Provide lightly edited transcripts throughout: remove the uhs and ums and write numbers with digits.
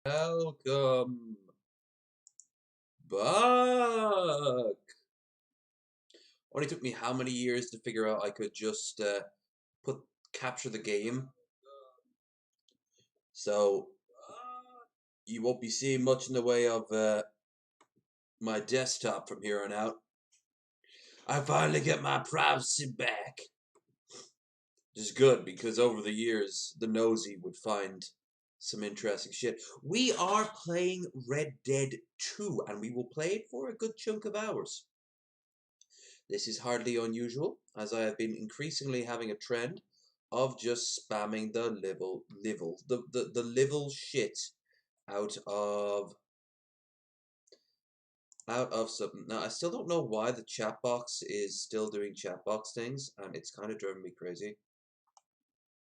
Welcome back. Only took me how many years to figure out I could just capture the game. So you won't be seeing much in the way of my desktop from here on out. I finally get my privacy back. Which is good because over the years the nosy would find some interesting shit. We are playing Red Dead 2 and we will play it for a good chunk of hours. This is hardly unusual, as I have been increasingly having a trend of just spamming the livel shit out of something. Now I still don't know why the chat box is still doing chat box things, and it's kind of driving me crazy.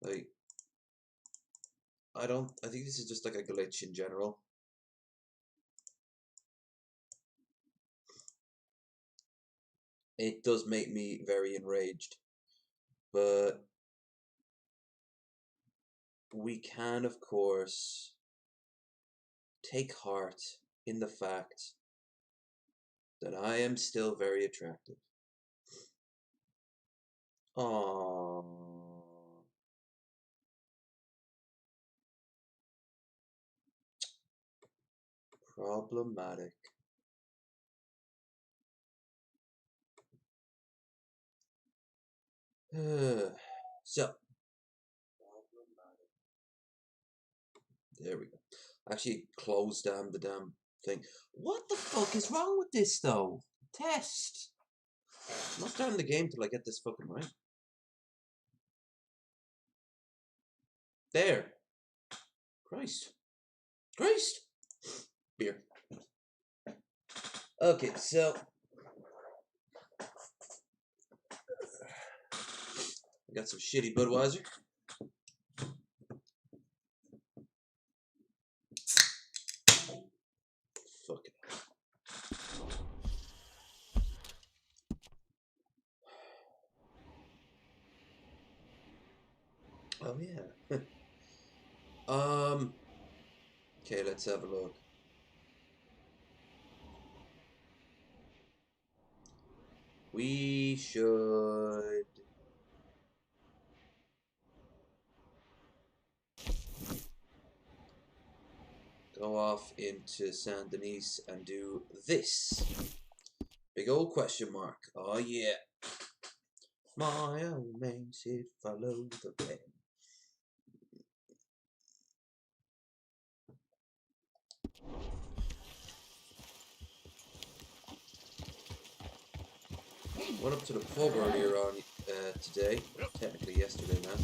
Like, I think this is just like a glitch in general. It does make me very enraged, but we can, of course, take heart in the fact that I am still very attractive. Aww. Problematic. So, there we go. Actually, closed down the damn thing. What the fuck is wrong with this though? Test. I'm not starting the game till I get this fucking right. There. Christ. Christ. Beer. Okay, so I got some shitty Budweiser. Fuck it. Oh yeah. Okay, let's have a look. We should go off into Saint Denis and do this. Big old question mark. Oh yeah. My old man said follow the pen. Went up to the pub earlier on today, technically yesterday now,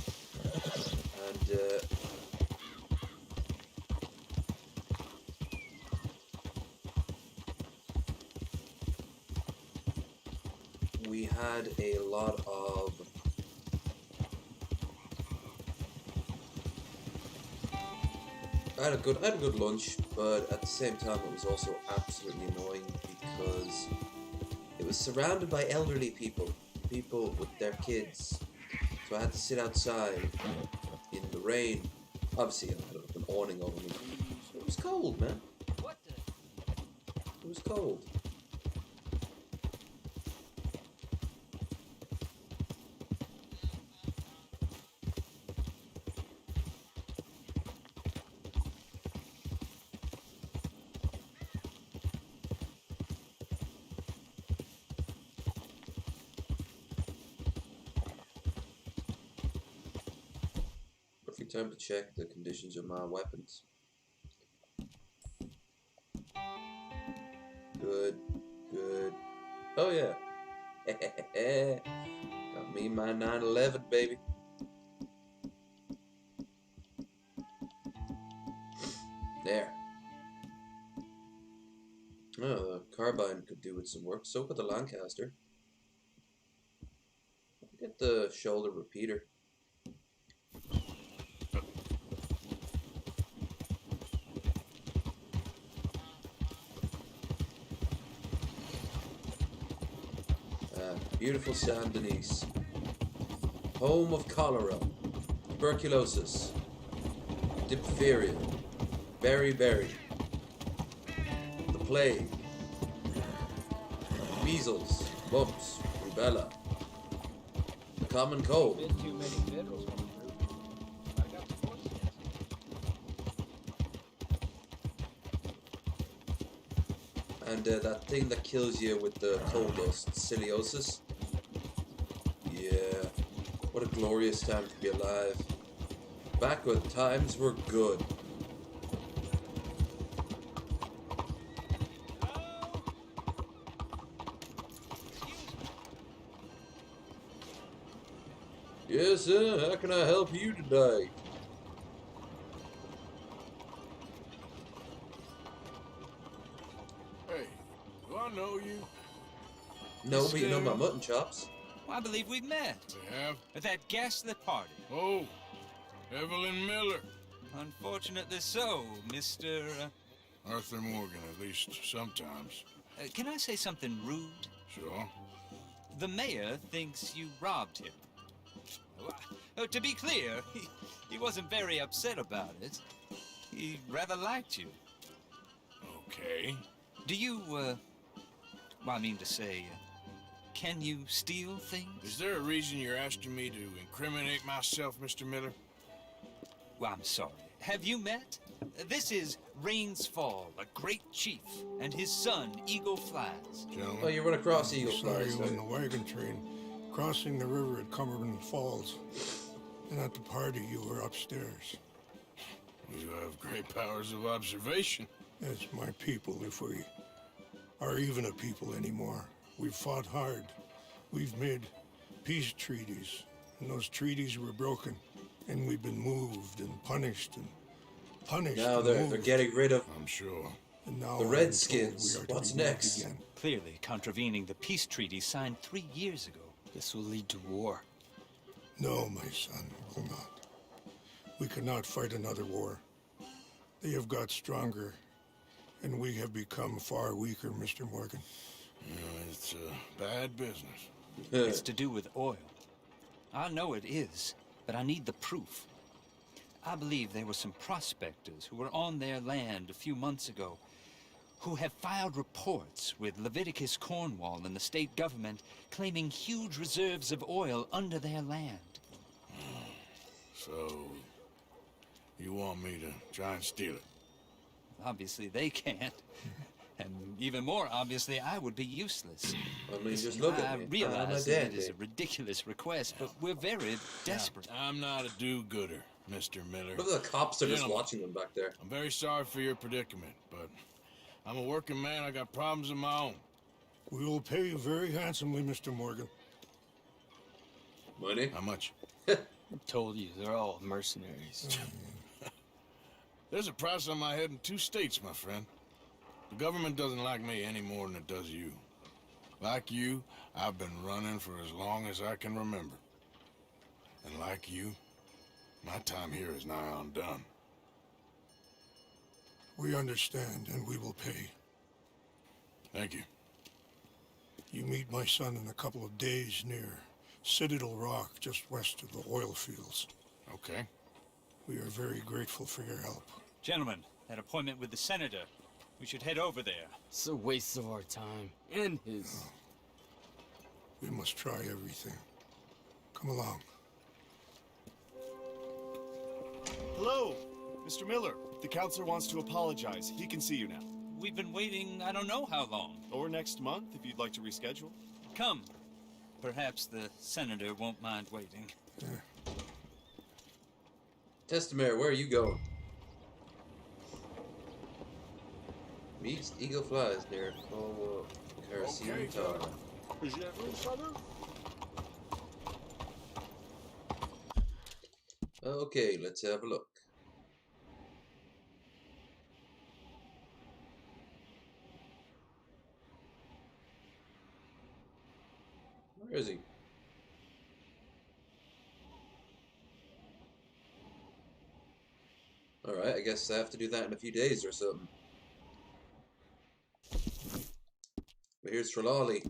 and we had a lot of I had a good lunch, but at the same time it was also absolutely annoying because it was surrounded by elderly people with their kids. So I had to sit outside in the rain. Obviously, I had an awning over me. So it was cold, man. It was cold. Perfect time to check the conditions of my weapons. Good. Oh yeah. Got me my 911, baby. There. Oh, the carbine could do with some work. So could the Lancaster. Get the shoulder repeater. Beautiful Saint Denis. Home of cholera, tuberculosis, diphtheria, Beriberi. The plague. Measles, mumps, rubella. The common cold. Been too many federals coming through. I got the forces. And that thing that kills you with the coal dust, ciliosis. Yeah, what a glorious time to be alive. Back when times were good. Yes, sir. How can I help you today? Hey, do I know you? No, but you know my mutton chops. Well, I believe we've met. We have? At that gaslit party. Oh, Evelyn Miller. Unfortunately so, Mr. Arthur Morgan, at least sometimes. Can I say something rude? Sure. The mayor thinks you robbed him. To be clear, he wasn't very upset about it. He rather liked you. Okay. Do you, well, I mean to say, can you steal things? Is there a reason you're asking me to incriminate myself, Mr. Miller? Well, I'm sorry. Have you met? This is Rains Fall, a great chief, and his son, Eagle Flies. Gentlemen. Oh, you run across Eagle Saw Flies. you in the wagon train, crossing the river at Cumberland Falls. And at the party, you were upstairs. You have great powers of observation. As my people, if we are even a people anymore. We've fought hard. We've made peace treaties. And those treaties were broken. And we've been moved and punished and punished. Now and they're moved. getting rid of I'm sure. And now the I'm Redskins. told we are to What's be moved next? again. Clearly contravening the peace treaty signed 3 years ago. This will lead to war. No, my son, will not. We cannot fight another war. They have got stronger, and we have become far weaker, Mr. Morgan. It's a bad business. It's to do with oil. I know it is, but I need the proof. I believe there were some prospectors who were on their land a few months ago who have filed reports with Leviticus Cornwall and the state government claiming huge reserves of oil under their land. So, you want me to try and steal it? Obviously they can't. And even more obviously, I would be useless. I mean, just look I at me. I'm realize a that dead it is a man. ridiculous request, but we're very desperate. I'm not a do-gooder, Mr. Miller. Look at the cops are just Gentlemen. watching them back there. I'm very sorry for your predicament, but I'm a working man. I got problems of my own. We will pay you very handsomely, Mr. Morgan. Money? How much? I told you, they're all mercenaries. There's a price on my head in 2 states, my friend. The government doesn't like me any more than it does you. Like you, I've been running for as long as I can remember. And like you, my time here is nigh undone. We understand, and we will pay. Thank you. You meet my son in a couple of days near Citadel Rock, just west of the oil fields. Okay. We are very grateful for your help. Gentlemen, that appointment with the senator. We should head over there. It's a waste of our time. And his. We must try everything. Come along. Hello, Mr. Miller. The counselor wants to apologize. He can see you now. We've been waiting I don't know how long. Or next month, if you'd like to reschedule. Come. Perhaps the senator won't mind waiting. Testamere, where are you going? Meets Eagle Flies near Cornwall, Kerosene Tar. Okay, let's have a look. Where is he? Alright, I guess I have to do that in a few days or something. But here's Trelawney.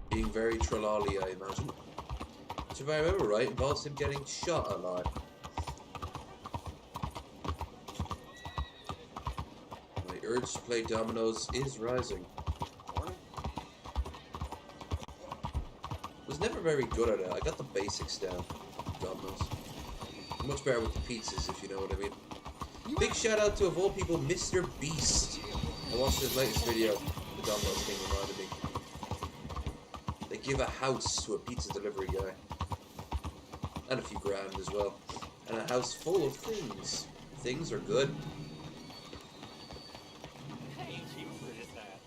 Being very Trelawney, I imagine. Which, if I remember right, involves him getting shot a lot. urge to play dominoes is rising. Morning. Was never very good at it. I got the basics down. Dominoes. Much better with the pizzas, if you know what I mean. Big shout out to, of all people, Mr. Beast. I watched his latest video. The dominoes thing reminded me. They give a house to a pizza delivery guy. And a few grand as well. And a house full of things. Things are good. Hey, you, what is that?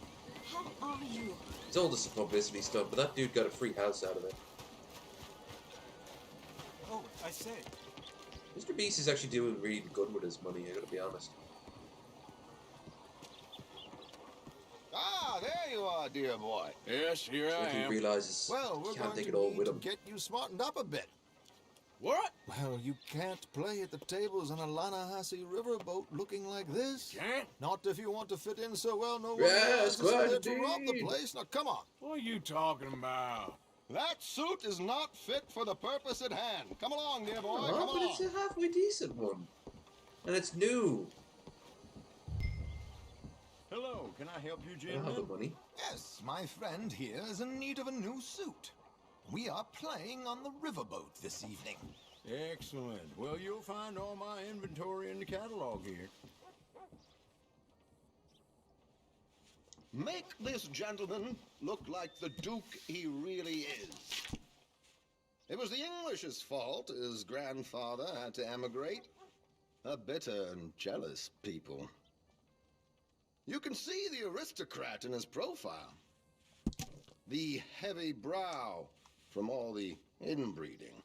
How are you? It's all just a publicity stunt, but that dude got a free house out of it. Oh, I say. Mr. Beast is actually doing really good with his money, I gotta be honest. Ah, there you are, dear boy. Yes, here I I think he am. realizes Well, he we're can't going take to it all need with to him. get you smartened up a bit. What? Well, you can't play at the tables on a Lanahassee riverboat looking like this. Can't? Not if you want to fit in so well, no one Yes, else is there quite to rob the indeed. place. Now, come on. What are you talking about? That suit is not fit for the purpose at hand. Come along, dear boy, Oh, come but along. it's a halfway decent one. And it's new. Hello, can I help you, I don't have the gentlemen? money. Yes, my friend here is in need of a new suit. We are playing on the riverboat this evening. Excellent. Well, you'll find all my inventory in the catalog here. Make this gentleman look like the Duke he really is. It was the English's fault his grandfather had to emigrate. A bitter and jealous people. You can see the aristocrat in his profile. The heavy brow from all the inbreeding.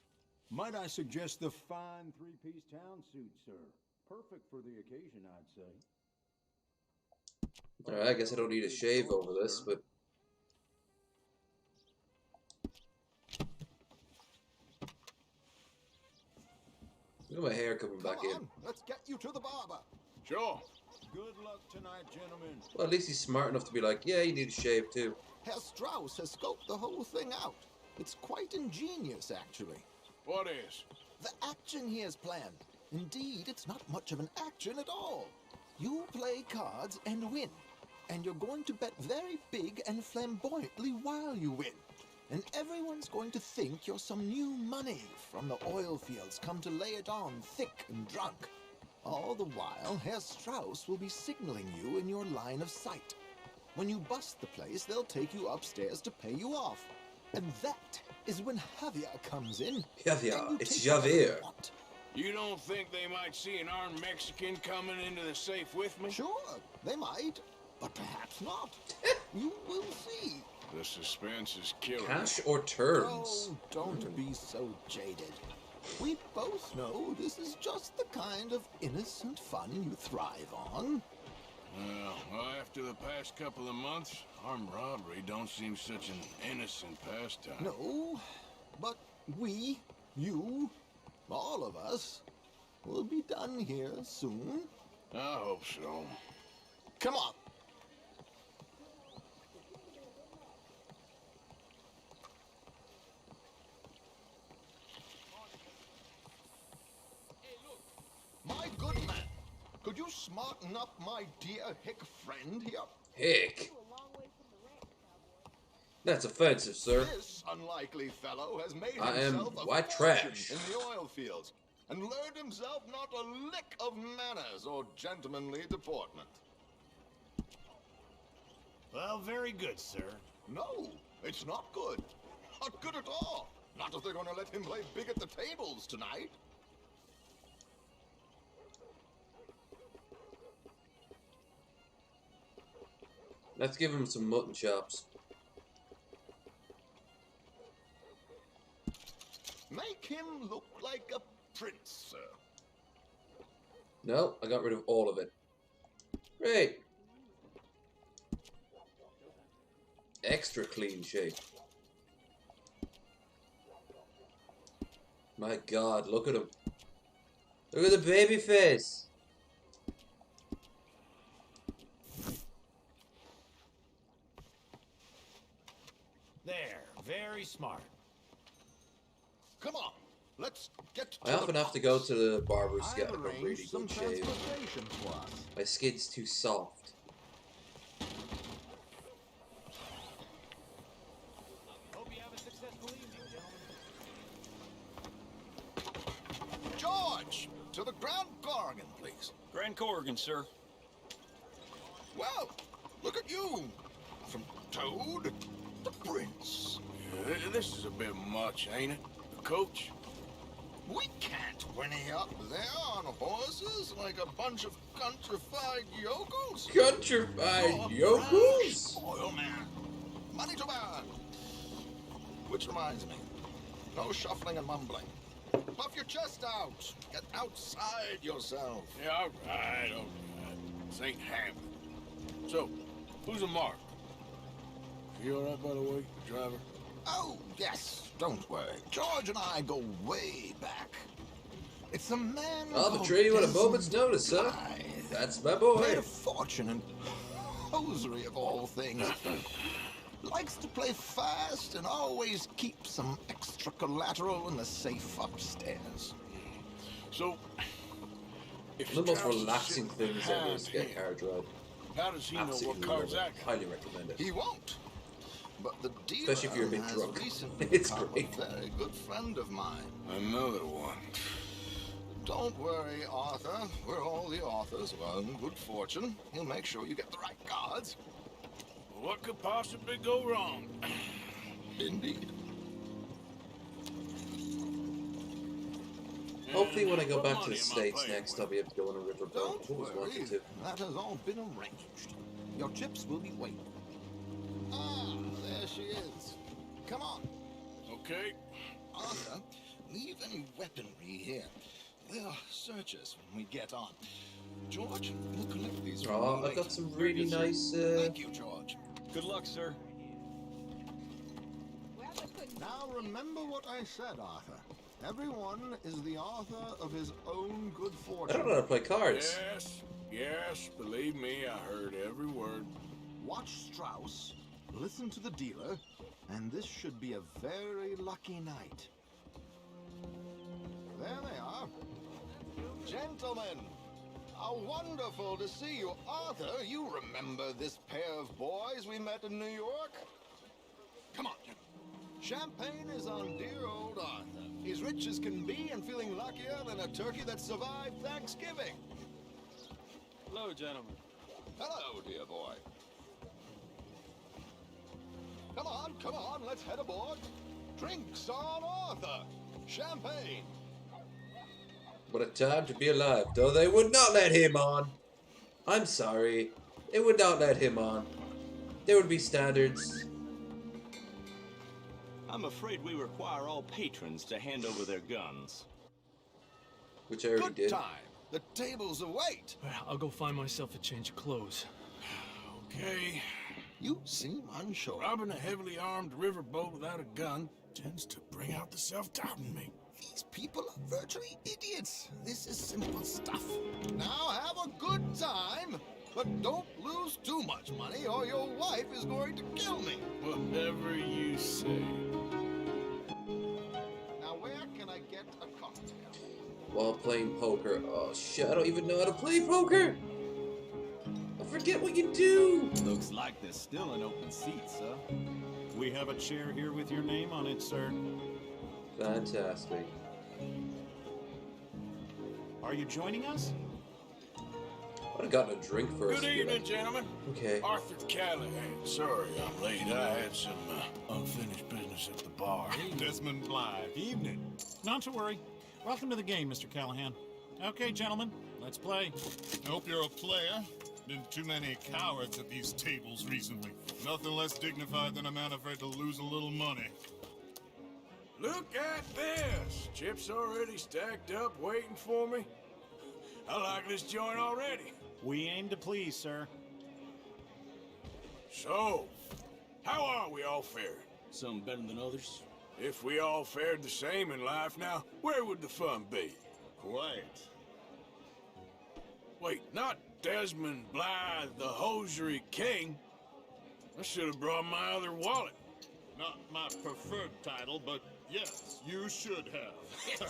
Might I suggest the fine three-piece town suit, sir? Perfect for the occasion, I'd say. Alright, I guess I don't need a shave over this, but... Look at my hair coming back in. Let's get you to the barber. Sure. Good luck tonight, gentlemen. Well, at least he's smart enough to be like, yeah, you need a shave too. Herr Strauss has scoped the whole thing out. It's quite ingenious, actually. What is? The action he has planned. Indeed, it's not much of an action at all. You play cards and win. And you're going to bet very big and flamboyantly while you win. And everyone's going to think you're some new money from the oil fields come to lay it on thick and drunk. All the while, Herr Strauss will be signaling you in your line of sight. When you bust the place, they'll take you upstairs to pay you off. And that is when Javier comes in. Javier, and you it's take whatever you Javier. want. You don't think they might see an armed Mexican coming into the safe with me? Sure, they might, but perhaps not. You will see. The suspense is killing me. Cash or terms? Oh, don't be so jaded. We both know this is just the kind of innocent fun you thrive on. Well, after the past couple of months, armed robbery don't seem such an innocent pastime. No, but we, you, all of us, will be done here soon. I hope so. Come on. My good man, could you smarten up my dear hick friend here? Heck. That's offensive, sir. This unlikely fellow has made I am himself a white fortune trash. in the oil fields and learned himself not a lick of manners or gentlemanly deportment. Well, very good, sir. No, it's not good. Not good at all. Not if they're going to let him play big at the tables tonight. Let's give him some mutton chops. Make him look like a prince, sir. No, I got rid of all of it. Great. Extra clean shave. My God, look at him. Look at the baby face. There, very smart. Come on, let's get to I often have to go to the barber's to get I've like a really arranged some good shave. transportation for us. My skin's too soft. To the Grand Corrigan, please. Grand Corrigan, sir. Well, look at you. From Toad to Prince. This is a bit much, ain't it, Coach? We can't whinny up there on horses like a bunch of countrified yokels. Countrified yokels? Oil man. Money to burn. Which reminds me, no shuffling and mumbling. Puff your chest out. Get outside yourself. Yeah, all right. This ain't happening. So, who's a mark? You all right, by the way, driver? Oh, yes. Don't worry. George and I go way back. It's a man. I'll betray you at a moment's notice, sir. That's my boy. Made a fortune in hosiery of all things. Likes to play fast and always keeps some extra collateral in the safe upstairs. So, if One of the most Strauss is relaxing sitting things ever is to behind get a car drive. how does he know what Absolutely car's love it. that? Highly recommend it. He won't. But the dealer Especially if you're a bit has drunk. recently It's become great. a very good friend of mine. Another one. Don't worry, Arthur. We're all the authors of our good fortune. He'll make sure you get the right cards. What could possibly go wrong? Indeed. Hopefully when I go What back to money the am I States playing next, with? I'll be able to go on a riverboat. Don't I've always worry. wanted to. That has all been arranged. Your chips will be waiting. Ah, there she is. Come on. Okay. Arthur, leave any weaponry here. They'll search us when we get on. George, we'll collect these from Oh, you I've got later. some really nice, Thank you, George. Good luck, sir. Now remember what I said, Arthur. Everyone is the author of his own good I fortune. don't know how to play cards. Yes, believe me, I heard every word. Watch Strauss, listen to the dealer, and this should be a very lucky night. There they are. Gentlemen, how wonderful to see you. Arthur, you remember this pair of boys we met in New York? Come on, gentlemen. Champagne is on dear old Arthur. He's rich as can be and feeling luckier than a turkey that survived Thanksgiving. Hello, gentlemen. Hello, dear boy. Come on, let's head aboard. Drinks on Arthur. Champagne. What a time to be alive. Though they would not let him on. I'm sorry. They would not let him on. There would be standards. I'm afraid we require all patrons to hand over their guns. Which I already Good did. time. The tables await. I'll go find myself a change of clothes. Okay. You seem unsure. Robbing a heavily armed riverboat without a gun tends to bring out the self-doubt in me. These people are virtually idiots. This is simple stuff. Now have a good time, but don't lose too much money or your wife is going to kill me. Whatever you say. Now where can I get a cocktail? While playing poker. Oh shit, I don't even know how to play poker. I forget what you do. Looks like there's still an open seat, sir. We have a chair here with your name on it, sir. Fantastic. Are you joining us? I'd have gotten a drink first. Good to be evening, like, gentlemen. okay. Arthur Callahan. Sorry I'm late. I had some unfinished business at the bar. Desmond Blythe. Evening. Not to worry. Welcome to the game, Mr. Callahan. Okay, gentlemen, let's play. I hope you're a player. Been too many cowards at these tables recently. Nothing less dignified than a man afraid to lose a little money. Look at this. Chips already stacked up waiting for me. I like this joint already. We aim to please, sir. So, how are we all faring? Some better than others. If we all fared the same in life now, where would the fun be? Quiet. Wait, not Desmond Blythe, the hosiery king. I should have brought my other wallet. Not my preferred title, but yes, you should have.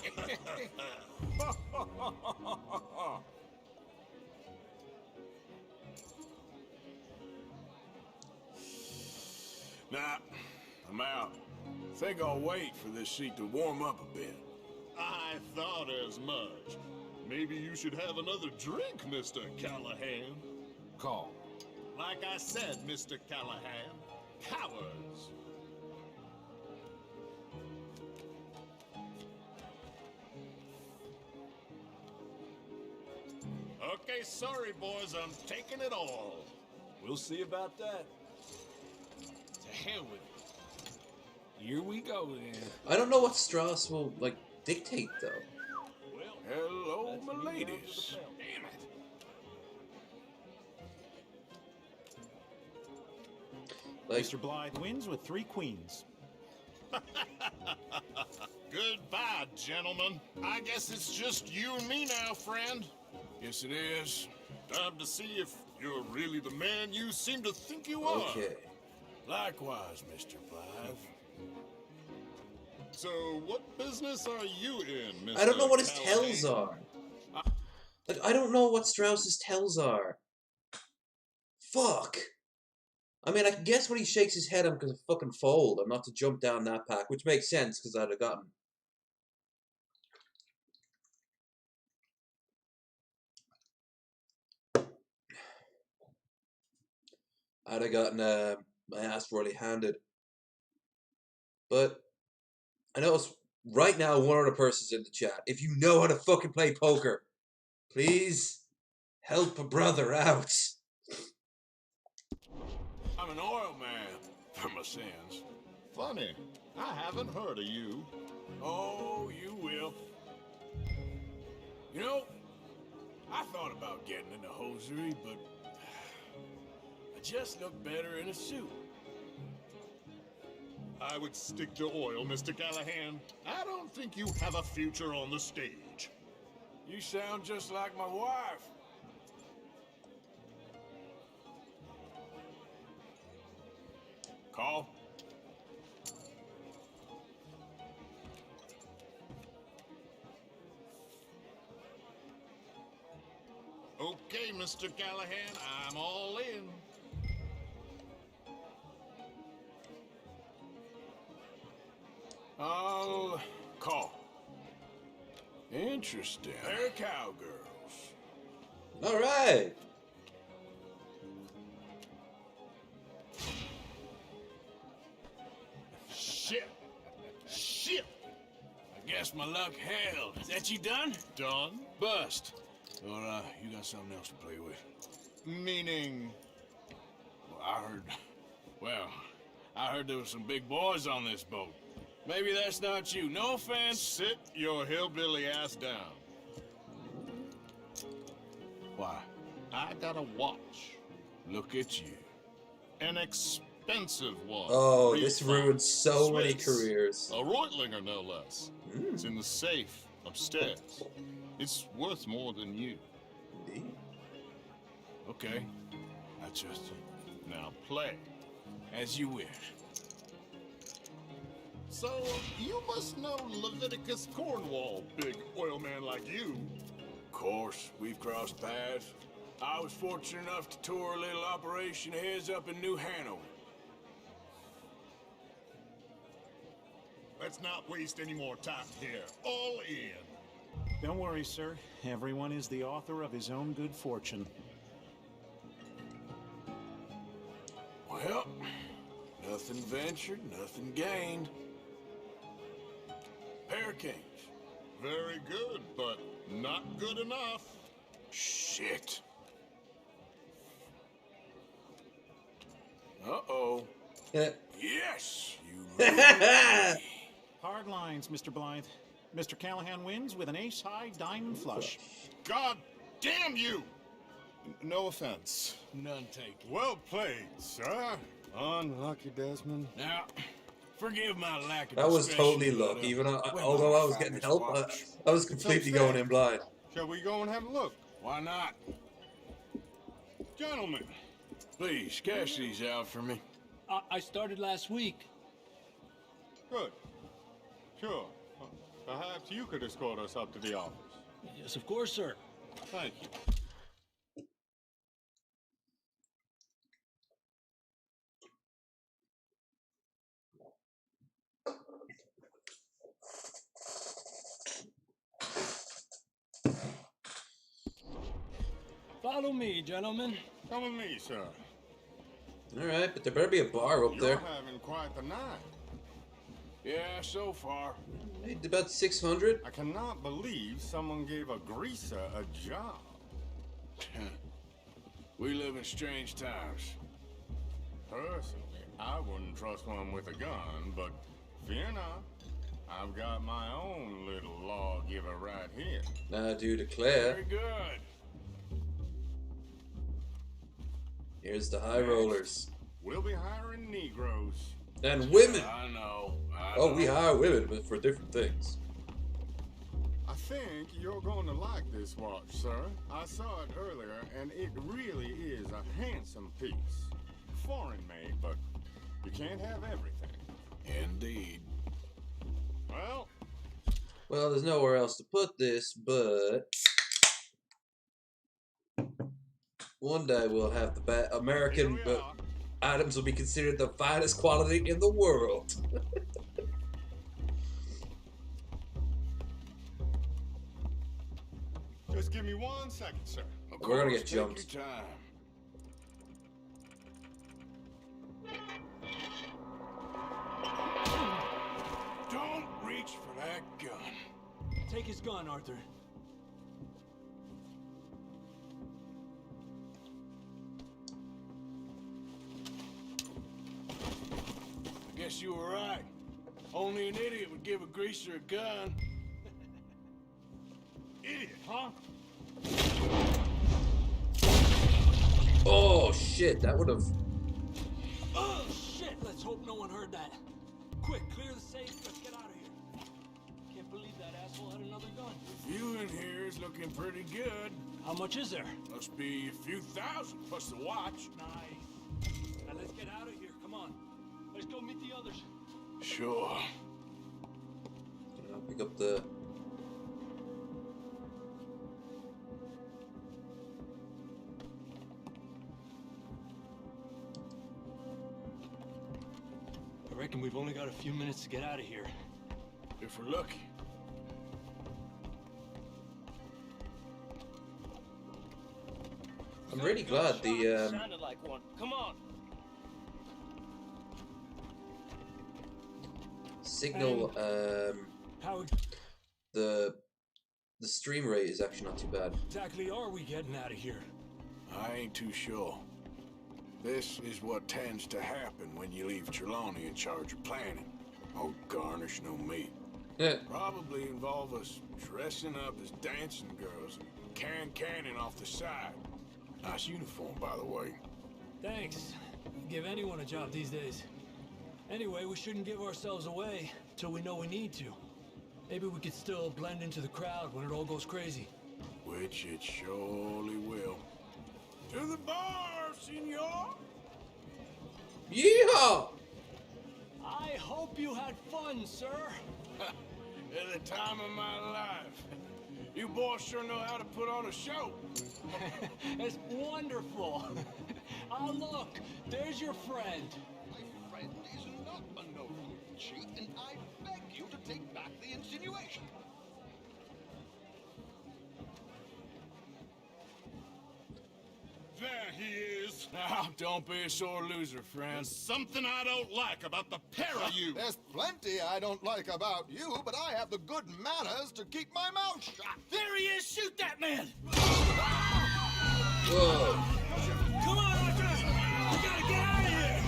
Nah, I'm out. Think I'll wait for this seat to warm up a bit. I thought as much. Maybe you should have another drink, Mr. Callahan. Call. Like I said, Mr. Callahan, cowards. Okay, sorry, boys, I'm taking it all. We'll see about that. To hell with it. Here we go, then. I don't know what Strauss will, like, dictate, though. Well, Hello, that's my me down to the ladies. bell. Damn it. Like, Mr. Blythe wins with 3 queens. Goodbye, gentlemen. I guess it's just you and me now, friend. Yes, it is. Time to see if you're really the man you seem to think you are. okay. Likewise, Mr. Blythe. So, what business are you in, Mr. I don't know what his Callahan? tells are. Like, I don't know what Strauss's tells are. Fuck. I mean, I can guess what he shakes his head on because of fucking fold. I'm not to jump down that pack, which makes sense because I'd have gotten. My ass royally handed. But I notice right now one other person's in the chat. If you know how to fucking play poker, please help a brother out. I'm an oil man for my sins. Funny, I haven't heard of you. Oh, you will. You know, I thought about getting into hosiery, but I just look better in a suit. I would stick to oil, Mr. Callahan. I don't think you have a future on the stage. You sound just like my wife. Call. Okay, Mr. Callahan, I'm all in. I'll call. Interesting. They're cowgirls. All right. Shit. Shit. I guess my luck held. Is that you done? Done? Bust. Or, you got something else to play with? Meaning... Well, I heard there was some big boys on this boat. Maybe that's not you. No offense. Sit your hillbilly ass down. Why? I got a watch. Look at you. An expensive one. Oh, this ruined so many Swiss. careers. A Reutlinger, no less. It's in the safe upstairs. It's worth more than you. Indeed. Okay. I trust you. Now play. As you wish. So, you must know Leviticus Cornwall, big oil man like you. Of course, we've crossed paths. I was fortunate enough to tour a little operation of his up in New Hanover. Let's not waste any more time here. All in. Don't worry, sir. Everyone is the author of his own good fortune. Well, nothing ventured, nothing gained. Pair of kings. Very good, but not good enough. Shit. Uh-oh. Yes, you Hard lines, Mr. Blythe. Mr. Callahan wins with an ace-high diamond flush. God damn you! No offense. None taken. Well played, sir. Unlucky, Desmond. Now, forgive my lack of That was discretion, totally luck. but, Even when although my I was getting father's help, watch- I was completely going in blind. Shall we go and have a look? Why not? Gentlemen. Please, cash these out for me. I started last week. Good. Sure. Perhaps you could escort us up to the office. Yes, of course, sir. Thank you. Follow me, gentlemen. Come with me, sir. Alright, but there better be a bar up You're there. having quite the night. Yeah, so far. Made about 600. I cannot believe someone gave a greaser a job. We live in strange times. Personally, I wouldn't trust one with a gun, but fear not. I've got my own little lawgiver right here. Now due to Claire. Very good. Here's the high rollers. We'll be hiring Negroes. And women! I know. Oh, we hire women, but for different things. I think you're going to like this watch, sir. I saw it earlier, and it really is a handsome piece. Foreign made, but you can't have everything. Indeed. Well, there's nowhere else to put this, but one day we'll have the American, but items will be considered the finest quality in the world. Just give me 1 second, sir. We're gonna get jumped. Take your time. Don't reach for that gun. Take his gun, Arthur. I guess you were right. Only an idiot would give a greaser a gun. Idiot, huh? Oh shit, that would have. Oh, shit! Let's hope no one heard that. Quick, clear the safe. Let's get out of here. Can't believe that asshole had another gun. The view in here is looking pretty good. How much is there? Must be a few thousand plus the watch. Nice. Now let's get out of here. Come on. Let's go meet the others. Sure. I'll pick up the. I reckon we've only got a few minutes to get out of here. If we're lucky. I'm really glad the Sounded like one. Come on. signal How the stream rate is actually not too bad. exactly are we getting out of here? I ain't too sure. This is what tends to happen when you leave Trelawney in charge of planning. Oh, garnish no meat. Yeah. Probably involve us dressing up as dancing girls and carrying cannon off the side. Nice uniform, by the way. Thanks. Give anyone a job these days. Anyway, we shouldn't give ourselves away till we know we need to. Maybe we could still blend into the crowd when it all goes crazy. Which it surely will. To the bar, senor! Yeehaw! I hope you had fun, sir. At the time of my life. You boys sure know how to put on a show. It's wonderful. Ah, look, there's your friend. My friend is not a noble cheat, and I beg you to take back the insinuation. There he is. Now, don't be a sore loser, friend. There's something I don't like about the pair of you. There's plenty I don't like about you, but I have the good manners to keep my mouth shut. There he is! Shoot that man! Whoa. Come on, Arthur! We gotta get out of here!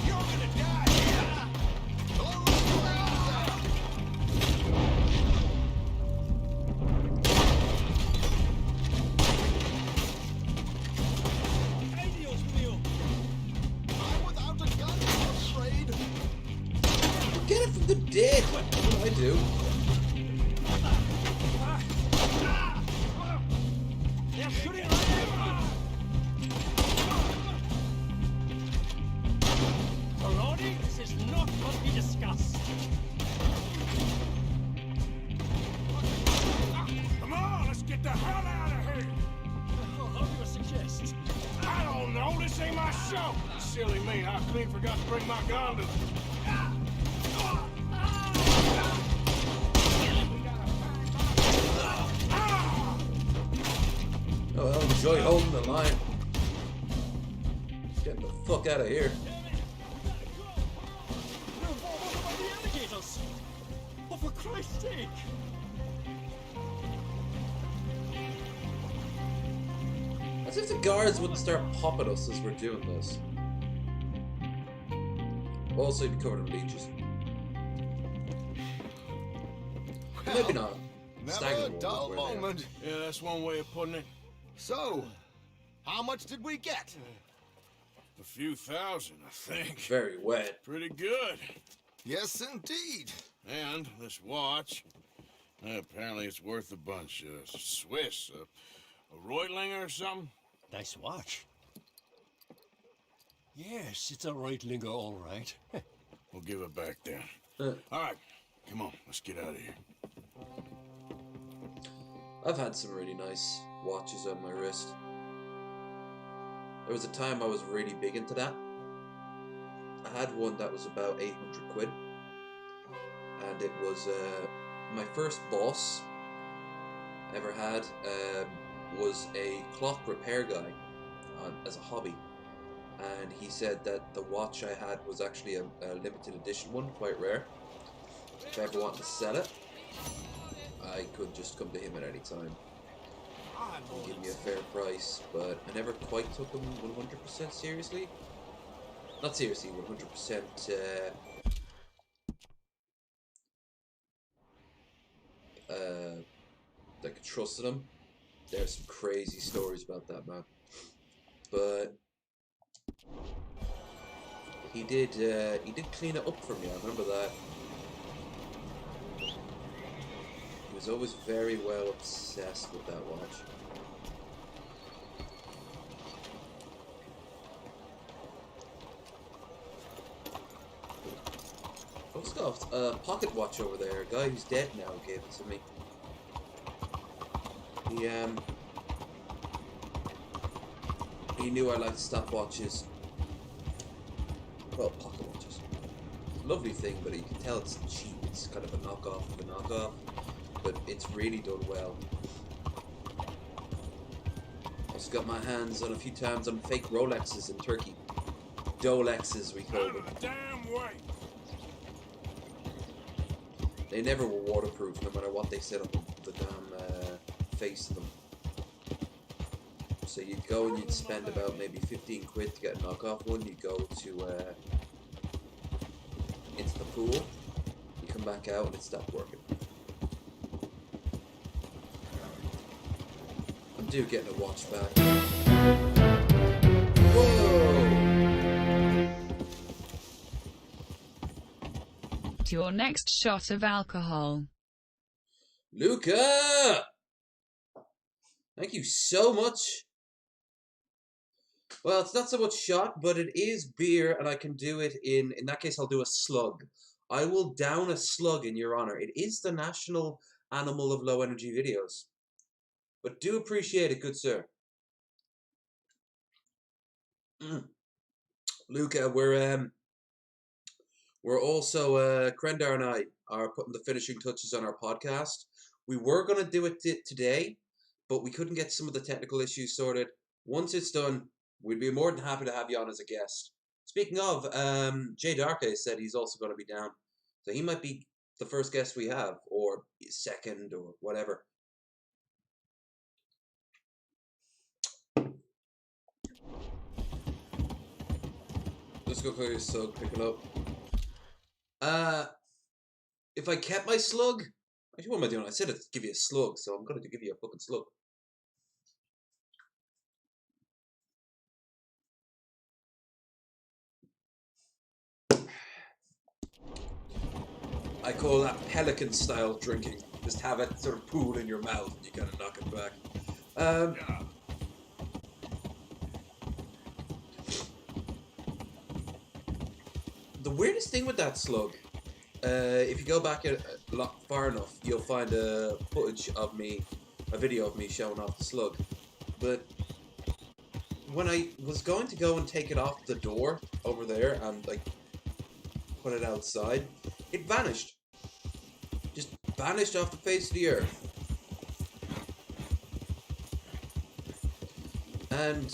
You're gonna die here. Close your eyes. Ay, Dios mío! I'm without a gun, I'm afraid. Get it from the dead! What do I do? They're shooting right at me! Lordy, this is not what we discussed. Come on, let's get the hell out of here! How do you suggest? I don't know, this ain't my show! Silly me, I clean forgot to bring my gun to... Ah! enjoy holding the line. Getting the fuck out of here. Oh, for Christ's sake! As if the guards wouldn't start popping us as we're doing this. Also, you'd be covered in leeches. Maybe not. Never a dull moment. Yeah, that's one way of putting it. So, how much did we get? A few thousand, I think. Very wet. Pretty good. Yes, indeed. And this watch, apparently it's worth a bunch. Swiss, a Reutlinger or something? Nice watch. Yes, it's a Reutlinger, all right. We'll give it back then. All right, come on, let's get out of here. I've had some really nice watches on my wrist. There was a time I was really big into that. I had one that was about 800 quid. And it was my first boss I ever had was a clock repair guy as a hobby. And he said that the watch I had was actually a limited edition one, quite rare. If I ever wanted to sell it, I could just come to him at any time. He'd give me a fair price, but I never quite took him 100% seriously. Not seriously, 100% like trusted him. There's some crazy stories about that man. But he did clean it up for me, I remember that. He was always very well obsessed with that watch. I've got a pocket watch over there. A guy who's dead now gave it to me. He knew I liked stopwatches. Well, pocket watches. Lovely thing, but you can tell it's cheap. It's kind of a knockoff of a knockoff, but it's really done well. Also got my hands on a few times on fake Rolexes in Turkey. Dolexes, we call them. Damn way. They never were waterproof, no matter what they said on the damn face of them. So you'd go and you'd spend about maybe 15 quid to get a knockoff one. You'd go to into the pool, you come back out and it stopped working. I'm due getting a watch back. Whoa! To your next shot of alcohol. Luca! Thank you so much. Well, it's not so much shot, but it is beer, and I can do it in that case, I'll do a slug. I will down a slug in your honor. It is the national animal of low energy videos. But do appreciate it, good sir. Luca, we're also, Krendar and I are putting the finishing touches on our podcast. We were going to do it today, but we couldn't get some of the technical issues sorted. Once it's done, we'd be more than happy to have you on as a guest. Speaking of, Jay Darke said he's also going to be down. So he might be the first guest we have, or second, or whatever. Let's go clear your slug, pick it up. If I kept my slug, actually, what am I doing? I said I'd give you a slug, so I'm going to give you a fucking slug. I call that pelican style drinking. Just have it sort of pool in your mouth and you kind of knock it back. The weirdest thing with that slug, if you go back a lot far enough, you'll find a video of me showing off the slug. But when I was going to go and take it off the door over there and like put it outside, it vanished. Just vanished off the face of the earth. And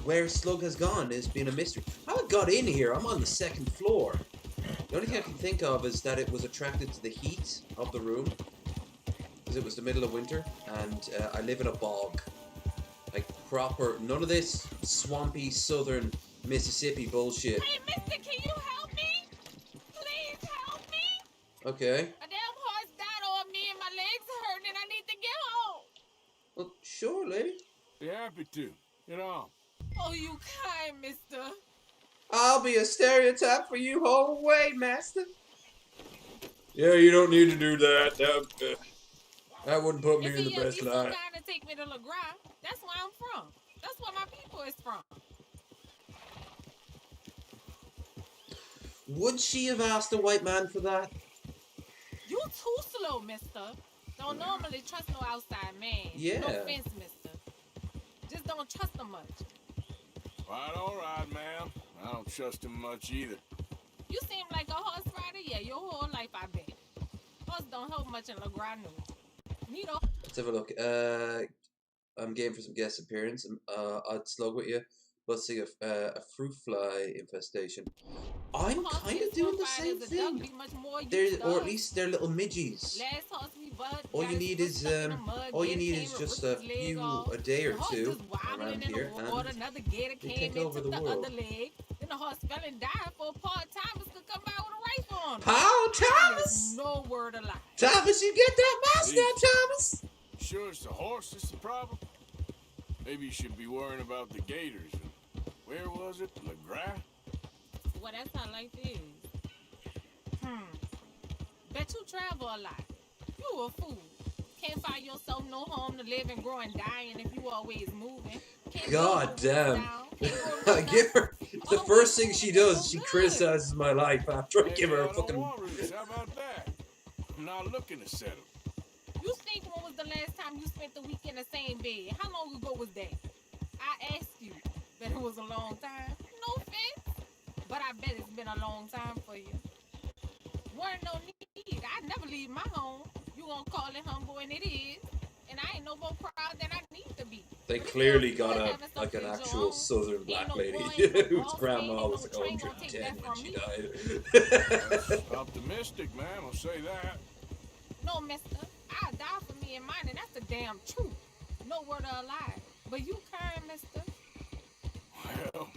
where Slug has gone has been a mystery. How it got in here? I'm on the 2nd floor. The only thing I can think of is that it was attracted to the heat of the room, because it was the middle of winter, and I live in a bog. Like proper, none of this swampy southern Mississippi bullshit. Hey, mister, can you help me? Please help me. Okay. A damn horse died on me and my legs are hurting and I need to get home. Well, sure, lady. Be happy to. Get on. Oh, you kind, mister. I'll be a stereotype for you whole way, master. Yeah, you don't need to do that. That wouldn't put me in the best light. If you so kind to take me to LeGras, that's where I'm from. That's where my people is from. Would she have asked a white man for that? You too slow, mister. Don't normally trust no outside man. Yeah. No offense, mister. Just don't trust him much. All right, ma'am. I don't trust him much either. You seem like a horse rider, yeah, your whole life, I bet. Horse don't help much in LeGras Neat. Let's have a look. I'm game for some guest appearance. I'd slug with you. Let's see a fruit fly infestation. I'm kind of doing the same thing. Or at least they're little midgies. All you need is just a few, a day or two around here, and they take over the world. Then the horse fell and died for Paul Thomas could come out with a rifle on him. Paul Thomas? No word of lie. Thomas, you get that mouse now, Thomas? Sure it's the horse that's the problem? Maybe you should be worrying about the gators. Where was it? LeGras? Well, that's how life is. Bet you travel a lot. You a fool. Can't find yourself no home to live and grow and die in if you always moving. God damn. I give her the first thing she does, she criticizes my life after I give her a fucking. How about that? I'm not looking to settle. You think when was the last time you spent the week in the same bed? How long ago was that? I asked you. Bet it was a long time. No offense. But I bet it's been a long time for you. Weren't no need. I never leave my home. You gonna call it humble, and it is. And I ain't no more proud than I need to be. They clearly got an actual southern black lady whose grandma was like 110 when she died. Optimistic, man, I'll say that. No, mister. I'll die for me and mine, and that's the damn truth. No word of a lie. But you kind, mister. Well,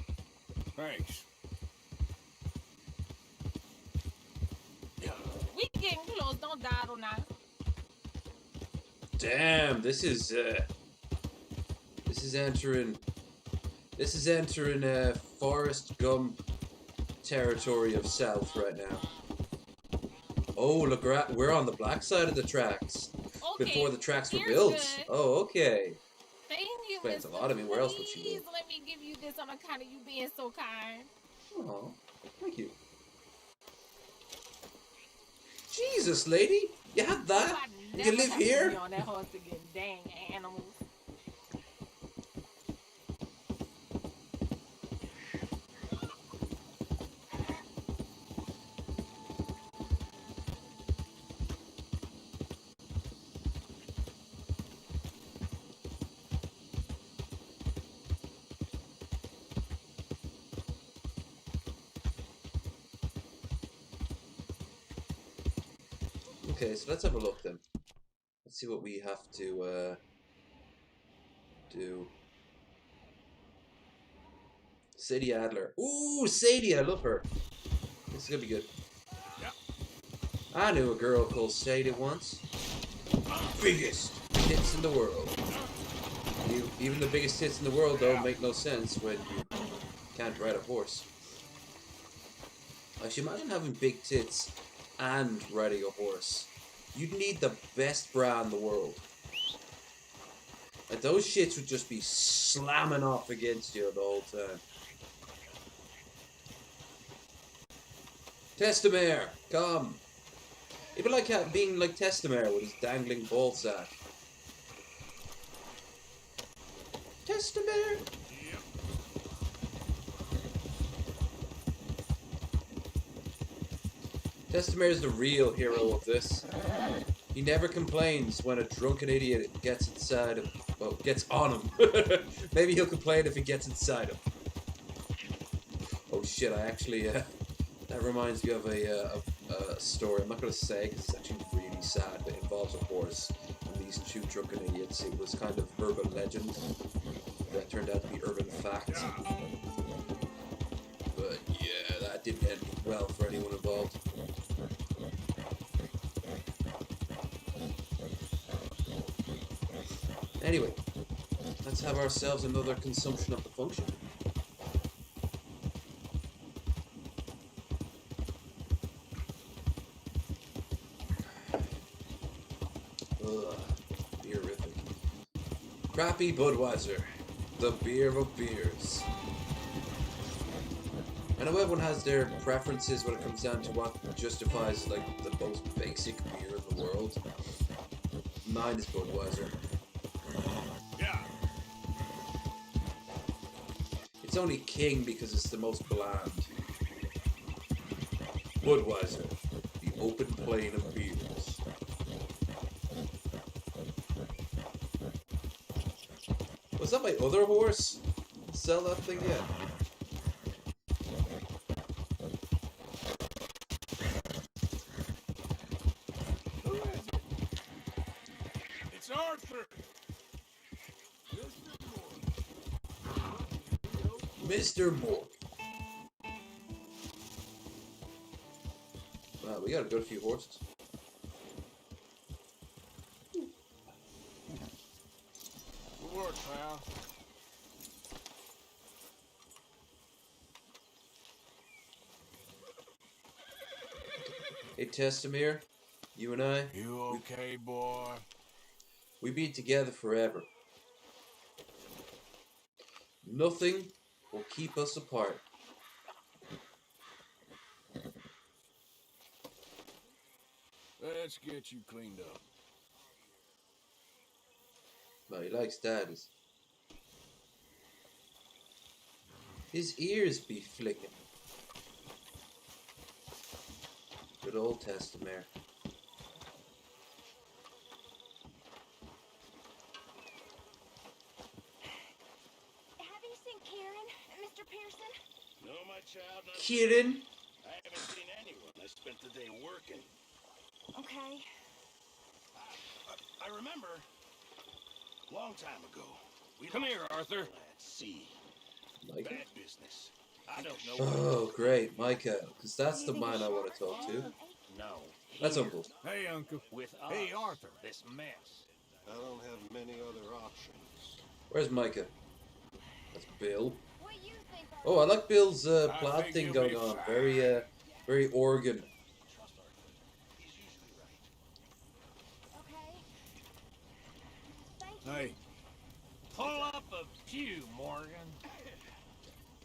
thanks. We getting close. Don't dawdle now. Damn, this is entering Forrest Gump territory of South right now. Oh, LeGras, we're on the black side of the tracks. Okay, before the tracks were built. Good. Oh, okay. Thank you, Explains a Mr. lot. I mean, where else would she Please live? let me give you this on account of you being so kind. Oh, thank you. Jesus, lady, you have that? You Never live have to here? be on that horse again, dang animals. Okay, so let's have a look then. Let's see what we have to do. Sadie Adler. Ooh, Sadie, I love her. This is gonna be good. Yeah. I knew a girl called Sadie once. Biggest tits in the world. Even the biggest tits in the world don't make no sense when you can't ride a horse. I should imagine having big tits and riding a horse. You'd need the best bra in the world. Like those shits would just be slamming off against you the whole time. Testamere, come. It'd be like being like Testamere with his dangling ball sack. Testamere. Testamere is the real hero of this. He never complains when a drunken idiot gets inside him. Well, gets on him. Maybe he'll complain if it gets inside him. Oh shit! I actually that reminds me of a story. I'm not going to say because it's actually really sad, but it involves a horse and these two drunken idiots. It was kind of urban legend that turned out to be urban fact. But yeah, that didn't end well for anyone involved. Anyway, let's have ourselves another consumption of the function. Ugh, beerific. Crappy Budweiser, the beer of beers. I know everyone has their preferences when it comes down to what justifies like the most basic beer in the world. Mine is Budweiser. Yeah. It's only king because it's the most bland. Budweiser, the open plain of beers. Was that my other horse? Sell that thing yet? Who is it? It's Arthur. Mr. Morgan. Wow, we got a good few horses. Good work, pal. Hey, Testamir, you and I, You okay, boy? we be together forever. Nothing will keep us apart. Let's get you cleaned up. Well, he likes daddies. His ears be flicking. Good old Testamir. Have you seen Kieran, Mr. Pearson? No, my child. Not Kieran? I haven't seen anyone. I spent the day working. Okay. I remember. Long time ago. Come here, Arthur. Let's see. Micah? Bad business. I don't know. Oh, great, Micah. Because that's the man I want to talk to. No. That's Uncle. Hey, Uncle. With Hey, us, Arthur. This mess. I don't have many other options. Where's Micah? That's Bill. What do you think? Oh, I like Bill's plaid think thing he'll going be on. fine. Very Oregon. He's usually right. Okay. Thank you. Hey, Pull up a pew, Morgan.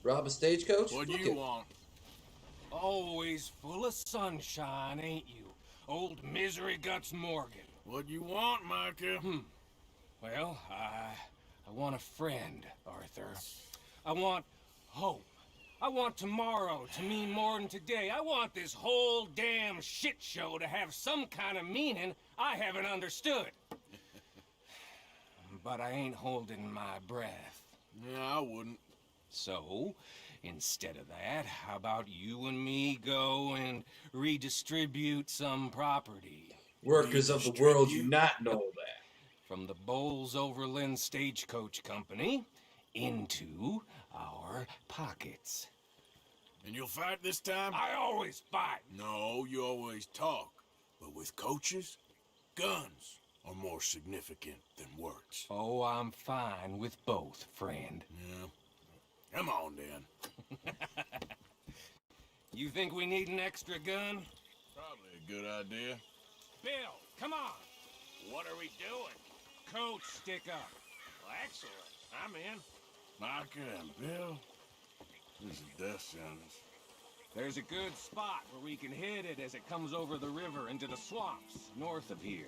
Rob a stagecoach? what Fuck do you it. want? Always full of sunshine, ain't you? Old Misery Guts Morgan. What you want, Micah? Well, I want a friend, Arthur. I want hope. I want tomorrow to mean more than today. I want this whole damn shit show to have some kind of meaning I haven't understood. But I ain't holding my breath. Yeah, I wouldn't. So, instead of that, how about you and me go and redistribute some property? Workers of the world do not know that. From the Bowles Overland Stagecoach Company into our pockets. And you'll fight this time? I always fight. No, you always talk. But with coaches, guns are more significant than words. Oh, I'm fine with both, friend. Yeah. Come on, then. You think we need an extra gun? Probably a good idea. Bill, come on. What are we doing? Coach, stick up. Well, excellent. I'm in. Micah and Bill, this is death sentence. There's a good spot where we can hit it as it comes over the river into the swamps north of here.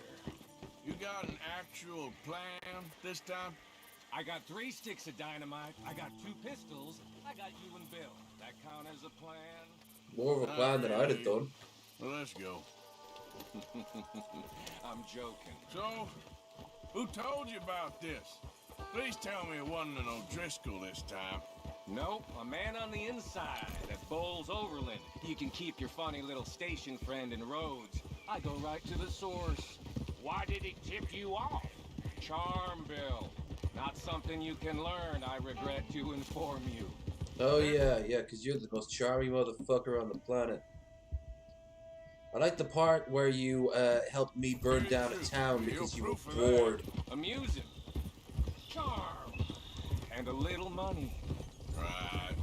You got an actual plan this time? I got 3 sticks of dynamite, I got 2 pistols, I got you and Bill. That count as a plan? More of a plan than I'd have done. Well, let's go. I'm joking. So, who told you about this? Please tell me it wasn't an O'Driscoll this time. Nope, a man on the inside at Bowles Overland. You can keep your funny little station friend in Rhodes. I go right to the source. Why did he tip you off? Charm bill. Not something you can learn, I regret to inform you. Oh yeah, because you're the most charming motherfucker on the planet. I like the part where you helped me burn down a town because you were bored. Amusing. Charm. And a little money. Right.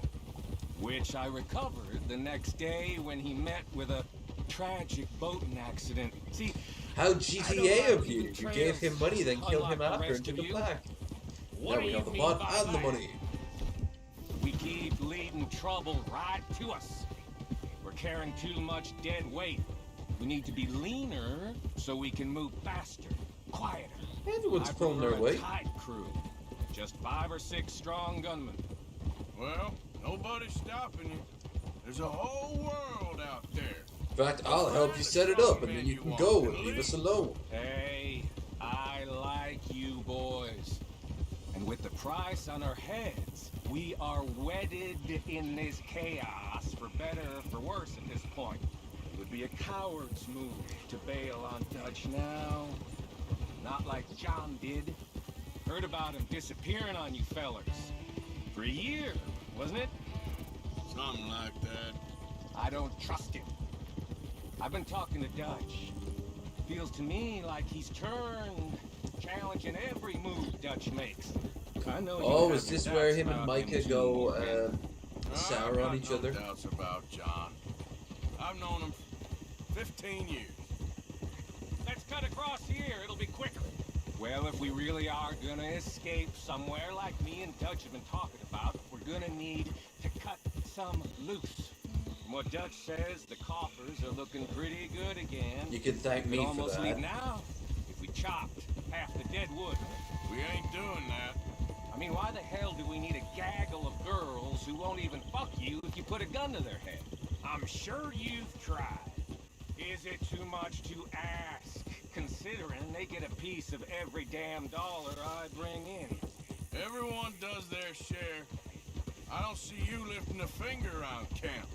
Which I recovered the next day when he met with a tragic boating accident. See, how GTA of you! You gave him money, then killed him after and took it back. Now we have the pot and the money. We keep leading trouble right to us. We're carrying too much dead weight. We need to be leaner so we can move faster, quieter. Everyone's pulling their weight. Tight crew. Just 5 or 6 strong gunmen. Well, nobody's stopping you. There's a whole world out there. In fact, I'll help you set it up, and then you can go and leave us alone. Hey, I like you boys. And with the price on our heads, we are wedded in this chaos, for better or for worse at this point. It would be a coward's move to bail on Dutch now. Not like John did. Heard about him disappearing on you fellers. For a year, wasn't it? Something like that. I don't trust him. I've been talking to Dutch. Feels to me like he's turned, challenging every move Dutch makes. I know. Oh, is this where him and Micah go sour on each other? Doubts about John. I've known him 15 years. Let's cut across here. It'll be quicker. Well, if we really are gonna escape somewhere like me and Dutch have been talking about, we're gonna need to cut some loose. From what Dutch says, the coffers are looking pretty good again. You can thank me for almost that. leave now if we chopped half the dead wood. We ain't doing that. I mean, why the hell do we need a gaggle of girls who won't even fuck you if you put a gun to their head? I'm sure you've tried. Is it too much to ask, considering they get a piece of every damn dollar I bring in? Everyone does their share. I don't see you lifting a finger around camp.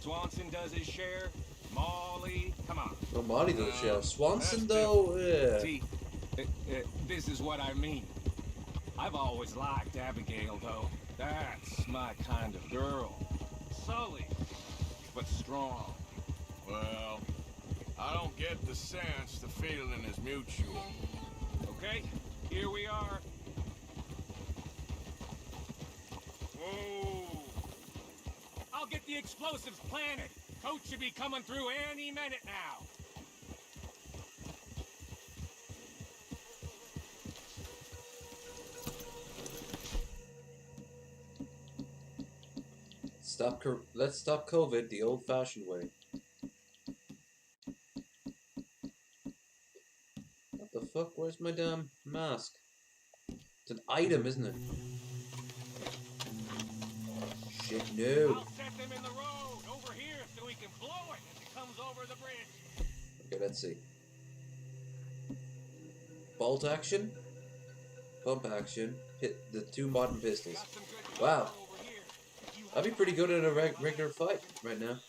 Swanson does his share. Molly, come on. No, Molly does his share. Swanson, though, yeah. See, this is what I mean. I've always liked Abigail, though. That's my kind of girl. Sully, but strong. Well, I don't get the sense the feeling is mutual. Okay, here we are. Whoa! I'll get the explosives planted. Coach should be coming through any minute now. Let's stop COVID the old-fashioned way. What the fuck? Where's my damn mask? It's an item, isn't it? Shit, no. I'll set them in the road over here so we can blow it as it comes over the bridge. Okay, let's see. Bolt action, pump action, hit the 2 modern pistols. Wow. I'd be pretty good at a regular fight right now.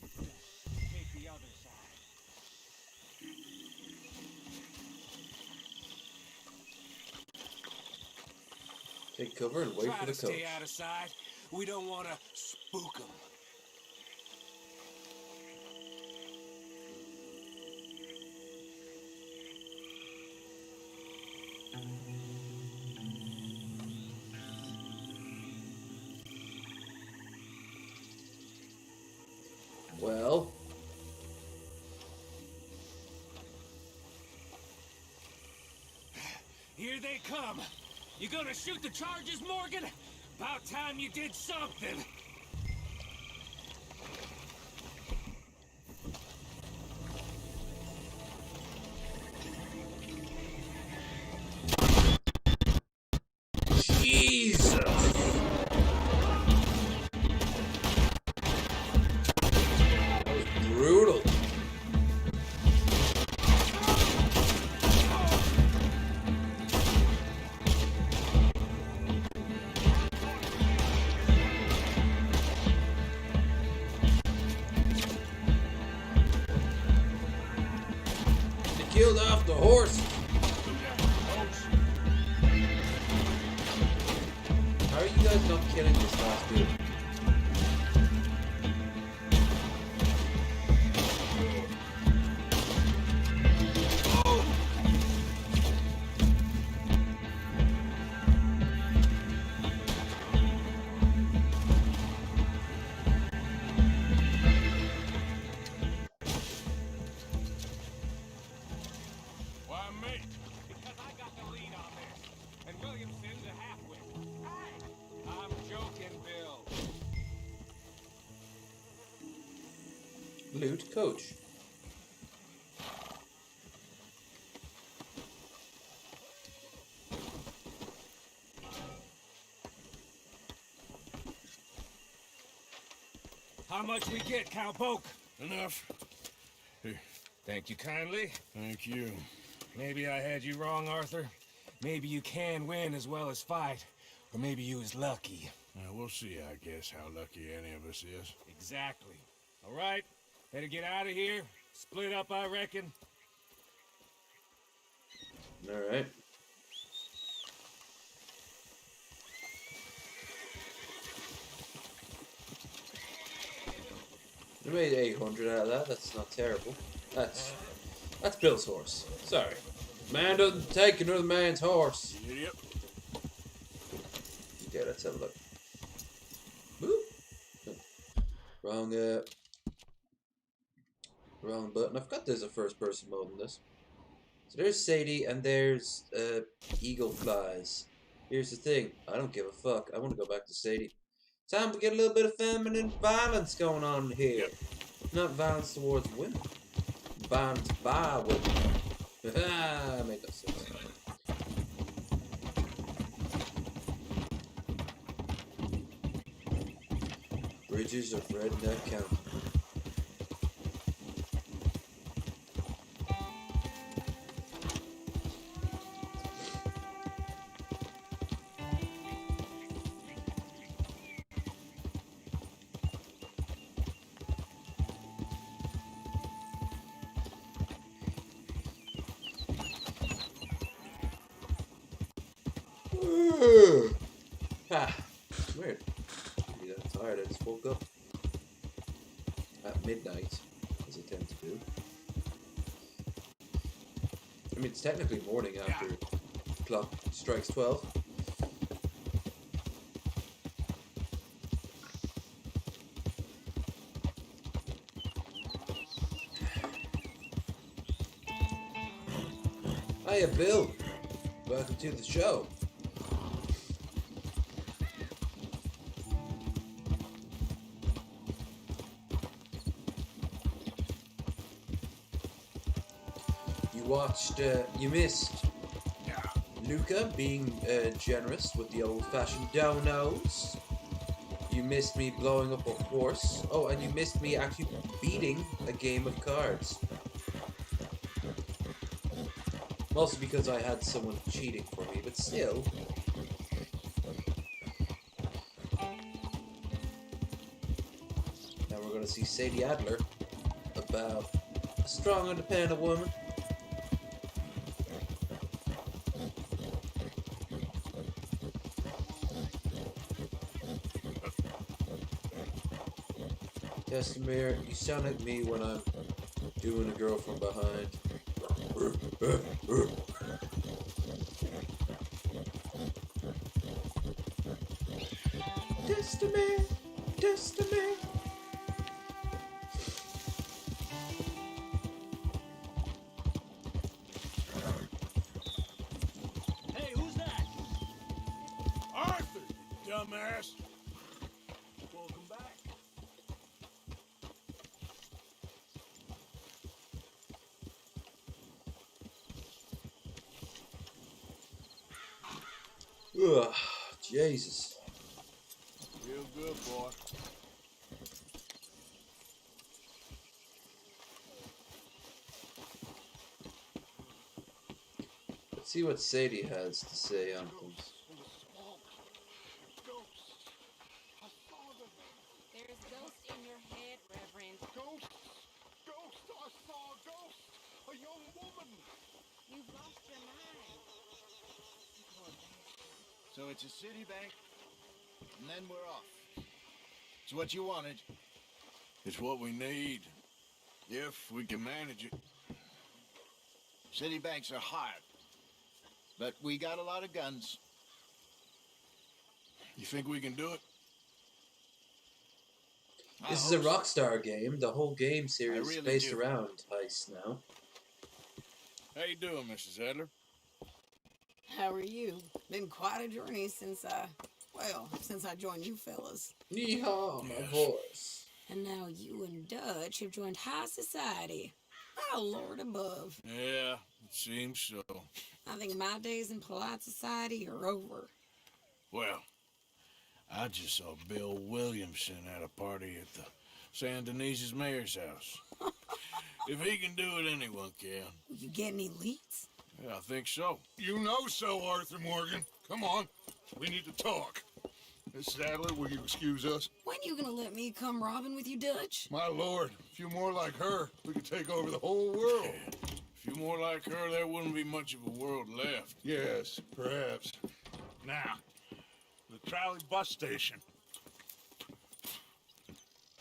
Take the other side. Take cover and wait for the coach. Stay out of sight. We don't want to spook them. Well, here they come. You gonna shoot the charges, Morgan? About time you did something. Jesus! That was brutal. killed off the horse. How are you guys not killing this last dude? Why, mate? Because I got the lead on this. And Williamson's a half-wit. I'm joking, Bill. Loot coach. How much we get, Cowpoke? Enough. Here. Thank you kindly. Thank you. Maybe I had you wrong, Arthur. Maybe you can win as well as fight. Or maybe you was lucky. We'll see, I guess, how lucky any of us is. Exactly. All right, better get out of here. Split up, I reckon. All right. I made 800 out of that. That's not terrible. That's Bill's horse. Sorry. Man doesn't take another man's horse. Yep. Okay, let's have a look. Boop. Wrong button. I forgot there's a first-person mode in this. So there's Sadie, and there's Eagle Flies. Here's the thing. I don't give a fuck. I want to go back to Sadie. Time to get a little bit of feminine violence going on here. Yep. Not violence towards women. Violence by women. Made no sense. Bridges of Redneck County. Ha! Weird. I'm that tired. I just woke up at midnight, as I tend to do. I mean, it's technically morning after the clock strikes 12. Hiya, Bill. Welcome to the show. You missed Luca being generous with the old-fashioned donos. You missed me blowing up a horse. Oh, and you missed me actually beating a game of cards. Mostly because I had someone cheating for me, but still. Now we're going to see Sadie Adler about a strong, independent woman. Testamere, you sound like me when I'm doing a girl from behind. Testamere, Testamere. Hey, who's that? Arthur, dumbass. Welcome back. Ugh, Jesus. Real good, boy. Let's see what Sadie has to say on things. There's ghosts in your head, Reverend. Ghost! Ghost! I saw a ghost! A young woman! So it's a city bank, and then we're off. It's what you wanted. It's what we need, if we can manage it. City banks are hard, but we got a lot of guns. You think we can do it? This is a Rockstar game. The whole game series is based do. around heist now. How you doing, Mrs. Adler? How are you? Been quite a journey since I joined you fellas. Yeehaw, my voice. And now you and Dutch have joined high society. Oh, Lord above. Yeah, it seems so. I think my days in polite society are over. Well, I just saw Bill Williamson at a party at the San Denise's mayor's house. If he can do it, anyone can. You get any leads? Yeah, I think so. You know so, Arthur Morgan. Come on. We need to talk. Miss Sadler, will you excuse us? When you gonna let me come robbing with you, Dutch? My lord, a few more like her, we could take over the whole world. A few more like her, there wouldn't be much of a world left. Yes, perhaps. Now, the trolley bus station.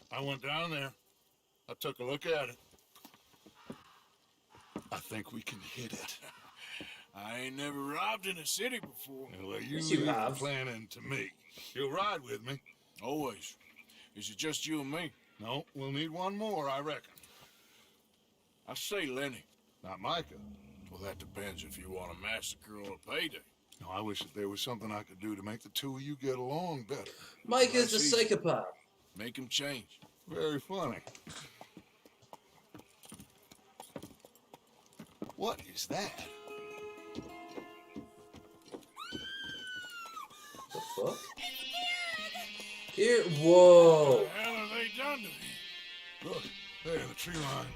I went down there. I took a look at it. I think we can hit it. I ain't never robbed in a city before. Well, you leave the planning to me. You'll ride with me. Always. Is it just you and me? No, we'll need one more, I reckon. I say Lenny. Not Micah. Well, that depends if you want a massacre or a payday. No, I wish that there was something I could do to make the two of you get along better. Micah's a psychopath. Make him change. Very funny. What is that? The fuck? Here, whoa! What the hell have they done to me? Look, there, the tree line.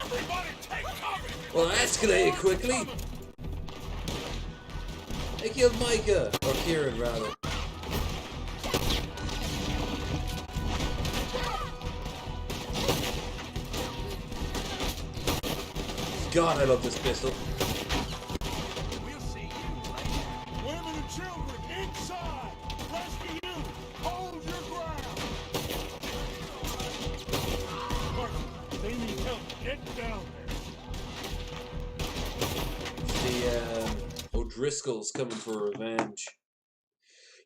Everybody take cover! Well, that escalated quickly. They killed Micah, or Kieran rather. God, I love this pistol. We'll see you later. Women and children inside. Rescue you. Hold your ground. Martin, they need help. Get down there. The O'Driscoll's coming for revenge.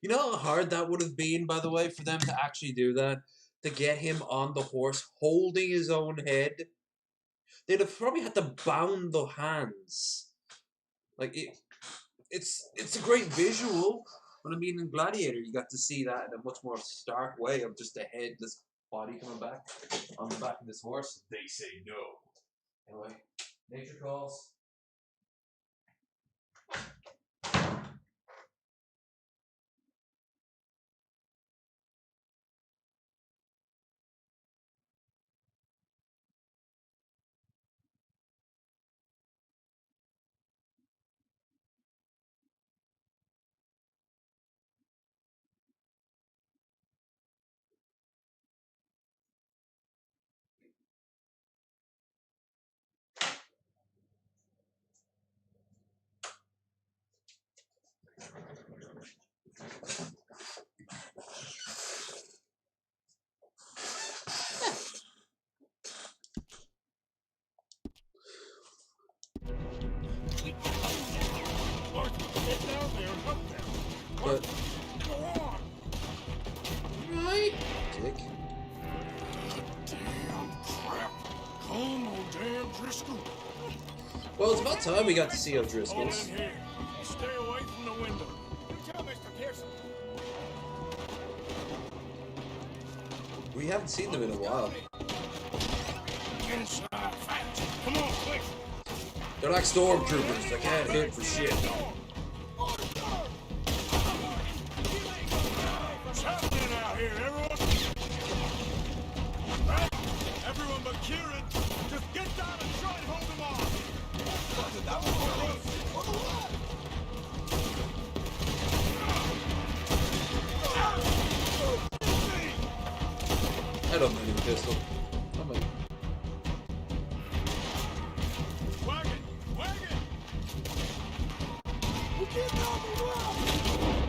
You know how hard that would have been, by the way, for them to actually do that? To get him on the horse, holding his own head. They'd have probably had to bound the hands. Like, it's a great visual. But I mean, in Gladiator, you got to see that in a much more stark way of just a headless body coming back on the back of this horse. They say no. Anyway, nature calls. Get down there and help them. But Go on. right, dick. Damn crap. Come on, damn Driscoll. Well, it's about time we got to see O'Driscoll's. Hold in here. Stay away from the window. You tell Mr. Pearson. We haven't seen them in a while. Get inside fast. Come on, quick. They're like stormtroopers. They can't hit for shit. What's happening out here, everyone? Right? Everyone but Kieran, just get down and try and hold them off. I don't need a pistol. I'm like, Wagon! Wagon! We're getting on the road!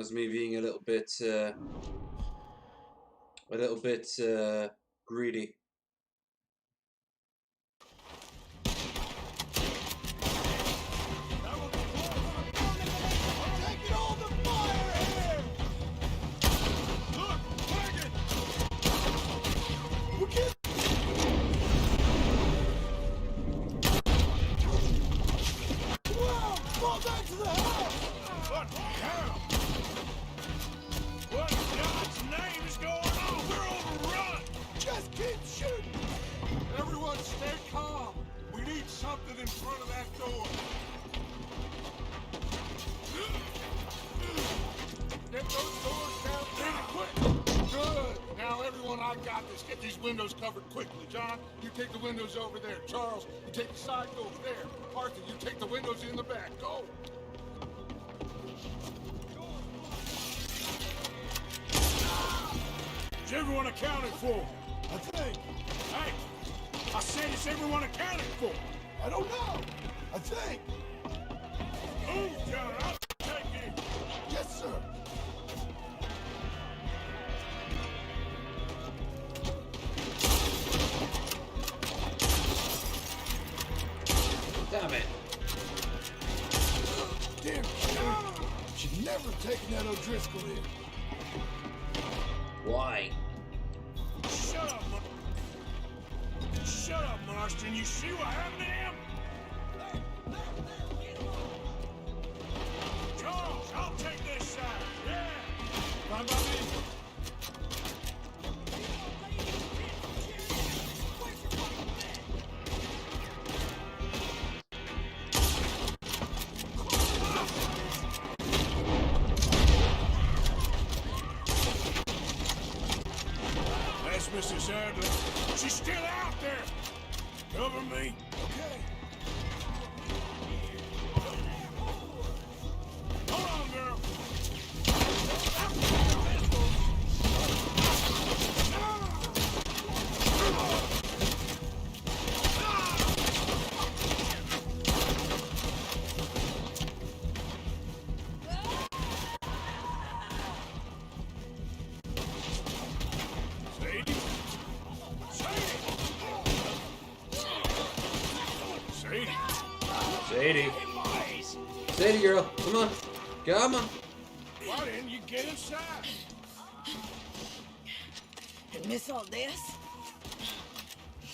was me being a little bit greedy. Fall back to the house! What the hell? What in God's name is going on? We're overrun! Just keep shooting! Everyone stay calm. We need something in front of that door. Get those doors down pretty quick. Good. Now, everyone, I got this. Get these windows covered quickly. John, you take the windows over there. Charles, you take the side doors there. Arthur, you take the windows in the back. Go. Is everyone accounted for? I think. Hey, I said, is everyone accounted for? I don't know. I think. Move, John. I'll take it. Yes, sir. Damn it. Damn shame. Should never have taken that O'Driscoll in. Why? Shut up, Marston. You see what happened to him? Charles, I'll take this side. Yeah. Fine by me. That's Mrs. Adler. She's still out there. Cover me. Okay. Hold on, girl. Sadie. Sadie girl, come on. Come on. Why didn't you get inside? And miss all this?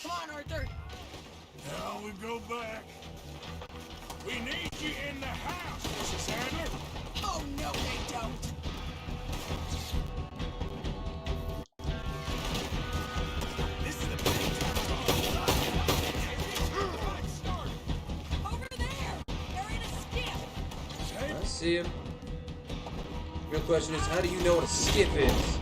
Come on, Arthur. Now we go back. We need you in the house, Mrs. Adler. Oh, no, they don't. This is the big Over there. They're in a skiff. I see him. Real question is, how do you know what a skiff is?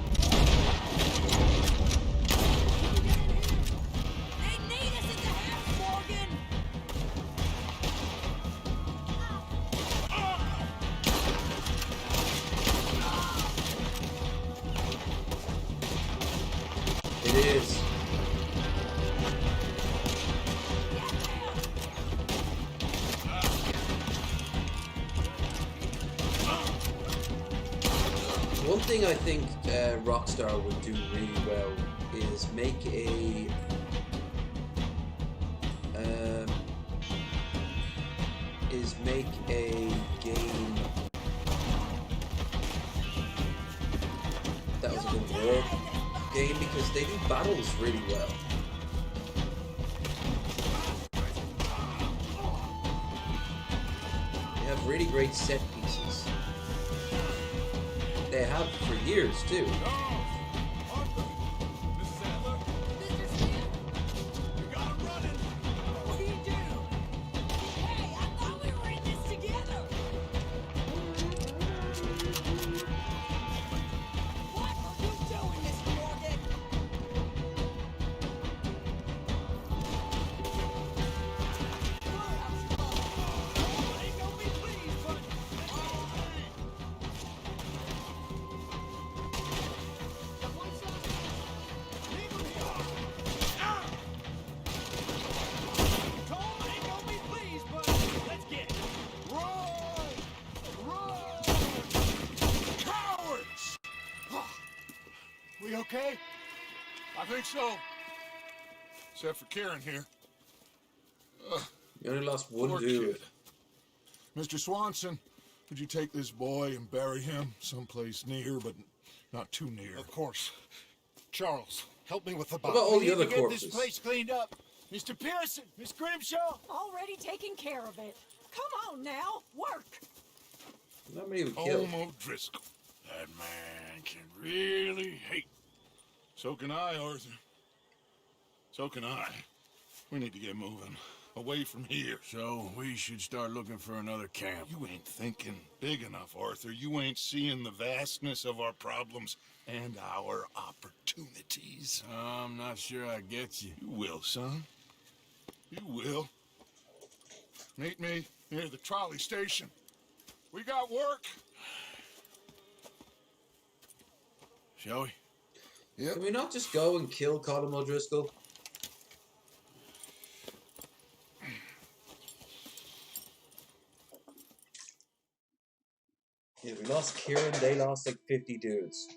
It is. One thing I think Rockstar would do really well is make a game that was a good word game, because they do battles really well. They have really great set pieces. They have for years too. okay? I think so. Except for Karen here. You only lost one Poor dude. kid. Mr. Swanson, would you take this boy and bury him someplace near, but not too near? Of course. Charles, help me with the What body. about all We the need other to get corpses? this place cleaned up. Mr. Pearson, Miss Grimshaw. Already taking care of it. Come on now, work. How many we killed? Home O'Driscoll. That man can really hate. So can I, Arthur. So can I. We need to get moving. Away from here. So we should start looking for another camp. You ain't thinking big enough, Arthur. You ain't seeing the vastness of our problems and our opportunities. I'm not sure I get you. You will, son. You will. Meet me near the trolley station. We got work. Shall we? Yep. Can we not just go and kill Colin O'Driscoll? Yeah, we lost Kieran, they lost like 50 dudes.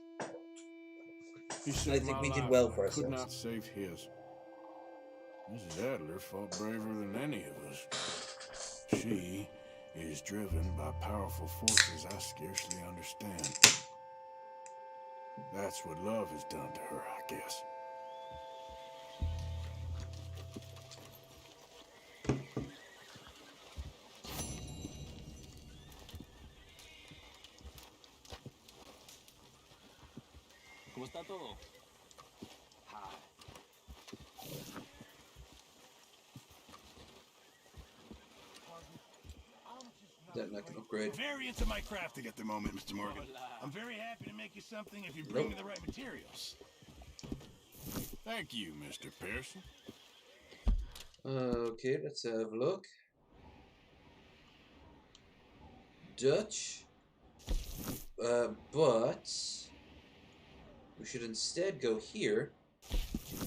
He I saved think my we did life, well but for I could ourselves. not save his. Mrs. Adler fought braver than any of us. She is driven by powerful forces I scarcely understand. That's what love has done to her, I guess. ¿Cómo está todo? Then I can upgrade. Very into my crafting at the moment, Mr. Morgan. I'm very happy to make you something if you bring me the right materials. Thank you, Mr. Pearson. Okay, let's have a look. Dutch. But we should instead go here.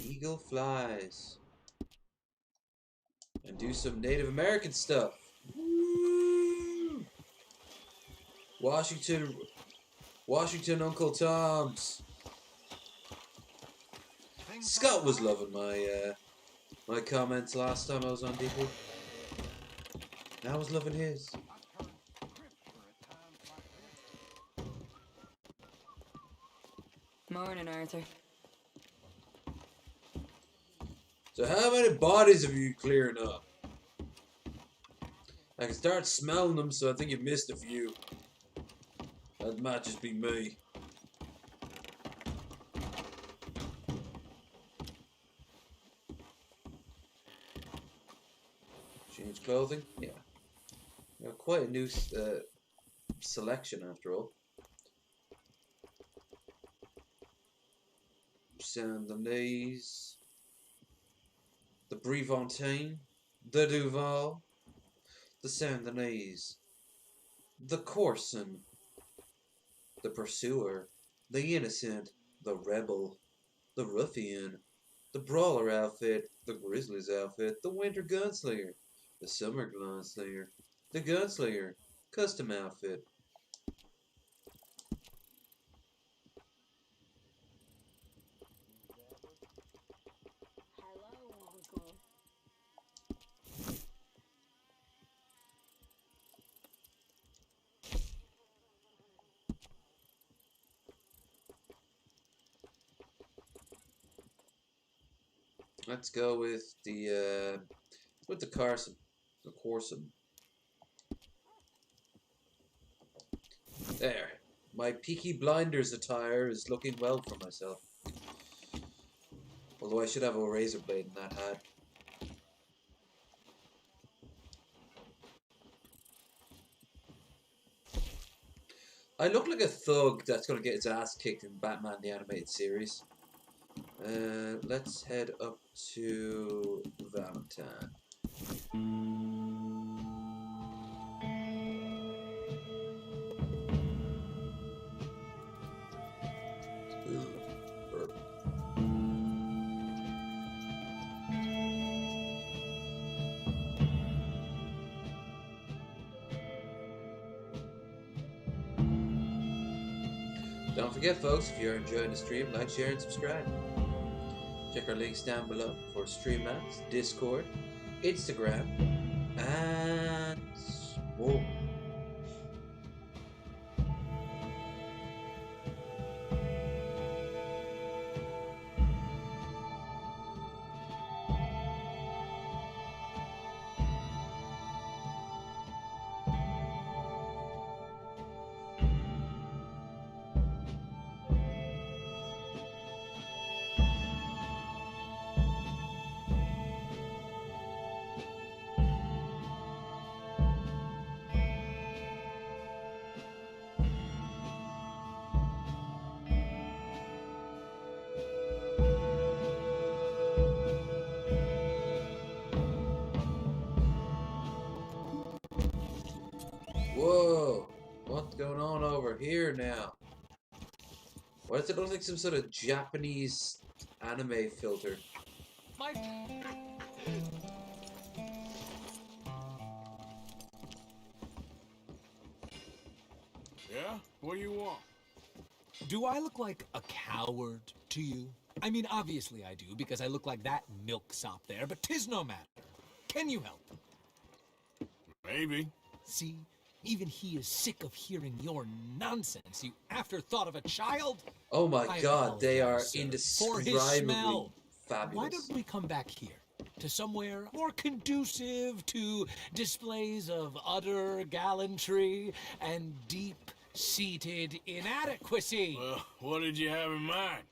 Eagle flies. And do some Native American stuff. Woo! Washington Uncle Tom's. Scott was loving my my comments last time I was on DP. I was loving his. Morning, Arthur. So how many bodies have you clearing up? I can start smelling them, so I think you've missed a few. That might just be me. Change clothing? Yeah. Quite a new selection after all. Saint Denis, the Brefontaine, the Duval, the Saint Denis, the Corson, the Pursuer, the Innocent, the Rebel, the Ruffian, the Brawler outfit, the Grizzlies outfit, the Winter Gunslinger, the Summer Gunslinger, the Gunslinger, custom outfit. Let's go with the Carson, the Corson. There, my Peaky Blinders attire is looking well for myself. Although I should have a razor blade in that hat. I look like a thug that's gonna get his ass kicked in Batman the Animated Series. Let's head up to Valentine. Don't forget, folks, if you're enjoying the stream, like, share, and subscribe. Check our links down below for stream maps, Discord, Instagram, and more. Whoa, what's going on over here now? Why does it look like some sort of Japanese anime filter? Mike! Yeah? What do you want? Do I look like a coward to you? I mean, obviously I do, because I look like that milksop there, but 'tis no matter. Can you help? Maybe. See? Even he is sick of hearing your nonsense, you afterthought of a child. Oh my I god, they are apologize, sir, for his indescribably smell. fabulous. Why don't we come back here? To somewhere more conducive to displays of utter gallantry and deep-seated inadequacy. Well, what did you have in mind?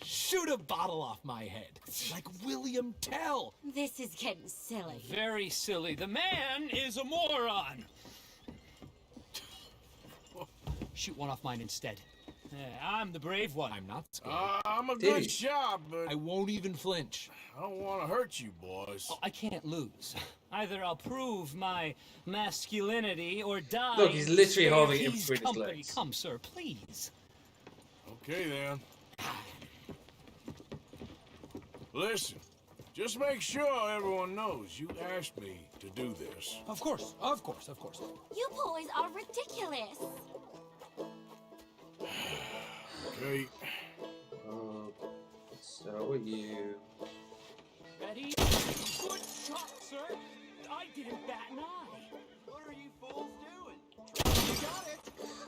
Shoot a bottle off my head, like William Tell. This is getting silly. Very silly. The man is a moron. Shoot one off mine instead. I'm the brave one. I'm not scared. I'm a good shot, but I won't even flinch. I don't want to hurt you, boys. Oh, I can't lose. Either I'll prove my masculinity or die. Look, he's literally holding it He's between his company. legs. Come, sir, please. Okay, then. Listen, just make sure everyone knows you asked me to do this. Of course, of course, of course. You boys are ridiculous. Okay. So are you. Ready? Good shot, sir. I didn't bat an eye. What are you fools doing? You got it.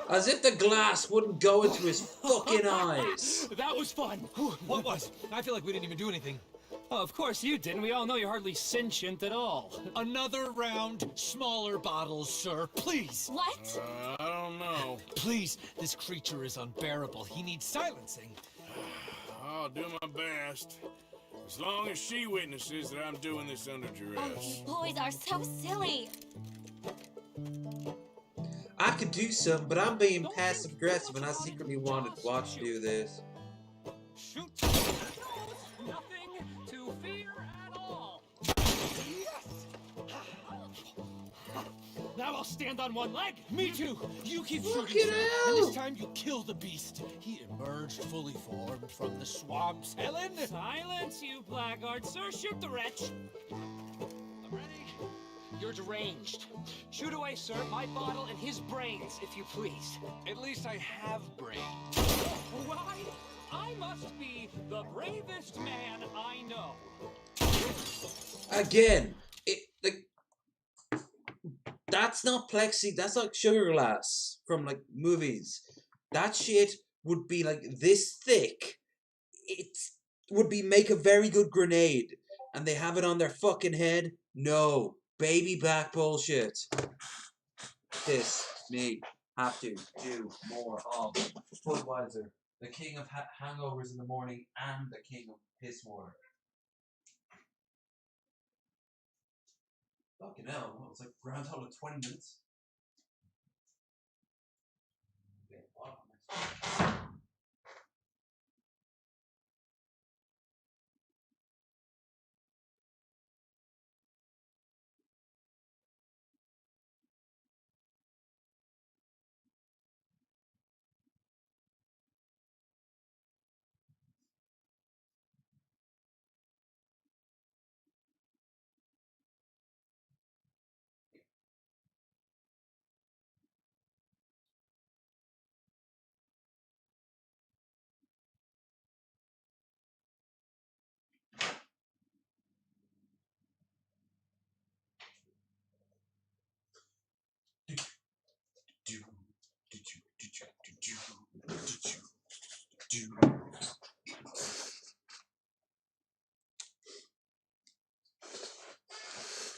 As if the glass wouldn't go into his fucking eyes. That was fun. What was? I feel like we didn't even do anything. Oh, of course you didn't. We all know you're hardly sentient at all. Another round, smaller bottles, sir. Please. What? I don't know. Please, this creature is unbearable. He needs silencing. I'll do my best. As long as she witnesses that I'm doing this under duress. Boys are so silly. I could do some, but I'm being passive aggressive and I secretly wanted to watch you do this. Shoot. Nothing to fear at all. Now I'll stand on one leg. Me too. You keep Look shooting, it sir, and this out. time you kill the beast. He emerged fully formed from the swamps. Helen. Silence, you blackguard, sir. Shoot the wretch. I'm ready. You're deranged. Shoot away, sir, my bottle and his brains, if you please. At least I have brains. Why? I must be the bravest man I know. Again, that's not plexi, that's like sugar glass from like movies. That shit would be like this thick. It would be make a very good grenade. And they have it on their fucking head. No. Baby back bullshit. This, me, have to do more of Budweiser. The king of hangovers in the morning and the king of piss water. Fucking hell, what was like grand total of 20 minutes?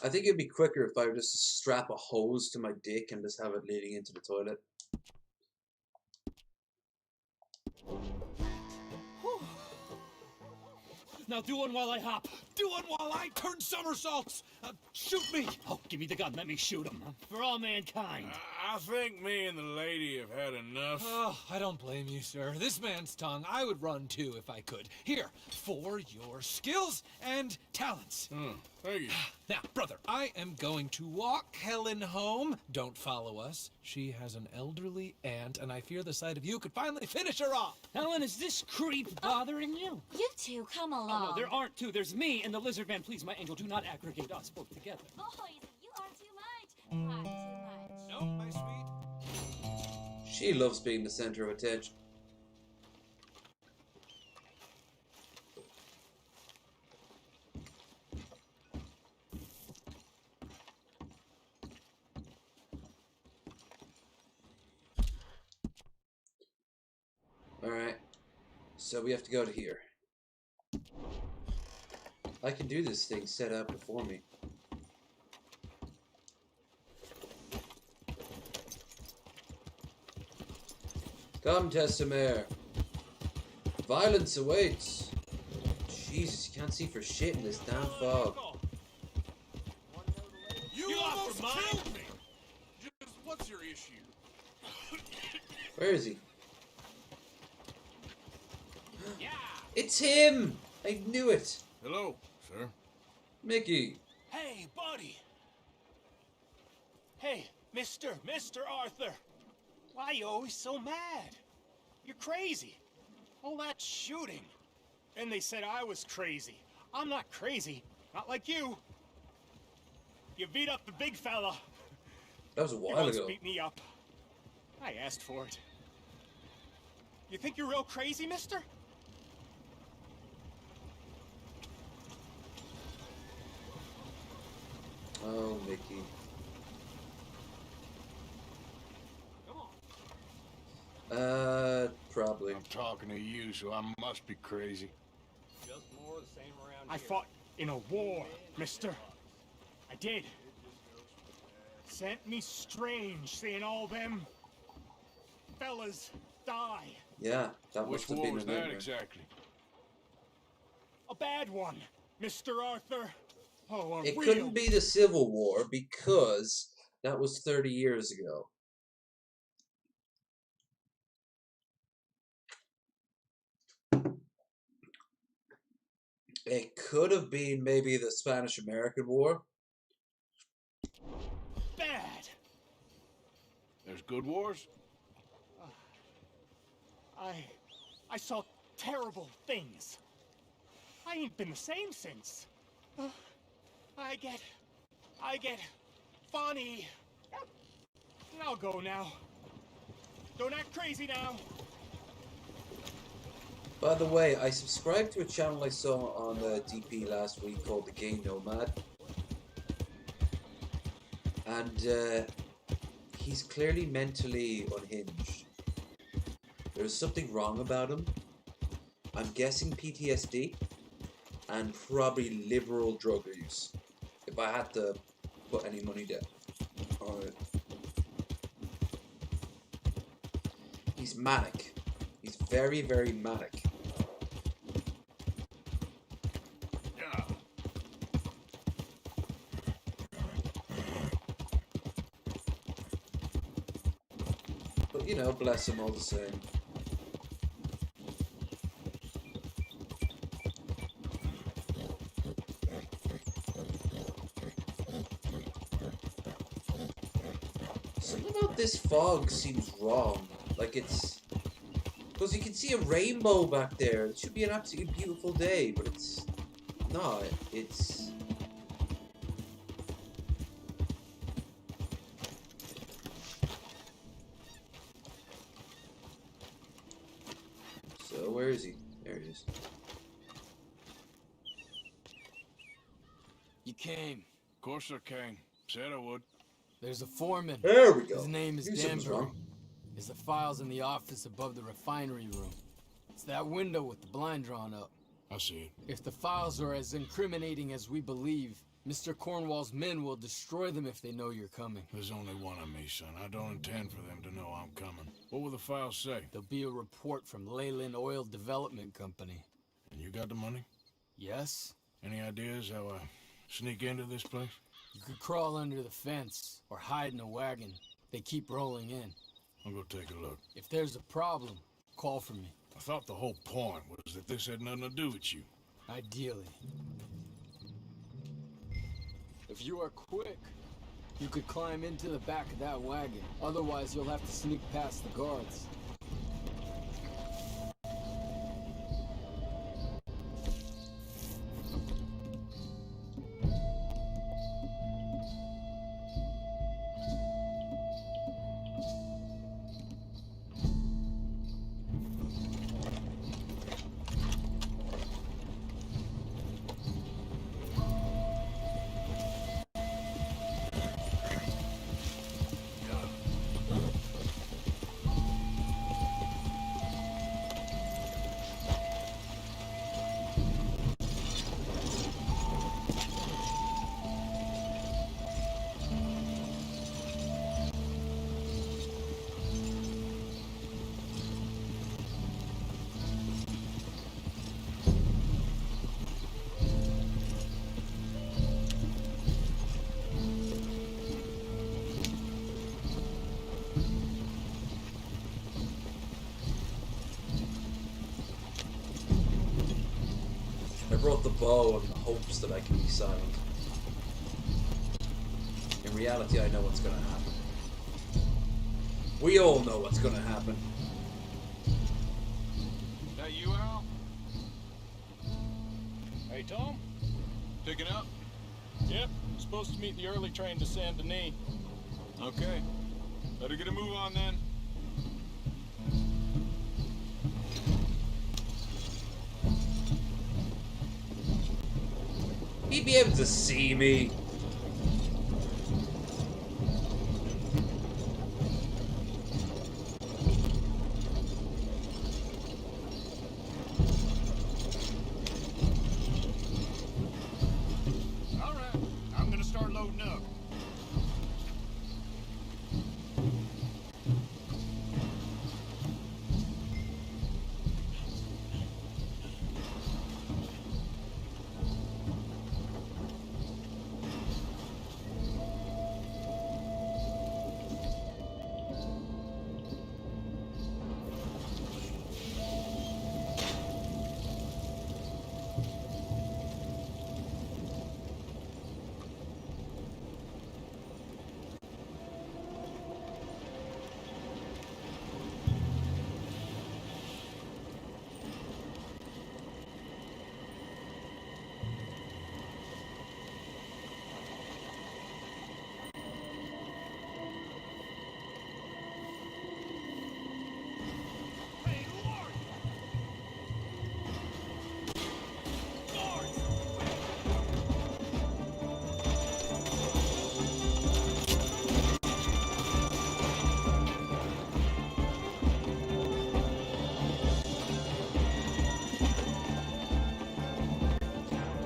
I think it'd be quicker if I just strap a hose to my dick and just have it leading into the toilet. Now do one while I hop. Do one while I turn somersaults. Shoot me. Oh, give me the gun. Let me shoot him. For all mankind. I think me and the lady have had enough. Oh, I don't blame you, sir. This man's tongue, I would run too if I could. Here, for your skills and talents. Thank you. Now, brother, I am going to walk Helen home. Don't follow us. She has an elderly aunt, and I fear the sight of you could finally finish her off. Helen, is this creep bothering you? You two, come along. Oh, no, there aren't two. There's me and the lizard man. Please, my angel, do not aggregate us both together. Boys, you are too much. Far too much. No, my sweet. She loves being the center of attention. Alright, so we have to go to here. I can do this thing set up before me. Come, Testamere. Violence awaits. Jesus, you can't see for shit in this damn fog. You almost killed me! Just what's your issue? Where is he? It's him! I knew it! Hello, sir. Mickey. Hey, buddy. Hey, Mr. Arthur. Why are you always so mad? You're crazy. All that shooting. And they said I was crazy. I'm not crazy. Not like you. You beat up the big fella. That was a You while once ago. beat me up. I asked for it. You think you're real crazy, mister? Oh, Mickey. Probably. I'm talking to you, so I must be crazy. Just more of the same around I fought in a war, mister. I did. Sent me strange seeing all them fellas die. Yeah, that Which must have war been was a that nightmare. exactly? A bad one, Mr. Arthur. Oh, a It real... couldn't be the Civil War because that was 30 years ago. It could have been maybe the Spanish-American War. bad. There's good wars? I saw terrible things. I ain't been the same since. I get funny. I'll go now. Don't act crazy now. By the way, I subscribed to a channel I saw on the DP last week called The Gay Nomad. And he's clearly mentally unhinged. There's something wrong about him. I'm guessing PTSD and probably liberal drug use, if I had to put any money down on it. He's manic. He's very, very manic. Yeah. But, you know, bless him all the same. Something about this fog seems wrong. Like it's... Because you can see a rainbow back there. It should be an absolutely beautiful day, but it's not. It's... So, where is he? There he is. You came. Of course I came. Said I would. There's a foreman. There we go. His name is Knew something was Denver. wrong. is the files in the office above the refinery room. It's that window with the blind drawn up. I see it. If the files are as incriminating as we believe, Mr. Cornwall's men will destroy them if they know you're coming. There's only one of me, son. I don't intend for them to know I'm coming. What will the files say? There'll be a report from Leyland Oil Development Company. And you got the money? Yes? Any ideas how I sneak into this place? You could crawl under the fence or hide in a wagon. They keep rolling in. I'll go take a look. If there's a problem, call for me. I thought the whole point was that this had nothing to do with you. Ideally. If you are quick, you could climb into the back of that wagon. Otherwise, you'll have to sneak past the guards. I brought the bow in the hopes that I can be silent. In reality, I know what's gonna happen. We all know what's gonna happen. That you, Al? Hey, Tom? Picking up? Yep, supposed to meet the early train to Saint Denis. Okay. Better get a move on then. He'd be able to see me. All right, I'm gonna start loading up.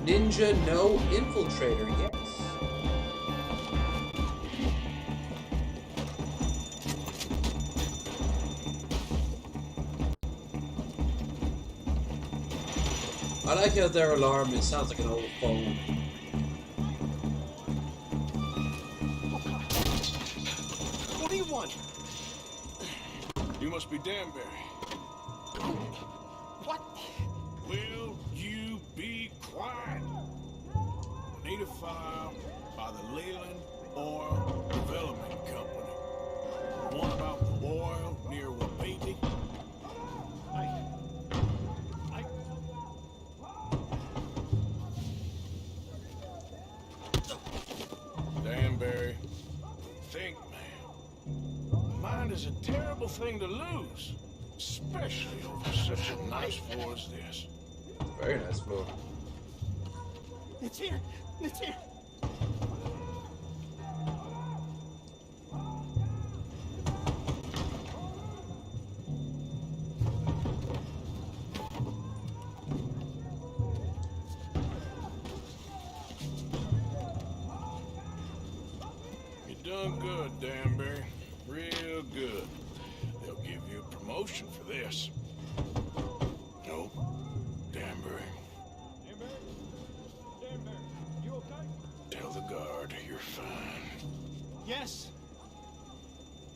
Ninja, no. Infiltrator, yes. I like how their alarm, it sounds like an old phone. What do you want? You must be Danbury. What? Will you be quiet? I need a file by the Leyland Oil Development Company. One about the oil near Wapiti. Danbury, think, man. Mind is a terrible thing to lose, especially over such a nice floor as this. Very nice floor. It's here. It's here. good, Danbury. Real good. They'll give you a promotion for this. No, Danbury. Danbury, you okay? Tell the guard you're fine. Yes.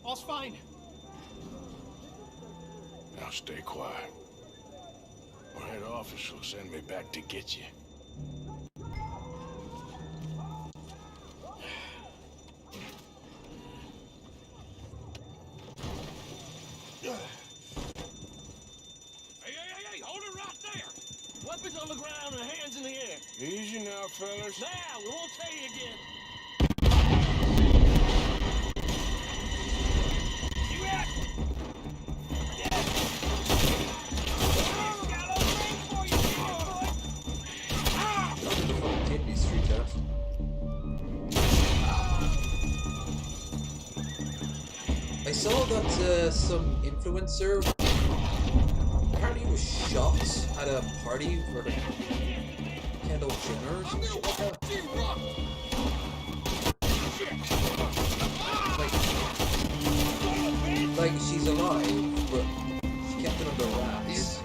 All's fine. Now stay quiet. Or head office will send me back to get you. Hey, hold it right there! Weapons on the ground and hands in the air. Easy now, fellas. Now, we won't tell you again. You got Kidney Street House. I saw that some influencer apparently was shot at a party for the Kendall Jenner or some shit like that. Like she's alive, but she kept it under wraps.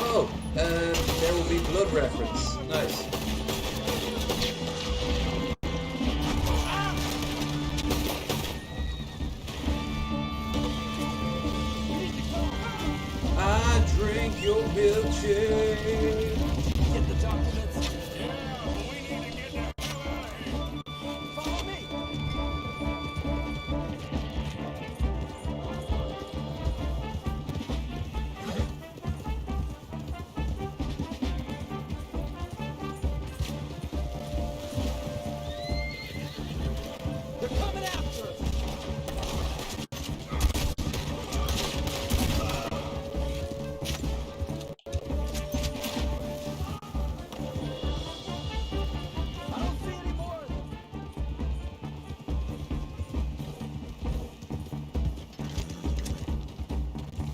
Oh, there will be blood reference. Nice. I drink your milkshake. Get the documents. Yeah, but we need to get that hell out of here. Follow me. They're coming after us. I don't see any more.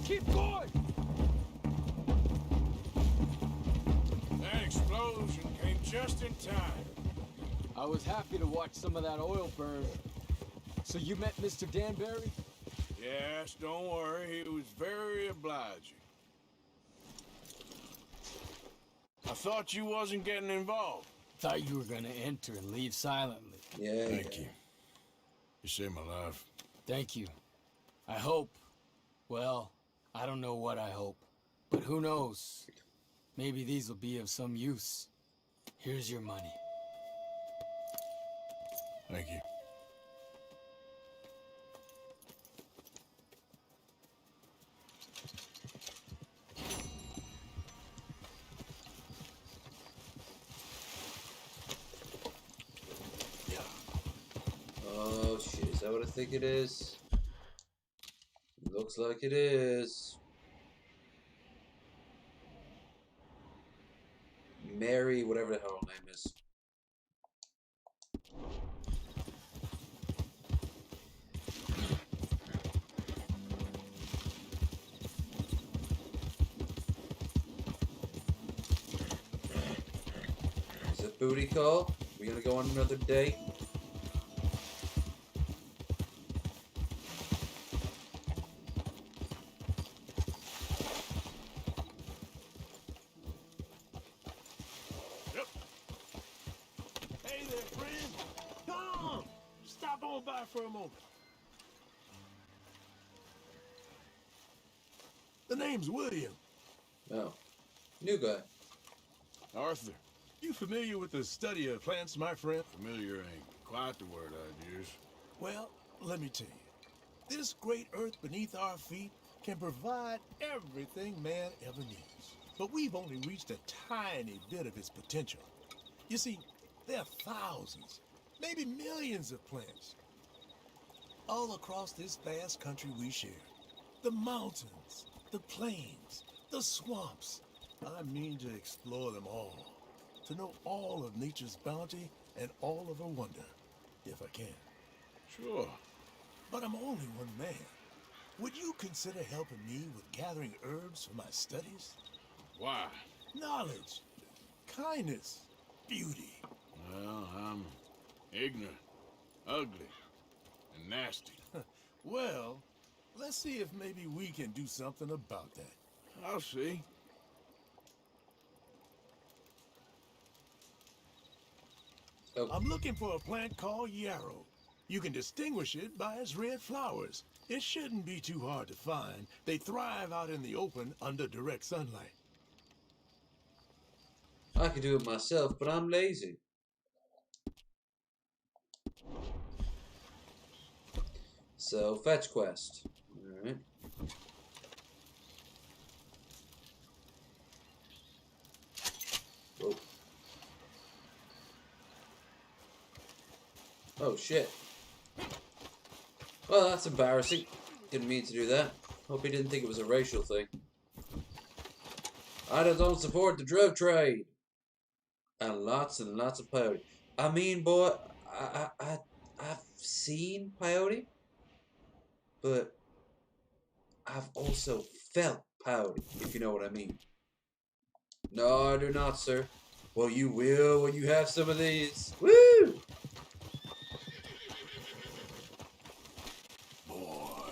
Keep going. That explosion came just in time. I was happy to watch some of that oil burn. So you met Mr. Danbury? Yes, don't worry. He was very obliging. I thought you wasn't getting involved. Thought you were gonna enter and leave silently. Yeah. Thank you. You saved my life. Thank you. I hope. Well, I don't know what I hope. But who knows? Maybe these will be of some use. Here's your money. Thank you. Oh shit, is that what I think it is? Looks like it is. Mary, whatever the hell her name is. Is it booty call? We gonna go on another date? Hey there, friend. Come on. Stop on by for a moment. The name's William. Oh. New guy. Arthur. You familiar with the study of plants, my friend? Familiar ain't quite the word I'd use. Well, let me tell you. This great earth beneath our feet can provide everything man ever needs. But we've only reached a tiny bit of its potential. You see, there are thousands, maybe millions of plants all across this vast country we share. The mountains, the plains, the swamps. I mean to explore them all, to know all of nature's bounty and all of her wonder, if I can. Sure. but I'm only one man. Would you consider helping me with gathering herbs for my studies? Why? Knowledge, kindness, beauty. Well, I'm ignorant, ugly, and nasty. Well, let's see if maybe we can do something about that. I'll see. I'm looking for a plant called yarrow. You can distinguish it by its red flowers. It shouldn't be too hard to find. They thrive out in the open under direct sunlight. I could do it myself, but I'm lazy. So, fetch quest. Alright. Whoa. Oh, shit. Well, that's embarrassing. Didn't mean to do that. Hope he didn't think it was a racial thing. I don't support the drug trade. And lots of peyote. I mean, boy, I've seen peyote, but I've also felt peyote, if you know what I mean. No, I do not, sir. Well, you will when you have some of these. Woo! Boy.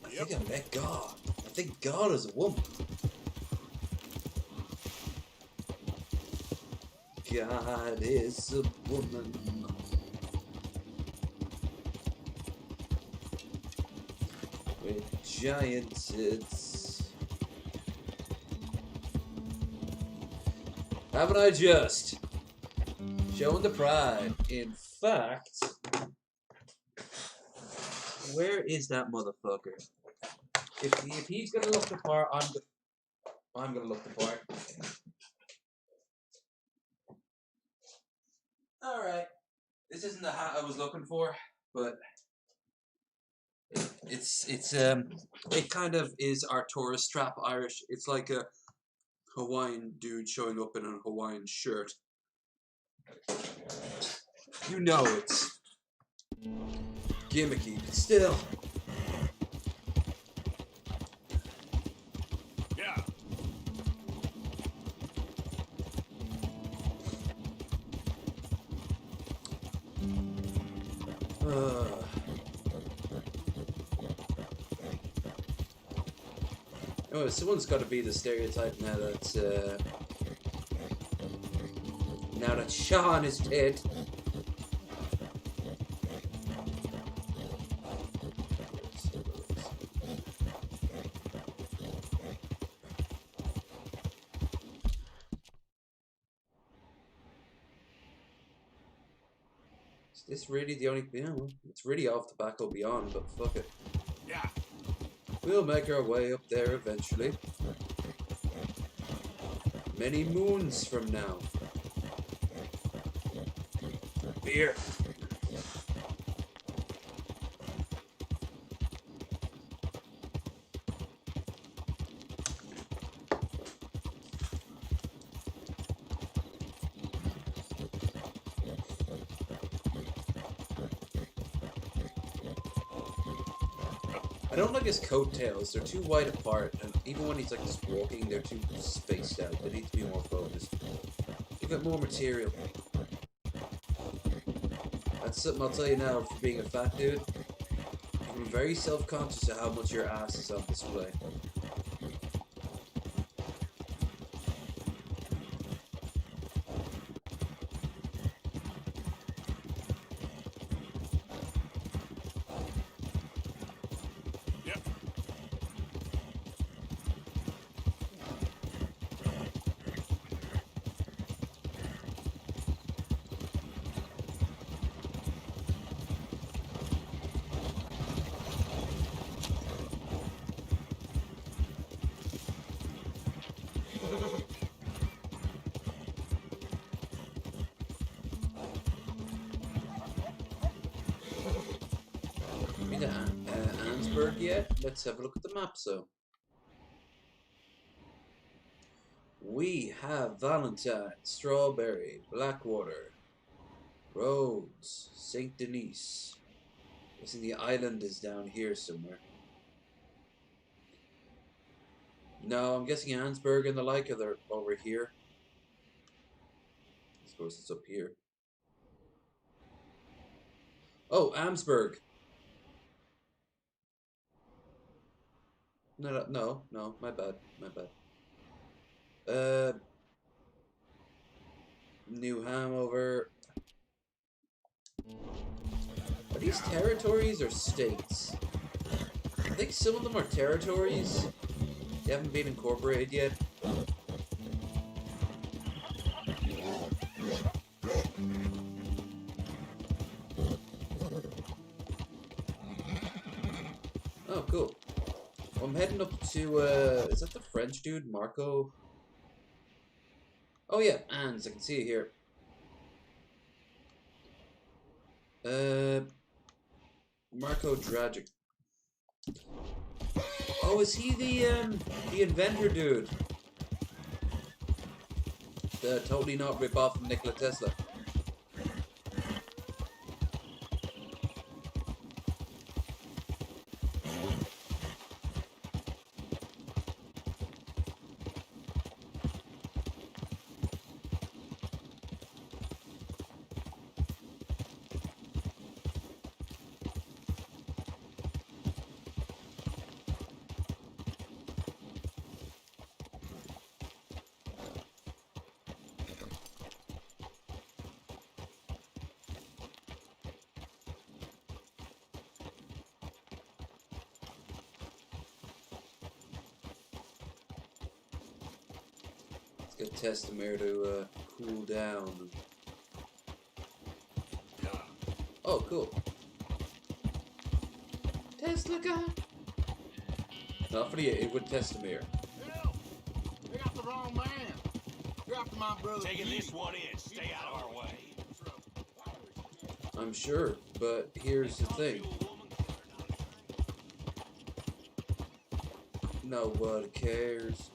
I think I met God. I think God is a woman. God is a woman. With giant tits. Haven't I just? Showing the pride. In fact, where is that motherfucker? If he's gonna look the part, I'm gonna look the part. Alright. This isn't the hat I was looking for, but it kind of is our tourist strap Irish. It's like a Hawaiian dude showing up in a Hawaiian shirt. You know it's gimmicky, but still. Yeah. Oh, someone's got to be the stereotype now that Sean is dead. Is this really the only? Yeah, well, it's really off Tobacco Beyond, but fuck it. Yeah. We'll make our way up there eventually. Many moons from now. Beer. I don't like his coattails. They're too wide apart, and even when he's like just walking, they're too spaced out. They need to be more focused. Give it more material. That's something I'll tell you now for being a fat dude. You can be very self-conscious of how much your ass is on display. Been to Ansburg yet? Let's have a look at the map, so. We have Valentine, Strawberry, Blackwater, Rhodes, St. Denis. guessing the island is down here somewhere. No, I'm guessing Ansberg and the like are over here. I suppose it's up here. Oh, Amsberg. No, my bad. New Hanover. Are these territories or states? I think some of them are territories. They haven't been incorporated yet. Oh, cool. Well, I'm heading up to, is that the French dude, Marco? Oh yeah, Ans, I can see it here. Marco Dragic. Oh, is he the inventor dude? The totally not rip off from Nikola Tesla. Get Testamere to cool down. Oh, cool. Tesla guy. Not for the it would Testamere. Hell, they got the wrong man. You're after my brother. Taking this one in. Stay out of our way. I'm sure, but here's the thing. Nobody cares.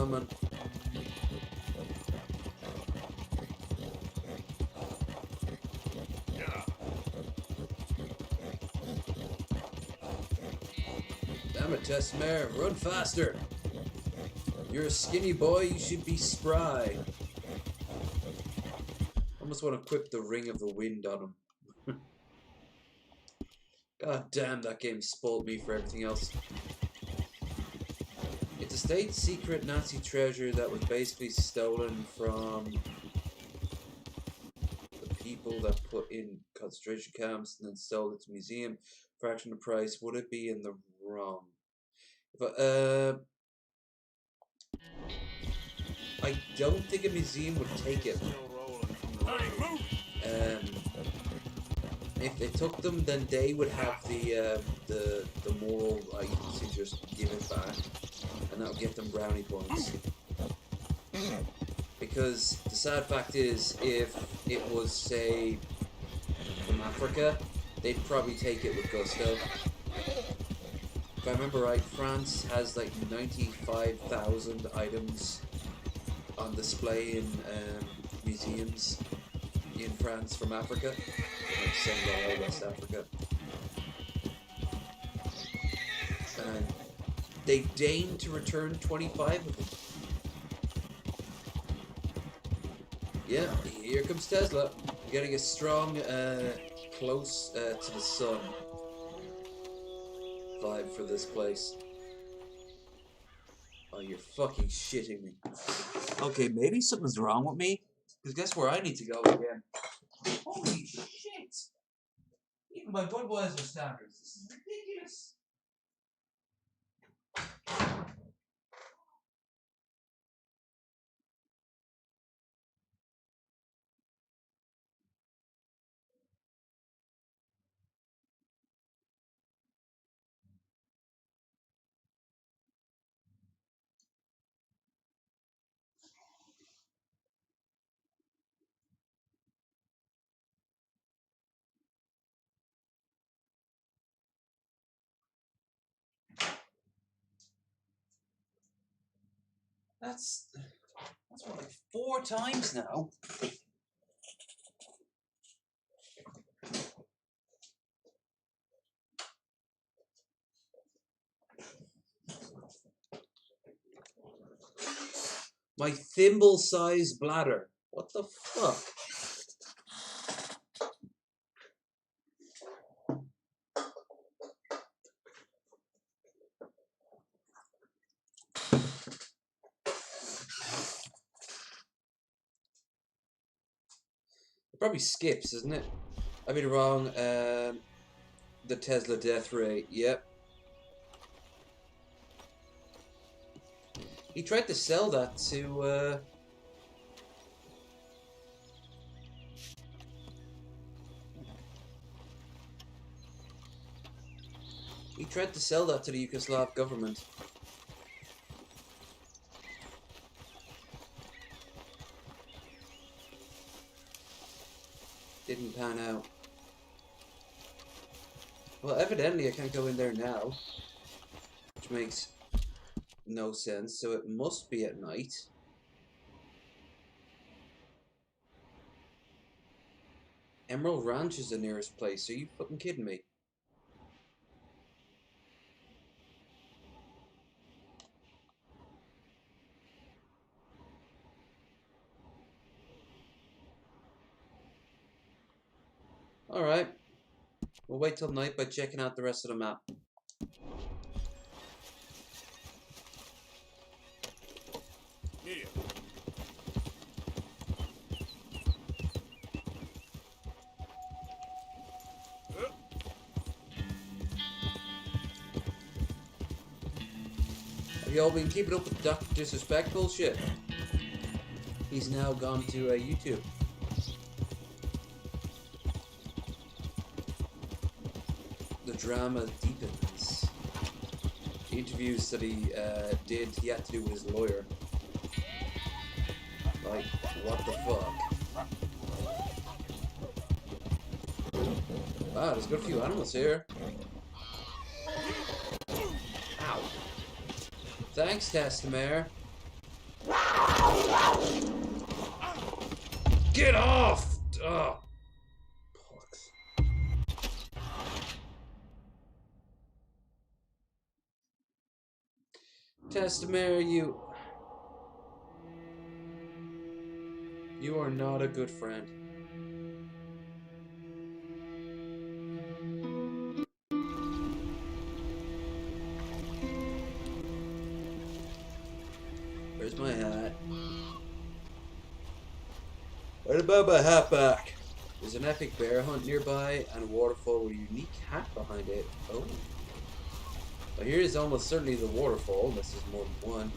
Man. Damn it, Testamere, run faster! You're a skinny boy, you should be spry. Almost want to equip the Ring of the Wind on him. God damn, that game spoiled me for everything else. It's a state secret Nazi treasure that was basically stolen from the people that put in concentration camps and then sold it to a museum. Fraction of the price. Would it be in the wrong? If I don't think a museum would take it. If they took them, then they would have the moral right to just give it back, and that'll get them brownie points. Because the sad fact is, if it was, say, from Africa, they'd probably take it with gusto. If I remember right, France has like 95,000 items on display in museums in France from Africa, like Senegal, West Africa. And they deigned to return 25 of them. Yeah, here comes Tesla. We're getting a strong, close to the sun vibe for this place. Oh, you're fucking shitting me. Okay, maybe something's wrong with me. Because guess where I need to go again? Holy shit! Even by Budweiser standards, this is ridiculous. That's what, like 4 times now. My thimble-sized bladder. What the fuck? It probably skips, isn't it? I'd be wrong. The Tesla death rate. Yep. He tried to sell that to. He tried to sell that to the Yugoslav government. Didn't pan out. Well, evidently I can't go in there now. Which makes no sense, so it must be at night. Emerald Ranch is the nearest place. Are you fucking kidding me? Alright. We'll wait till night by checking out the rest of the map. Yeah. Have you all been keeping up with Dr. Disrespect bullshit? He's now gone to YouTube. The drama deepens. The interviews that he did, he had to do with his lawyer. Like, what the fuck? Wow, there's got a few animals here. Ow. Thanks, Testamare. Get off! Ugh. Testamare, you are not a good friend. Where's my hat? What about my hat back? There's an epic bear hunt nearby and a waterfall with a unique hat behind it. Oh. Well, here is almost certainly the waterfall, unless there's more than one.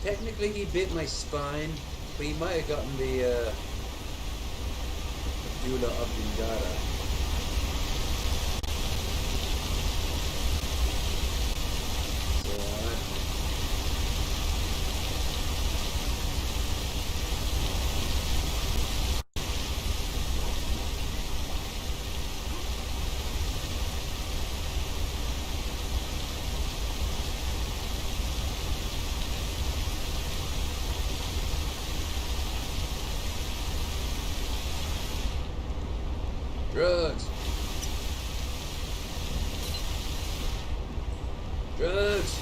Technically, he bit my spine, but he might have gotten the medulla oblongata. Drugs. Drugs.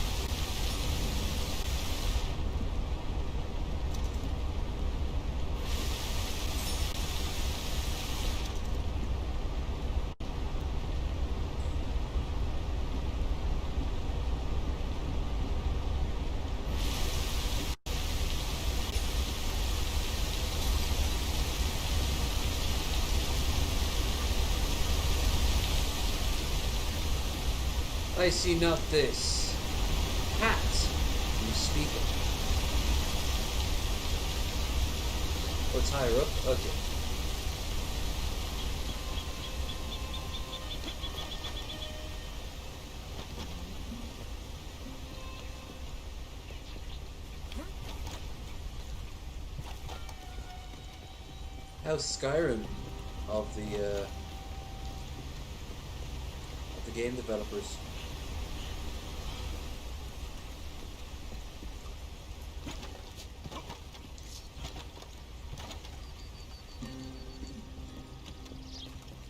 I see not this. Hat, you speak of. Oh, it's higher up? Okay. Skyrim of the game developers. I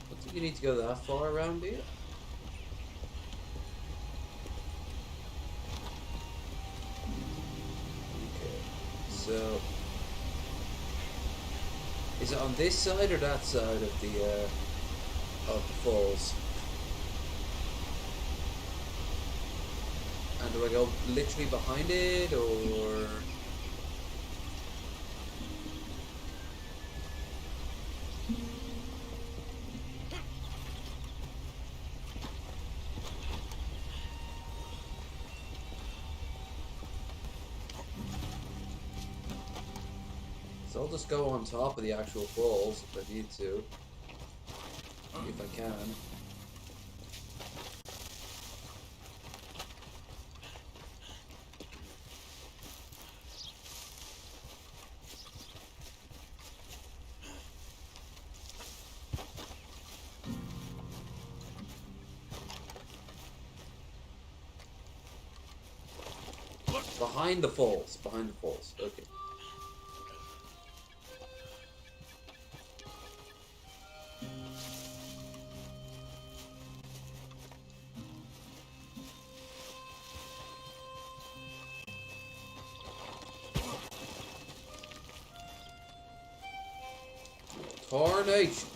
don't think you need to go that far around here. Okay, so is it on this side or that side of the falls? And do I go literally behind it, or...? So I'll just go on top of the actual falls if I need to. If I can. Behind the falls. Behind the falls. Okay. Tarnation!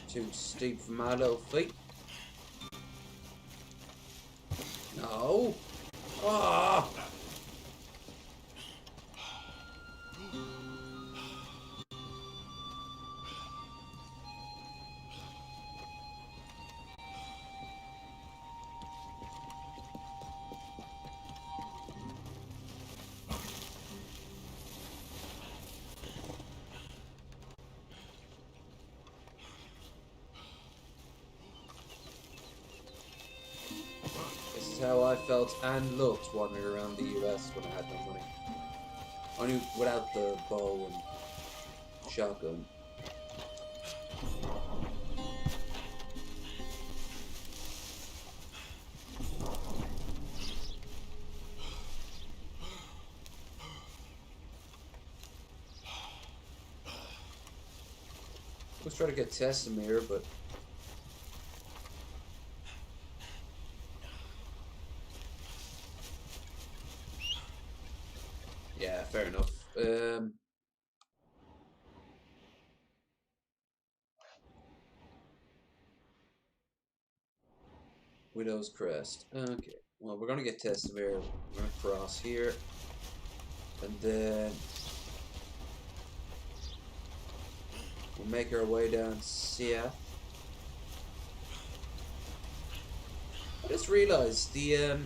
Too steep for my little feet. No! Ah! This is how I felt and looked wandering around the US when I had no money. Only without the bow and shotgun. Let's try to get Testamir, but yeah, fair enough. Widow's Crest. Okay. Well, we're gonna get Testamir. We're gonna cross here, and then we'll make our way down south. I just realized the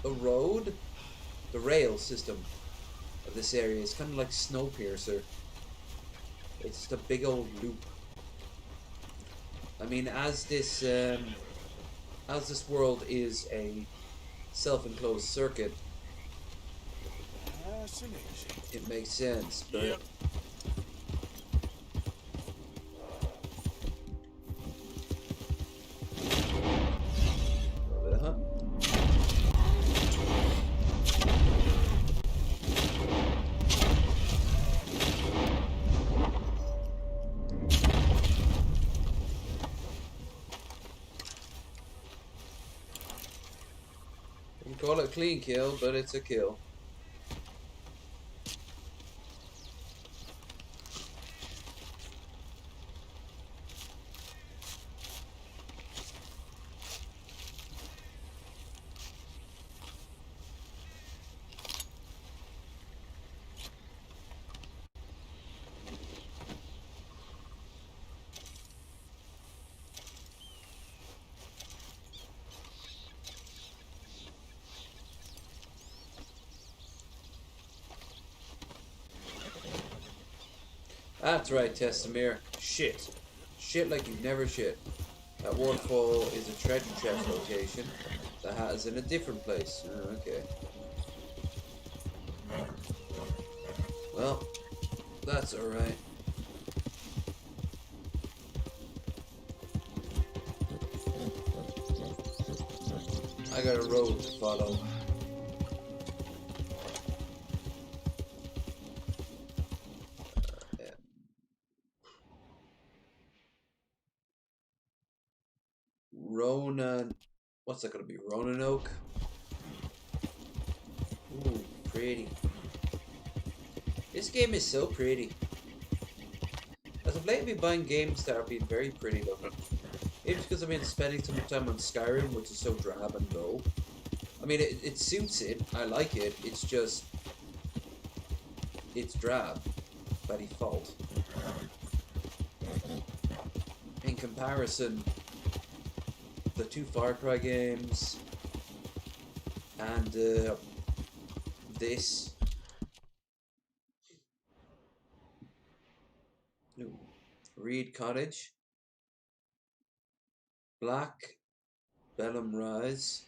road, the rail system of this area is kind of like Snowpiercer. It's just a big old loop. I mean, as this world is a self-enclosed circuit, it makes sense, but Yep. you can call it a clean kill, but it's a kill. That's right, Testamir. Shit. Shit like you've never shit. That waterfall is a treasure chest location. The hat is in a different place. Oh, okay. Well, that's alright. I got a road to follow. Yeah. Ronan. What's that gonna be? Roanoke? Ooh, pretty. This game is so pretty. As of late, I've been buying games that are being very pretty looking. Maybe it's because I've been spending so much time on Skyrim, which is so drab and dull. I mean, it suits it. I like it. It's just... it's drab by default. In comparison, the two Far Cry games and this. Ooh. Reed Cottage. Black Bellum Rise.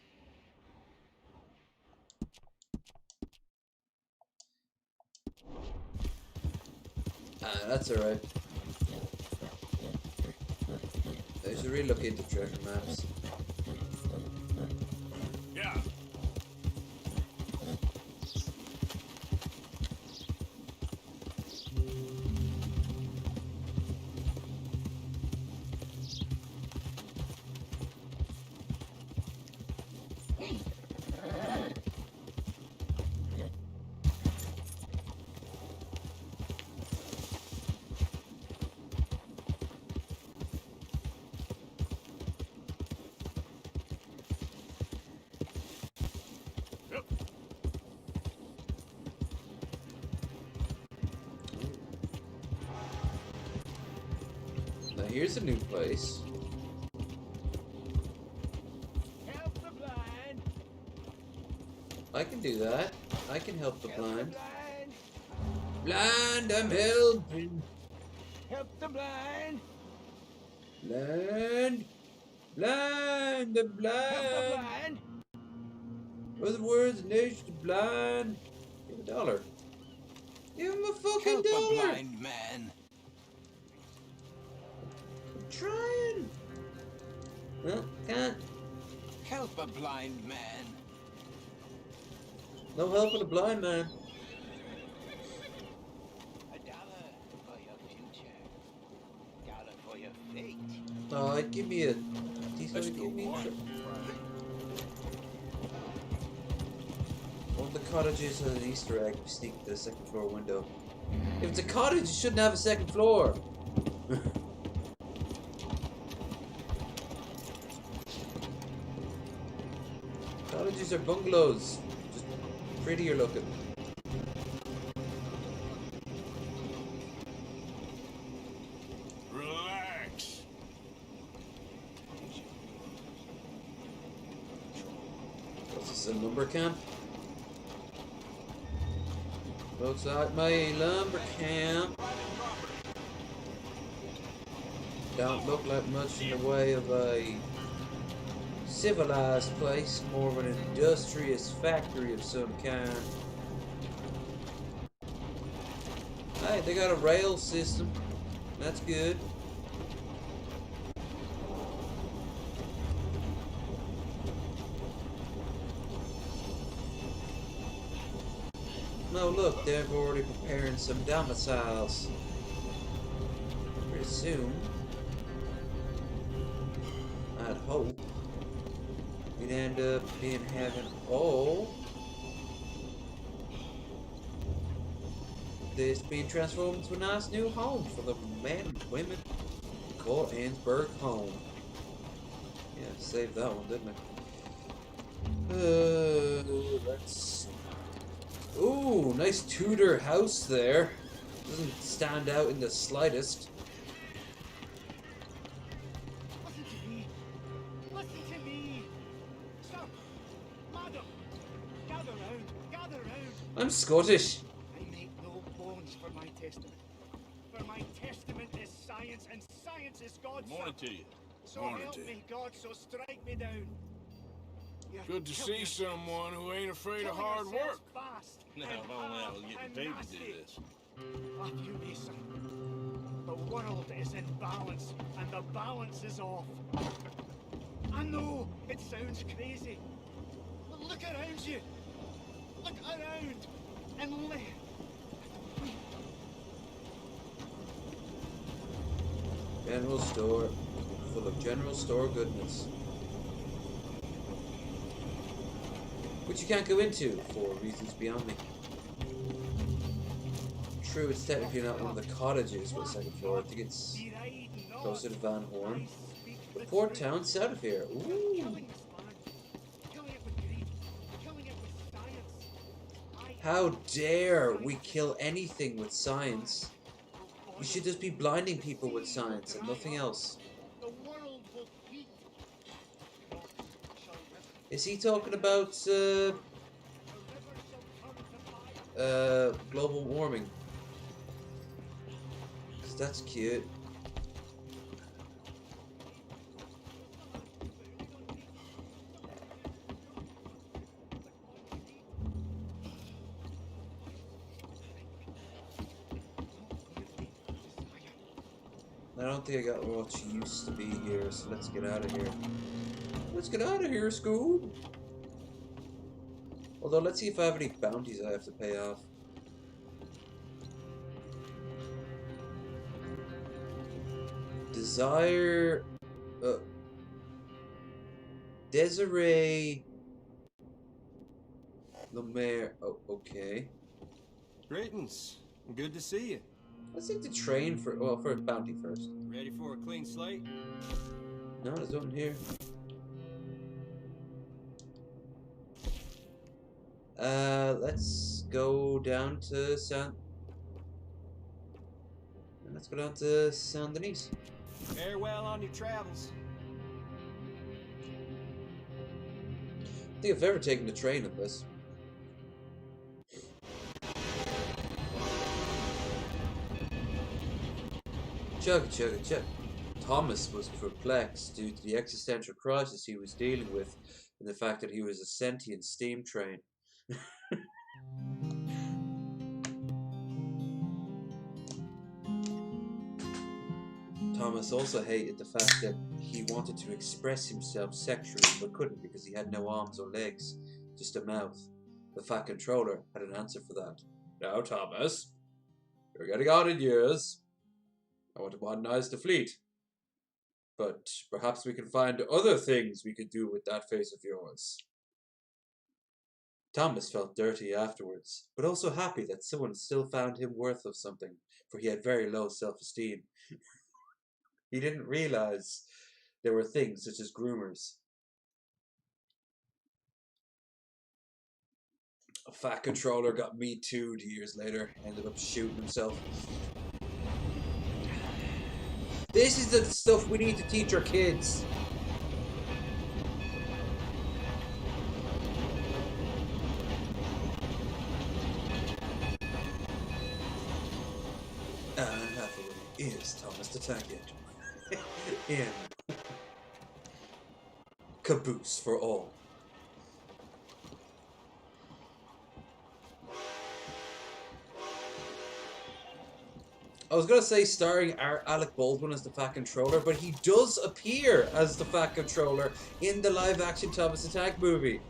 That's alright. I should really look into treasure maps. Yeah. Now here's a new place. Help the blind. I can do that. I can help the blind. Blind, I'm helping. Help the blind. Blind. Blind, I'm blind. Help the blind. What are the words of nature to blind? Give him $1. Give him a fucking Help dollar. a blind man. I'm trying. Well, can't. Help a blind man. No help with a blind man. $1 for your future. $1 for your fate. Oh, give me a... He's gonna give me... One of the cottages has an Easter egg. We sneak the second floor window. If it's a cottage, it shouldn't have a second floor. Cottages are bungalows. Just prettier looking. Relax. What's this, a lumber camp? Looks like my lumber camp. Don't look like much in the way of a civilized place, more of an industrious factory of some kind. Hey, they got a rail system. That's good. No, look, they're already preparing some domiciles. Pretty soon, I'd hope we'd end up having all this being transformed into a nice new home for the men and women who call Ansburg home. Yeah, saved that one, didn't I? Let's... Ooh, nice Tudor house there. Doesn't stand out in the slightest. Listen to me. Listen to me. Stop. Madam. Gather round. Gather round. I'm Scottish. I make no bones for my testament. For my testament is science, and science is God's. Morning to you. So Morning help to you. me, God, so strike me down. Good to see someone who ain't afraid of hard work. Now, if only I was getting paid to do this. Ah, you Mason. The world is in balance, and the balance is off. I know it sounds crazy, but look around you. Look around and let. General store, full of general store goodness, which you can't go into for reasons beyond me. True, it's technically not one of the cottages with the second floor. I think it's closer to Van Horn. The port town south of here. Ooh. How dare we kill anything with science? We should just be blinding people with science and nothing else. Is he talking about global warming? Because that's cute. I don't think I got what used to be here, so let's get out of here. Let's get out of here, Scoob! Although, let's see if I have any bounties I have to pay off. Desire... Desiree... Lemaire... Oh, okay. Greetings. Good to see you. Let's take the train for... Well, for a bounty first. Ready for a clean slate? No, there's nothing here. Let's go down to Let's go down to Saint Denis. Farewell on your travels. I think I've ever taken the train on this. Chug, chug, chug. Thomas was perplexed due to the existential crisis he was dealing with and the fact that he was a sentient steam train. Thomas also hated the fact that he wanted to express himself sexually but couldn't because he had no arms or legs, just a mouth. The Fat Controller had an answer for that. Now, Thomas, you're getting on in years. I want to modernize the fleet. But perhaps we can find other things we could do with that face of yours. Thomas felt dirty afterwards, but also happy that someone still found him worth of something, for he had very low self-esteem. He didn't realize there were things such as groomers. A Fat Controller got Me Too'd years later, ended up shooting himself. This is the stuff we need to teach our kids. Anne Hathaway is Thomas the Tank Engine. In Caboose for All. I was gonna say starring Alec Baldwin as the Fat Controller, but he does appear as the Fat Controller in the live-action Thomas the Tank movie.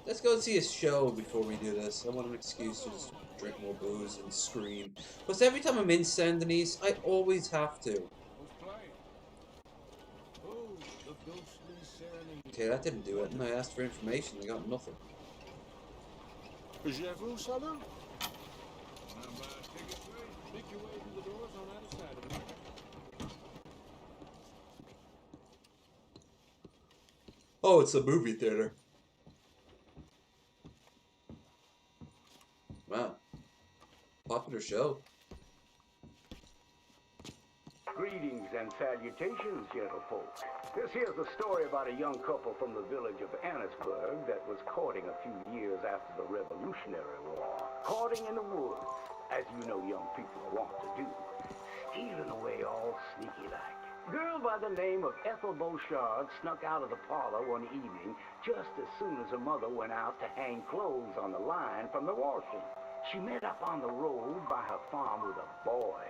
Let's go and see a show before we do this. I want an excuse to just drink more booze and scream. Plus, every time I'm in Saint Denis, I always have to. Okay, that didn't do it, and I asked for information. I got nothing. Oh, it's a movie theater. Wow. Popular show. Greetings and salutations, gentlefolk. This here's a story about a young couple from the village of Annisburg that was courting a few years after the Revolutionary War. Courting in the woods, as you know young people want to do. Stealing away all sneaky-like. Girl by the name of Ethel Beauchard snuck out of the parlor one evening just as soon as her mother went out to hang clothes on the line from the washing. She met up on the road by her farm with a boy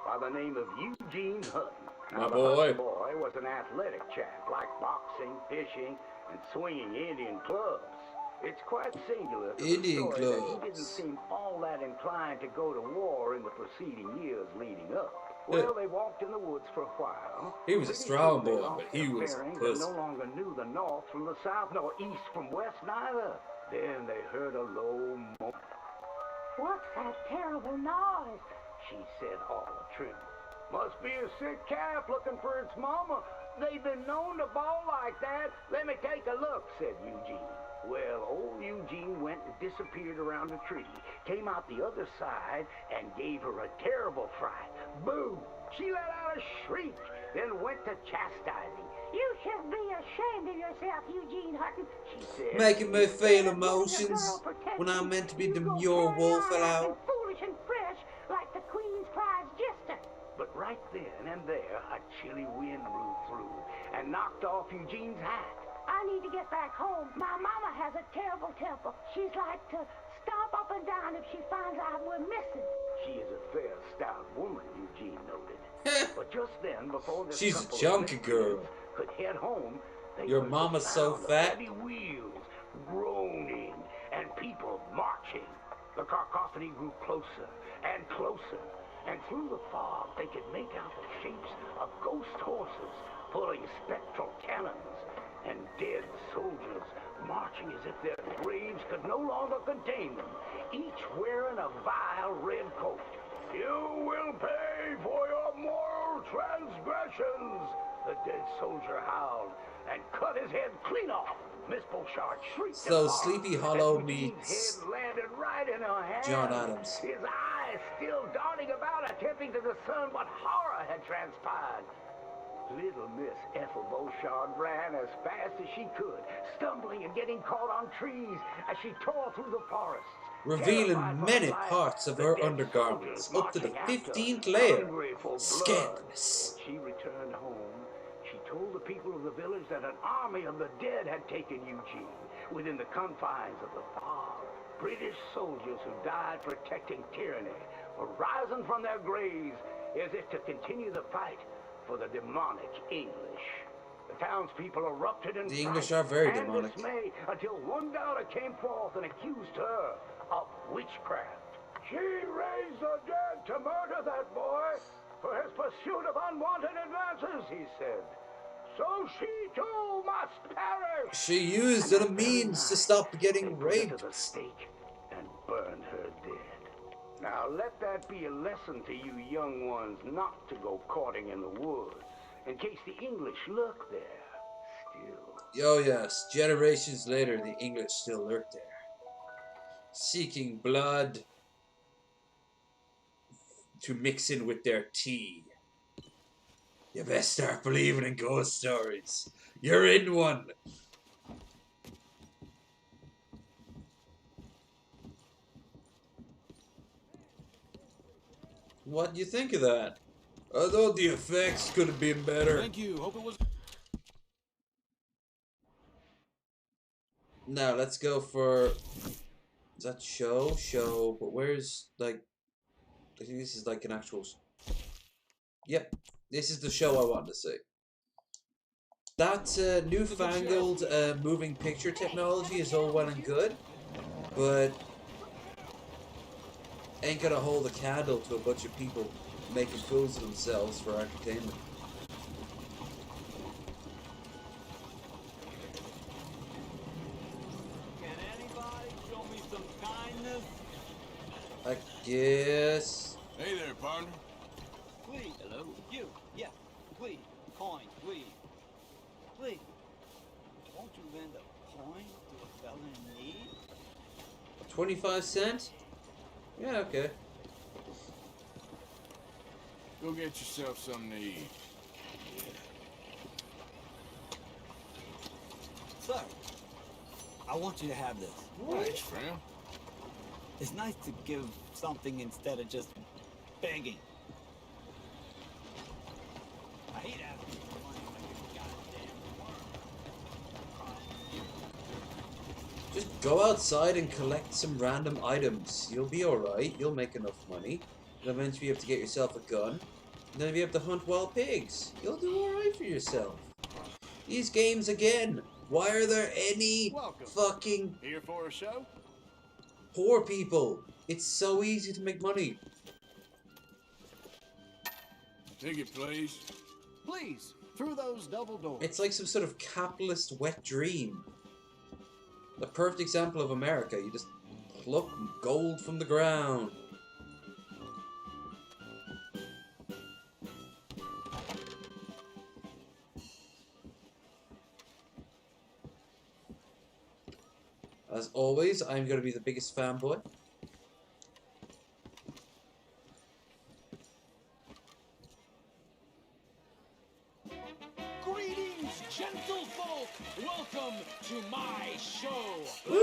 by the name of Eugene Hutton. Now, the Hutton boy was an athletic chap, like boxing, fishing, and swinging Indian clubs. It's quite singular to the story that he didn't seem all that inclined to go to war in the preceding years leading up. Well, they walked in the woods for a while. He was a strong boy, but he was a And pussy. no longer knew the north from the south, nor east from west neither. Then they heard a low moan. What's that terrible noise? She said all a trim. Must be a sick calf looking for its mama. They've been known to bawl like that. Let me take a look, said Eugene. Well, old Eugene went and disappeared around a tree, came out the other side, and gave her a terrible fright. Boo! She let out a shriek, then went to chastising. You should be ashamed of yourself, Eugene Hutton, she said. Making me feel emotions when I'm meant to be demure wallfellow. Foolish and fresh like the Queen's prize jester. But right then and there, a chilly wind blew through and knocked off Eugene's hat. I need to get back home. My mama has a terrible temper. She's like to stomp up and down if she finds out we're missing. She is a fair, stout woman, Eugene noted. But just then, before this She's a couple of chunky girl. could head home, they Your heard mama's the so sound of fat. heavy wheels groaning and people marching. The cacophony grew closer and closer, and through the fog they could make out the shapes of ghost horses pulling spectral cannons, and dead soldiers marching as if their graves could no longer contain them, each wearing a vile red coat. You will pay for your moral transgressions, the dead soldier howled and cut his head clean off. Miss Beauchard shrieked. So Sleepy Hollow meets His head landed right in her hand. John Adams. His eyes still darting about, attempting to discern what horror had transpired. Little Miss Ethel Beauchard ran as fast as she could, stumbling and getting caught on trees as she tore through the forests. revealing many parts of her undergarments, up to the 15th layer. Scandalous. When she returned home, she told the people of the village that an army of the dead had taken Eugene within the confines of the fog. British soldiers who died protecting tyranny were rising from their graves as if to continue the fight for the demonic English. The townspeople erupted in The English fright are very and demonic. dismay until one daughter came forth and accused her of witchcraft. She raised the dead to murder that boy for his pursuit of unwanted advances, he said. So she too must perish. She used it as a means to stop getting Put her to raped. the stake and burned her dead. Now let that be a lesson to you young ones not to go courting in the woods, in case the English lurk there still. Oh yes, generations later the English still lurk there, seeking blood to mix in with their tea. You best start believing in ghost stories. You're in one. What do you think of that? I thought the effects could have been better. Thank you. Hope it was. Now let's go for. Is that show? Show, but where's like? I think this is like an actual. Yep, this is the show I wanted to see. That newfangled moving picture technology is all well and good, but ain't gonna hold a candle to a bunch of people making fools of themselves for entertainment. Can anybody show me some kindness? I guess. Hey there, partner. Please. Hello. You. Yeah. Please. Coin. Please. Please. Won't you 25 cents? Yeah, okay. Go get yourself something to eat. Sir, I want you to have this. Thanks, friend. It's nice to give something instead of just begging. I hate asking for money when you goddamn work. Just go outside and collect some random items. You'll be alright. You'll make enough money. You'll eventually be able to get yourself a gun. And then you'll be able to hunt wild pigs. You'll do alright for yourself. These games again. Why are there any fucking Here for a show? poor people? It's so easy to make money. Ticket, please. Please, through those double doors. It's like some sort of capitalist wet dream. The perfect example of America. You just pluck gold from the ground. As always, I'm going to be the biggest fanboy. Greetings, gentlefolk! Welcome to my show. Woo!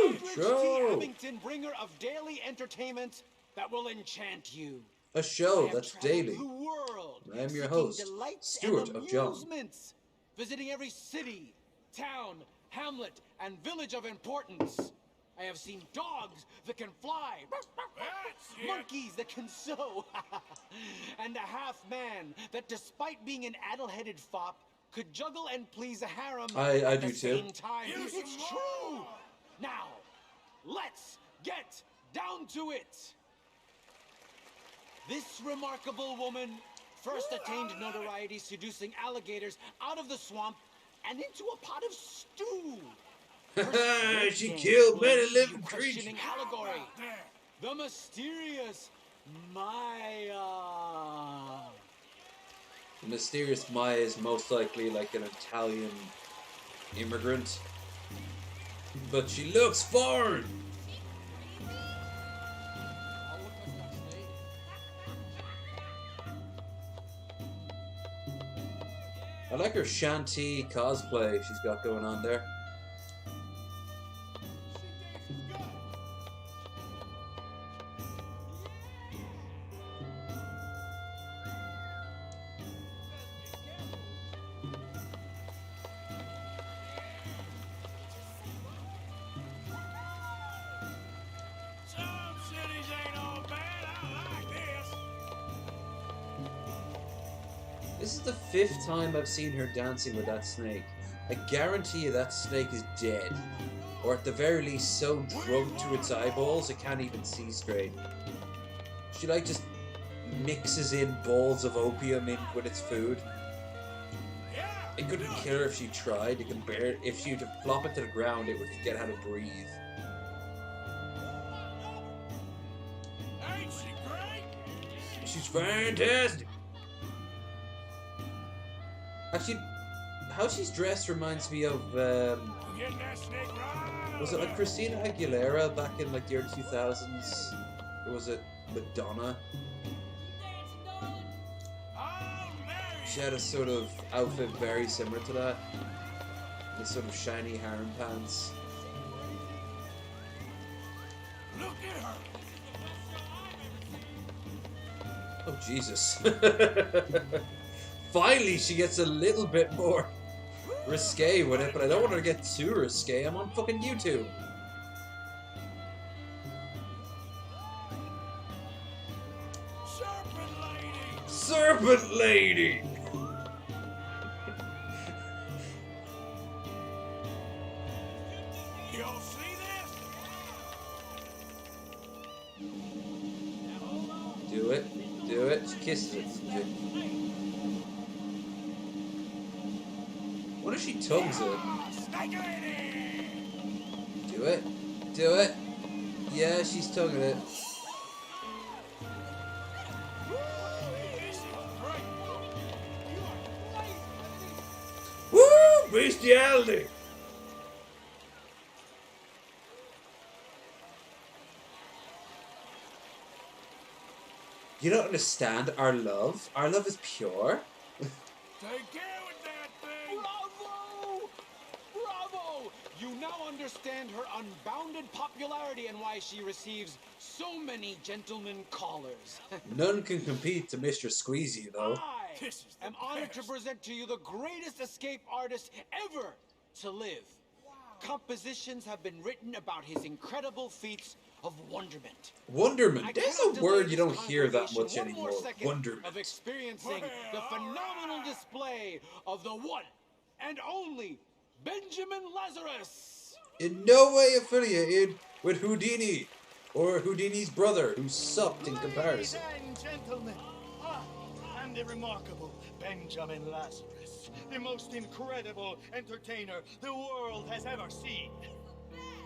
I'm Aldrich T. Show! Abington, bringer of daily entertainment that will enchant you. A I show have that's traveled daily. the world, I am your seeking host, delights Stuart and of John. amusements, visiting every city, town, hamlet, and village of importance. I have seen dogs that can fly, monkeys that can sew, and a half-man that, despite being an addle-headed fop, could juggle and please a harem I at do the too. same time. It's true! Now, let's get down to it! This remarkable woman first attained notoriety seducing alligators out of the swamp and into a pot of stew. She killed many living creatures. Questioning allegory. The mysterious Maya. The mysterious Maya is most likely like an Italian immigrant. But she looks foreign. I like her shanty cosplay she's got going on there. Some cities ain't all bad. I like this. This is the 5th time I've seen her dancing with that snake. I guarantee you that snake is dead. Or at the very least so drugged to its eyeballs it can't even see straight. She like just mixes in balls of opium in with its food. It couldn't kill her if she tried. It can bear. If she were to flop it to the ground, it would forget how to breathe. Ain't she great? She's fantastic. Actually, how she's dressed reminds me of. Getting that snake right. Was it like Christina Aguilera back in like the early 2000s? Or was it Madonna? She had a sort of outfit very similar to that. This sort of shiny harem pants. Look at her. Oh, Jesus. Finally, she gets a little bit more risque with it, but I don't want her to get too risque. I'm on fucking YouTube. Serpent lady. Serpent lady! Y'all see this? Do it. Do it. She kisses it. What if she tongues it? Snake lady. Do it. Do it. Yeah, she's tonguing it. Woo! Bestiality! You don't understand our love. Our love is pure. Take care with that thing! Bravo! Bravo! You now understand her unbounded popularity and why she receives so many gentlemen callers. None can compete to Mr. Squeezy, though. I am honored to present to you the greatest escape artist ever to live. Compositions have been written about his incredible feats of wonderment. Wonderment. There's a word you don't hear that much One more anymore. second Wonderment. of experiencing the phenomenal display of the one and only Benjamin Lazarus. In no way affiliated with Houdini or Houdini's brother, who sucked in comparison. Ladies and gentlemen, I am the remarkable Benjamin Lazarus, the most incredible entertainer the world has ever seen.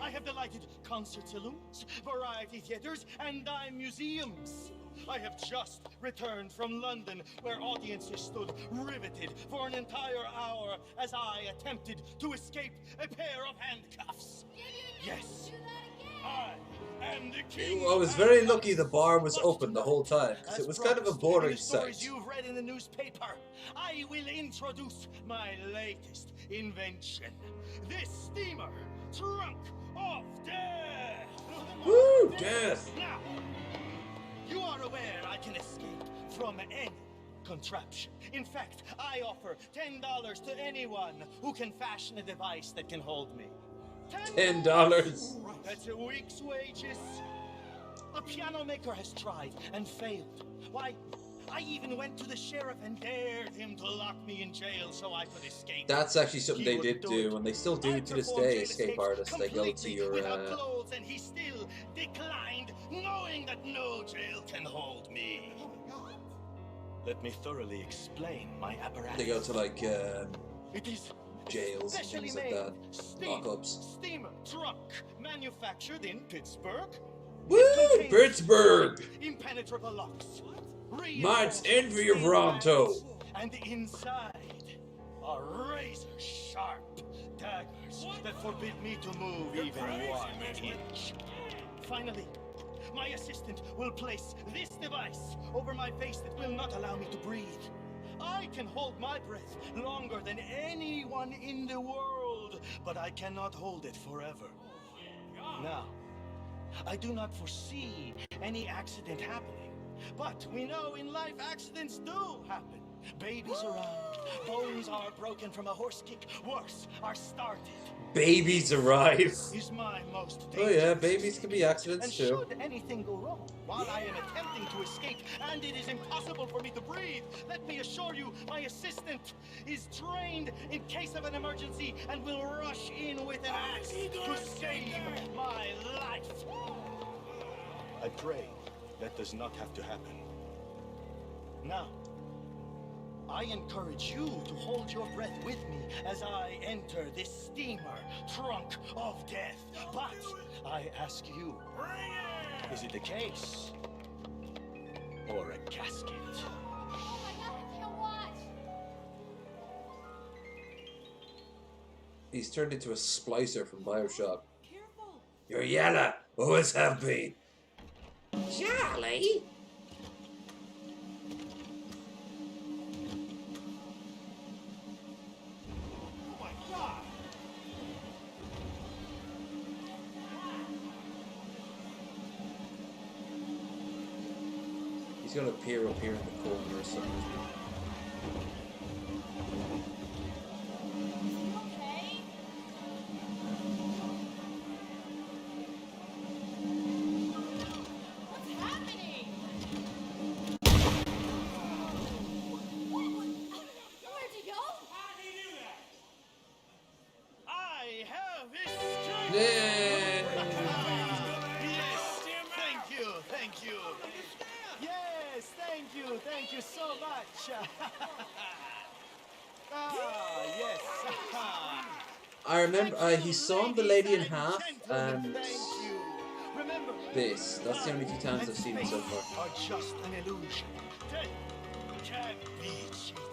I have delighted concert saloons, variety theaters, and dime museums. I have just returned from London, where audiences stood riveted for an entire hour as I attempted to escape a pair of handcuffs. Yes, I am the king. I was very lucky the bar was open the whole time, because it was kind of a boring sight. As you've read in the newspaper, I will introduce my latest invention. This steamer trunk of death. Woo, death. Now, you are aware I can escape from any contraption. In fact, I offer $10 to anyone who can fashion a device that can hold me. $10. That's a week's wages. A piano maker has tried and failed. Why, I even went to the sheriff and dared him to lock me in jail so I could escape. That's actually something they did do, and they still do to this day, escape artists. They go to your... without clothes, and he still declined, knowing that no jail can hold me. Let me thoroughly explain my apparatus. They go to, like, It is jails and things like that. Lockups. Steamer trunk manufactured in Pittsburgh. Woo! Pittsburgh! Impenetrable locks. Mine's envy of Ronto. And inside are razor sharp daggers that forbid me to move even 1 inch. Finally, my assistant will place this device over my face that will not allow me to breathe. I can hold my breath longer than anyone in the world, but I cannot hold it forever. Now, I do not foresee any accident happening, but we know in life accidents do happen. Babies arrive, bones are broken from a horse kick, worse, are started. Babies arrive. Is my most Oh yeah, babies can be accidents and too. should anything go wrong while I am attempting to escape and it is impossible for me to breathe, let me assure you my assistant is trained in case of an emergency and will rush in with an axe to save my life. I pray that does not have to happen. Now, I encourage you to hold your breath with me as I enter this steamer trunk of death. But I ask you, is it a case or a casket? He's turned into a splicer from Bioshock. You're yellow, always have been. Charlie? He's gonna appear up here in the corner or something. Thank you so much. Yes. I remember he saw the lady in half and this. That's the only 2 times I've seen it so far. Are just an illusion. They can't be cheated.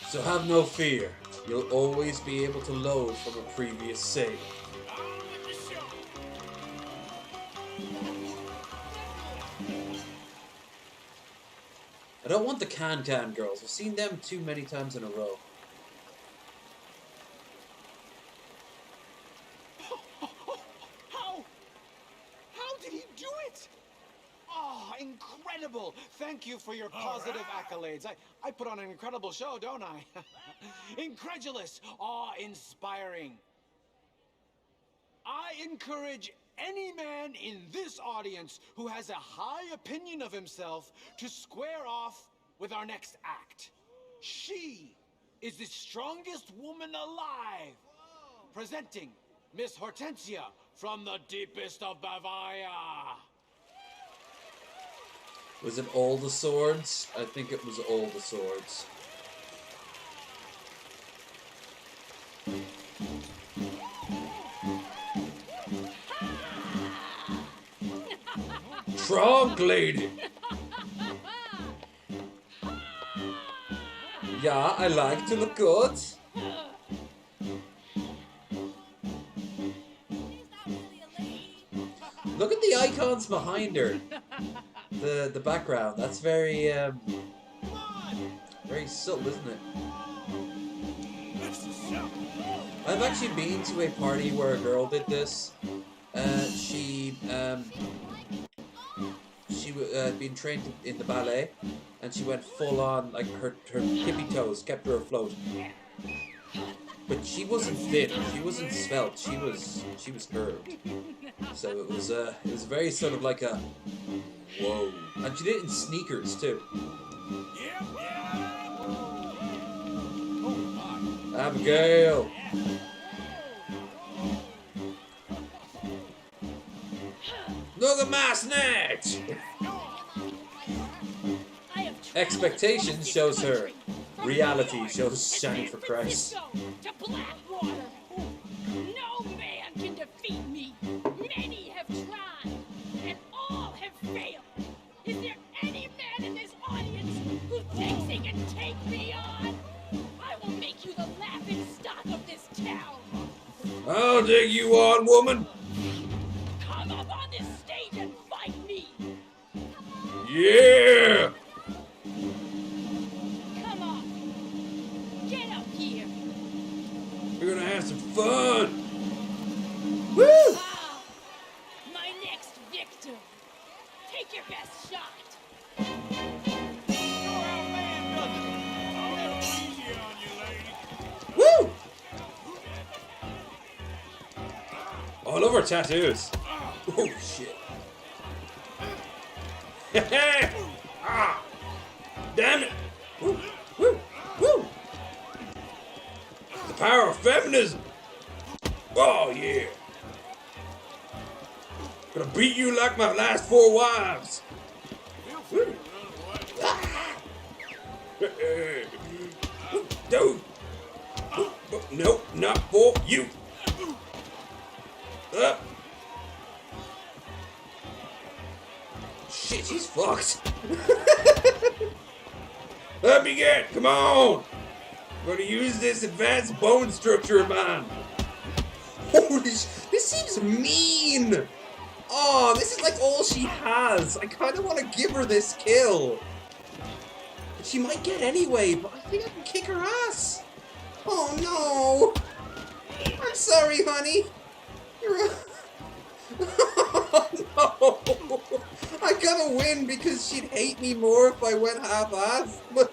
So have no fear. You'll always be able to load from a previous save. don't want the can-can girls. I've seen them too many times in a row. How did he do it? Oh, incredible! Thank you for your positive accolades. I put on an incredible show, don't I? Incredulous, awe-inspiring. I encourage any man in this audience who has a high opinion of himself to square off with our next act. She is the strongest woman alive. Presenting Miss Hortensia from the deepest of Bavaria. Was it all the swords? I think it was all the swords. Trunk lady. Yeah, I like to look good. Look at the icons behind her. The background. That's very very subtle, isn't it? I've actually been to a party where a girl did this. She had been trained in the ballet, and she went full on, like her tippy toes kept her afloat. But she wasn't thin, she wasn't svelte, she was curved. So it was very sort of like a whoa. And she did it in sneakers too. Abigail. Look at my snatch! Expectation shows her. Reality shows shine for Christ. To Blackwater. No man can defeat me. Many have tried, and all have failed. Is there any man in this audience who thinks he can take me on? I will make you the laughing stock of this town. I'll dig you on, woman. Come up on this stage and fight me. Yeah! Come on. Get up here. We're gonna have some fun. Woo! Ah, my next victim. Take your best shot. Woo! All over tattoos. Oh shit. Ah! Damn it! Woo! Woo! Woo! The power of feminism! Oh yeah! Gonna beat you like my last 4 wives! Woo! Ah! Dude! Nope, not for you! Up! Shit, he's fucked! Let me get, come on! I'm gonna use this advanced bone structure of mine. Holy sh! This seems mean! Oh, this is like all she has. I kind of want to give her this kill. She might get anyway, but I think I can kick her ass. Oh no! I'm sorry, honey. You're a... Oh no! I gotta win because she'd hate me more if I went half-assed, but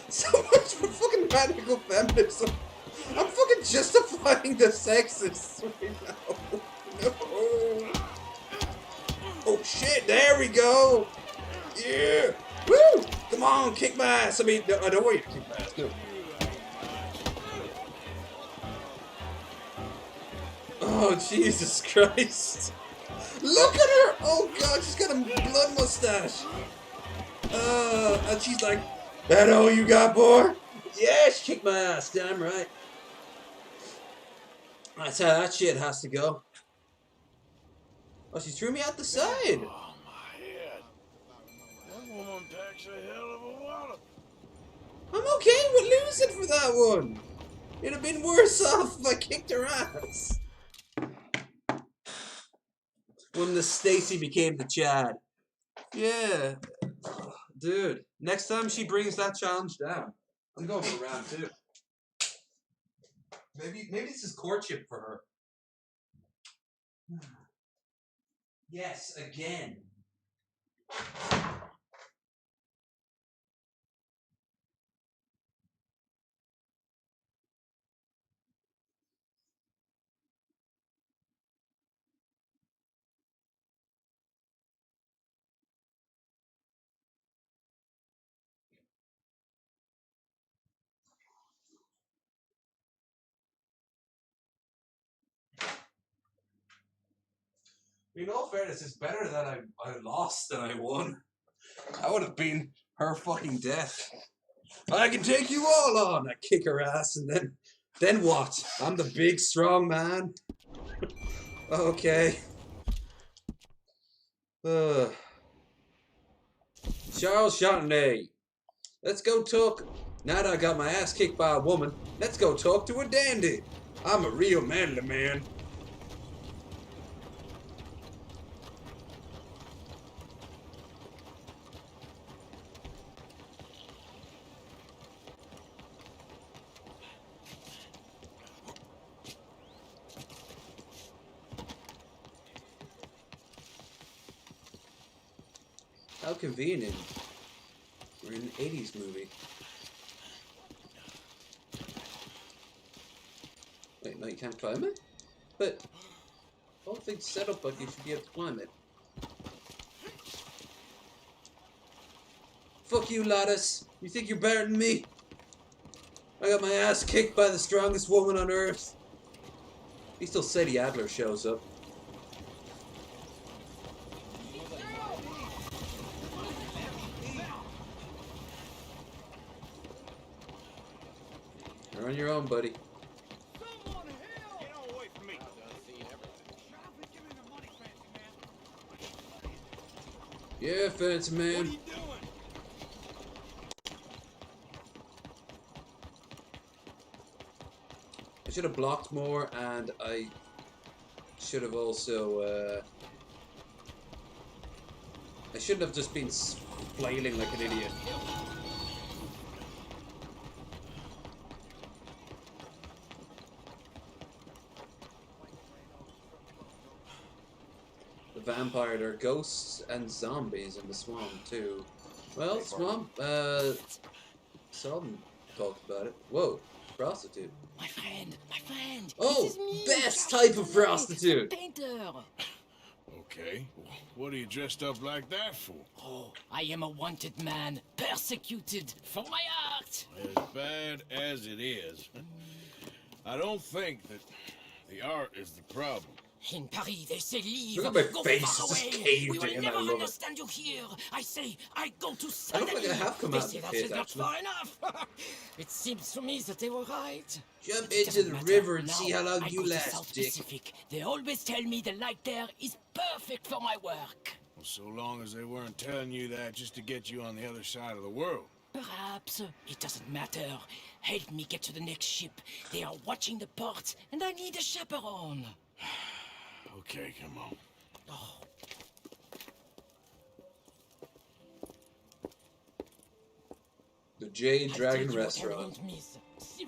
so much for fucking radical feminism. I'm fucking justifying the sexists right now. No. Oh shit, there we go! Yeah! Woo! Come on, kick my ass! I mean, I don't want you to kick my ass, no. Oh, Jesus Christ! Look at her! Oh god, she's got a blood mustache! And she's like, that all you got, boy? Yeah, she kicked my ass, damn right. That's how that shit has to go. Oh, she threw me out the side! Oh, my head. That woman packs a hell of a wallop. I'm okay with losing for that one! It'd have been worse off if I kicked her ass. When the Stacy became the Chad. Yeah. Dude, Next time she brings that challenge down, I'm going for round 2. Maybe this is courtship for her. Yes, again. In all fairness, it's better that I lost than I won. That would have been her fucking death. I can take you all on. I kick her ass, and then what? I'm the big strong man. Okay. Charles Chardonnay. Let's go talk. Now that I got my ass kicked by a woman, let's go talk to a dandy. I'm a real manly man. How convenient. We're in an 80s movie. Wait, no, you can't climb it? But all things set up like you should be able to climb it. Fuck you, Lattice. You think you're better than me? I got my ass kicked by the strongest woman on earth. At least till Sadie Adler shows up. You're on your own, buddy. Yeah, fancy man. I should have blocked more, and I should have also, I shouldn't have just been flailing like an idiot. The vampire, there are ghosts and zombies in the swamp, too. Well, swamp, Seldom talked about it. Whoa, prostitute. My friend, Oh, this is me, best Josh type of Chardonnay, prostitute. Painter. Okay, what are you dressed up like that for? Oh, I am a wanted man, persecuted for my art. As bad as it is, I don't think that the art is the problem. In Paris, they say leave, Look at my go face, far it's just away. caved We will in, never I love it. understand you here. I say, I go to I Saint look like I have come They out of say the that pit, is not actually. far enough. It seems to me that they were right. Jump But it into doesn't the matter. river and Now, see how long I you go to last, South dick. Pacific. They always tell me the light there is perfect for my work. Well, so long as they weren't telling you that just to get you on the other side of the world. Perhaps. It doesn't matter. Help me get to the next ship. They are watching the port, and I need a chaperone. Okay, come on. Oh. The Jade Dragon Restaurant.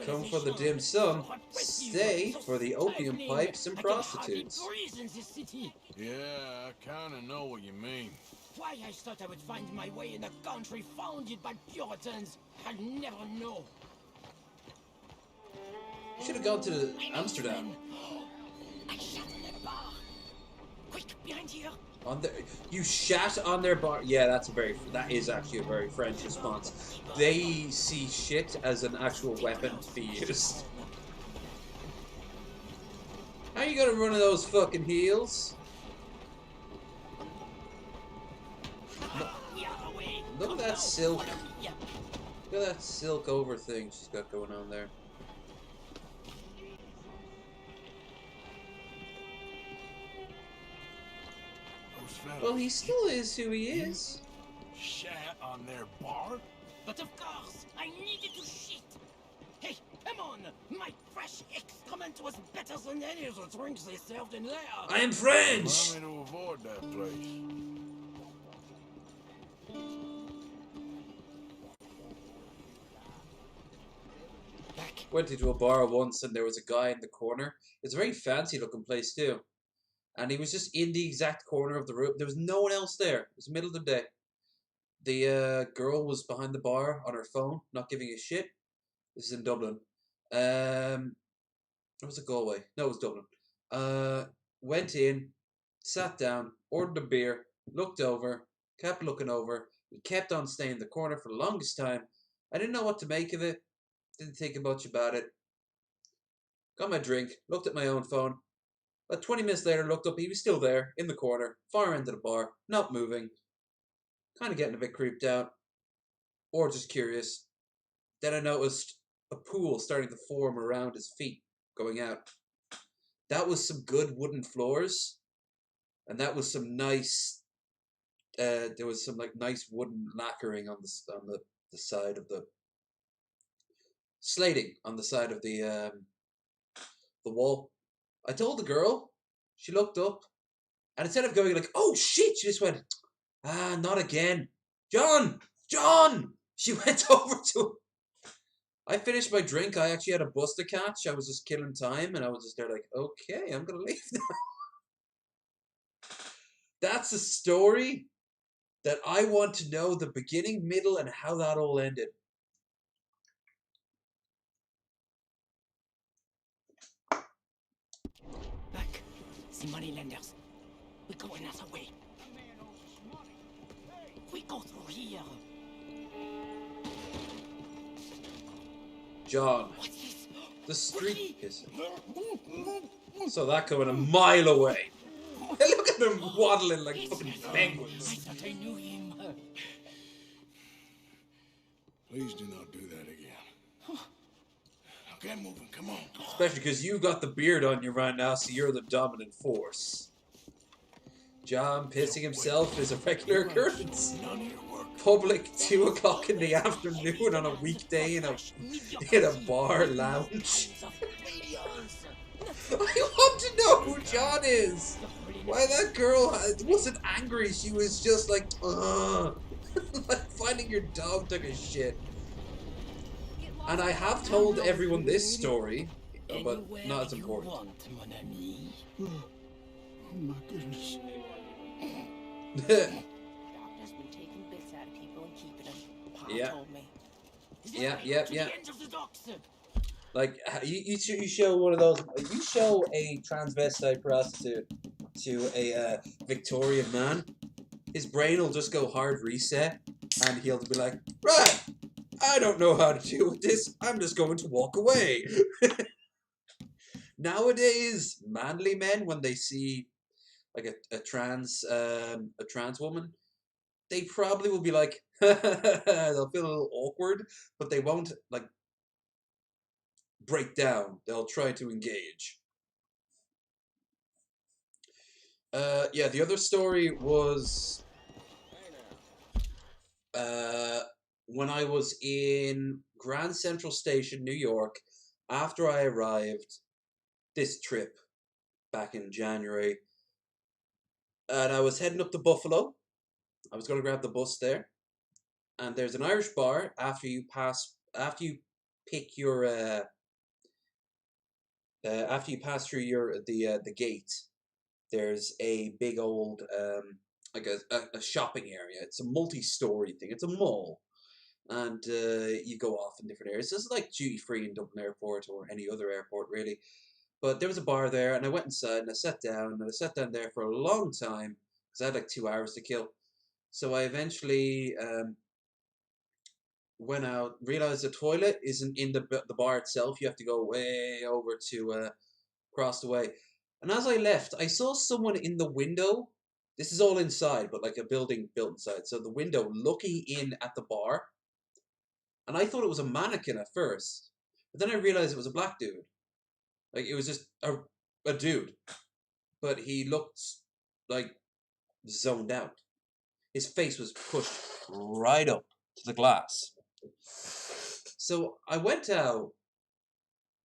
Come for the dim sum, stay for the opium pipes and prostitutes. Yeah, I kinda know what you mean. Why I thought I would find my way in a country founded by Puritans, I'll never know. Should have gone to Amsterdam. I shot in their bar. Quick, behind here. On their, you shat on their bar. Yeah, that is actually a very French response. They see shit as an actual weapon to be used. How are you gonna run of those fucking heels? Look at that silk. Look at that silk over thing she's got going on there. Well, he still is who he is. Shat on their bar? But of course, I needed to shit. Hey, come on! My fresh excrement was better than any of the drinks they served in there. I am French! Remind me to avoid that place. Went into a bar once and there was a guy in the corner. It's a very fancy looking place too. And he was just in the exact corner of the room. There was no one else there. It was the middle of the day. The girl was behind the bar on her phone, not giving a shit. This is in Dublin. Or was it Galway? No, it was Dublin. Went in, sat down, ordered a beer, looked over, kept looking over. He kept on staying in the corner for the longest time. I didn't know what to make of it. Didn't think much about it. Got my drink, looked at my own phone. About 20 minutes later, looked up. He was still there, in the corner, far end of the bar, not moving. Kind of getting a bit creeped out. Or just curious. Then I noticed a pool starting to form around his feet, going out. That was some good wooden floors, and that was some nice. There was some like nice wooden lacquering on the side of the slating on the side of the wall. I told the girl. She looked up, and instead of going like, "Oh shit," she just went, "Ah, not again, John, John." She went over to him. I finished my drink. I actually had a bus to catch. I was just killing time, and I was just there like, okay, I'm gonna leave now. That's a story that I want to know the beginning, middle, and how that all ended. Look, the moneylenders. We go another way. We go through here. John, the street kisser. So that coming a mile away. Look at them waddling like fucking penguins. I thought I knew him. Please do not do that again. Now get moving, come on. Especially because you got the beard on you right now, so you're the dominant force. John pissing himself is a regular occurrence. Public 2 o'clock in the afternoon on a weekday in a bar lounge. I want to know who John is. Why that girl wasn't angry. She was just like, ugh. Like finding your dog took a shit. And I have told everyone this story, but not as important. Oh my goodness. Doctor's been taking bits out of people and keeping them. Pa Yeah. told me. Yeah. Like you show one of those. You show a transvestite prostitute to a Victorian man, his brain will just go hard reset, and he'll be like, right, I don't know how to deal with this. I'm just going to walk away. Nowadays, manly men, when they see like a trans woman, they probably will be like, they'll feel a little awkward, but they won't like break down. They'll try to engage. Yeah, the other story was when I was in Grand Central Station, New York, after I arrived this trip back in January, and I was heading up to Buffalo. I was going to grab the bus there, and there's an Irish bar after you pick your after you pass through the gate. There's a big old like a shopping area. It's a multi-story thing. It's a mall, and you go off in different areas. This is like duty free in Dublin Airport or any other airport really. But there was a bar there, and I went inside and I sat down, and I sat down there for a long time because I had like 2 hours to kill. So I eventually went out, realized the toilet isn't in the bar itself. You have to go way over to across the way. And as I left, I saw someone in the window. This is all inside, but like a building built inside. So the window looking in at the bar. And I thought it was a mannequin at first. But then I realized it was a black dude. Like, it was just a dude. But he looked like zoned out. His face was pushed right up to the glass. So I went out,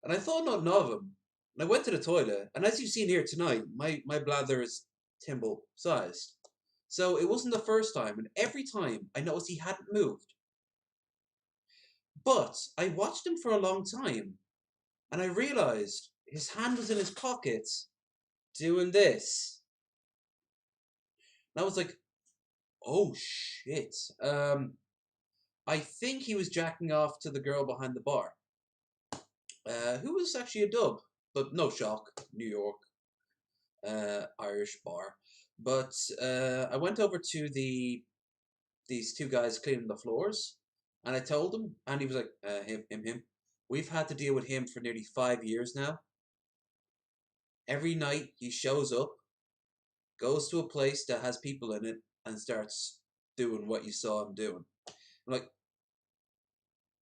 and I thought nothing of him. And I went to the toilet, and as you've seen here tonight, my bladder is thimble sized. So it wasn't the first time, and every time I noticed he hadn't moved. But I watched him for a long time, and I realized his hand was in his pocket doing this. And I was like, oh shit. I think he was jacking off to the girl behind the bar, who was actually a dub, but no shock, New York, Irish bar. But I went over to these two guys cleaning the floors, and I told him, and he was like, him. We've had to deal with him for nearly 5 years now. Every night he shows up, goes to a place that has people in it, and starts doing what you saw him doing. I'm like,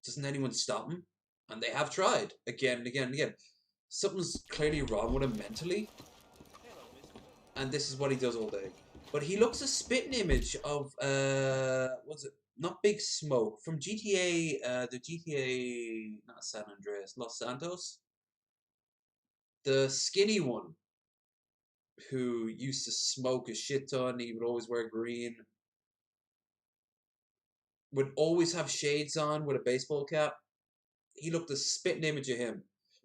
doesn't anyone stop him? And they have tried again and again and again. Something's clearly wrong with him mentally, and this is what he does all day. But he looks a spitting image of what's it? Not Big Smoke from GTA. The GTA, not San Andreas, Los Santos. The skinny one who used to smoke a shit ton. He would always wear green. Would always have shades on with a baseball cap. He looked a spitting image of him,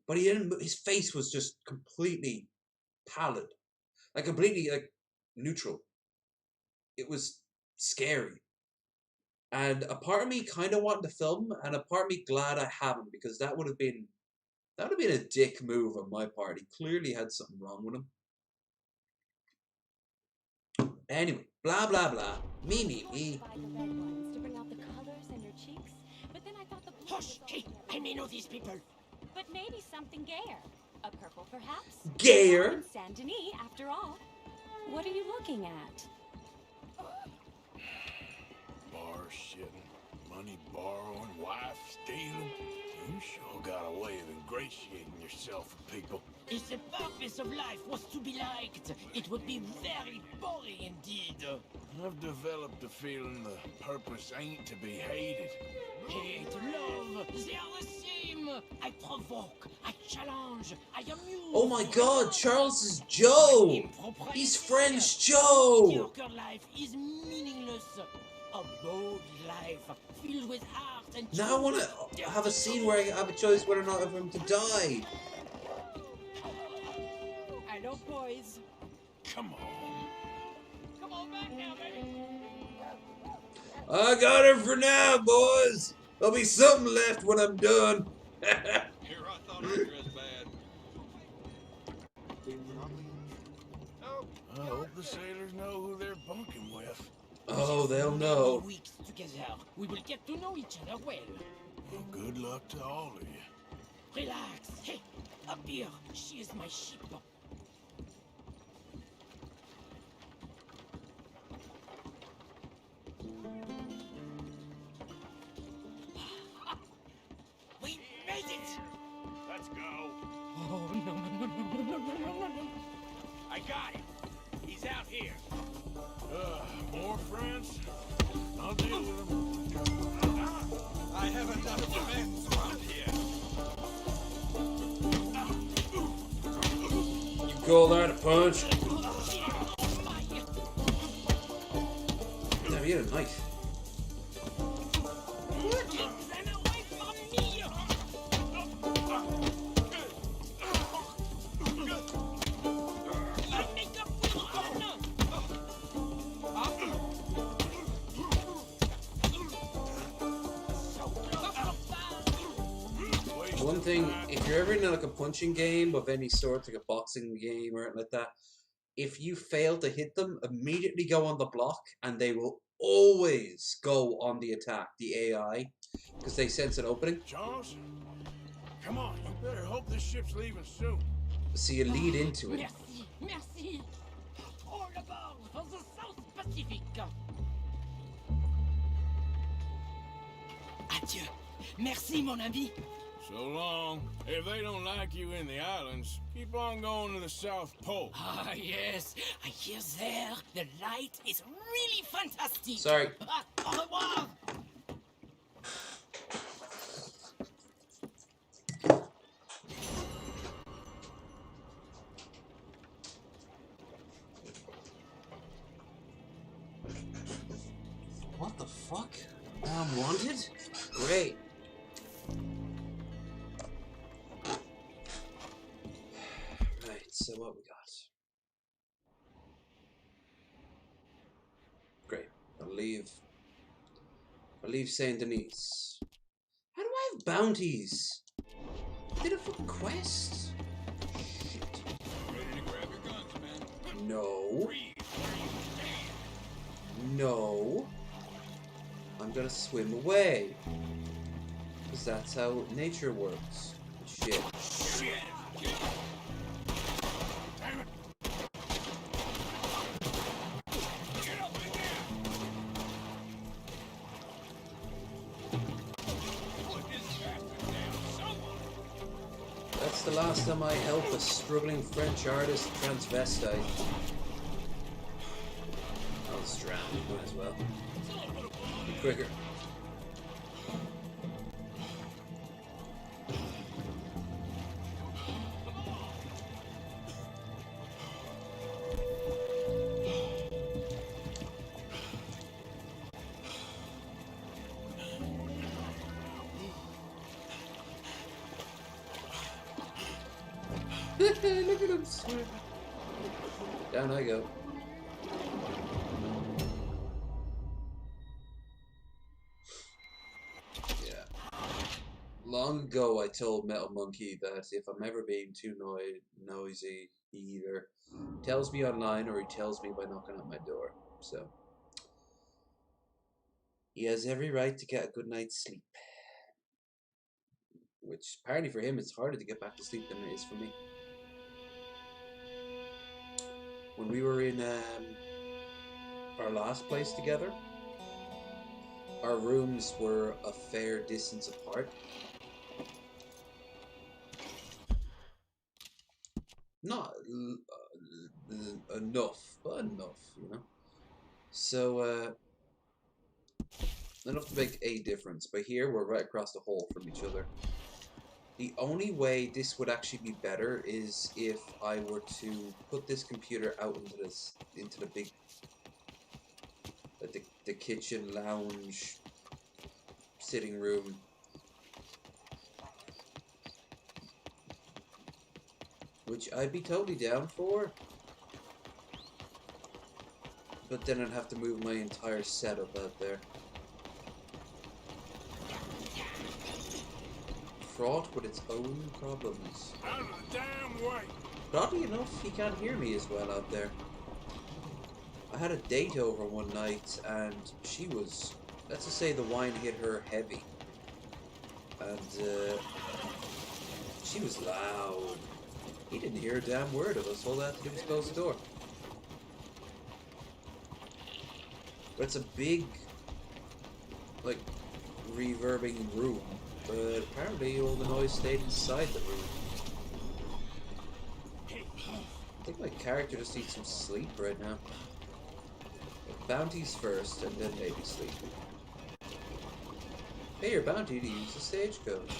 but he didn't. His face was just completely pallid, like completely like neutral. It was scary, and a part of me kind of wanted to film, and a part of me glad I haven't, because that would have been a dick move on my part. He clearly had something wrong with him. Anyway, blah blah blah. Me. Hush! Hey, I may know these people. But maybe something gayer. A purple, perhaps? Gayer? Saint Denis, after all. What are you looking at? Bar shitting, money borrowing, wife stealing. You sure got a way of ingratiating yourself with people. If the purpose of life was to be liked, it would be very boring indeed. I've developed a feeling the purpose ain't to be hated. Hate, love, they are the same. I provoke, I challenge, I amuse. Oh my God, Charles is Joe. He's French Joe. Mediocre life is meaningless. A bold life filled with art and Now I want to have a scene where I have a choice whether or not of him to die. Hello, boys. Come on. Come on back now, baby. I got her for now, boys. There'll be something left when I'm done. Here, I thought I dressed bad. I hope the sailors know who they're bunking with. Oh, they'll know. Weeks together, we will get to know each other well. Well, good luck to all of you. Relax. Hey, up here. She is my ship. We made it! Let's go. Oh, no. I got it. He's out here. More friends? I'll deal with them. I have enough friends around here. You call that a punch? Damn, you had a knife. One thing, if you're ever in like a punching game of any sort, like a boxing game or anything like that, if you fail to hit them, immediately go on the block, and they will always go on the attack, the AI, because they sense an opening. Charles, come on, you better hope this ship's leaving soon. So you lead into it. Merci. All aboard for the South Pacific. Adieu. Merci, mon ami. So long. If they don't like you in the islands, keep on going to the South Pole. Ah, yes. I hear there the light is really fantastic. Sorry. Au revoir. What the fuck? I'm wanted? Great. So what we got? Great. I'll leave Saint Denis. How do I have bounties? Did a fucking quest? Shit. Ready to grab your guns, man. No. No. I'm gonna swim away. Because that's how nature works. Shit. Shit. Damn it. Get up in there. Put this bastard down, someone. That's the last time I help a struggling French artist transvestite. I'll just drown. Might as well. Be quicker. Look at him swim. Down I go. Yeah. Long ago I told Metal Monkey that if I'm ever being too noisy, he either tells me online or he tells me by knocking at my door. So he has every right to get a good night's sleep. Which apparently for him it's harder to get back to sleep than it is for me. When we were in our last place together, our rooms were a fair distance apart. Not enough, but enough, you know. So enough to make a difference. But here we're right across the hall from each other. The only way this would actually be better is if I were to put this computer out into the big, the kitchen, lounge, sitting room. Which I'd be totally down for. But then I'd have to move my entire setup out there. Fraught with its own problems. Out of the damn way! But oddly enough, he can't hear me as well out there. I had a date over one night and she was, let's just say the wine hit her heavy. And she was loud. He didn't hear a damn word of us. All I had to do was close the door. But it's a big, like, reverbing room. But apparently all the noise stayed inside the room. I think my character just needs some sleep right now. But bounties first, and then maybe sleep. Pay your bounty to use the stagecoach.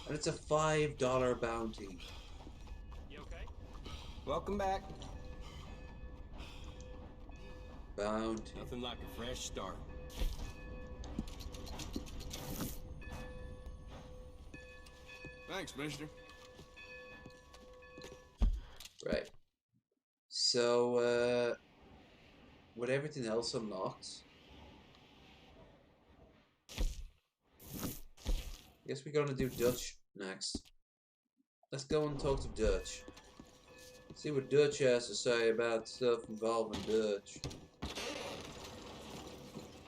And it's a $5 bounty. You okay? Welcome back. Bounty. Nothing like a fresh start. Thanks, mister. Right. So, with everything else unlocked, I guess we're gonna do Dutch next. Let's go and talk to Dutch. See what Dutch has to say about stuff involving Dutch.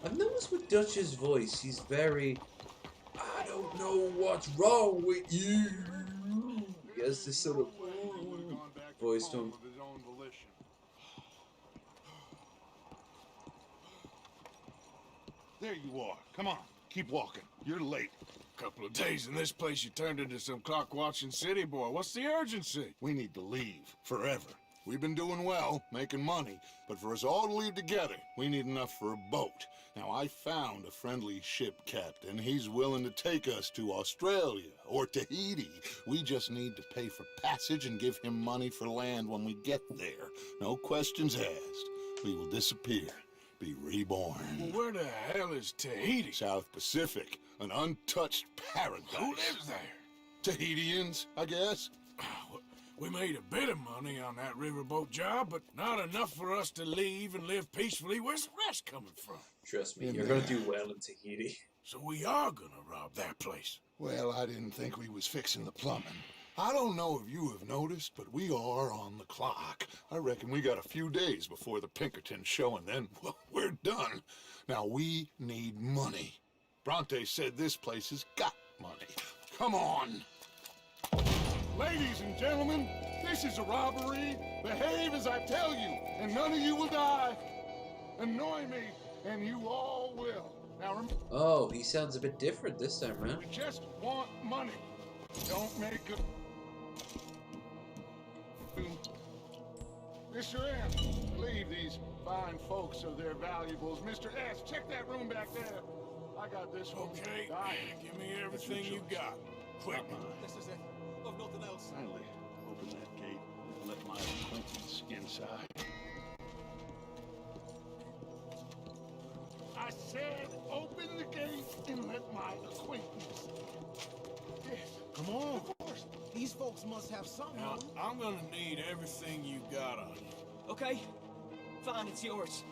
I've noticed with Dutch's voice, he's very, I don't know what's wrong with you. He has this sort of voice to him. There you are. Come on, keep walking. You're late. Couple of days in this place, you turned into some clock-watching city boy. What's the urgency? We need to leave. Forever. We've been doing well, making money, but for us all to leave together, we need enough for a boat. Now, I found a friendly ship captain. He's willing to take us to Australia or Tahiti. We just need to pay for passage and give him money for land when we get there. No questions asked. We will disappear. be reborn. Well, where the hell is Tahiti? South Pacific, an untouched paradise. Who lives there? Tahitians, I guess. We made a bit of money on that riverboat job, but not enough for us to leave and live peacefully. Where's the rest coming from? Trust me, you're gonna do well in Tahiti. So we are gonna rob that place. Well, I didn't think we was fixing the plumbing. I don't know if you have noticed, but we are on the clock. I reckon we got a few days before the Pinkerton show, and then, well, we're done. Now, we need money. Bronte said this place has got money. Come on. Ladies and gentlemen, this is a robbery. Behave as I tell you, and none of you will die. Annoy me, and you all will. Now, Oh, he sounds a bit different this time, man. we just want money. Don't make a... Mr. M, leave these fine folks of their valuables. Mr. S, check that room back there. I got this one. Okay, give me everything you got. Quick. This is it. I've nothing else. Finally, open that gate and let my acquaintance inside. I said open the gate and let my acquaintance. Yes. Come on. Of course. These folks must have something. Now, I'm gonna need everything you got on you. Okay. Fine, it's yours.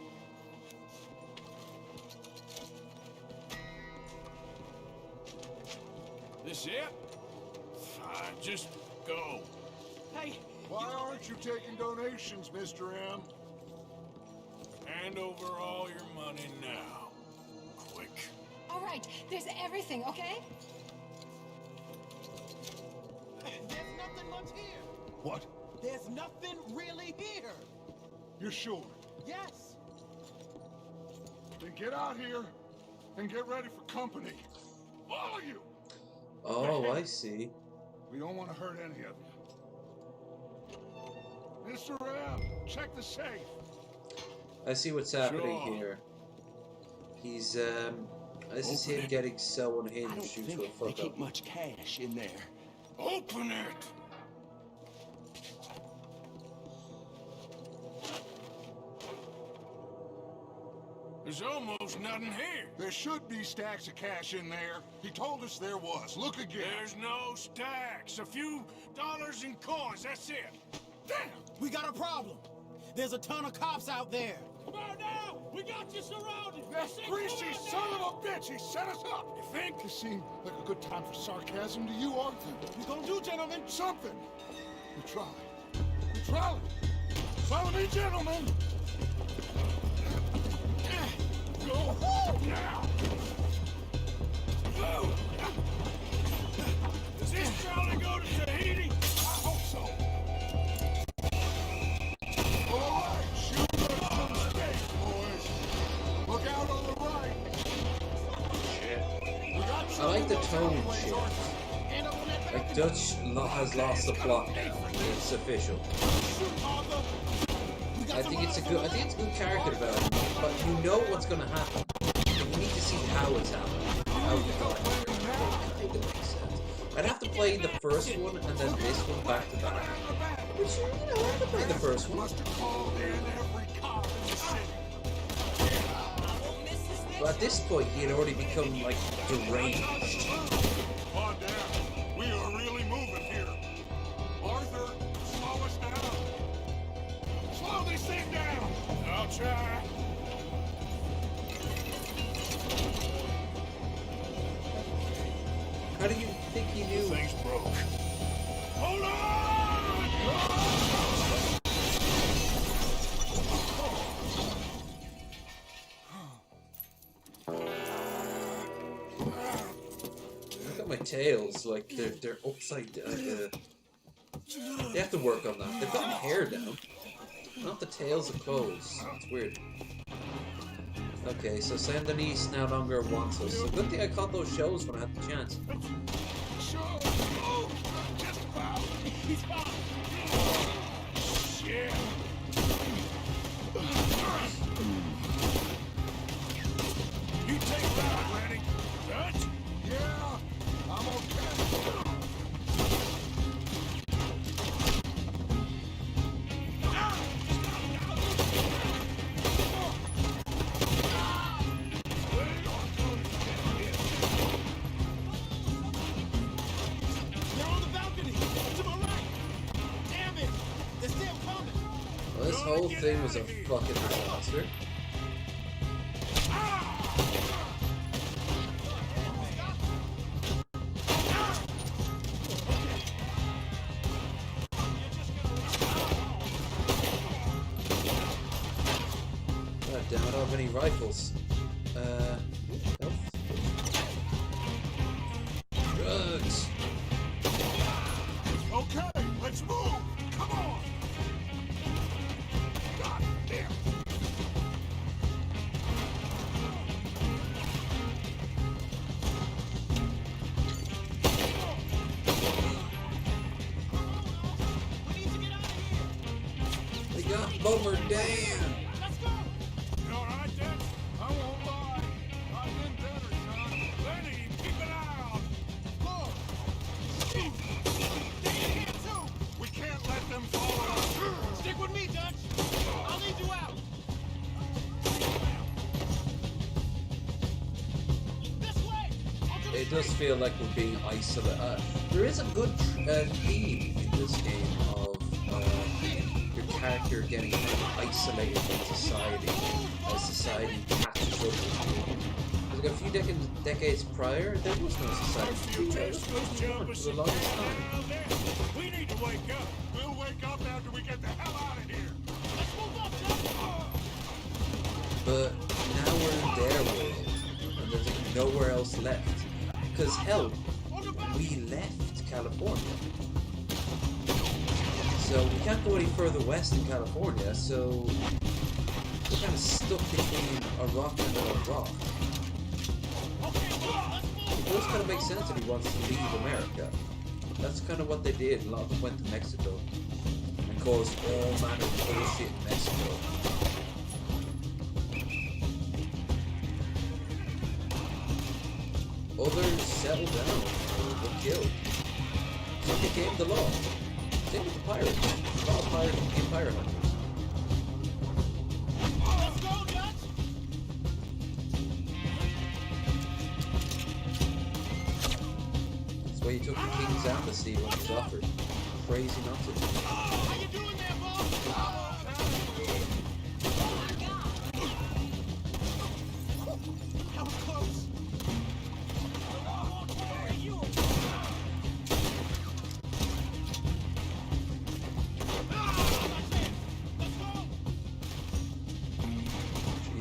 This it? Fine, just go. Hey! Why aren't you taking donations, Mr. M? Hand over all your money now. Quick. All right, there's everything, okay? There's nothing much here. What? There's nothing really here. You're sure? Yes. Then get out here and get ready for company. All of you! Oh, I see. We don't want to hurt any of you. Mr. M, check the safe. I see what's happening Sure. here. He's this is him getting so unhinged due to a fuck up. Much cash in there. Open it! There's almost nothing here. There should be stacks of cash in there. He told us there was. Look again. There's no stacks. A few dollars in coins, that's it. Damn! We got a problem. There's a ton of cops out there. Come on now! We got you surrounded! That greasy son of a bitch! He set us up! You think? It seemed like a good time for sarcasm to you, Arthur. What we gonna do, gentlemen? Something! We try. We try. Follow me, gentlemen! Go now! Go! Does this trolley go to Tahiti? I hope so. All right, shoot us some space, boys. Look out on the right. We got I like the tone shit. Like Dutch has lost the plot now. It's official. I think it's a good character development, but you know what's gonna happen. You need to see how it's happening. How the character. I think it makes sense. I'd have to play the first one and then this one back to back. Which, you know, I could play the first one. But at this point, he had already become, like, deranged. Oh, damn. We are really moving here. Arthur, slow us down. Slow this thing down. I'll try. How do you think he knew? Things broke. Hold on! Look at my tails, like they're upside down. They have to work on that. They've got my hair down, not the tails of clothes. It's weird. Okay, so Saint Denis no longer wants us. So good thing I caught those shows when I had the chance. He's fine. Shit. You take that, Lenny. Dutch? Yeah, I'm okay. whole thing was a fucking disaster. God damn it, I don't have any rifles. Health? Drugs! Okay, let's move! Come on! God damn! They got Bummer down! You alright, Dick? I won't lie. I've been better, son. Lenny, keep an eye on him. Look! Stay in here, too! We can't let them follow us. Stick with me, Dutch. I'll lead you out. This way. It does feel like we're being isolated. There is a good theme in this game of your character getting kind of isolated from society as society catches up with you. Like a few decades prior, there was no society. For the longest time. We need to wake up. We'll wake up after we get the hell out of here. Let's move up, Dutch. But now we're in their world, and there's like nowhere else left. Because hell, we left California. So we can't go any further west in California, so we're kind of stuck between a rock and another rock. It does kind of make sense that he wants to leave America. That's kind of what they did. A lot of them went to Mexico and caused all manner of bullshit in Mexico. Others settled down or were killed. Some became the law. Same with the pirates. A lot of pirates became pirate hunters. Let's go, Dutch. That's why he took the king's embassy when he was offered. Crazy not to. How you doing there, boss? That was close.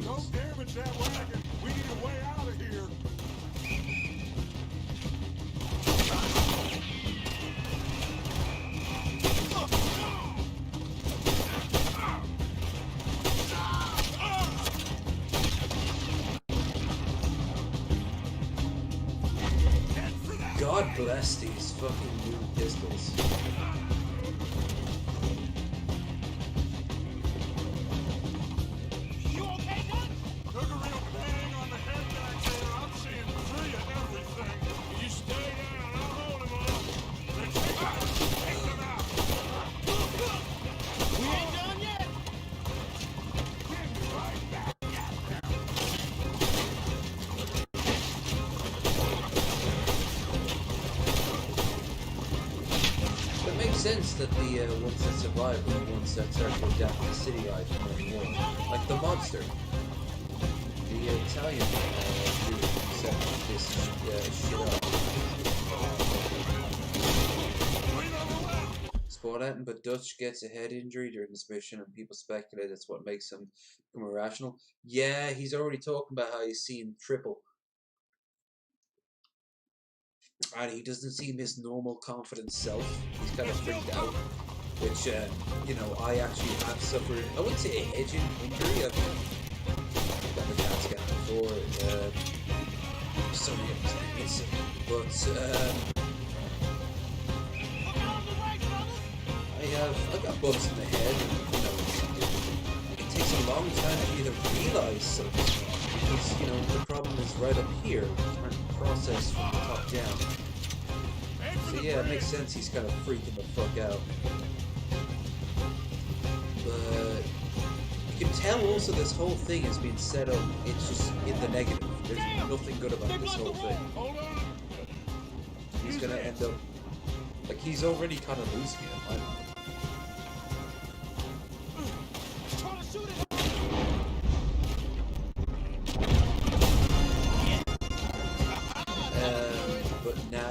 Don't damage that wagon. We need a way out of here. God bless these fucking new pistols. You okay, Dutch? Took a real bang on the head back there. I'm seeing 3 of everything. You stay down. I'll hold him up. Let's take them out. We ain't done yet. Get right back at them. It makes sense that the ones that survive are the ones that start to adapt to the city life more and more. Like the mobster. The Italian dude set this shit up. Spot but Dutch gets a head injury during this mission and people speculate that's what makes him become irrational. Yeah, he's already talking about how he's seen triple. And he doesn't seem his normal confident self. He's kind of freaked out. Which, you know, I actually have suffered, I wouldn't say a head injury. I've done the CAT scan before. Sorry, I've got bumps in the head. And, you know, it takes a long time to either realize something. Because, you know, the problem is right up here. You can't process from the top down. So yeah, it makes sense he's kind of freaking the fuck out. But you can tell also this whole thing has been set up, it's just in the negative. There's nothing good about this whole thing. He's gonna end up, like, he's already kind of losing it. I don't know.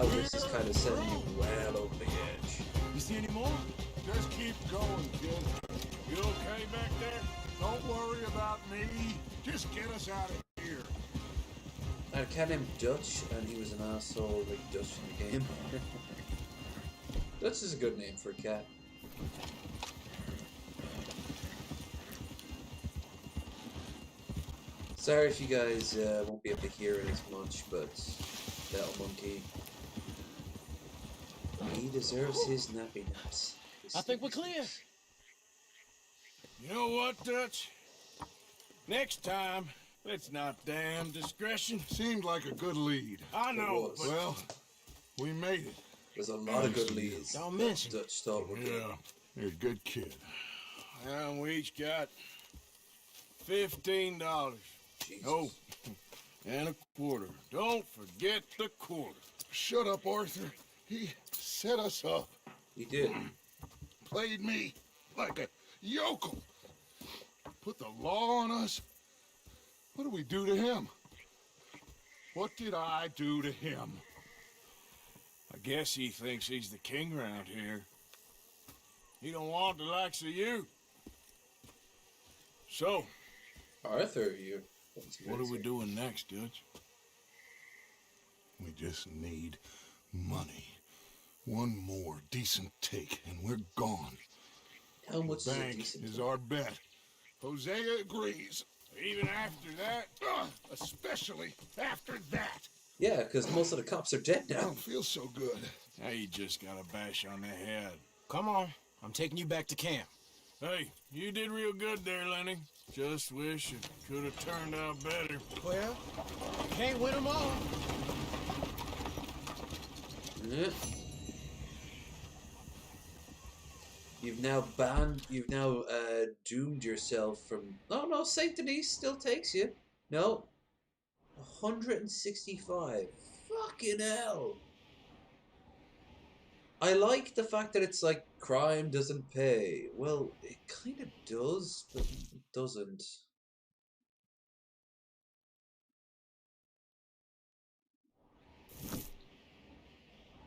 now this is kind of sending you well over the edge. You see any more? Just keep going, kid. You okay back there? Don't worry about me. Just get us out of here. I had a cat named Dutch, and he was an asshole like Dutch in the game. Dutch is a good name for a cat. Sorry if you guys won't be able to hear it as much, but little monkey, he deserves his nappy naps. I think we're clear. You know what, Dutch? Next time, let's not damn discretion. Seemed like a good lead. I know, but... Well, we made it. There's a lot of good leads. Don't mention. Dutch thought were good. Yeah, you're a good kid. And we each got $15. Jesus. Oh, and a quarter. Don't forget the quarter. Shut up, Arthur. He set us up. He did. Played me like a yokel. Put the law on us. What do we do to him? What did I do to him? I guess he thinks he's the king around here. He don't want the likes of you. So, Arthur, you. What are we doing next, Dutch? We just need money. One more decent take, and we're gone. How much is a Bank decent is take? our bet. Hosea agrees. Even after that? Especially after that. Yeah, because most of the cops are dead I now. don't feel so good. Now you just got a bash on the head. Come on. I'm taking you back to camp. Hey, you did real good there, Lenny. Just wish it could have turned out better. Well, can't win them all. Yeah. You've now doomed yourself from... No, Saint Denis still takes you. No. 165. Fucking hell. I like the fact that it's like, crime doesn't pay. Well, it kind of does, but it doesn't.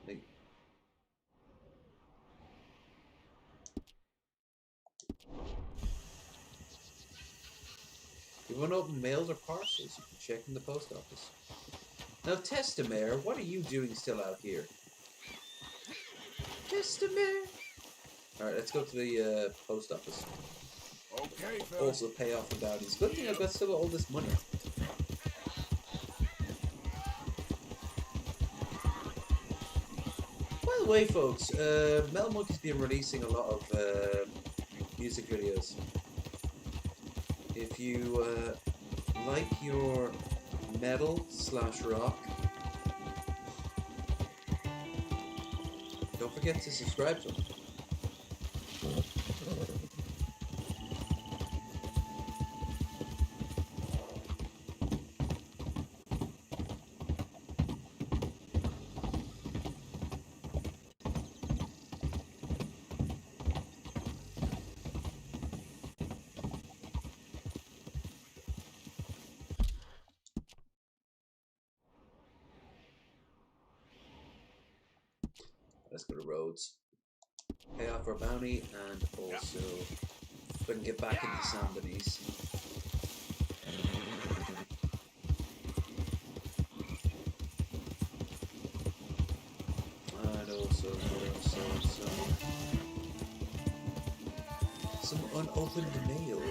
Like, you want to open mails or parcels? You can check in the post office. Now, Testamare, what are you doing still out here? Testamare! Alright, let's go to the post office. Okay, fellas. Also pay off the bounties. Good thing I've still got all this money. By the way, folks, Mel Monkey's been releasing a lot of music videos. If you like your metal/rock, don't forget to subscribe to him. Let's go to roads. Pay off our bounty and also we can get back into San Denis. And also some unopened mail.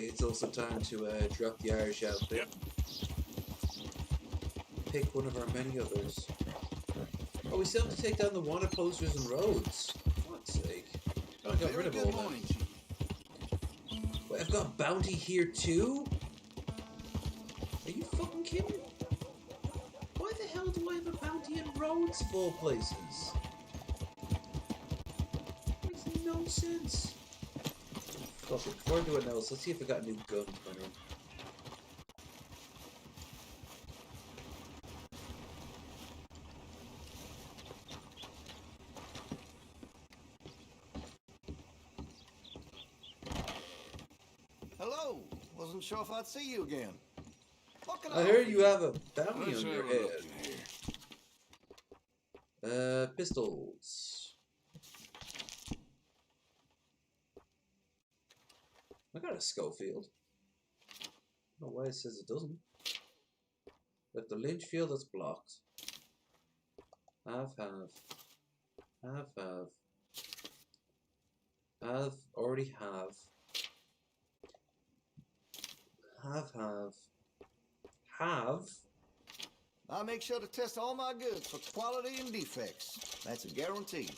It's also time to drop the Irish outfit. Yep. Pick one of our many others. Oh, we still have to take down the wanted posters and roads. For God's sake. I got rid of all that. Wait, I've got a bounty here too? Are you fucking kidding? Why the hell do I have a bounty in roads of all places? Makes no sense. Fuck it, before I do anything else, let's see if I got a new gun coming in. Hello. Wasn't sure if I'd see you again. What can I offer heard you have a bounty Let's on your have a look head. in here. Pistols. I got a Schofield. I don't know why it says it doesn't. But the Lynchfield, that's blocked. Have. Already have. Have. I make sure to test all my goods for quality and defects. That's a guarantee.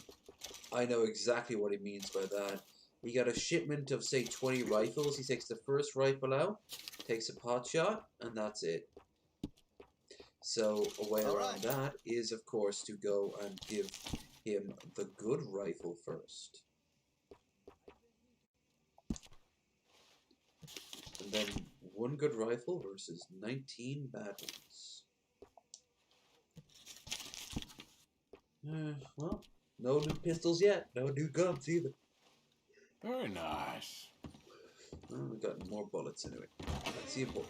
I know exactly what he means by that. He got a shipment of, say, 20 rifles. He takes the first rifle out, takes a pot shot, and that's it. So a way around that is, of course, to go and give him the good rifle first. And then one good rifle versus 19 bad ones. Well, no new pistols yet. No new guns either. Very nice. Well, we got more bullets anyway. Let's see a bullet.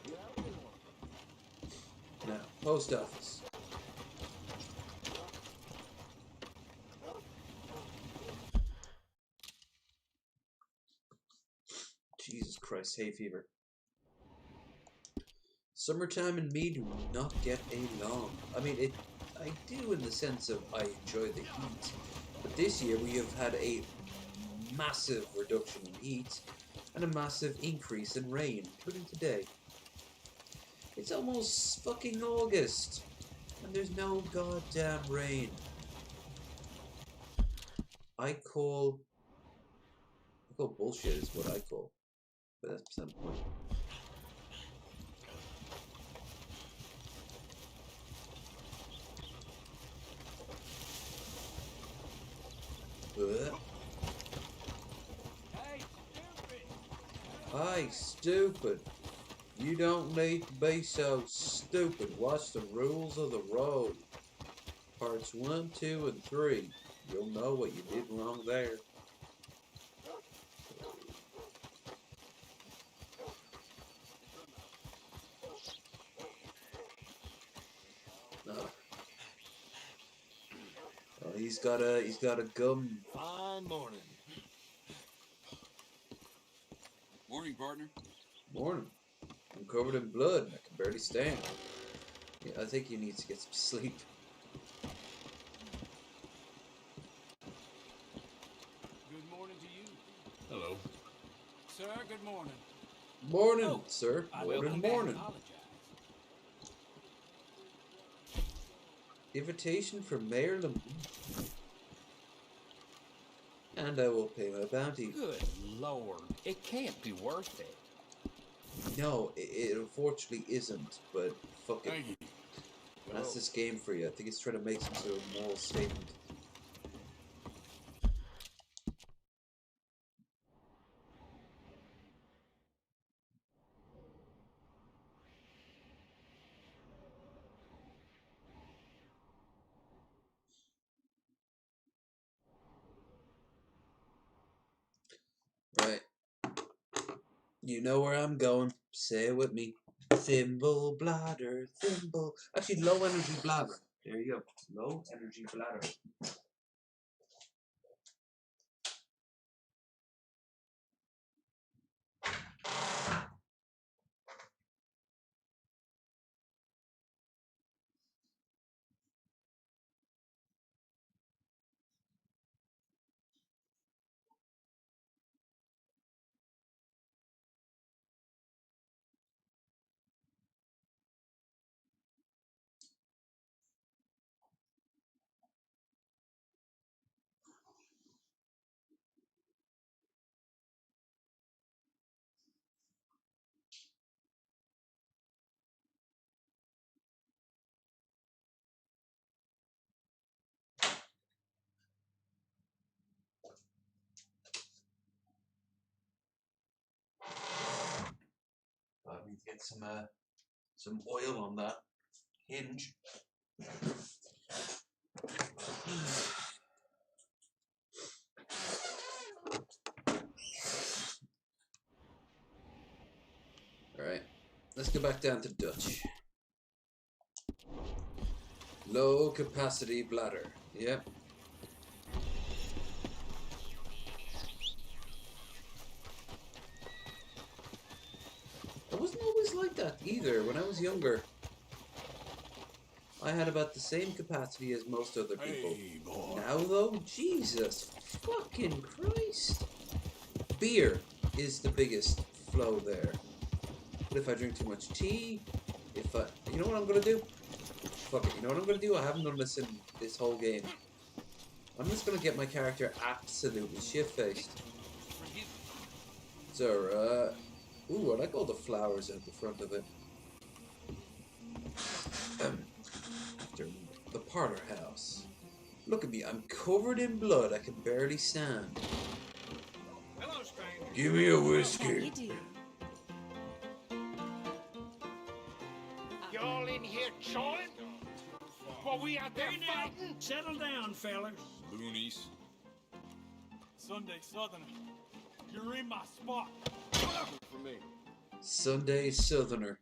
Now, post office. Jesus Christ, hay fever. Summertime and me do not get along. I mean, I do in the sense of I enjoy the heat, but this year we have had a massive reduction in heat and a massive increase in rain, including today. It's almost fucking August, and there's no goddamn rain. I call bullshit is what I call, but that's beside the point. Hey, stupid. You don't need to be so stupid. Watch the rules of the road. Parts 1, 2, and 3. You'll know what you did wrong there. Well, he's got a gum. Fine morning. Morning, partner. Morning. I'm covered in blood. I can barely stand. Yeah, I think he needs to get some sleep. Good morning to you. Hello. Sir, good morning. Morning, sir. I Morning, don't morning. apologize. Invitation from Mayor Lamont. And I will pay my bounty. Good Lord. It can't be worth it. No, it unfortunately isn't, but fuck it. Thank you. That's this game for you. I think it's trying to make some sort of moral statement. Right. You know where I'm going. Say it with me. Thimble bladder, thimble. Actually, low energy bladder. There you go. Low energy bladder. I need to get some oil on that hinge. Let's go back down to Dutch. Low capacity bladder. Yep. I wasn't always like that either. When I was younger, I had about the same capacity as most other people. Hey, boy. Now though, Jesus fucking Christ. Beer is the biggest flow there. But if I drink too much tea, you know what I'm gonna do? Fuck it, you know what I'm gonna do? I haven't done this in this whole game. I'm just gonna get my character absolutely shit-faced. So, ooh, I like all the flowers at the front of it. The parlor house. Look at me, I'm covered in blood. I can barely stand. Hello, stranger. Give me a whiskey. You all in here chawing? While we out there fighting? Settle down, fellas. Loonies. Sunday Southerner. You're in my spot. For me. Sunday Southerner.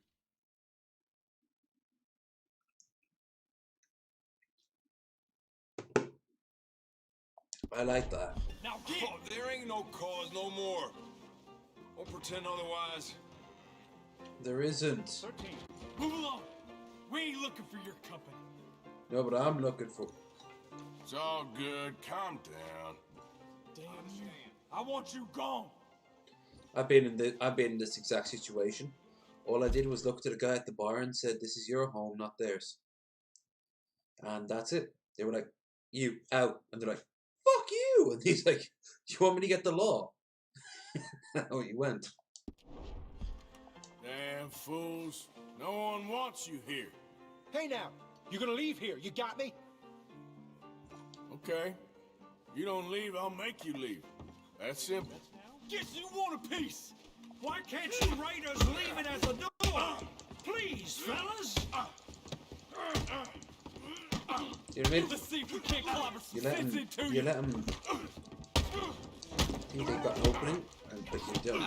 I like that. Now Oh, there ain't no cause no more. Don't pretend otherwise. There isn't. 13. Move along. We ain't looking for your company. No, but I'm looking for. It's all good. Calm down. Damn you. I want you gone. I've been in this exact situation. All I did was look to the guy at the bar and said, "This is your home, not theirs." And that's it. They were like, "You out," and they're like, "Fuck you!" And he's like, "You want me to get the law?" Oh, he went. Damn fools. No one wants you here. Hey now, you gonna leave here? You got me? Okay. You don't leave, I'll make you leave. That's simple. Guess you want a piece. Why can't you raiders leave it as a door? Please, fellas. You know what I mean? Let's see if we can't clobber some You let sense him. into You you. let him. Think they got an opening, but you don't.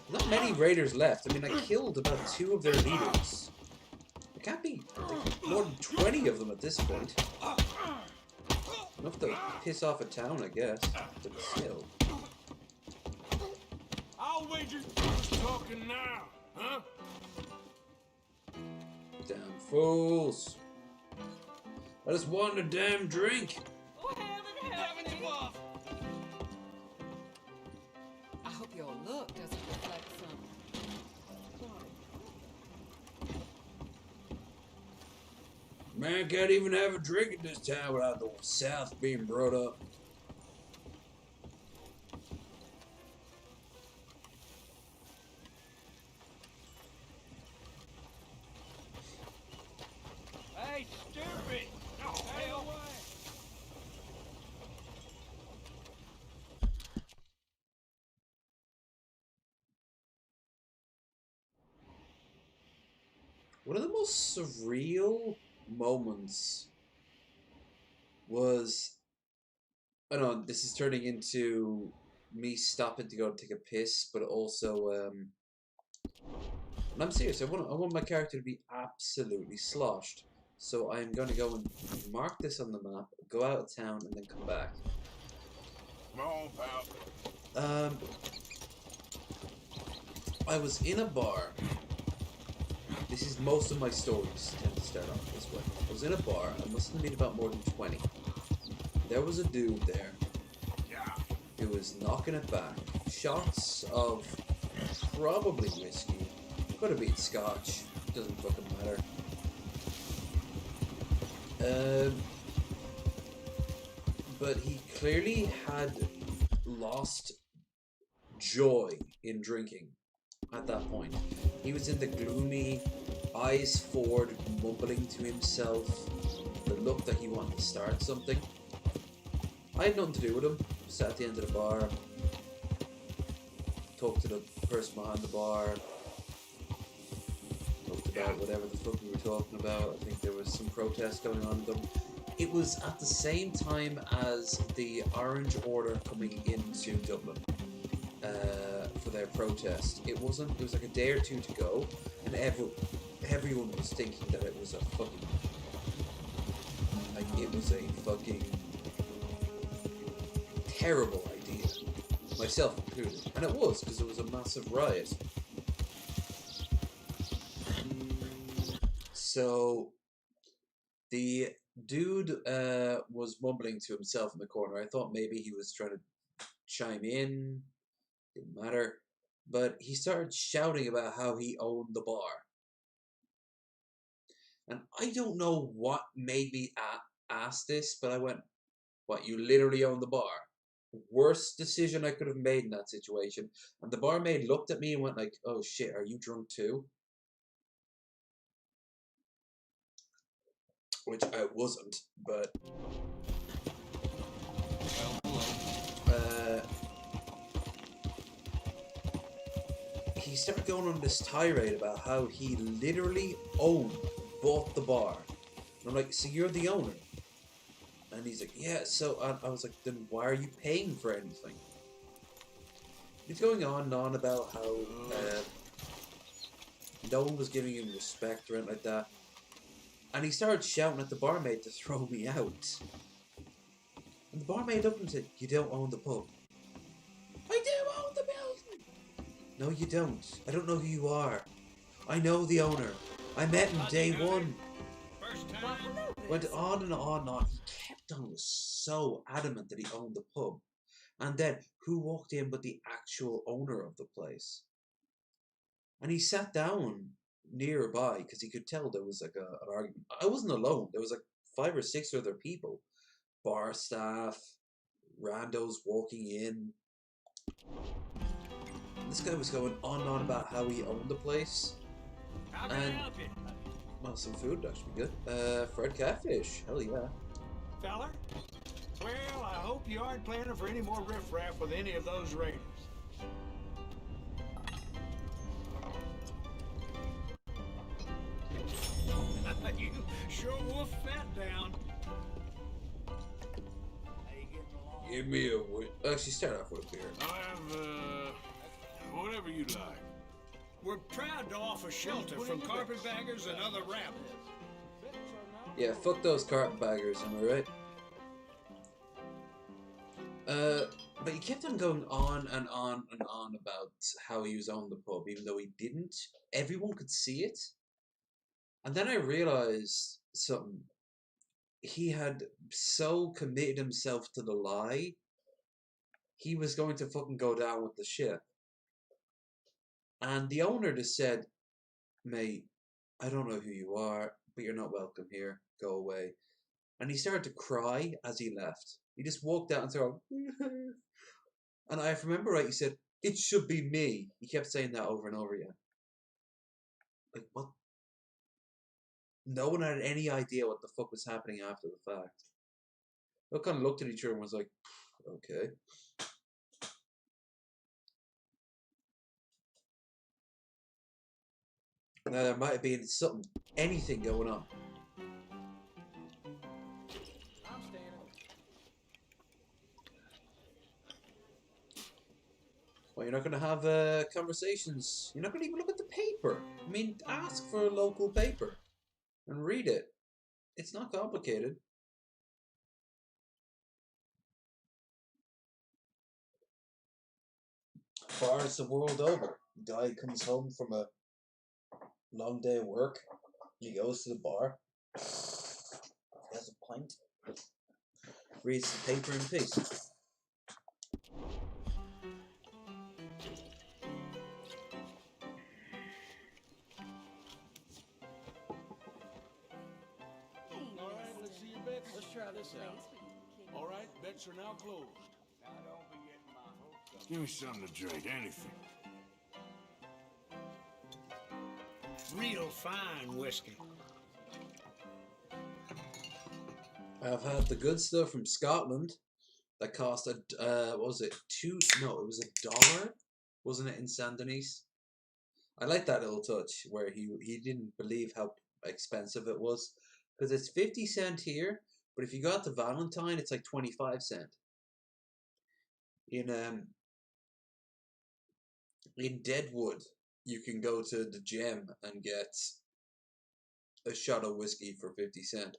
Not many raiders left. I mean, I killed about 2 of their leaders. There can't be like, more than 20 of them at this point. Enough to piss off a town, I guess. But still. I'll wager. Who's talking now, huh? Damn fools. I just want a damn drink. I hope your look doesn't reflect some. Man can't even have a drink in this town without the South being brought up. Hey, stupid! No, stay away! One of the most surreal moments was, I don't know, this is turning into me stopping to go take a piss, but also, and I'm serious, I want my character to be absolutely sloshed. So I'm going to go and mark this on the map, go out of town, and then come back. Come on, pal. I was in a bar. This is most of my stories tend to start off this way. I was in a bar. I must have been about more than 20. There was a dude there who was knocking it back. Shots of probably whiskey. Could have been scotch. Doesn't fucking matter. But he clearly had lost joy in drinking at that point. He was in the gloomy, eyes forward, mumbling to himself, the look that he wanted to start something. I had nothing to do with him. Sat at the end of the bar, talked to the person behind the bar, talked about whatever the fuck we were talking about. I think there was some protest going on with them. It was at the same time as the Orange Order coming into Dublin for their protest. It wasn't. It was like a day or two to go, and everyone was thinking that it was a fucking, like, it was a fucking terrible idea, myself included, and it was, because it was a massive riot. So the dude was mumbling to himself in the corner. I thought maybe he was trying to chime in. Didn't matter. But he started shouting about how he owned the bar. And I don't know what made me ask this, but I went, what, you literally own the bar? Worst decision I could have made in that situation. And the barmaid looked at me and went like, oh shit, are you drunk too? Which I wasn't, but he started going on this tirade about how he literally bought the bar. And I'm like, so you're the owner? And he's like, yeah, so I was like, then why are you paying for anything? He's going on and on about how no one was giving him respect or anything like that. And he started shouting at the barmaid to throw me out. And the barmaid looked and said, you don't own the pub. I do own the building! No, you don't. I don't know who you are. I know the owner. I met him day one. Went on and on and on. He kept on, was so adamant that he owned the pub. And then, who walked in but the actual owner of the place? And he sat down nearby because he could tell there was like an argument. I wasn't alone. There was like 5 or 6 other people. Bar staff, randos walking in. And this guy was going on and on about how he owned the place. And, well, some food would actually be good. Fried catfish. Hell yeah. Feller? Well, I hope you aren't planning for any more riffraff with any of those raiders. You sure wolfed that down. Give me a actually start off with a beer. I'll have, whatever you like. We're proud to offer shelter from carpetbaggers and other rabbles. Yeah, fuck those carpetbaggers, am I right? But he kept on going on and on and on about how he was on the pub, even though he didn't. Everyone could see it. And then I realized something. He had so committed himself to the lie, he was going to fucking go down with the ship. And the owner just said, mate, I don't know who you are, but you're not welcome here. Go away. And he started to cry as he left. He just walked out and started, and I remember right, he said, it should be me. He kept saying that over and over again. Like, what? No one had any idea what the fuck was happening after the fact. They kind of looked at each other and was like, okay. Now there might have been something, anything going on. I'm standing. Well, you're not going to have conversations. You're not going to even look at the paper. I mean, ask for a local paper and read it. It's not complicated. Bars the world over. Guy comes home from a long day of work. He goes to the bar. Has a pint. Reads the paper in peace. Alright, let's see your bets. Let's try this out. Alright, bets are now closed. Now don't be getting my hopes up. Give me something to drink, anything. Real fine whiskey. I've had the good stuff from Scotland that cost what was it? No, it was $1, wasn't it, in Saint Denis? I like that little touch where he didn't believe how expensive it was, because it's 50 cent here, but if you got the Valentine, it's like 25 cent. In In Deadwood, you can go to the gem and get a shot of whiskey for 50 cents.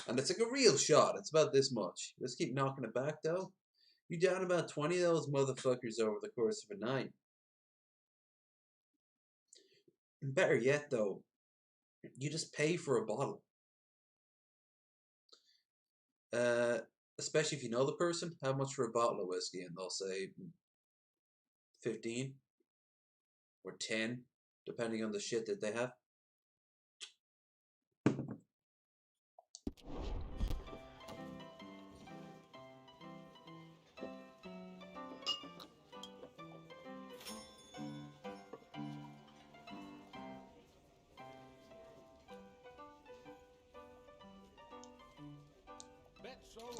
And it's like a real shot. It's about this much. Let's keep knocking it back, though. You down about 20 of those motherfuckers over the course of a night. And better yet, though, you just pay for a bottle. Especially if you know the person, how much for a bottle of whiskey? And they'll say 15 or 10, depending on the shit that they have.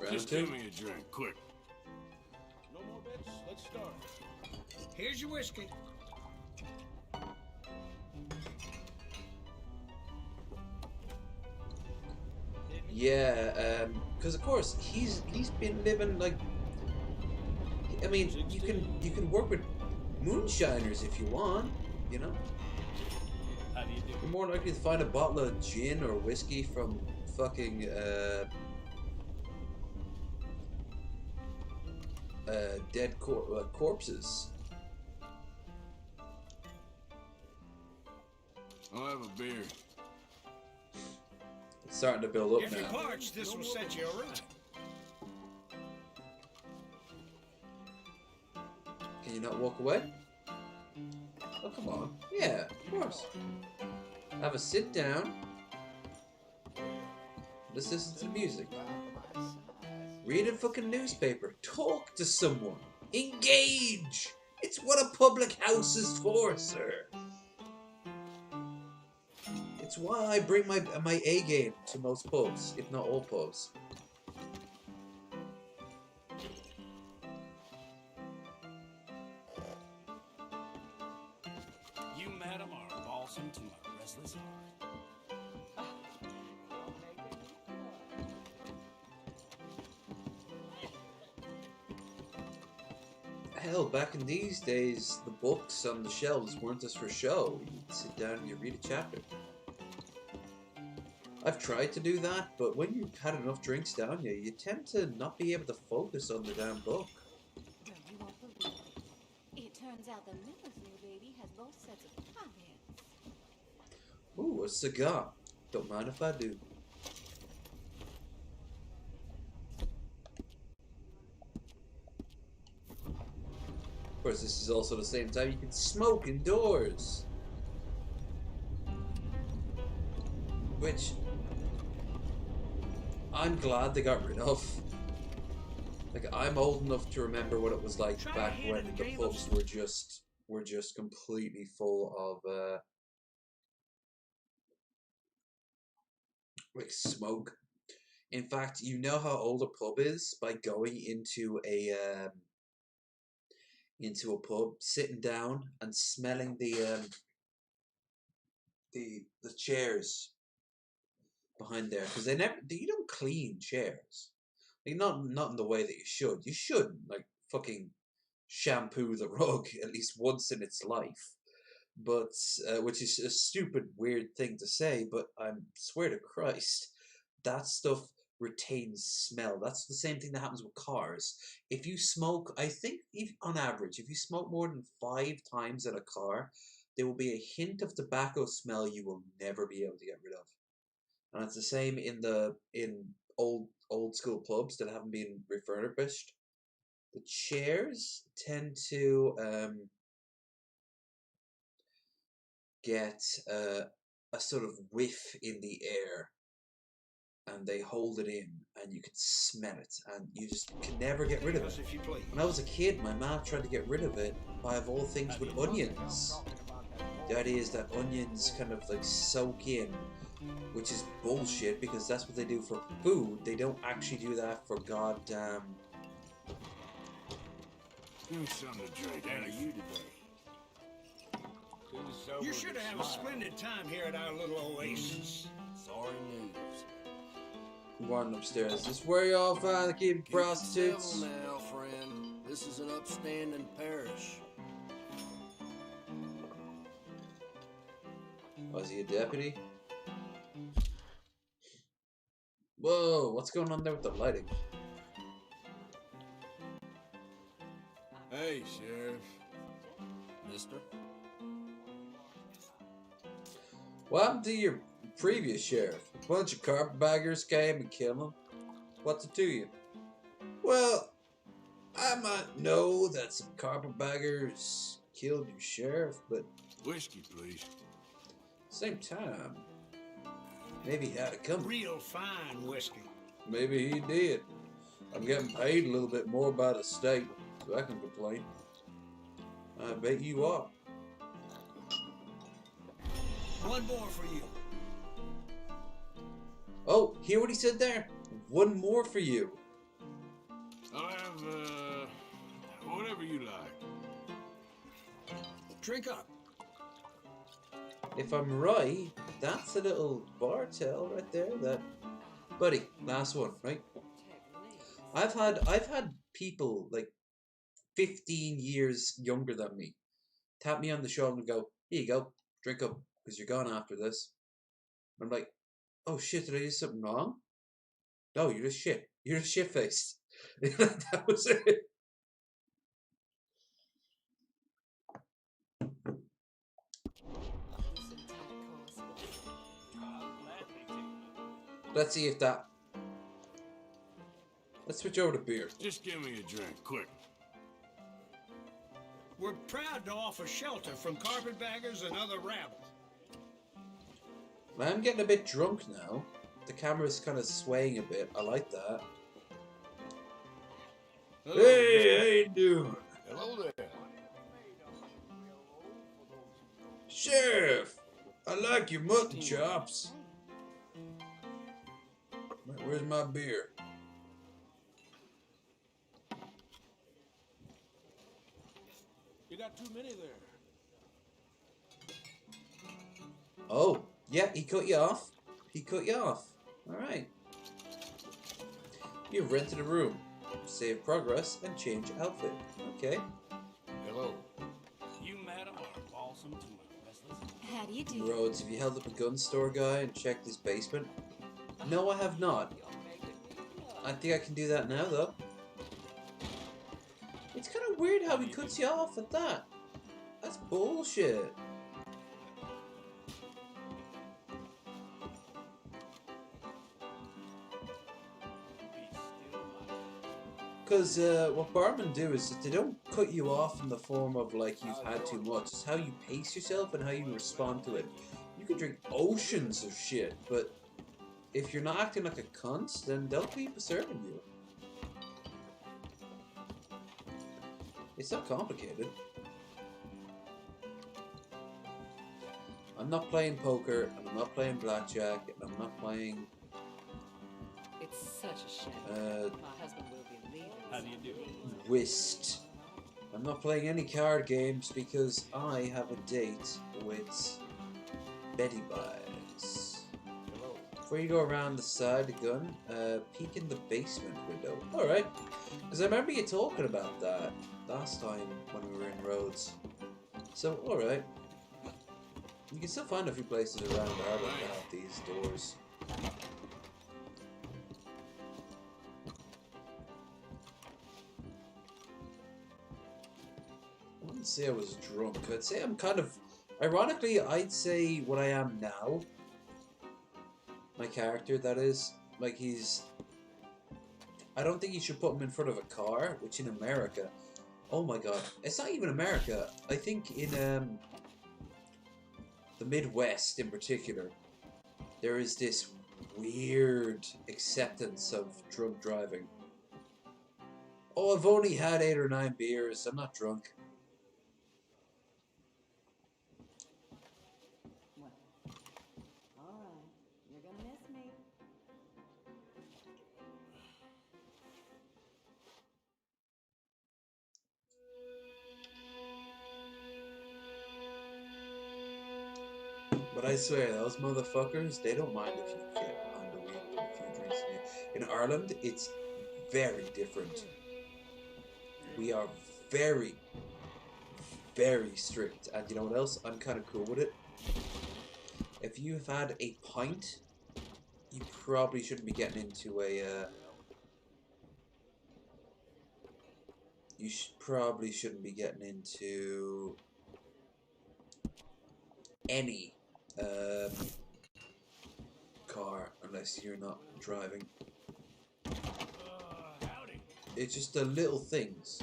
Just give me a drink, quick. No more bets? Let's start. Here's your whiskey. Yeah, because of course he's been living like. I mean, you can work with moonshiners if you want, you know. How do you do? You're more likely to find a bottle of gin or whiskey from fucking dead corpses. I'll have a beer. It's starting to build up If now. you're parched, this will set you right. Can you not walk away? Oh, come on. Yeah, of course. Have a sit down. Let's listen to the music. Read a fucking newspaper. Talk to someone. Engage! It's what a public house is for, sir. It's why I bring my A game to most pubs, if not all pubs. You, madam, are balsam to my restless heart. Hell, back in these days, the books on the shelves weren't just for show. You'd sit down and you read a chapter. I've tried to do that, but when you've had enough drinks down you, you tend to not be able to focus on the damn book. Well, you won't believe it. It turns out the Miller's new baby has both sets of potheads. Ooh, a cigar. Don't mind if I do. Of course, this is also the same time you can smoke indoors. Which I'm glad they got rid of. Like, I'm old enough to remember what it was like back when the pubs were just completely full of like smoke. In fact, you know how old a pub is by going into a pub, sitting down and smelling the chairs behind there, because you don't clean chairs, like not in the way that you should. You shouldn't like fucking shampoo the rug at least once in its life, but which is a stupid weird thing to say, but I swear to Christ, that stuff retains smell. That's the same thing that happens with cars. If you smoke, I think on average, if you smoke more than 5 times in a car, there will be a hint of tobacco smell you will never be able to get rid of. And it's the same in old school pubs that haven't been refurbished. The chairs tend to get a sort of whiff in the air, and they hold it in, and you can smell it, and you just can never get rid of it. When I was a kid, my mom tried to get rid of it by, of all things, with onions. The idea is that onions kind of like soak in, which is bullshit, because that's what they do for food. They don't actually do that for goddamn... Give me something to drink. How are you today? You should have a splendid time here at our little oasis. Sorry news. I'm going upstairs. Is this where y'all find the keep prostitutes? Civil now, friend. This is an upstanding parish. Was he a deputy? Whoa, what's going on there with the lighting? Hey, Sheriff. Mister? What happened to your previous sheriff? A bunch of carpetbaggers came and killed him. What's it to you? Well, I might know that some carpetbaggers killed your sheriff, but... Whiskey, please. Same time, maybe he had it coming. Real fine whiskey. Maybe he did. I'm getting paid a little bit more by the state, so I can complain. I bet you are. One more for you. Oh, hear what he said there? One more for you. I'll have, whatever you like. Drink up. If I'm right, that's a little bar tail right there. That, buddy, last one, right? I've had people like 15 years younger than me tap me on the shoulder and go, "Here you go, drink up, because you're gone after this." I'm like, "Oh shit, did I do something wrong?" No, you're just shit. You're just shit faced. That was it. Let's see if that. Let's switch over to beer. Just give me a drink, quick. We're proud to offer shelter from carpetbaggers and other rabble. I'm getting a bit drunk now. The camera's kind of swaying a bit. I like that. Hello, hey, how you doing? Hello there. Sheriff, I like your mutton chops. Where's my beer? You got too many there. Oh, yeah, he cut you off. He cut you off. Alright. You've rented a room. Save progress and change outfit. Okay. Hello. You, madam, are awesome to my restless. How do you do? Rhodes, have you held up a gun store guy and checked his basement? No, I have not. I think I can do that now, though. It's kind of weird how he cuts you off at that. That's bullshit. Because what barmen do is that they don't cut you off in the form of like you've had too much. It's how you pace yourself and how you respond to it. You can drink oceans of shit, but if you're not acting like a cunt, then they'll keep serving you. It's not complicated. I'm not playing poker, and I'm not playing blackjack, and I'm not playing... It's such a shame. My husband will be leaving. How do you do? Whist. I'm not playing any card games because I have a date with Betty Buys. Before you go around the side of the gun, peek in the basement window. Alright. Because I remember you talking about that last time when we were in Rhodes. So, alright. You can still find a few places around Ireland that have these doors. I wouldn't say I was drunk. I'd say I'm kind of... Ironically, I'd say what I am now. My character, that is. Like, he's... I don't think you should put him in front of a car, which in America... Oh my god. It's not even America. I think in, the Midwest in particular, there is this weird acceptance of drunk driving. Oh, I've only had 8 or 9 beers. I'm not drunk. Alright, you're gonna miss me. But I swear, those motherfuckers, they don't mind if you get on the wheel with a few drinks in you. In Ireland, it's very different. We are very, very strict. And you know what else? I'm kind of cool with it. if you've had a pint, you probably shouldn't be getting into a. Probably shouldn't be getting into any car unless you're not driving. Howdy. It's just the little things.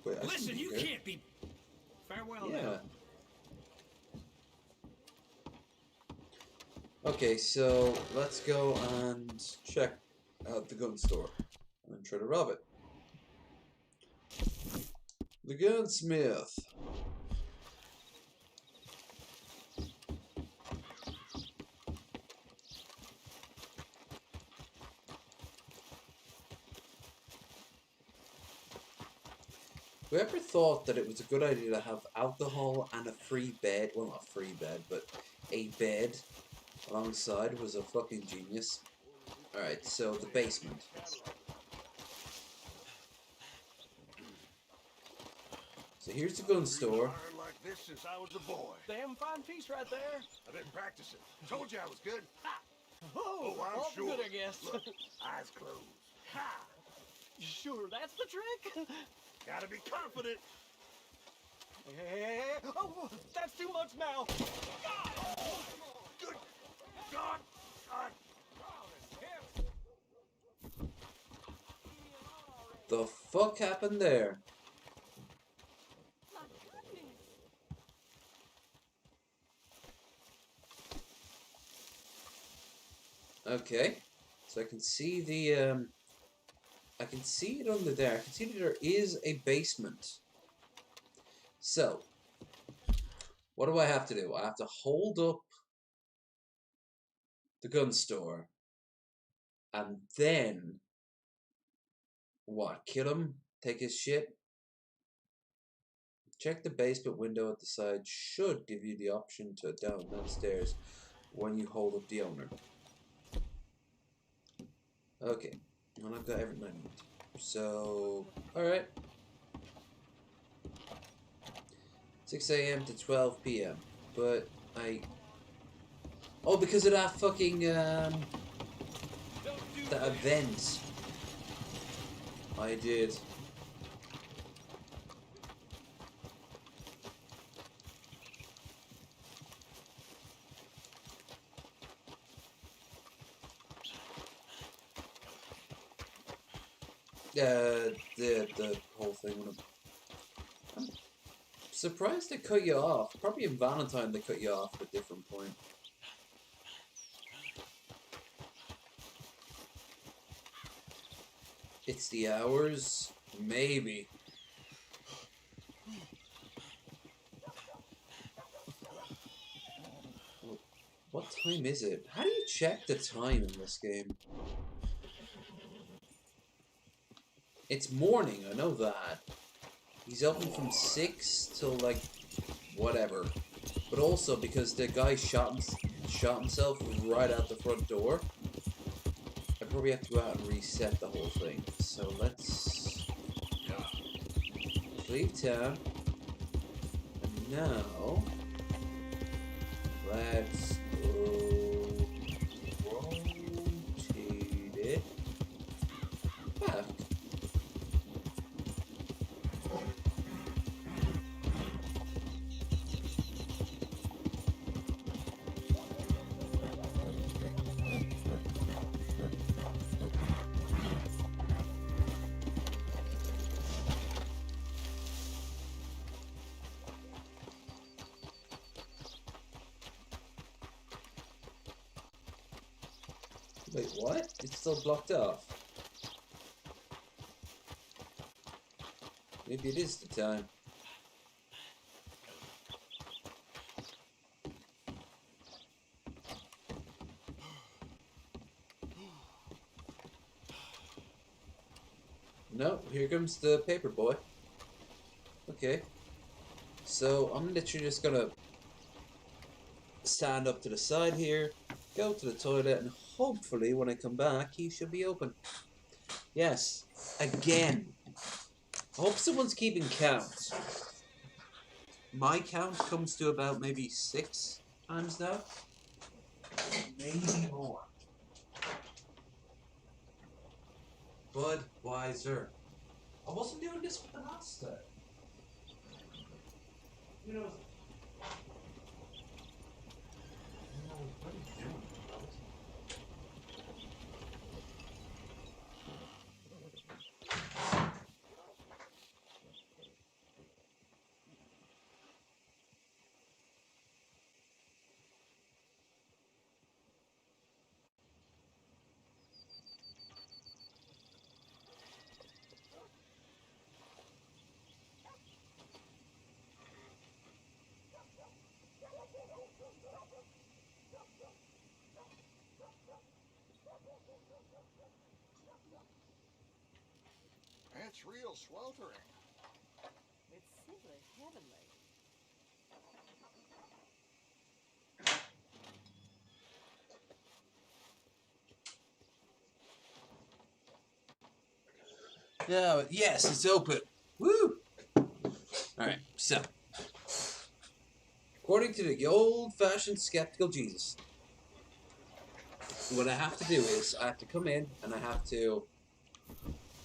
Wait, Listen, you can't be. Farewell. Yeah. Now. Okay, so let's go and check out the gun store and try to rob it. The gunsmith. Whoever thought that it was a good idea to have alcohol and a free bed, well not a free bed, but a bed alongside was a fucking genius. Alright, so the basement. So here's the gun store. Like this since I was a boy. Damn fine piece right there. I've been practicing. Told you I was good. Ha! Oh, I'm all sure. good, I guess. Look, eyes closed. Ha! Sure, that's the trick. Gotta be confident. Hey, oh, that's too much now. Good God. The fuck happened there? Okay, so I can see the I can see it under there. I can see that there is a basement. So, what do I have to do? I have to hold up the gun store, and then what? Kill him? Take his shit? Check the basement window at the side. Should give you the option to downstairs when you hold up the owner. Okay, well I've got everything I need. So, alright. 6 AM to 12 PM. But I... Oh, because of that fucking, that event. I did. The whole thing. I'm surprised they cut you off. Probably in Valentine they cut you off at a different point. It's the hours? Maybe. What time is it? How do you check the time in this game? It's morning, I know that. He's open from 6 till like whatever. But also because the guy shot himself right out the front door. I probably have to go out and reset the whole thing. So let's leave town. And now let's rotate it back. Wait, what? It's still blocked off. Maybe it is the time. No, here comes the paper boy. Okay. So I'm literally just gonna stand up to the side here, go to the toilet, and hopefully when I come back he should be open. Yes, again. I hope someone's keeping count. my count comes to about maybe 6 times now. Maybe more. Budweiser. I wasn't doing this with the last time. Who knows? What are you doing? It's real sweltering. It's simply heavenly. No, yes, it's open. Woo! Alright, so. According to the old-fashioned skeptical Jesus, what I have to do is, I have to come in and I have to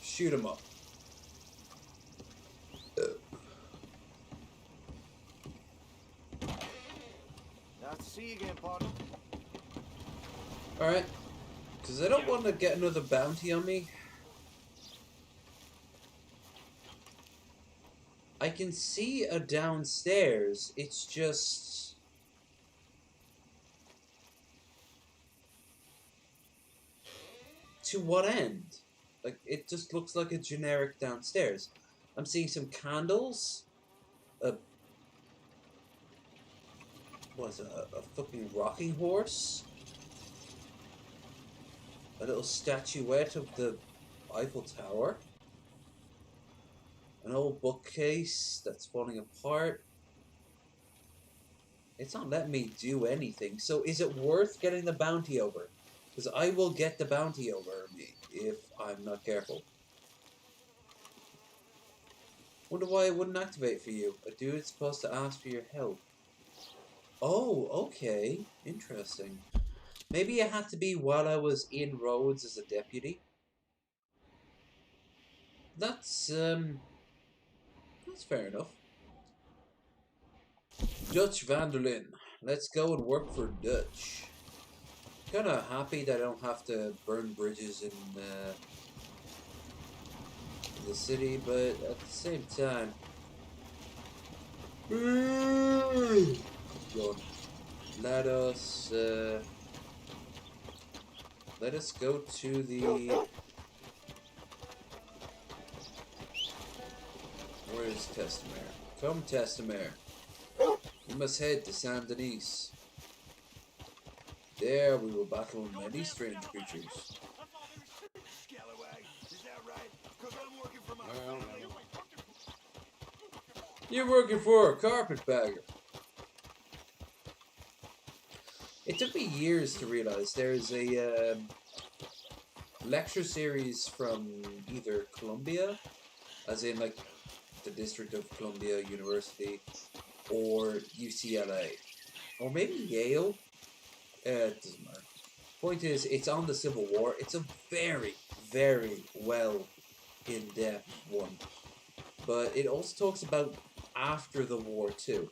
shoot him up. Nice to see you again, partner. Alright. Because I don't want to get another bounty on me. I can see a downstairs. It's just... to what end? Like, it just looks like a generic downstairs. I'm seeing some candles. What is it? A fucking rocking horse? A little statuette of the Eiffel Tower. An old bookcase that's falling apart. It's not letting me do anything. So is it worth getting the bounty over? Because I will get the bounty over me if I'm not careful. Wonder why it wouldn't activate for you. A dude's supposed to ask for your help. Oh, okay. Interesting. Maybe it had to be while I was in Rhodes as a deputy. That's fair enough. Dutch Vanderlyn. Let's go and work for Dutch. Kinda happy that I don't have to burn bridges in the city, but at the same time... Let us go to the... Where is Testamere? Come, Testamere. We must head to Saint Denis. There we will battle many strange creatures. You're working for a carpetbagger. It took me years to realize there's a lecture series from either Columbia, as in like the District of Columbia University, or UCLA, or maybe Yale. It doesn't matter. Point is, it's on the Civil War. It's a very, very well in-depth one, but it also talks about after the war too.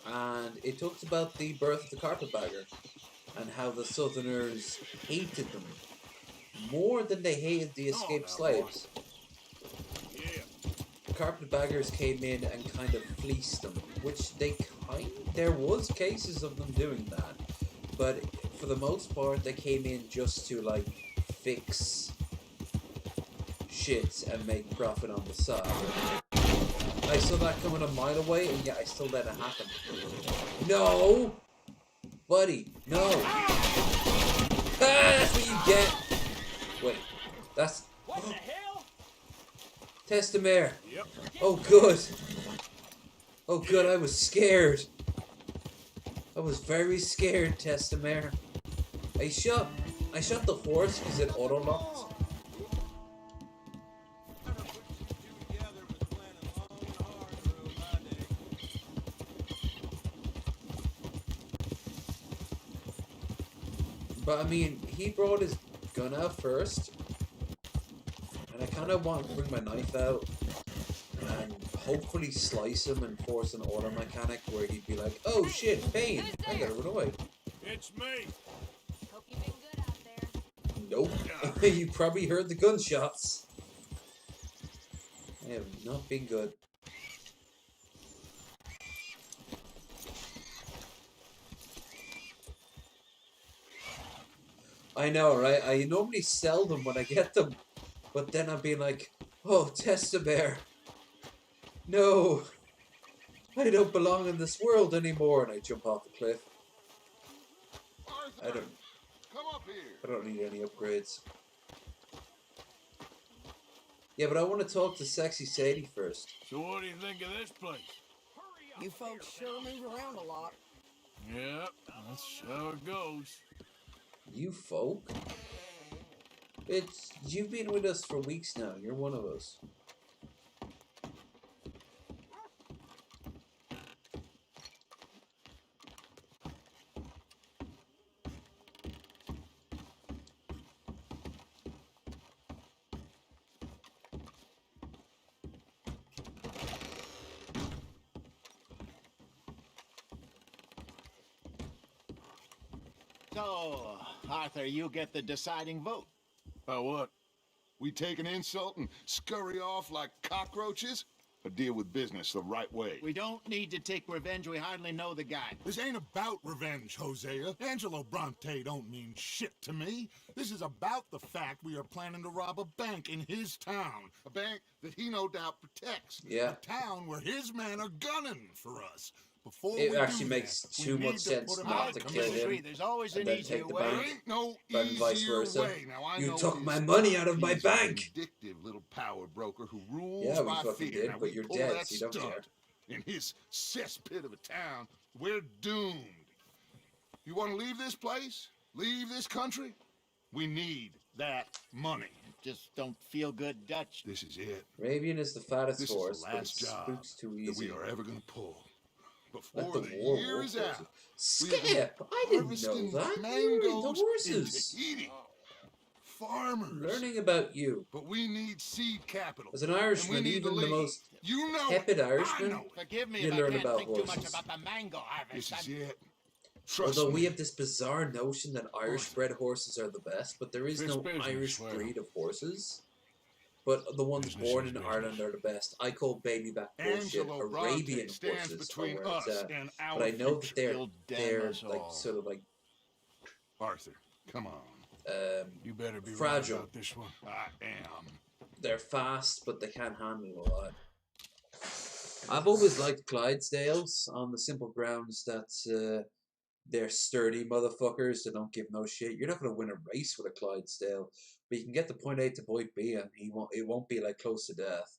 And it talks about the birth of the carpetbagger and how the Southerners hated them more than they hated the escaped slaves. The carpetbaggers came in and kind of fleeced them, which there was cases of them doing that, but for the most part they came in just to like fix shit and make profit on the side. I saw that coming a mile away, and yet I still let it happen. No! Buddy, no! Ah, that's what you get! Wait, that's... What the hell? Testamere! Yep. Oh, good! Oh, good, I was scared. I was very scared, Testamere. I shot the horse because it auto-locked. But I mean, he brought his gun out first, and I kind of want to bring my knife out and hopefully slice him and force an auto mechanic where he'd be like, "Oh shit, pain! I gotta run away." It's me. Hope you've been good out there. Nope. You probably heard the gunshots. I have not been good. I know, right? I normally sell them when I get them, but then I'll be like, "Oh, Testa Bear, no, I don't belong in this world anymore," and I jump off the cliff. Arthur, come up here. I don't need any upgrades. Yeah, but I want to talk to Sexy Sadie first. So what do you think of this place? You folks sure move around a lot. Yep, that's how it goes. You folk? You've been with us for weeks now. You're one of us. So, Arthur, you get the deciding vote. What? We take an insult and scurry off like cockroaches? Or deal with business the right way? We don't need to take revenge. We hardly know the guy. This ain't about revenge, Hosea. Angelo Bronte don't mean shit to me. This is about the fact we are planning to rob a bank in his town. A bank that he no doubt protects. Yeah. A town where his men are gunning for us. Before It we actually do makes that, too we much need sense put him not out to of kill misery. him There's always and an then easier take the way. bank. There ain't no But vice easier versa. way. Now, I You know took his my money out of my he's a bank. vindictive little power broker who rules Yeah, we by fucking fear. did, Now, but we you're pull dead, that so you don't stunt care. in his cesspit of a town, we're doomed. You want to leave this place? Leave this country? We need that money. Just don't feel good Dutch. This is it. Ravian is the fattest This horse, is the but it last job spooks too that easy. we are ever going to pull. Let Before the the war year work is horses. out, Skip! I didn't know that. You're into mangoes horses. into eating. Farmers. Learning about you. But we need seed capital. As an And we Irishman, need even to the leave. most You know tepid it. I Irishman, know it. Forgive me you if I learn can't about think too horses. much about the mango harvest. This is it. Trust Although me. we have this bizarre notion that Irish-bred horses are the best, but there is It's no business, Irish well. breed of horses. But the ones Business born is in business. Ireland are the best. I call baby back bullshit. Angelo Bronte Arabian stands horses are between where it's us at. and our But I know that future. they're He'll damn they're us like all. sort of like Arthur, come on. You better be right fragile. about this one. I am. They're fast, but they can't handle a lot. I've always liked Clydesdales on the simple grounds that they're sturdy motherfuckers that don't give no shit. You're not going to win a race with a Clydesdale, but you can get to point A to point B, and it won't be like close to death.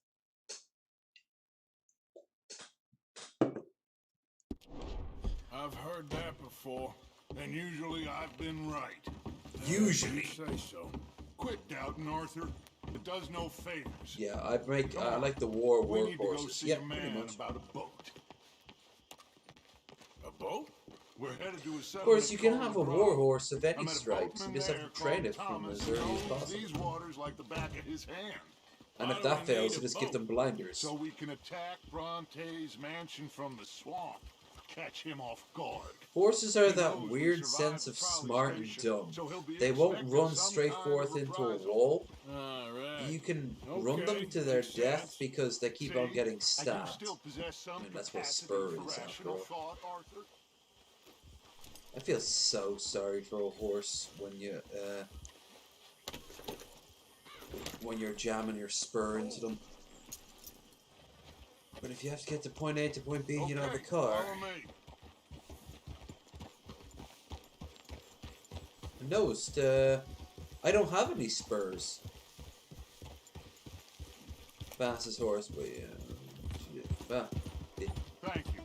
I've heard that before, and usually I've been right. Usually. You say so. Quit doubting, Arthur. It does no favors. Yeah, I like the war We need to go horses. see Yeah, a pretty man much. about a boat. A boat? We're headed to a Of course, you can have a war horse of any stripes. You just have to train it from as early as possible. These waters like the back of his hand. And if that fails, you just give them blinders. So we can attack Bronte's mansion from the swamp. Catch him off guard. Horses are He that knows weird we survived sense of the trolley smart and station, dumb. so he'll be They won't expecting run some straight kind forth of into a reprisal. wall. All right. You can run Okay, them to their makes death sense. because they keep on See, getting I do stabbed. still possess some And that's what capacity spur for is, after rational all. thought, Arthur. I feel so sorry for a horse when you're jamming your spur into them. But if you have to get to point A to point B, you don't have a car. Follow me. I noticed, I don't have any spurs. Fastest horse, but yeah. Thank you.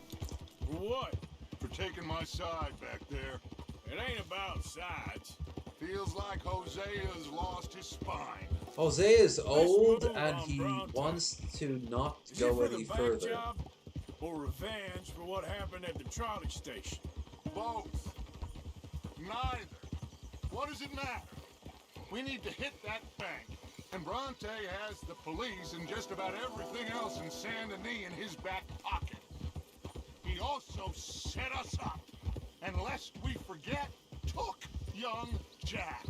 For what? For taking my side back there. It ain't about sides. Feels like Hosea's lost his spine. Jose is old move and on he Bronte. wants to not Is go it for any the bank further. job or revenge for what happened at the trolley station? Both. Neither. What does it matter? We need to hit that bank. And Bronte has the police and just about everything else in Saint Denis in his back pocket. He also set us up. And lest we forget, took young Jack.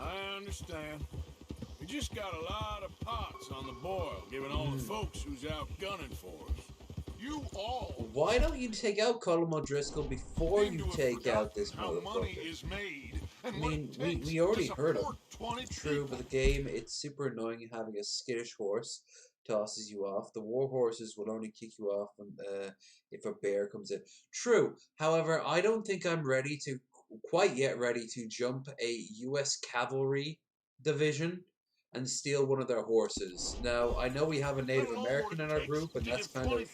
I understand. We just got a lot of pots on the boil, given all the folks who's out gunning for us. You all... Why don't you take out Colin O'Driscoll before you take out this motherfucker? I mean, we already heard him. True, but the game, it's super annoying having a skittish horse tosses you off. The war horses will only kick you off when, if a bear comes in. True. However, I don't think I'm ready to, quite yet ready to jump a US cavalry division and steal one of their horses. Now, I know we have a Native American in our group, and that's kind of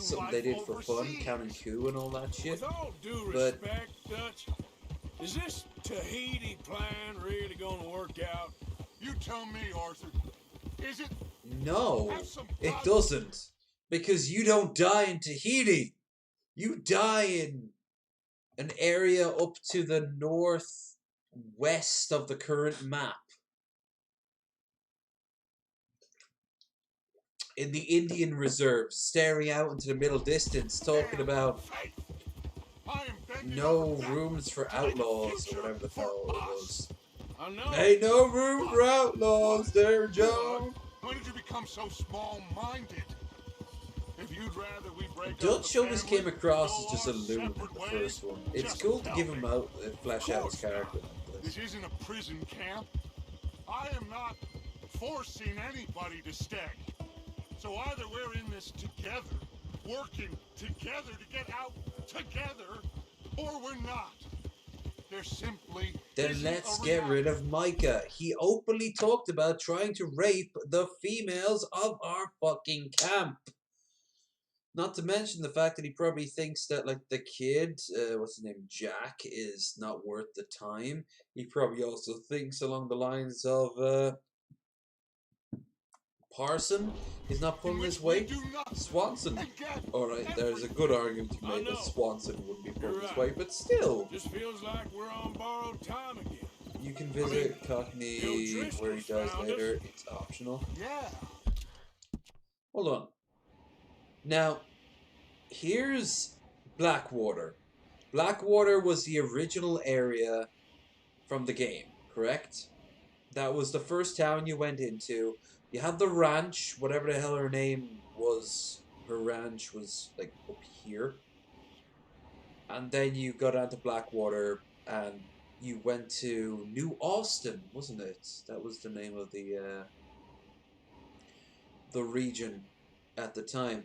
something they did for fun, counting coup and all that shit. With all due respect, Dutch, is this Tahiti plan really gonna work out? You tell me, Arthur. Is it? No, it doesn't. Because you don't die in Tahiti. You die in an area up to the northwest of the current map. In the Indian reserve, staring out into the middle distance, talking about no rooms for outlaws, or whatever the hell it was. Ain't no room for outlaws there, Joe. When did you become so small-minded? If you'd rather we break Dutch always came across as just a loon in the first one. It's cool to give him out, flesh out his character. This isn't a prison camp. I am not forcing anybody to stay. So either we're in this together, working together to get out together, or we're not. There simply Then let's get rid of Micah. He openly talked about trying to rape the females of our fucking camp. Not to mention the fact that he probably thinks that, like, the kid, what's his name, Jack, is not worth the time. He probably also thinks along the lines of, Parson is not pulling his weight. Swanson. Alright, there's a good argument to make that Swanson wouldn't be pulling his weight, but still. Just feels like we're on borrowed time again. You can visit Cockney where he dies later. It's optional. Yeah. Hold on. Now, here's Blackwater. Blackwater was the original area from the game, correct? That was the first town you went into. You had the ranch, whatever the hell her name was. Her ranch was, like, up here. And then you got down to Blackwater, and you went to New Austin, wasn't it? That was the name of the region at the time.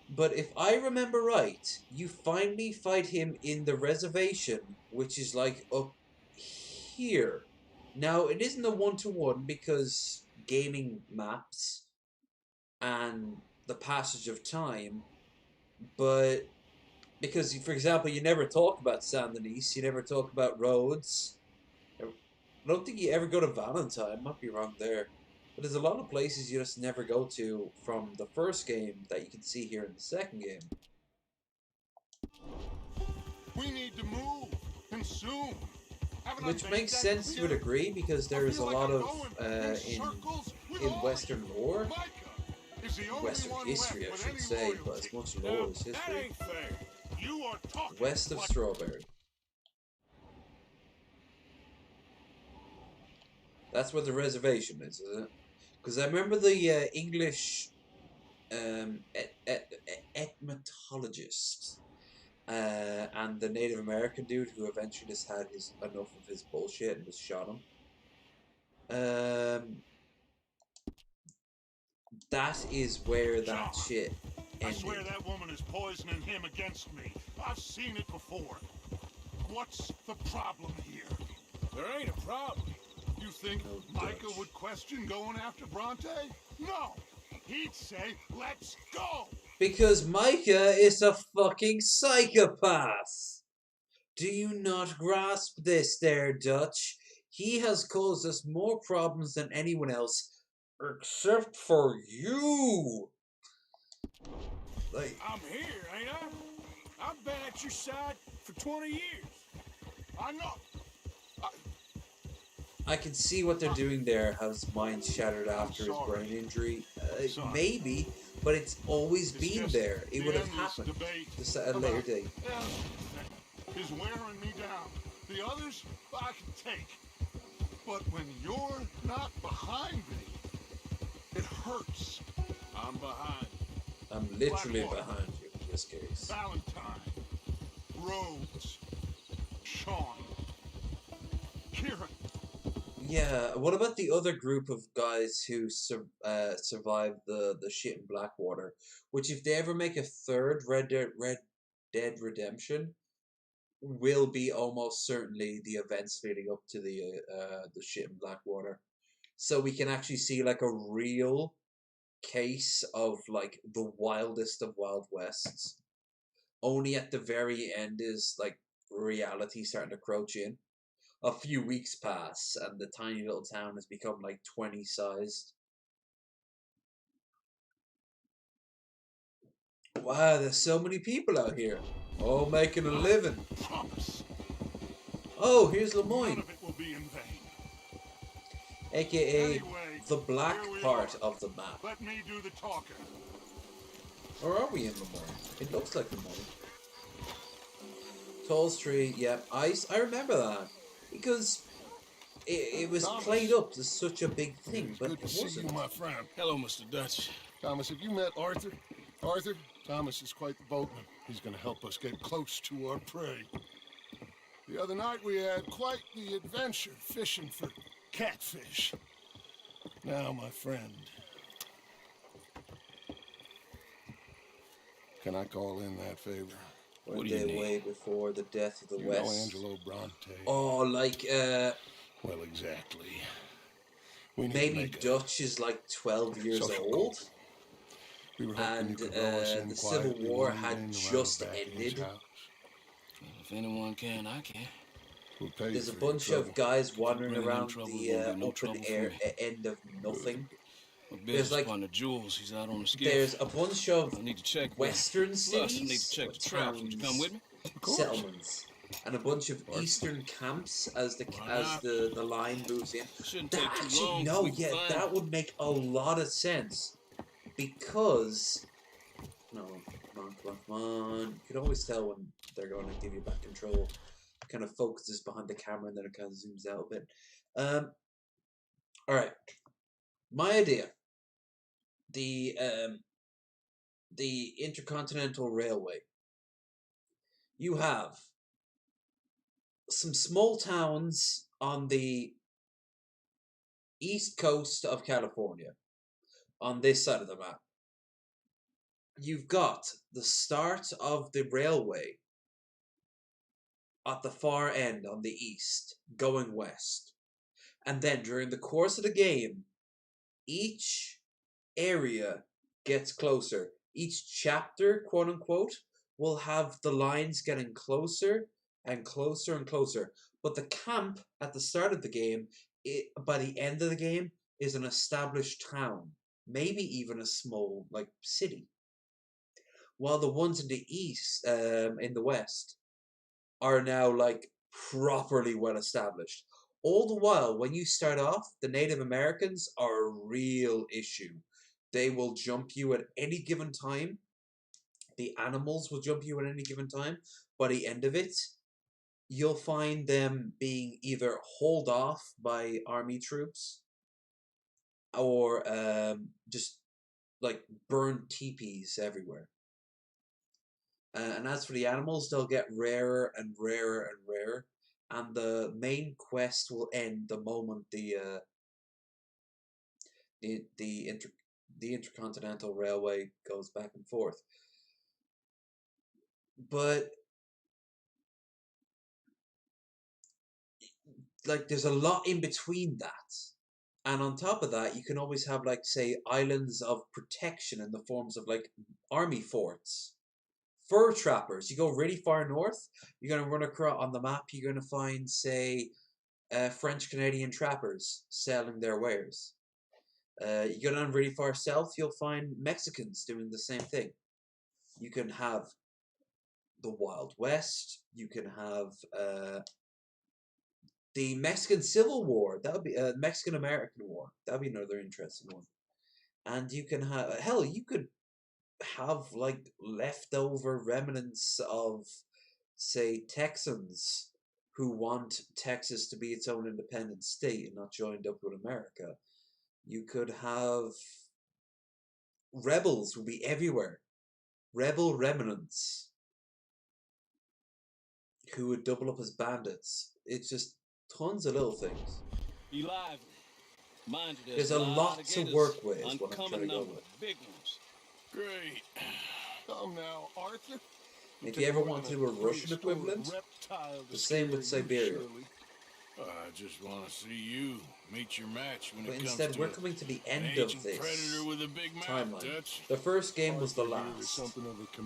But if I remember right, you finally fight him in the reservation, which is, like, up here. Now, it isn't a one-to-one because gaming maps and the passage of time, but because, for example, you never talk about Saint Denis, you never talk about Rhodes. I don't think you ever go to Valentine, might be wrong there. But there's a lot of places you just never go to from the first game that you can see here in the second game. We need to move, and soon. Which makes sense to a degree because there is a lot of in Western lore, Western history, I should say, but as much lore as history. West of Strawberry. That's what the reservation is, isn't it? Because I remember the English etymologist. And the Native American dude who eventually just had enough of his bullshit and just shot him. That is where that shit ended. I swear that woman is poisoning him against me. I've seen it before. What's the problem here? There ain't a problem. You think Micah would question going after Bronte? No! He'd say, let's go! Because Micah is a fucking psychopath. Do you not grasp this there, Dutch? He has caused us more problems than anyone else, except for you. Like, I'm here, ain't I? I've been at your side for 20 years. I know. I can see what they're doing there. How his mind shattered after his brain injury. Maybe, but it's always been there. It would have happened at a later date. Is wearing me down. The others I can take. But when you're not behind me, it hurts. I'm behind. I'm literally behind you in this case. Valentine, Rhodes, Sean, Kieran. Yeah, what about the other group of guys who survived the shit in Blackwater? Which, if they ever make a third Red Dead Redemption, will be almost certainly the events leading up to the shit in Blackwater. So we can actually see like a real case of like the wildest of Wild Wests. Only at the very end is like reality starting to crouch in. A few weeks pass and the tiny little town has become like 20 sized. Wow, there's so many people out here, all making a living. Oh, here's Lemoyne. AKA the black part of the map. Let me do the talking. Or are we in Lemoyne? It looks like Lemoyne. Tall Street, yep. I remember that. Because it was played up as such a big thing, but it wasn't. See you, my friend. Hello, Mr. Dutch. Thomas, have you met Arthur? Arthur? Thomas is quite the boatman. He's going to help us get close to our prey. The other night we had quite the adventure fishing for catfish. Now, my friend, can I call in that favor? What do you need? Way before the death of the You West. know Angelo Bronte. Oh, like well, exactly. Maybe Dutch is like 12 years old. And the Civil War had just ended. If anyone can, I can. There's a bunch of guys wandering around the open air end of nothing. There's like Jules. He's out on the skiff. There's a bunch of western Plus, cities, I need to check the traps. Would you come with me? Settlements, and a bunch of eastern camps as the line moves in. That would make a lot of sense because come on. You can always tell when they're going to give you back control. It kind of focuses behind the camera and then it kind of zooms out a bit. All right, my idea. The Intercontinental Railway. You have some small towns on the east coast of California, on this side of the map. You've got the start of the railway at the far end on the east, going west. And then during the course of the game, each area gets closer. Each chapter, quote unquote, will have the lines getting closer and closer and closer. But the camp at the start of the game, by the end of the game, is an established town. Maybe even a small, like, city. While the ones in the east, in the west, are now, like, properly well established. All the while, when you start off, the Native Americans are a real issue. They will jump you at any given time. The animals will jump you at any given time. By the end of it, you'll find them being either hauled off by army troops or just like burned teepees everywhere. And as for the animals, they'll get rarer and rarer and rarer. And the main quest will end the moment the Intercontinental Railway goes back and forth. But like there's a lot in between that. And on top of that, you can always have like say islands of protection in the forms of like army forts. Fur trappers. You go really far north, you're going to run across on the map, you're going to find say French Canadian trappers selling their wares. You go down really far south, you'll find Mexicans doing the same thing. You can have the Wild West. You can have the Mexican Civil War. That would be Mexican American War. That would be another interesting one. And you can have hell. You could have like leftover remnants of, say, Texans who want Texas to be its own independent state and not joined up with America. You could have rebels would be everywhere. Rebel remnants who would double up as bandits. It's just tons of little things. Be lively. Mind you, There's a lot to work with, is what I'm trying to go with. Big ones. Great. Come now, Arthur. If you ever want to do a Russian equivalent, the same with Siberia. I just want to see you meet your match when But it comes instead, to we're coming to the end of this predator with a big mouth, timeline. Dutch. The first game was the last.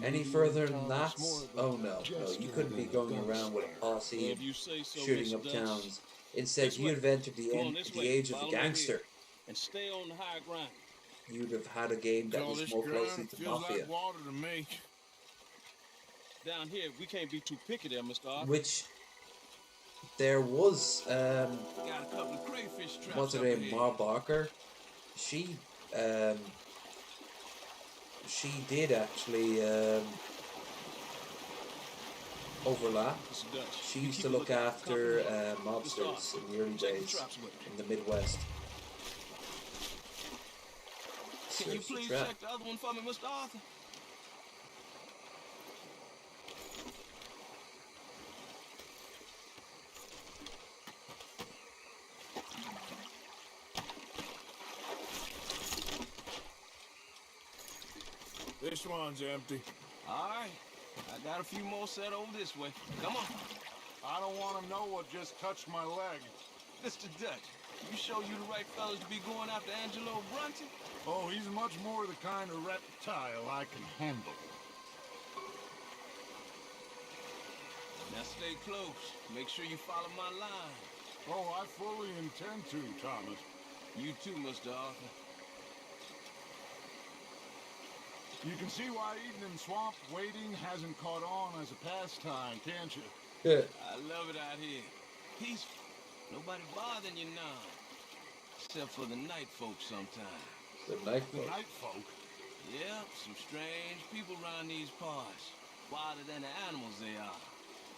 Any further than that? Oh no, you couldn't be going around with a posse and shooting up towns. Instead, you'd have entered the age of the gangster. And stay on the high ground. You'd have had a game that was more closely to Mafia. Like water to me. Down here, we can't be too picky there, Mr. Arthur. Which there was got a couple of crayfish traps. What's her name? Ma Barker. She did actually overlap. She used to look after mobsters in the early days in the Midwest. Can you please check the other one for me, Mr. Arthur? This one's empty. All right. I got a few more set over this way. Come on. I don't want to know what just touched my leg. Mr. Dutch, you sure you the right fellas to be going after Angelo Brunton? Oh, he's much more the kind of reptile I can handle. Now stay close. Make sure you follow my line. Oh, I fully intend to, Thomas. You too, Mr. Arthur. You can see why eating in swamp waiting hasn't caught on as a pastime, can't you? Yeah. I love it out here. Peaceful. Nobody bothering you now. Except for the night folk sometimes. The night folk? The night folk? Yeah, some strange people around these parts. Wilder than the animals they are.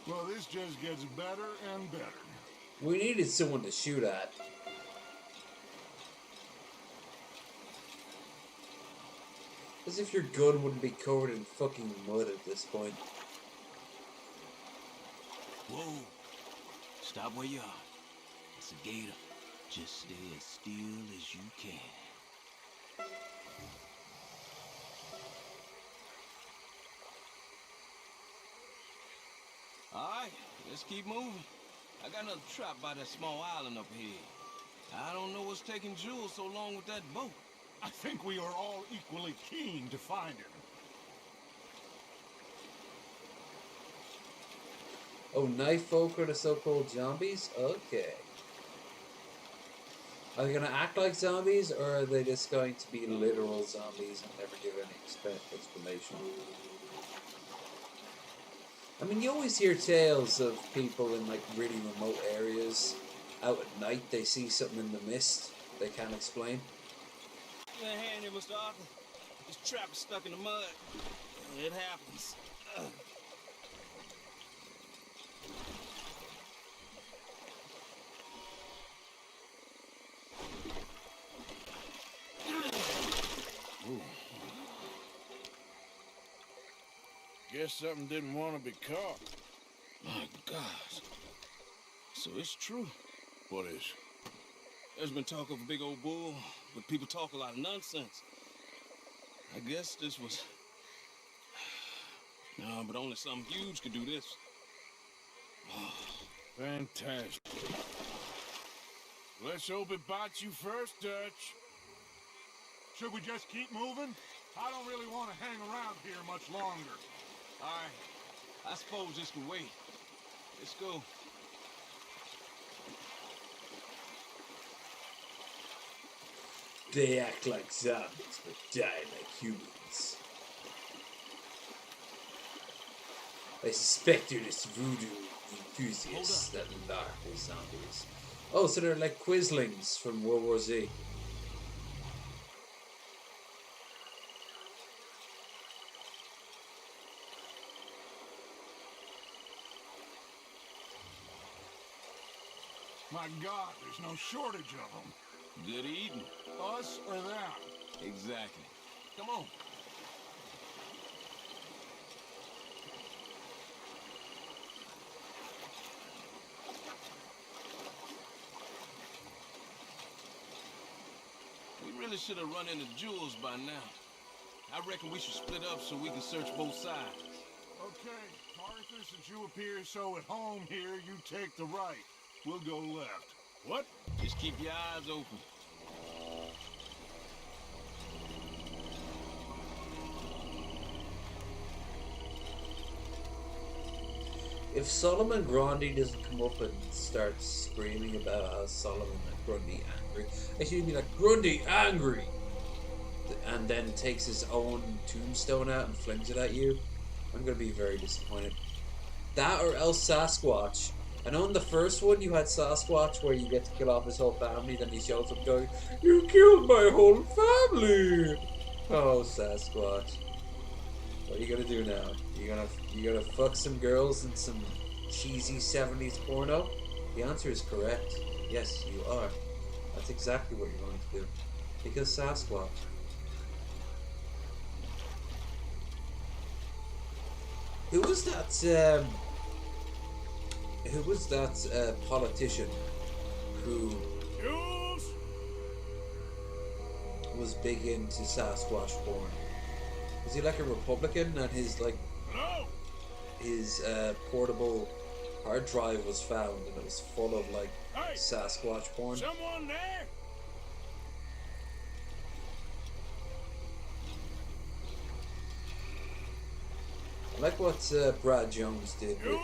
Well, this just gets better and better. We needed someone to shoot at. As if your gun wouldn't be covered in fucking mud at this point. Whoa. Stop where you are. It's a gator. Just stay as still as you can. Alright, let's keep moving. I got another trap by that small island up here. I don't know what's taking Jules so long with that boat. I think we are all equally keen to find him. Oh, night folk are the so-called zombies? Okay. Are they going to act like zombies, or are they just going to be literal zombies and never give any explanation? I mean, you always hear tales of people in, like, really remote areas. Out at night, they see something in the mist they can't explain. Give me a hand here, Mr. Arthur. This trap is stuck in the mud. It happens. Guess something didn't want to be caught. My gosh. So it's true. What is? There's been talk of a big old bull, but people talk a lot of nonsense. I guess this was... No, but only something huge could do this. Fantastic. Let's hope it bites you first, Dutch. Should we just keep moving? I don't really want to hang around here much longer. All right. I suppose this can wait. Let's go. They act like zombies, but die like humans. I suspect you're just voodoo enthusiasts that embark with zombies. Oh, so they're like Quislings from World War Z. My God, there's no shortage of them. Good eating. Us or them? Exactly. Come on. We really should have run into Jules by now. I reckon we should split up so we can search both sides. Okay, Arthur, since you appear so at home here, you take the right. We'll go left. What? Just keep your eyes open. If Solomon Grundy doesn't come up and start screaming about how Solomon and Grundy angry, actually he'd be like, Grundy angry! And then takes his own tombstone out and flings it at you, I'm gonna be very disappointed. That or else Sasquatch. I know in the first one you had Sasquatch where you get to kill off his whole family, then he shows up going, you killed my whole family! Oh, Sasquatch. What are you gonna do now? You gonna fuck some girls in some cheesy 70s porno? The answer is correct. Yes, you are. That's exactly what you're going to do. Because Sasquatch. Who was that politician who was big into Sasquatch porn? Was he like a Republican and his portable hard drive was found and it was full of like Sasquatch porn? Someone there? I like what Brad Jones did with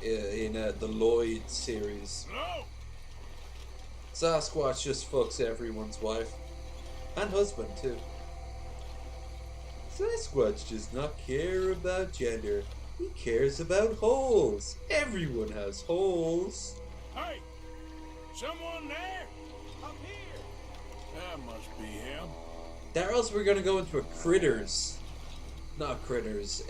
in the Lloyd series. Sasquatch just fucks everyone's wife and husband too. Sasquatch does not care about gender. He cares about holes. Everyone has holes. Hey, someone there? Up here. That must be him. Or else we're gonna go into a Critters. Not Critters,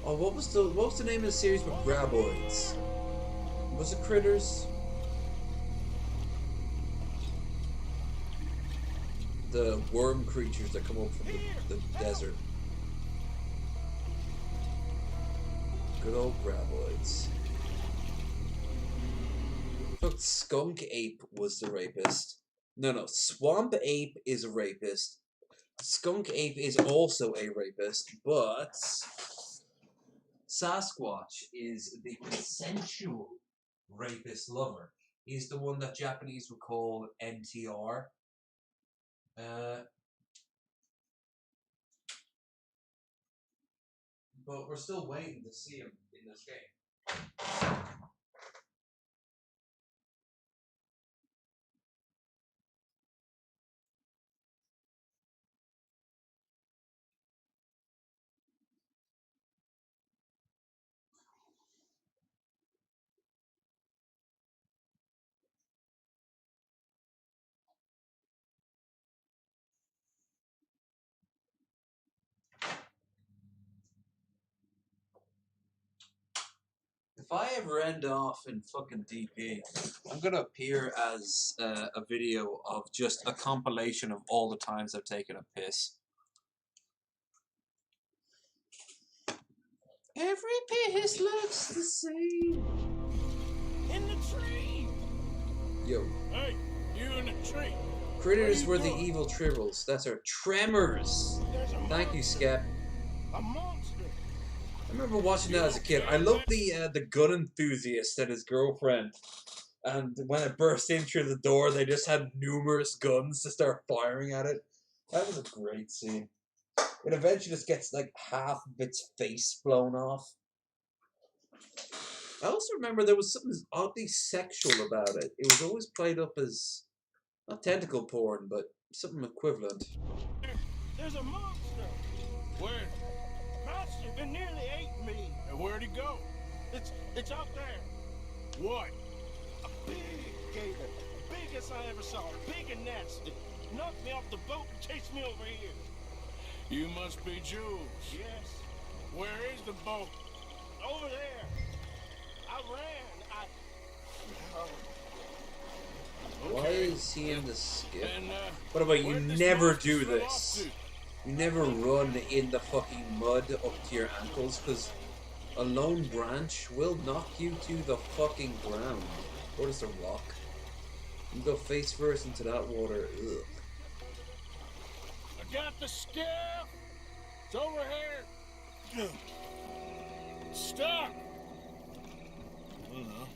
Oh, what was the name of the series with Graboids? Was it Critters? The worm creatures that come up from the desert. Good old Graboids. Look, Skunk Ape was the rapist. No, Swamp Ape is a rapist. Skunk Ape is also a rapist, but Sasquatch is the consensual rapist lover. He's the one that Japanese would call NTR. But we're still waiting to see him in this game. If I ever end off in fucking DP, I'm gonna appear as a video of just a compilation of all the times I've taken a piss. Every piss looks the same. In the tree. Yo. Hey, you in the tree. Critters were the evil tribbles. That's our Tremors. Thank you, Skep. A monster. I remember watching that as a kid. I loved the gun enthusiast and his girlfriend. And when it burst in through the door, they just had numerous guns to start firing at it. That was a great scene. It eventually just gets like half of its face blown off. I also remember there was something oddly sexual about it. It was always played up as not tentacle porn, but something equivalent. There's a monster. Where? Monster that nearly ate me. And where'd he go? It's out there. What? A big gator. Biggest I ever saw. Big and nasty. Knocked me off the boat and chased me over here. You must be Jules. Yes. Where is the boat? Over there. I ran. Why is he in the skip? And, By the way, you never do this. You never run in the fucking mud up to your ankles, because a lone branch will knock you to the fucking ground. Or just a rock. You go face first into that water. Ugh. I got the skiff. It's over here. Stop! I don't know.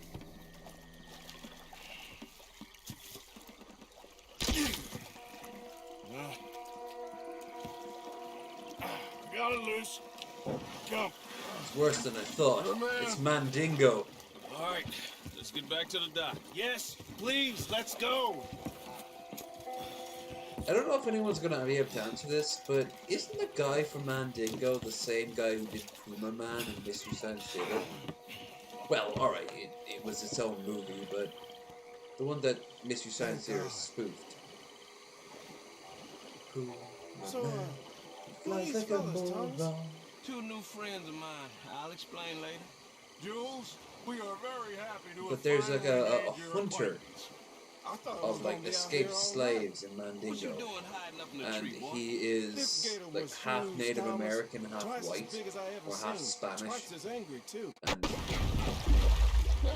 Got it loose. Come. It's worse than I thought. It's Mandingo. All right, let's get back to the dock. Yes, please, let's go. I don't know if anyone's gonna be able to answer this, but isn't the guy from Mandingo the same guy who did Puma Man and Mystery Science Theater? Well, alright, it was its own movie, but the one that Mystery Science Theater spoofed. Puma So, Man flies like a bulldog. Two new friends of mine. I'll explain later. Jules, we are very happy to But there's like a hunter of like escaped slaves in Mandingo, and he is like half Native American, half white, or half Spanish. And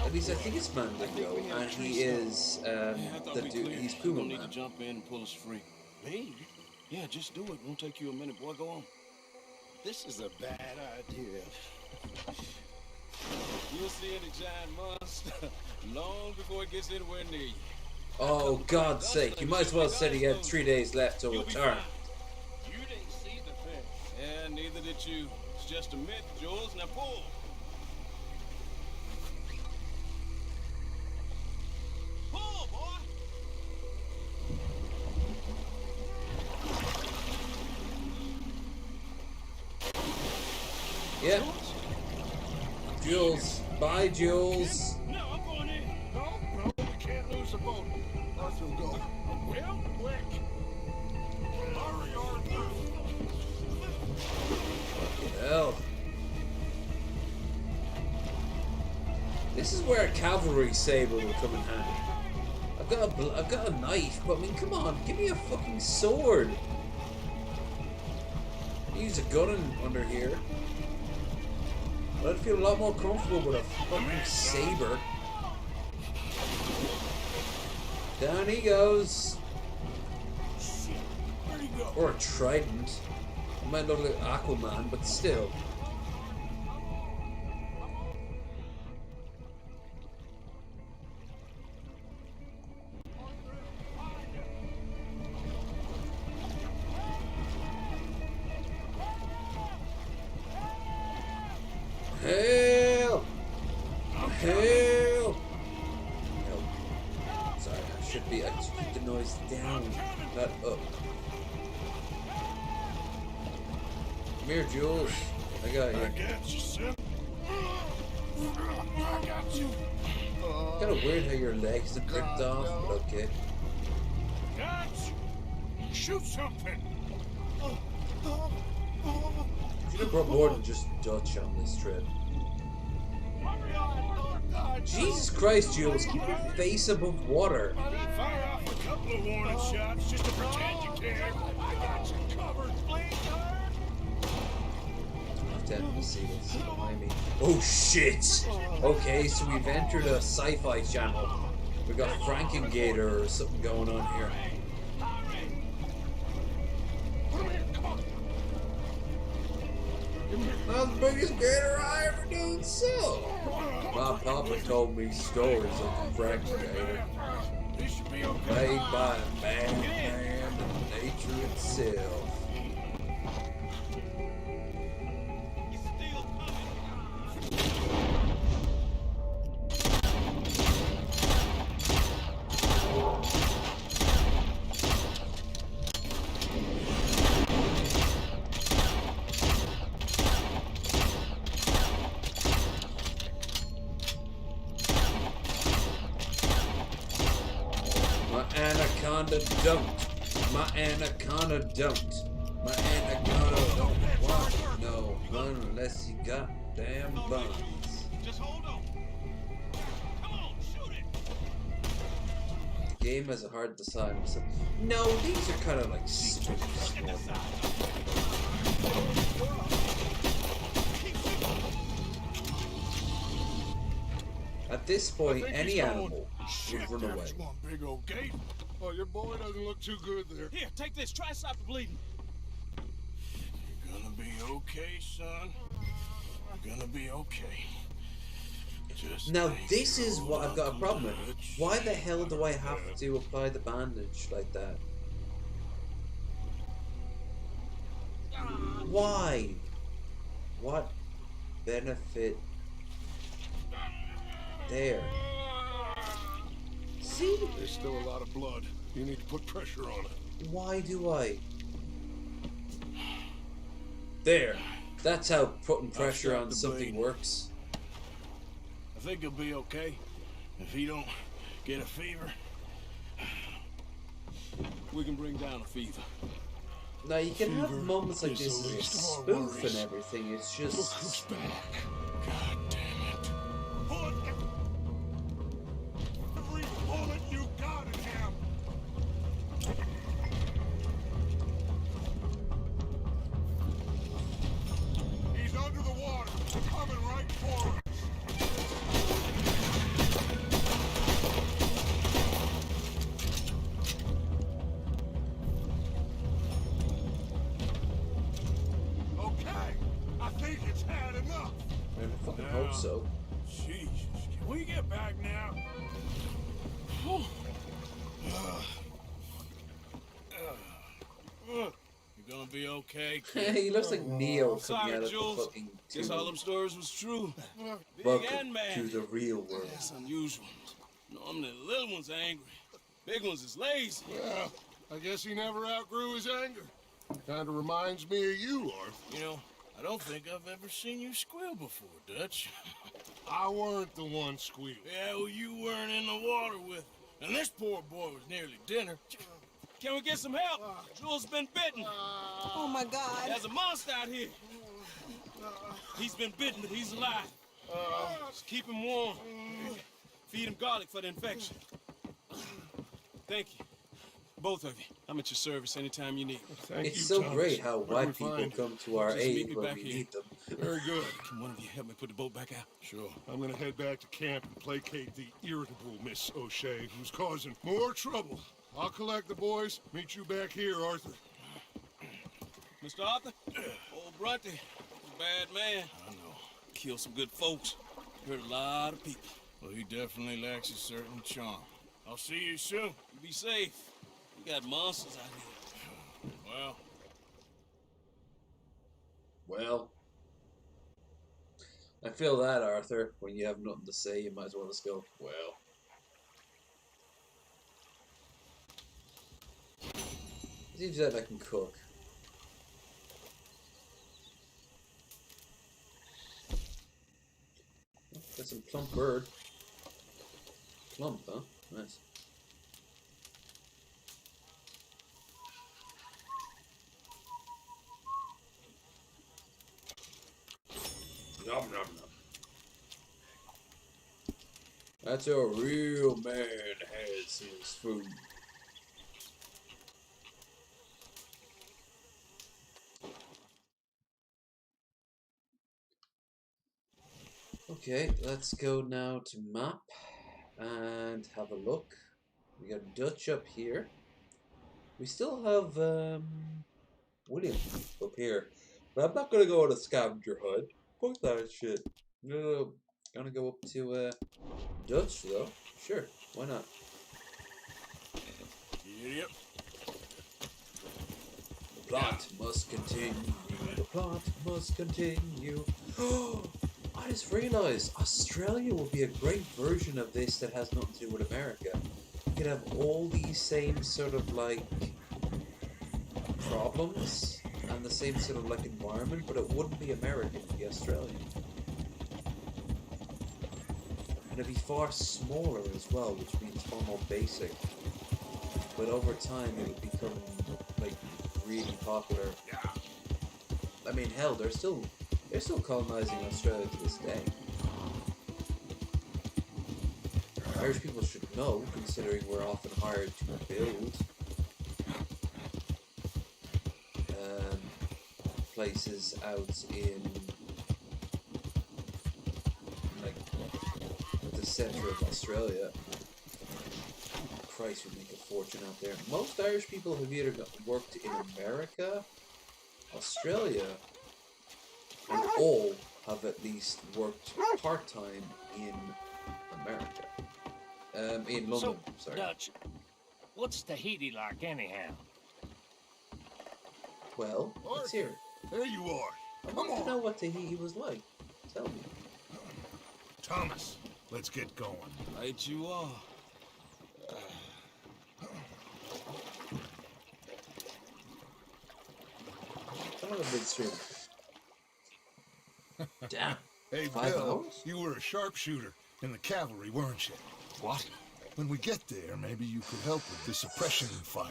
at least I think it's Mandingo, and he is the dude. He's Puma Man. To jump in and pull us free. Me? Yeah, just do it. Won't take you a minute, boy. Go on. This is a bad idea. You'll see the giant monster long before it gets anywhere near you. Oh, God's sake! You might as well said he had 3 days left till return. You didn't see the thing. Yeah, neither did you. It's just a myth, Jules. Now pull. Pull, boy. Yep. Jules. Bye, Jules. No, I'm going in. No, we can't lose the boat. Arthur will go. Real quick. Hurry, Arthur. Fucking hell. This is where a cavalry saber will come in handy. I've got a knife, but I mean, come on, give me a fucking sword. Use a gun under here. But I'd feel a lot more comfortable with a fucking saber. Down he goes. Where'd he go? Or a trident. It might look like Aquaman, but still. Help! Help! Help. Sorry, I should keep the noise down, not up. Come here, Jules. I got you. I got you, son. I got you. Kind of weird how your legs are ripped off, but okay. Dutch! Shoot something! Should have brought more than just Dutch on this trip. Jesus Christ, Jules, keep your face above water. Fire off a couple of warning shots just to pretend you care. I got you covered, please, To see this behind me. Oh shit! Okay, so we've entered a sci-fi channel. We got Frankengator or something going on here. Not the biggest gator I ever knew saw. My papa told me stories of the Frankengator. Made by man and nature itself. anaconda don't. My anaconda don't. My anaconda don't want no fun unless you got damn buns. Just hold on. Come on, shoot it. The game has a hard design. So, no, these are kind of like super small. At this point, any animal would run away. One big old gate. Oh, your boy doesn't look too good there. Here, take this. Try to stop the bleeding. You're gonna be okay, son. You're gonna be okay. Just now, this is what I've got a problem with. Why the hell do I have to apply the bandage like that? Why? What benefit? There. See? There's still a lot of blood. You need to put pressure on it. Why do I? There. That's how putting pressure on something works. I think he'll be okay if he don't get a fever. We can bring down a fever. Now you can have moments like this as a spoof and everything. It's just. Look who's back. God damn it. Pull it. Every bullet you got in him. He's under the water. Coming right for us. I hope so. Jesus, can we get back now? You're gonna be okay, kid. He looks like Neo coming out of Jules. the fucking Guess all them stories was true. Big Welcome and mad. to the real world. That's unusual. Normally the little ones are angry. Big ones is lazy. Well, I guess he never outgrew his anger. Kinda reminds me of you, Arthur. You know, I don't think I've ever seen you squeal before, Dutch. I weren't the one squealing. Yeah, well, you weren't in the water with him. And this poor boy was nearly dinner. Can we get some help? Jules been bitten. Oh my God. There's a monster out here. He's been bitten, but he's alive. Just keep him warm. Feed him garlic for the infection. Thank you. Both of you. I'm at your service anytime you need. It's so great how white people come to our aid when we need them. Very good. Can one of you help me put the boat back out? Sure. I'm gonna head back to camp and placate the irritable Miss O'Shea, who's causing more trouble. I'll collect the boys. Meet you back here, Arthur. Mr. Arthur? Old Brunty. A bad man. I know. Killed some good folks. Hurt a lot of people. Well, he definitely lacks a certain charm. I'll see you soon. You be safe. We got monsters out here. Well, I feel that, Arthur. When you have nothing to say, you might as well just go, well. It seems that I can cook. Oh, got some plump bird. Plump, huh? Nice. Nom, nom, nom. That's how a real man has his food. Okay, let's go now to map and have a look. We got Dutch up here. We still have William up here. But I'm not gonna go on a scavenger hunt. Fuck that shit. No, gonna go up to Dutch though. Sure, why not? Yep. The plot must continue. The plot must continue. I just realized Australia will be a great version of this that has nothing to do with America. You could have all these same sort of like problems and the same sort of like environment, but it wouldn't be American, it'd be Australian. And it'd be far smaller as well, which means far more basic. but over time it would become like really popular. I mean, hell, they're still colonizing Australia to this day. Irish people should know, considering we're often hired to build places out in like the center of Australia. Christ, would make a fortune out there. Most Irish people have either worked in America, Australia, and all have at least worked part-time in America. In London, sorry. Dutch, what's Tahiti like anyhow? Well, let's hear it. There you are. I want to know what Tahiti was like. Tell me. Thomas, let's get going. Right you are. Come on, big stream. Damn. Hey, 5 Bill, hours? you were a sharpshooter in the cavalry, weren't you? What? When we get there, maybe you could help with the suppression fire.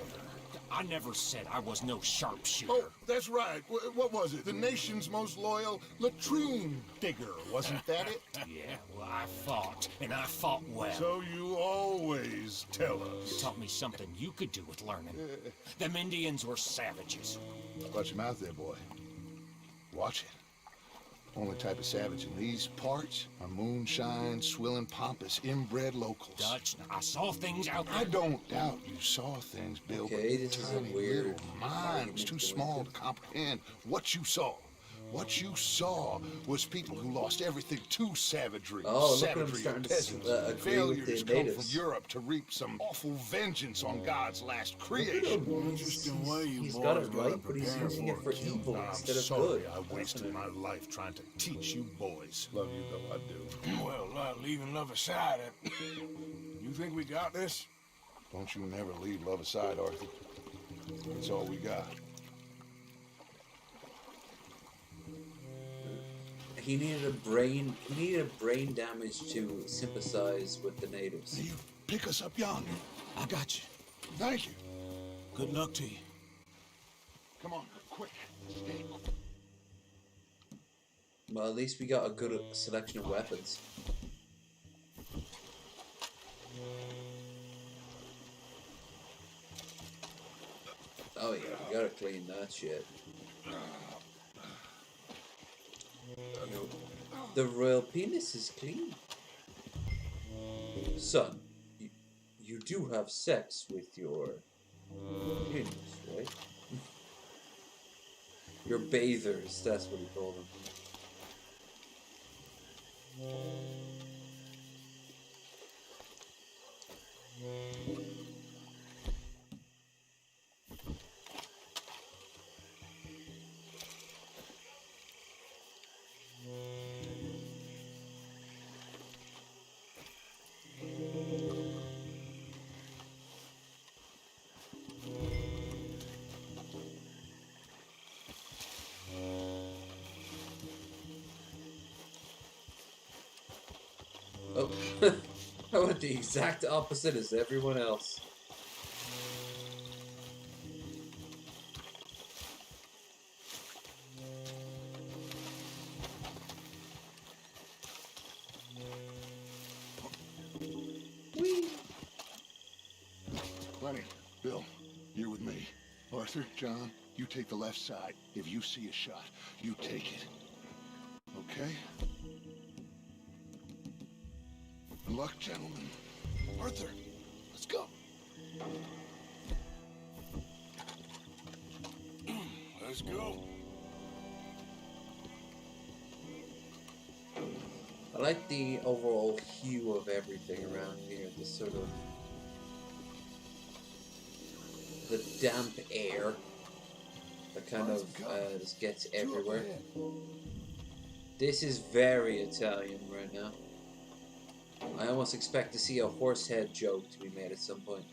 I never said I was no sharpshooter. Oh, that's right. What was it? The nation's most loyal latrine digger, wasn't that it? Yeah, well, I fought, and I fought well. So you always tell us. You taught me something you could do with learning. Them Indians were savages. Watch your mouth there, boy. Watch it. Only type of savage in these parts are moonshine, swilling, pompous, inbred locals. Dutch, I saw things out there. I don't doubt you saw things, Bill, Okay, but this is a tiny weird little mind was too small to comprehend what you saw. What you saw was people who lost everything to savagery. Oh, look at savagery him starting of to peasants. agree with Failures the come from natives. Europe to reap some awful vengeance on God's last creation. Interesting way you He's boys got it gotta right, but he's prepare using it for it. evil I'm instead of sorry good. I wasted my life trying to teach you boys. Love you though, I do. Well, leaving love aside, you think we got this? Don't you never leave love aside, Arthur. That's all we got. He needed a brain damage to sympathize with the natives. You pick us up yonder. I got you. Thank you. Good luck to you. Come on, quick. Well, at least we got a good selection of weapons. Oh yeah, we gotta clean that shit. The royal penis is clean. Son, you do have sex with your penis, right? Your bathers, that's what he called them. Oh, I went the exact opposite as everyone else. Whee! Plenty. Bill, you're with me. Arthur, John, you take the left side. If you see a shot, you take it. Okay? Good luck, gentlemen. Arthur, let's go. Let's go. I like the overall hue of everything around here. This sort of the damp air that kind of just gets everywhere. This is very Italian right now. I almost expect to see a horse head joke to be made at some point.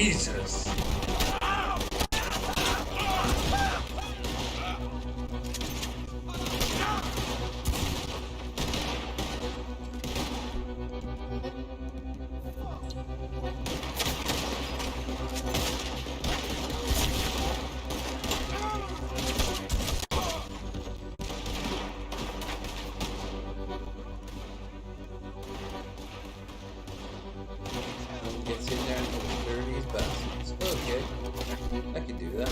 Jesus. Gets in there and clear these bastards. Okay, I can do that.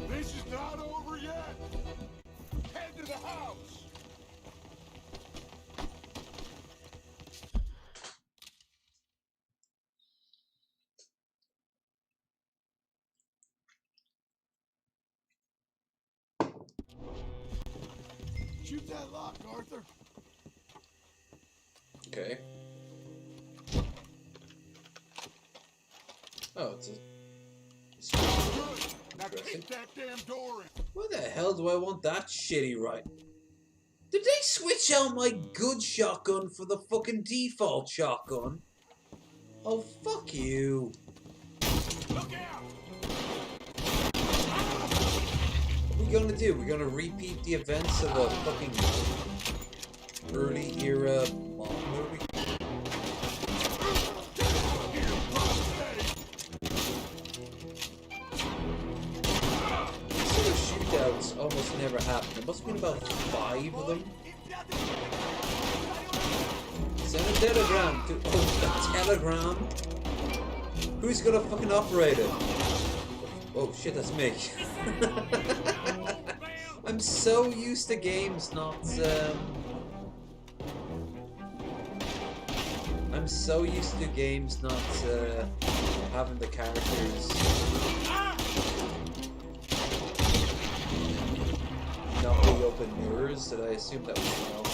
This is not over yet. Head to the house. Shoot that lock, Arthur. Okay. Oh, it's a... Now kick that damn door in. Why the hell do I want that shitty right? Did they switch out my good shotgun for the fucking default shotgun? Oh, fuck you. Look out! What are we gonna do? We're gonna repeat the events of a fucking early era mob movie? These sort of shootouts almost never happen. There must have been about 5 of them. Send a telegram to... Oh, a telegram? Who's gonna fucking operate it? Oh shit, that's me. I'm so used to games not, I'm so used to games not, having the characters not be open mirrors that I assumed that was someone else.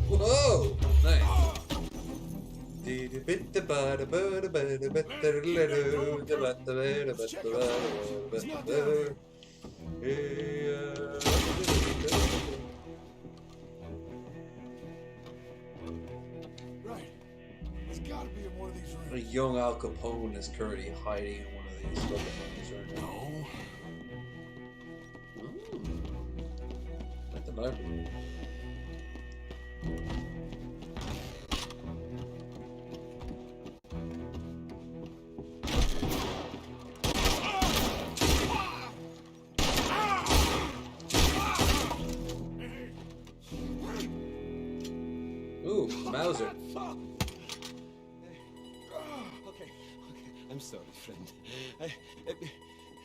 Whoa! Nice. Right. It's gotta be in one of these rooms. A young Al Capone is currently hiding in one of these fucking rooms right now. Like the library. Ooh, Mauser. Okay, I'm sorry, friend.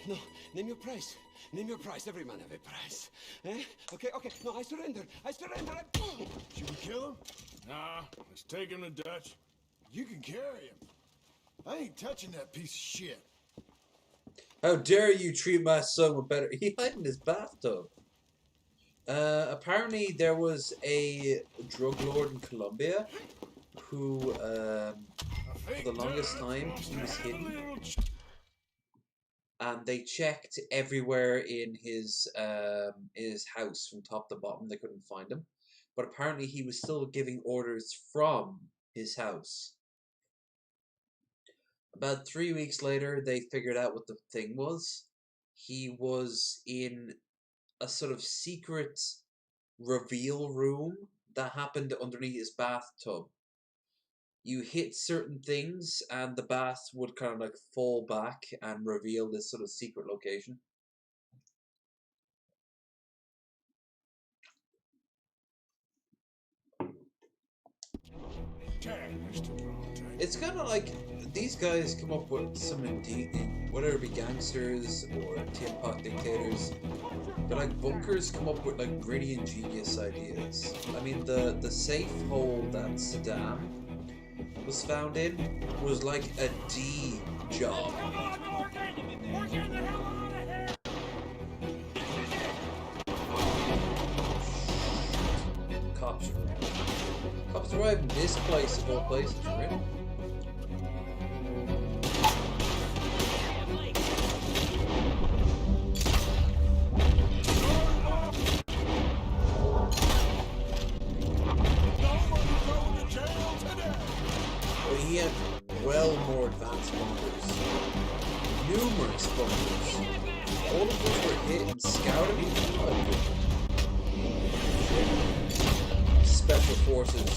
No, name your price. Name your price. Every man have a price. Okay. No, I surrender. Should we kill him? Nah, let's take him to Dutch. You can carry him. I ain't touching that piece of shit. How dare you treat my son with better... He hid in his bathtub. Apparently there was a drug lord in Colombia who, for the longest time, he was hidden. And they checked everywhere in his house from top to bottom. They couldn't find him. But apparently he was still giving orders from his house. About 3 weeks later, they figured out what the thing was. He was in a sort of secret reveal room that happened underneath his bathtub. You hit certain things and the bath would kind of like fall back and reveal this sort of secret location. It's kind of like these guys come up with some indeed, whether it be gangsters or tin pot dictators, But like bunkers come up with like really ingenious ideas. I mean, the safe hole that Saddam was found in was like a D job. We're getting the hell out of here! Cops arrive in this place of all places, really? Well, he had well more advanced bunkers. Numerous bunkers. All of those were hit and scouted. Special forces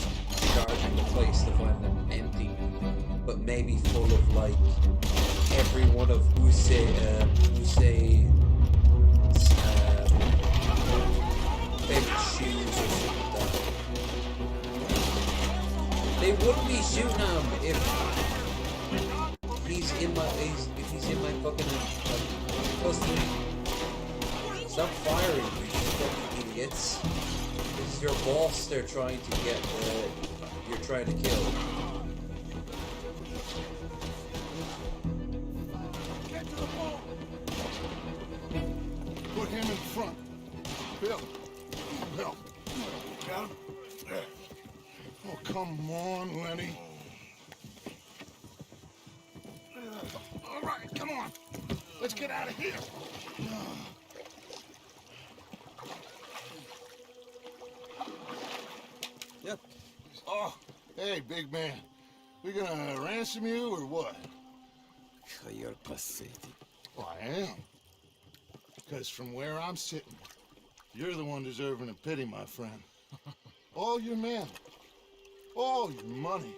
charging the place to find them empty, but maybe full of like every one of Hussein favorite shoes or something like that. They wouldn't be shooting him if he's in my fucking custody. Stop firing, you fucking idiots. This is your boss they're trying to get, you're trying to kill. Get to the boat! Put him in front. Bill. Bill. Got him? There. Oh, come on, Lenny. All right, come on. Let's get out of here. Yep. Oh, hey, big man. We gonna ransom you or what? You're pathetic. Well, I am. Because from where I'm sitting, you're the one deserving of pity, my friend. All your men, all your money,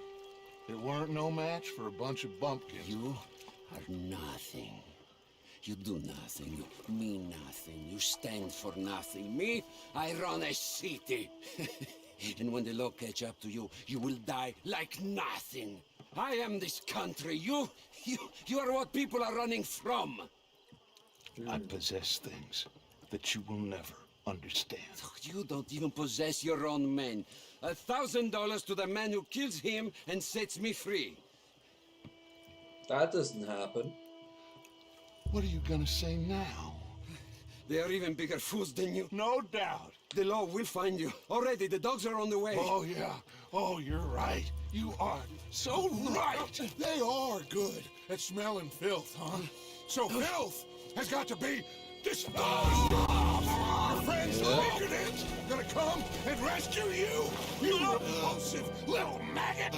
it weren't no match for a bunch of bumpkins. You are nothing. You do nothing. You mean nothing. You stand for nothing. Me, I run a city. And when the law catch up to you, you will die like nothing. I am this country. You are what people are running from. I possess things that you will never understand. You don't even possess your own men. $1,000 to the man who kills him and sets me free. That doesn't happen. What are you gonna say now? They are even bigger fools than you. No doubt. The law will find you. Already, the dogs are on the way. Oh, yeah. Oh, you're right. You are so right. They are good at smelling filth, huh? So filth has got to be disposed of. Your friends, the vigilants, gonna come and rescue you. You repulsive little maggot.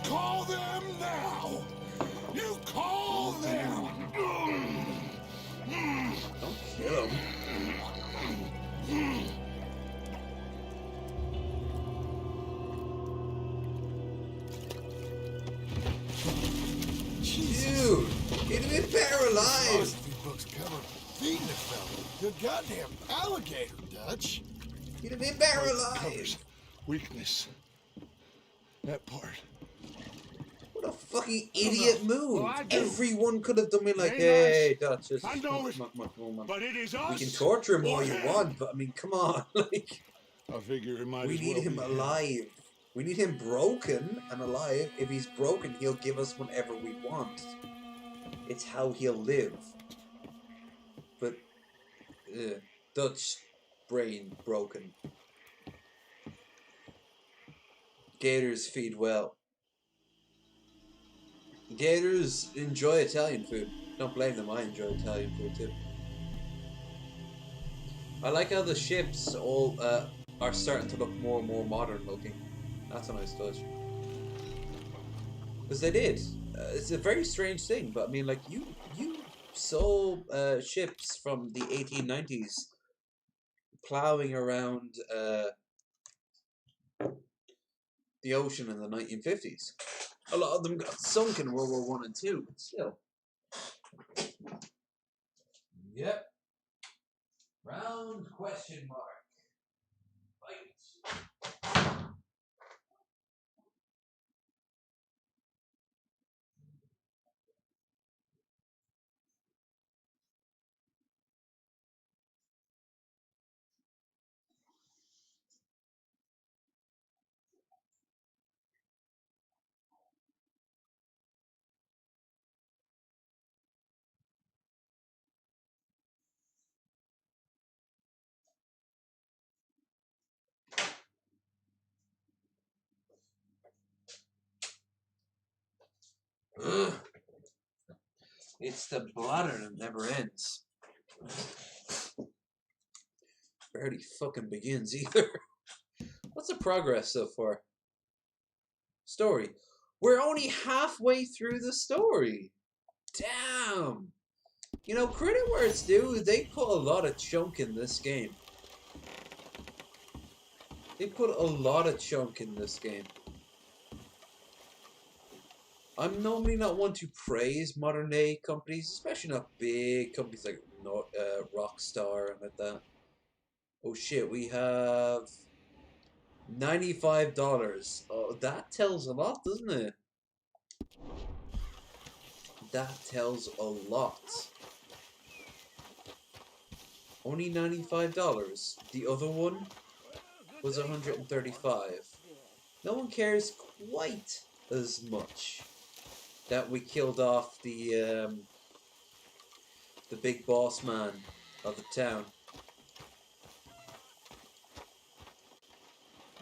Call them now. You call them. Don't kill him. Dude, he'd have been paralyzed. Books cover feeding a fella. The goddamn alligator, Dutch. He'd have been paralyzed. Weakness. That part. What a fucking idiot move. Well, I do. Everyone could have done me like, Hey, hey, Dutch, just I know it, come on. but it is We us. can torture him all or you him. want, but I mean, come on. Like, I figure it might we as need well him be alive. We need him broken and alive. If he's broken, he'll give us whatever we want. It's how he'll live. But Dutch brain broken. Gators feed well. Gators enjoy Italian food. Don't blame them, I enjoy Italian food too. I like how the ships all are starting to look more and more modern looking. That's a nice touch. Because they did. It's a very strange thing, but I mean, like, you saw ships from the 1890s plowing around the ocean in the 1950s. A lot of them got sunk in World War One and Two, but still. Yep. Round question mark. Ugh. It's the bladder that never ends. Barely fucking begins either. What's the progress so far? Story. We're only halfway through the story. Damn. You know, credit where it's due, they put a lot of chunk in this game. They put a lot of chunk in this game. I'm normally not one to praise modern day companies, especially not big companies like Rockstar and like that. Oh shit, we have $95. Oh, that tells a lot, doesn't it? That tells a lot. Only $95. The other one was $135. No one cares quite as much that we killed off the big boss man of the town.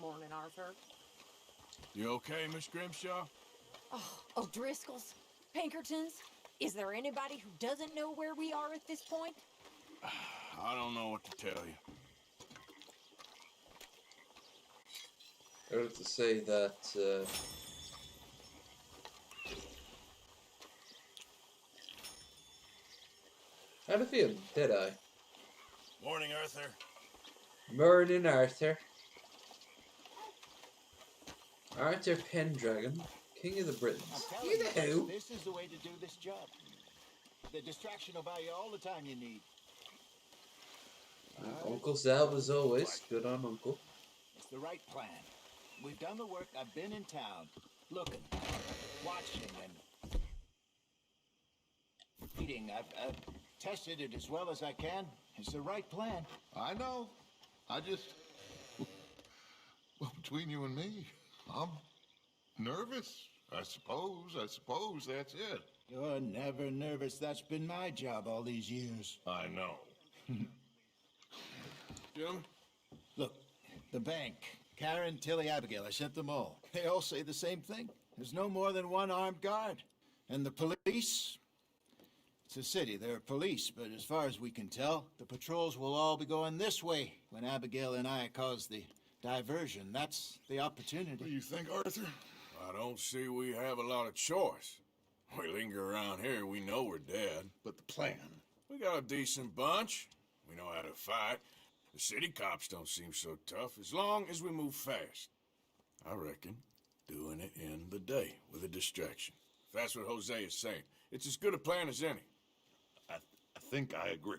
Morning, Arthur. You okay, Miss Grimshaw? Oh, O'Driscoll's, Pinkertons. Is there anybody who doesn't know where we are at this point? I don't know what to tell you. I have to say that I had a feeling, did I? Morning, Arthur. Morning, Arthur. Arthur Pendragon, King of the Britons. You the who? This is the way to do this job. The distraction will buy you all the time you need. Uncle Sal as always. Good on Uncle. It's the right plan. We've done the work. I've been in town, looking, watching, and eating. I've tested it as well as I can. It's the right plan. I know. I just... Well, between you and me, I'm nervous. I suppose that's it. You're never nervous. That's been my job all these years. I know. Jim? Look, the bank, Karen, Tilly, Abigail, I sent them all. They all say the same thing. There's no more than one armed guard. And the police? It's a city, there are police, but as far as we can tell, the patrols will all be going this way when Abigail and I cause the diversion. That's the opportunity. What do you think, Arthur? I don't see we have a lot of choice. We linger around here, we know we're dead. But the plan? We got a decent bunch. We know how to fight. The city cops don't seem so tough as long as we move fast. I reckon doing it in the day with a distraction. If that's what Jose is saying, it's as good a plan as any. I think I agree.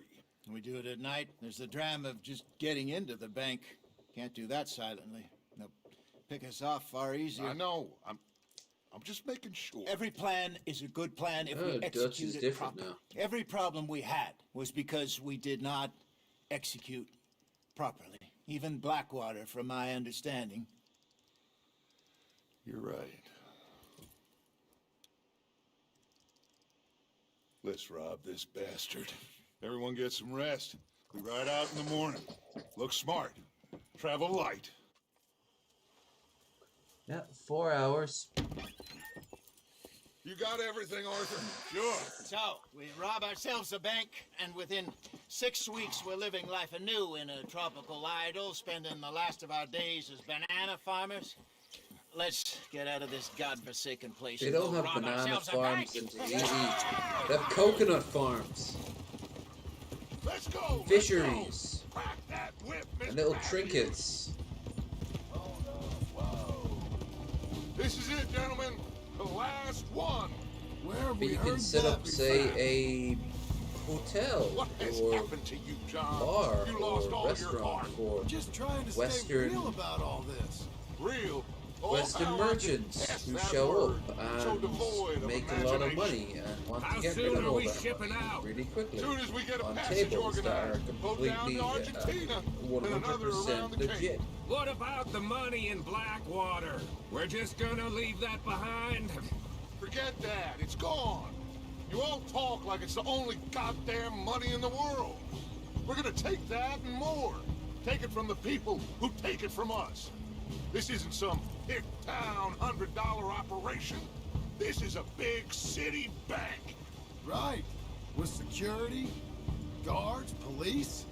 We do it at night. There's the drama of just getting into the bank. Can't do that silently. They'll pick us off far easier. I know. I'm just making sure. Every plan is a good plan if we execute it properly. Every problem we had was because we did not execute properly. Even Blackwater, from my understanding. You're right. Let's rob this bastard. Everyone get some rest. We ride out in the morning. Look smart. Travel light. Yeah, 4 hours. You got everything, Arthur? Sure. So, we rob ourselves a bank, and within 6 weeks we're living life anew in a tropical idyll, spending the last of our days as banana farmers. Let's get out of this godforsaken place. They don't have banana farms in Tahiti. They have coconut farms. Let's go! Fisheries. Crack that whip, And little trinkets. This is it, gentlemen. The last one. Where have But we you heard can set that up, say, before? a hotel What has or happened to you, John? bar You lost or all your restaurant heart. for Just trying to Western stay real about all this. Real. Oh, Western how I merchants detest who that show word. up So devoid and of make a lot of imagination. money and want How to get soon rid of are all we that shipping money out? really quickly Soon as we get a on passage tables that are organized, go down completely to Argentina and another around 100% the Cape. legit. What about the money in Blackwater? We're just gonna leave that behind? Forget that. It's gone. You all talk like it's the only goddamn money in the world. We're gonna take that and more. Take it from the people who take it from us. This isn't some hick town $100 operation. This is a big city bank. Right. With security, guards, police.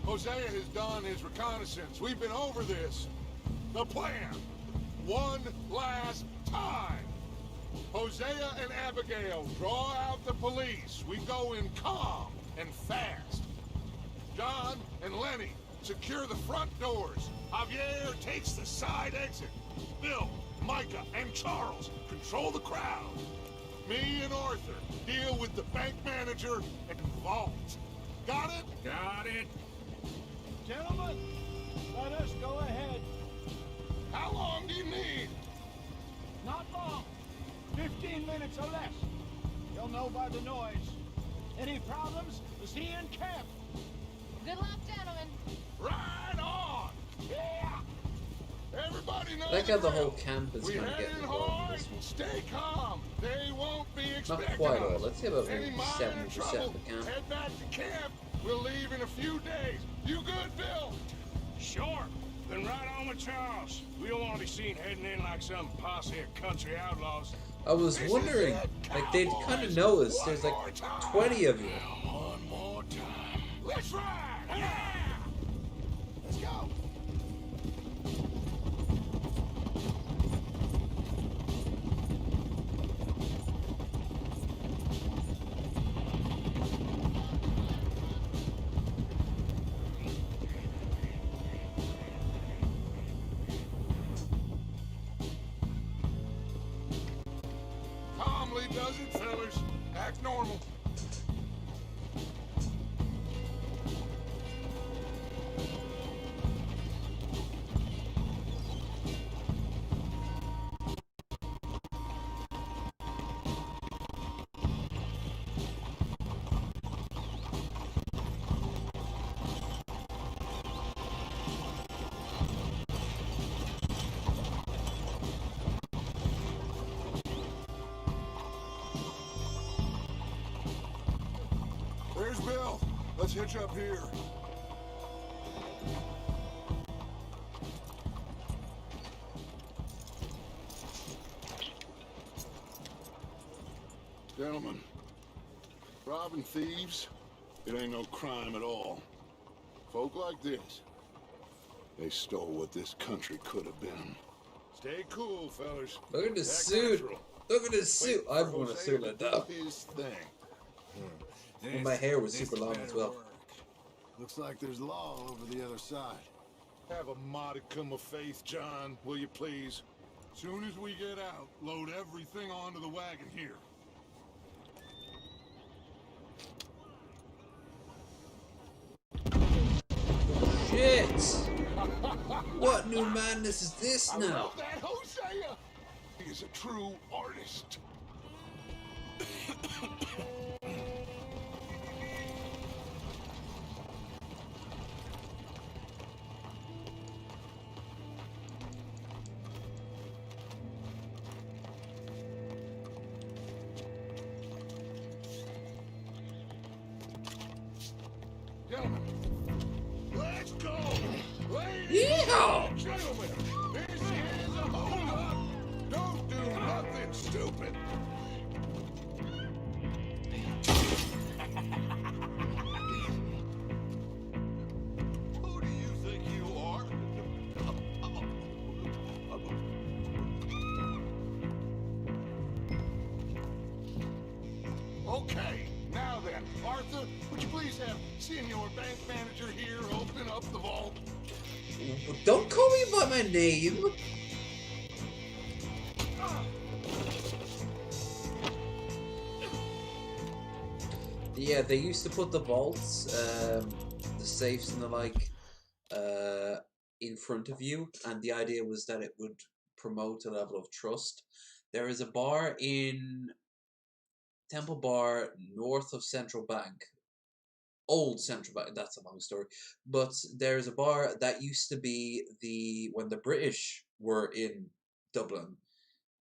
Hosea has done his reconnaissance. We've been over this. The plan. One last time. Hosea and Abigail draw out the police. We go in calm and fast. John and Lenny secure the front doors. Javier takes the side exit. Bill, Micah, and Charles control the crowd. Me and Arthur deal with the bank manager and vault. Got it? Got it. Gentlemen, let us go ahead. How long do you need? Not long. 15 minutes or less. You'll know by the noise. Any problems? See you in camp. Good luck, gentlemen. Right on! Yeah! Everybody knows I like how the whole camp is we kind of head getting in involved in hard. this one. Stay calm. They won't be Not expecting quite all. us. Let's say about Any maybe minor 70% trouble, of the camp. head back to camp. We'll leave in a few days. You good, Bill? Sure. Then right on with Charles. We don't want to be seen heading in like some posse of country outlaws. I was wondering, like, they'd kind of noticed there's like 20 of you. One more time. Let's ride! Yeah! Let's go! Calmly does it, fellas. Act normal. There's Bill. Let's hitch up here. Gentlemen, robbing thieves, it ain't no crime at all. Folk like this, they stole what this country could have been. Stay cool, fellas. Look at the Act suit. natural. Look at his suit. Wait I for want a Jose suit to like do that. his thing. And my hair was super long as well. Looks like there's law over the other side. Have a modicum of faith, John, will you please? Soon as we get out, load everything onto the wagon here. Shit! What new madness is this I now? love that Hosea! He is a true artist. Gentlemen, let's go! Ladies Yeehaw! and gentlemen, this is a hold-up! Don't do nothing stupid! Who do you think you are? Okay, now then, Arthur, would you please have Senior Bank Manager here open up the vault? Don't call me by my name. Yeah, they used to put the vaults, the safes and the like, in front of you, and the idea was that it would promote a level of trust. There is a bar in Temple Bar, north of Central Bank. Old Central Bank, that's a long story. But there's a bar that used to be when the British were in Dublin,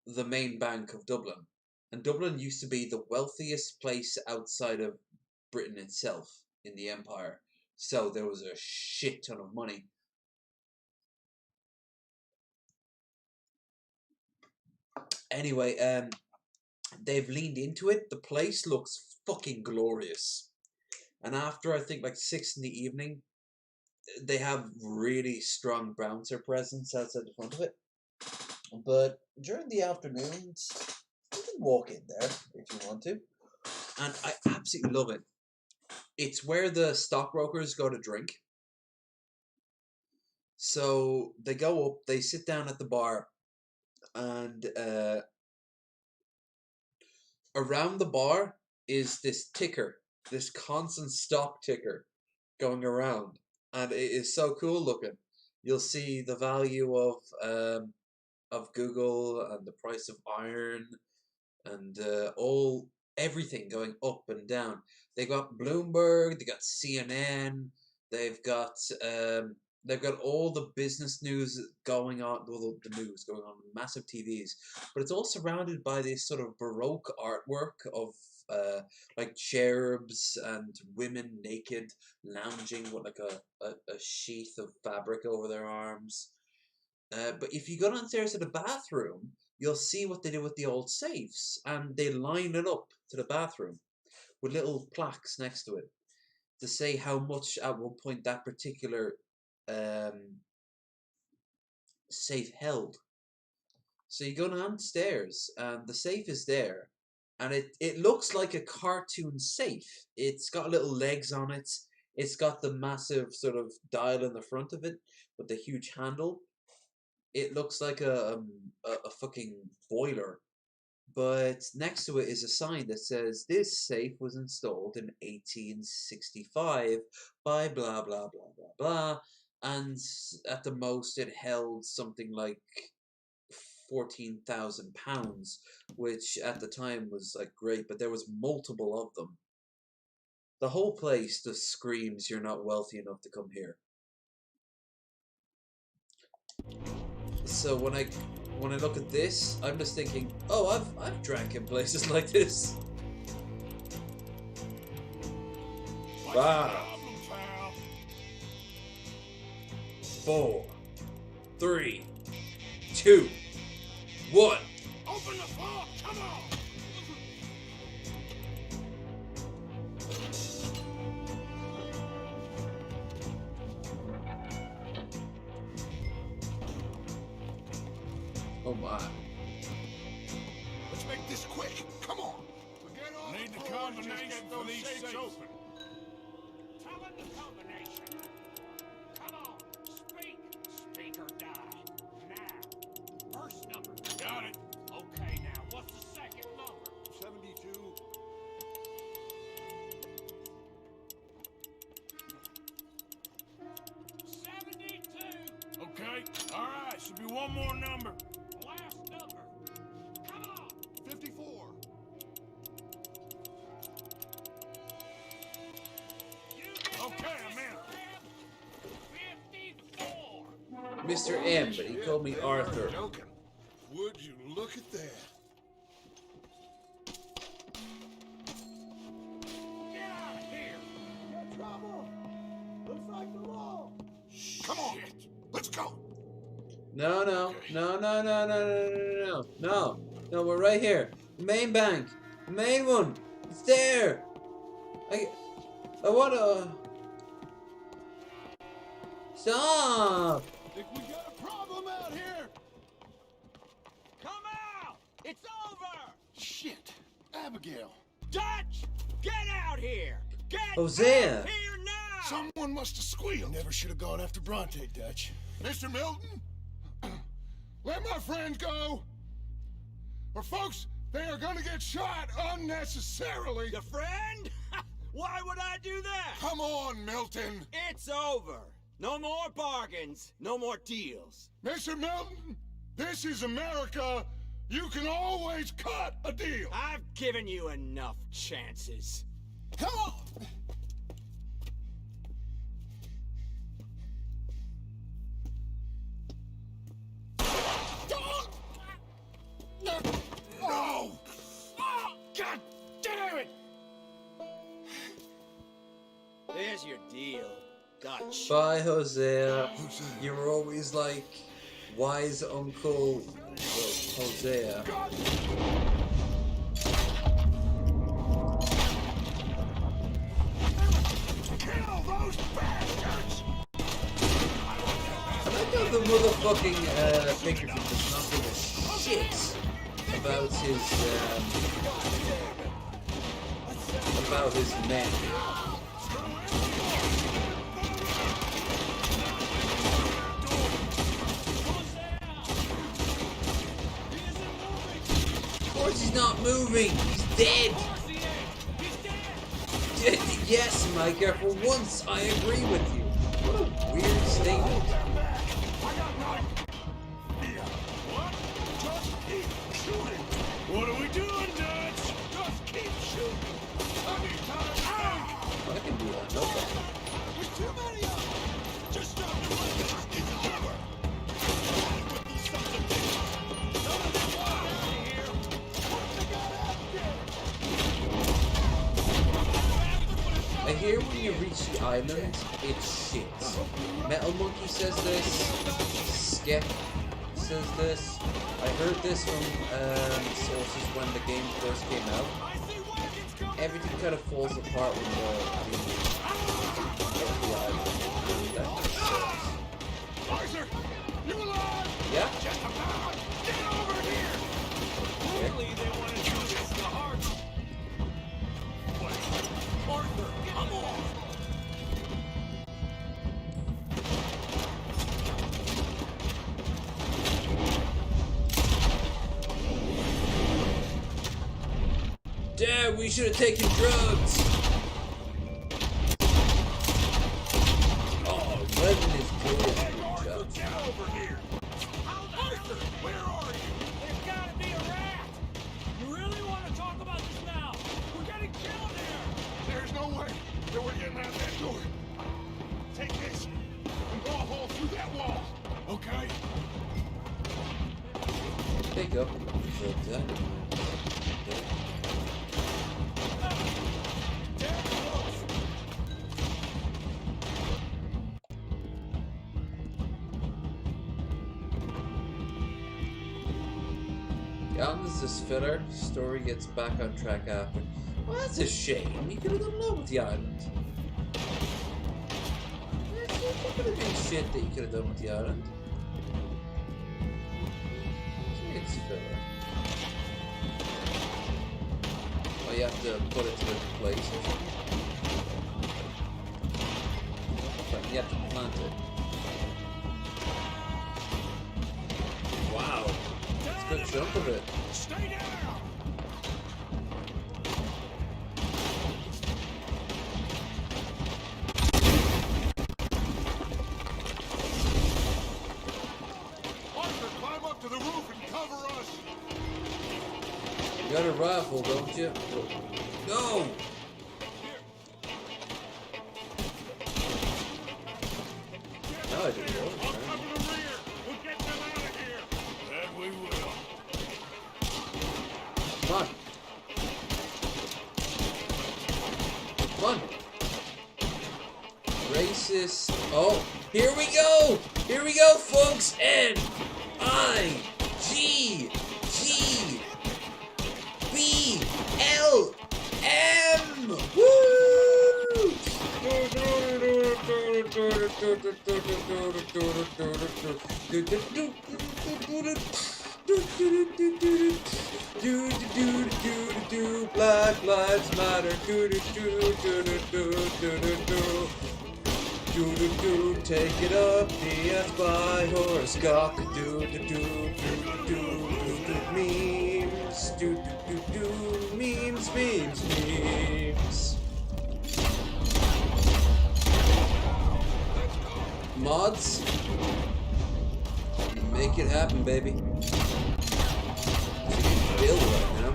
the main bank of Dublin. And Dublin used to be the wealthiest place outside of Britain itself in the empire. So there was a shit ton of money. Anyway, they've leaned into it. The place looks fucking glorious. And after, I think, like 6 in the evening, they have really strong bouncer presence outside the front of it. But during the afternoons, you can walk in there if you want to. And I absolutely love it. It's where the stockbrokers go to drink. So they go up, they sit down at the bar, and around the bar is this ticker, this constant stock ticker going around. And it is so cool looking. You'll see the value of Google and the price of iron and everything going up and down. They got Bloomberg, they got CNN, they've got all the business news going on, well, the news going on, massive TVs, but it's all surrounded by this sort of Baroque artwork of like cherubs and women naked lounging with like a sheath of fabric over their arms. But if you go downstairs to the bathroom, you'll see what they do with the old safes, and they line it up to the bathroom with little plaques next to it to say how much at one point that particular safe held. So you go downstairs, and the safe is there, and it looks like a cartoon safe. It's got little legs on it. It's got the massive sort of dial in the front of it with the huge handle. It looks like a fucking boiler. But next to it is a sign that says, this safe was installed in 1865 by blah, blah, blah, blah, blah. And at the most it held something like £14,000, which at the time was like great, but there was multiple of them. The whole place just screams you're not wealthy enough to come here. So when I look at this, I'm just thinking, oh, I've drank in places like this. Wow. 4, 3, 2, 1. Open the vault! Come on! Oh my. Let's make this quick. Come on. Forget all Need the the combination for these safes. open. Tell him the combination. Come on, speak. Speak or die. Now. First number. Got it. Okay, now, what's the second number? 72. Okay. All right. Should be one more number. Last number. Come on. 54. Okay, I'm in. 54. Mr. M, but he called me Arthur. Joking. Would you look at that? Get out of here. Got trouble. Looks like the law. Come on. Let's go. No, we're right here. The main bank. The main one. It's there. I want to... Stop. Think we got a problem out here? Come out. It's over. Shit. Abigail. Dutch, get out here. Get Hosea. out here now. Someone must have squealed. Never should have gone after Bronte, Dutch. Mr. Milton, let my friends go. Or folks, they are going to get shot unnecessarily. Your friend? Why would I do that? Come on, Milton. It's over. No more bargains. No more deals. Mr. Milton, this is America. You can always cut a deal. I've given you enough chances. Come on. No! God damn it! There's your deal, Dutch. Bye, Hosea. You were always like wise Uncle Hosea. motherfucking Pinkerton does not give a shit about his men. Of course he's not moving. He's dead. Yes, Micah. For once, I agree with you. What a weird statement. What are we doing, Dutch? Just keep shooting. I need time to think. I can do that, no problem. There's too many of them. Just stop the weapons. It's over. With these sons of bitches. None of them want out of here. What they got after? I hear when you reach the island, it's shit. Metal Monkey says this. Skep says this. I heard this from sources when the game first came out. Everything kind of falls apart when you get the island. That sucks. Arthur, you alive? Yeah? Just about. Get over here. Clearly they want to do this the hard way. Arthur, come on. Dad, we should have taken drugs. Oh, Levin is good at drugs. Get over here. Arthur, where are you? There's gotta be a rat! You really want to talk about this now? We're getting killed here! There's no way that we're getting out that door. Take this and go a hole through that wall, okay? Pick up the dynamite. This is filler. Story gets back on track after. Well, that's a shame. You could have done more with the island. There could have been shit that you could have done with the island. It's filler. Oh, you have to put it to the place or something. But you have to plant it. Wow. That's a good chunk of it. Stay down. Arthur, climb up to the roof and cover us. You got a rifle, don't you? Go! No, I didn't know. I'll cover the rear. We'll get them out of here. That we will. Come on. Come on. Racist. Oh, here we go! Here we go, folks! N-I-G-G-B-L-M! Woo! Black Lives Matter. Take it up, dance by horoscope. Memes. Memes. Mods, make it happen, baby. Bill right now.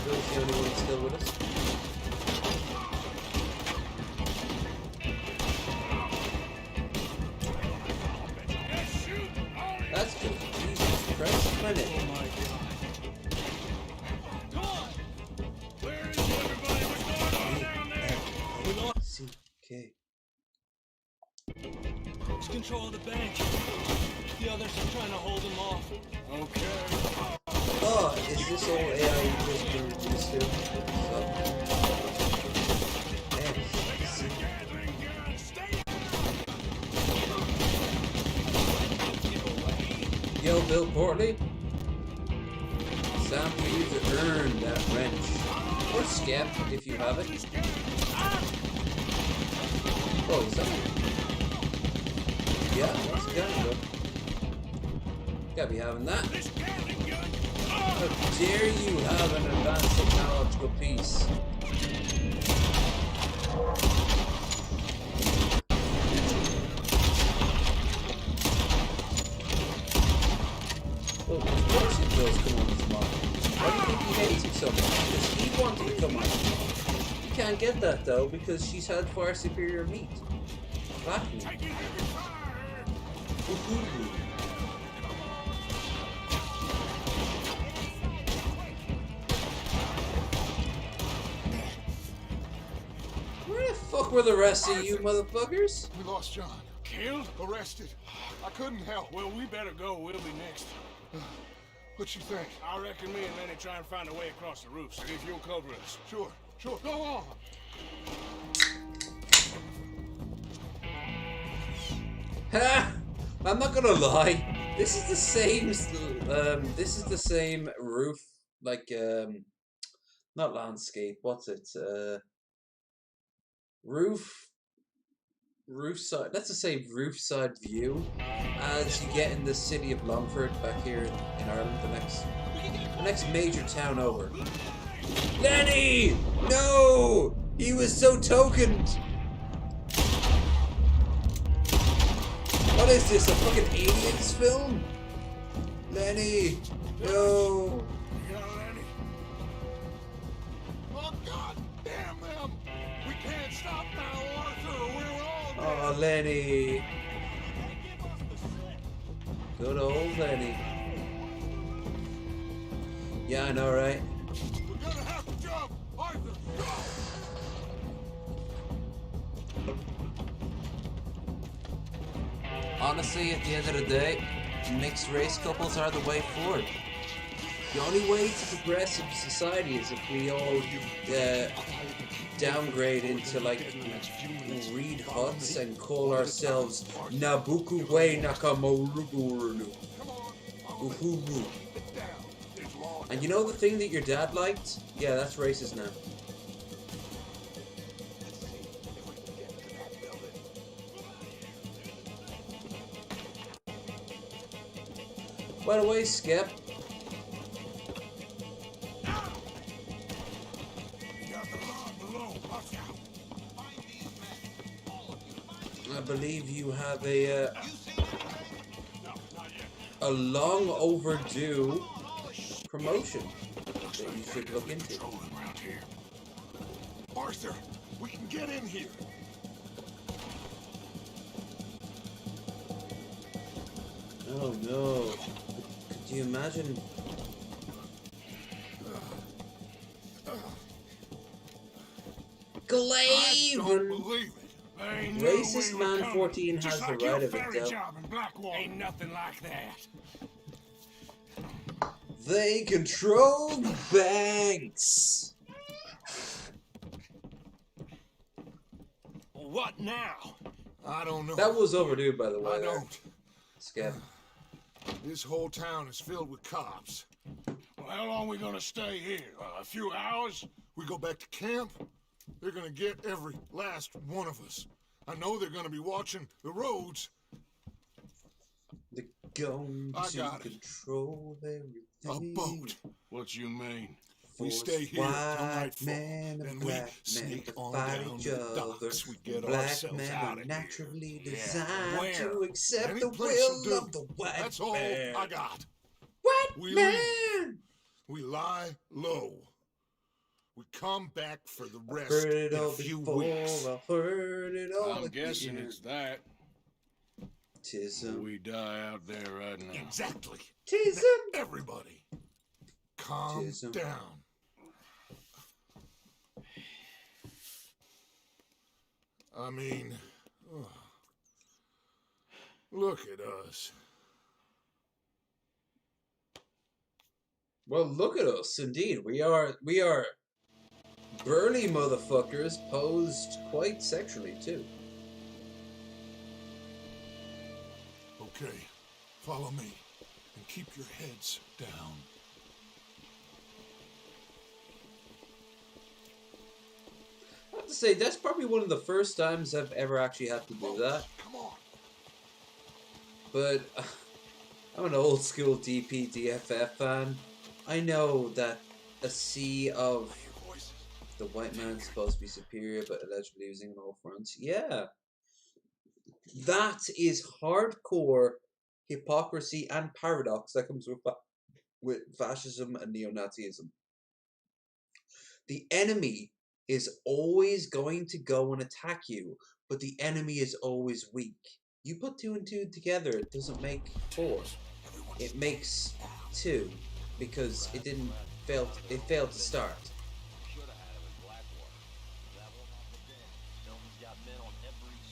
Bill's the only one still with us. That's good. Jesus Christ, my name. Oh my God. Come on. Where is everybody? What's going on down there? C-K. Let's control the bank. The others are trying to hold him off. Okay. Oh, is this all AI you just been used to? Bill Portley. Sam for you to earn that wrench. Or skep, if you have it. Oh, is that it? Yeah, that's good. Gotta be having that. How dare you have an advanced technological piece? Well, of course it does come on tomorrow. Why do you think he hates him so much? Because he wanted to come on. You can't get that though because she's had far superior meat. Black meat. Where the fuck were the rest of you motherfuckers? We lost John. Killed? Arrested. I couldn't help. Well, we better go. We'll be next. What you think? I reckon me and Lenny try and find a way across the roof. See if you'll cover us. Sure. Go on. Ha! I'm not gonna lie. This is the same roof, like not landscape. What's it? Roofside. Let's just say roofside view, as you get in the city of Longford back here in Ireland. The next major town over. Lenny! No! He was so tokened! What is this, a fucking aliens film? Lenny! No! You got Lenny? Oh, God damn them! We can't stop now, Arthur, or we're all dead! Oh, Lenny! Good old Lenny. Yeah, I know, right? We're gonna have to jump! Arthur, go! Honestly, at the end of the day, mixed race couples are the way forward. The only way to progress in society is if we all downgrade into like reed huts and call ourselves Nabukuwe Nakamoruguru. Uhuru. And you know the thing that your dad liked? Yeah, that's racist now. By the way, Skip. I believe you have a long overdue promotion that you should look into. Arthur, we can get in here. Oh no. Could you imagine? Glaive! I don't believe it. Racist Man 14 has the right of it, though. Ain't nothing like that. They control the banks! What now? I don't know. That was overdue, by the way. I don't. Skip. This whole town is filled with cops. Well, how long are we gonna stay here? A few hours? We go back to camp, they're gonna get every last one of us. I know they're gonna be watching the roads. They're going to control everything. A boat. What you mean? We stay here till nightfall, and we sneak on down the docks. We get ourselves out of naturally here. designed to accept Any the place will will do. of the white That's all man. I got. White We man! leave. We lie low. We come back for the rest Heard it in a all few before, weeks. I heard it all I'm guessing again. it's that. Tism. We die out there right now. Exactly. Tism. Everybody, calm Tism. down. I mean, look at us. Well, look at us, indeed. We are burly motherfuckers posed quite sexually, too. Okay, follow me. and keep your heads down. I have to say, that's probably one of the first times I've ever actually had to do that. Come on. But I'm an old school DP DFF fan. I know that a sea of the white man's supposed to be superior, but allegedly losing on all fronts. Yeah. That is hardcore hypocrisy and paradox that comes with fascism and neo-Nazism. The enemy is always going to go and attack you, but the enemy is always weak. You put 2 and 2 together, it doesn't make 4. It makes 2 because it failed to start.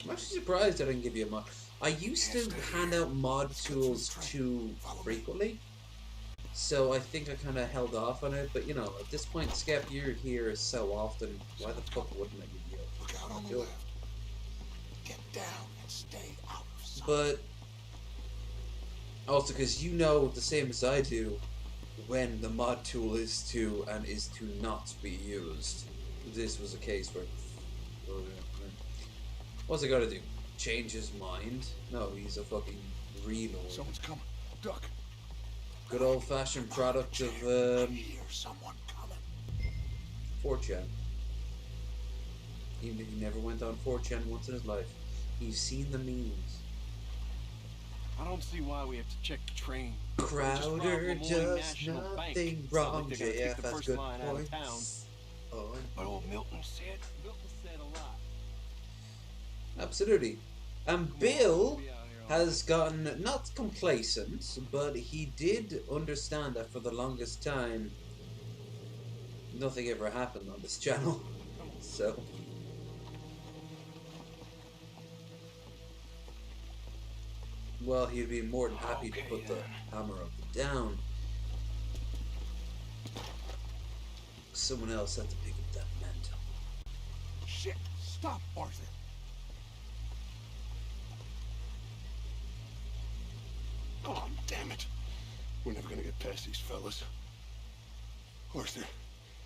I'm actually surprised I didn't give you a mod. I used to hand out mod tools too frequently, so I think I kind of held off on it. But you know, at this point, Skep, you're here so often. Why the fuck wouldn't I give you a Look out on the left. Get down and stay out of sight. But also because you know the same as I do when the mod tool is to and is to not be used. This was a case where what's it gotta do? Change his mind? No, he's a fucking reload. Someone's coming. Duck. Good old-fashioned product of Someone coming. 4chan. Even if he never went on 4chan once in his life, he's seen the memes. I don't see why we have to check the train. Crowder does nothing wrong. JF has good points. Oh, but old Milton said a lot. Absolutely. And Bill has gotten not complacent, but he did understand that for the longest time nothing ever happened on this channel. So well, he'd be more than happy to put the hammer up and down. Someone else had to pick up that mantle. Shit! Stop, Arthur! Oh, damn it. We're never gonna get past these fellas. Arthur,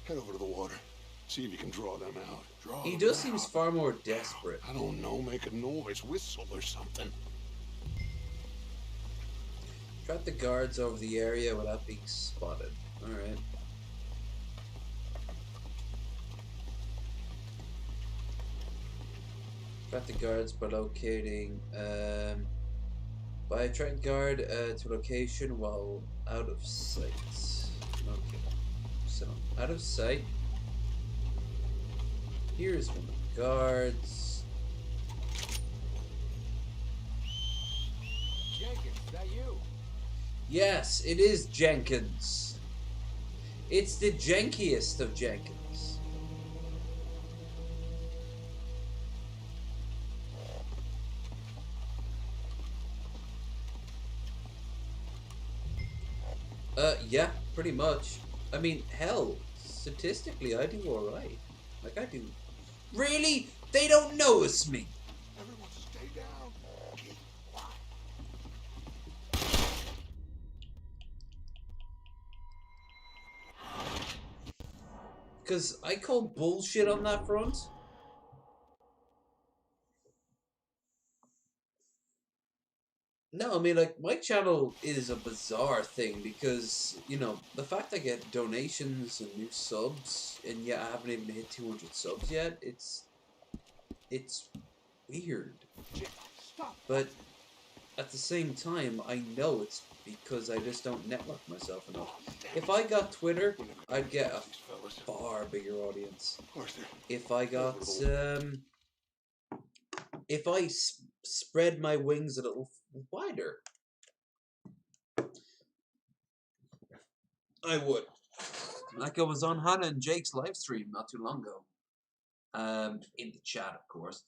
head over to the water. See if you can draw them out. He does seem far more desperate. I don't know, make a noise, whistle or something. Trap the guards over the area without being spotted. Alright. Trap the guards by locating by a trained guard to location while out of sight. Okay. So out of sight. Here's one of the guards. Jenkins, is that you? Yes, it is Jenkins. It's the jankiest of Jenkins. Yeah, pretty much. I mean, hell, statistically, I do alright. Like, I do. Really? They don't notice me. Everyone stay down. Keep quiet. Because I call bullshit on that front. No, I mean, like, my channel is a bizarre thing because, you know, the fact I get donations and new subs, and yet I haven't even hit 200 subs yet, it's weird. But at the same time, I know it's because I just don't network myself enough. If I got Twitter, I'd get a far bigger audience. If I got, if I spread my wings a little wider, I would. Like I was on Hannah and Jake's live stream not too long ago. In the chat, of course.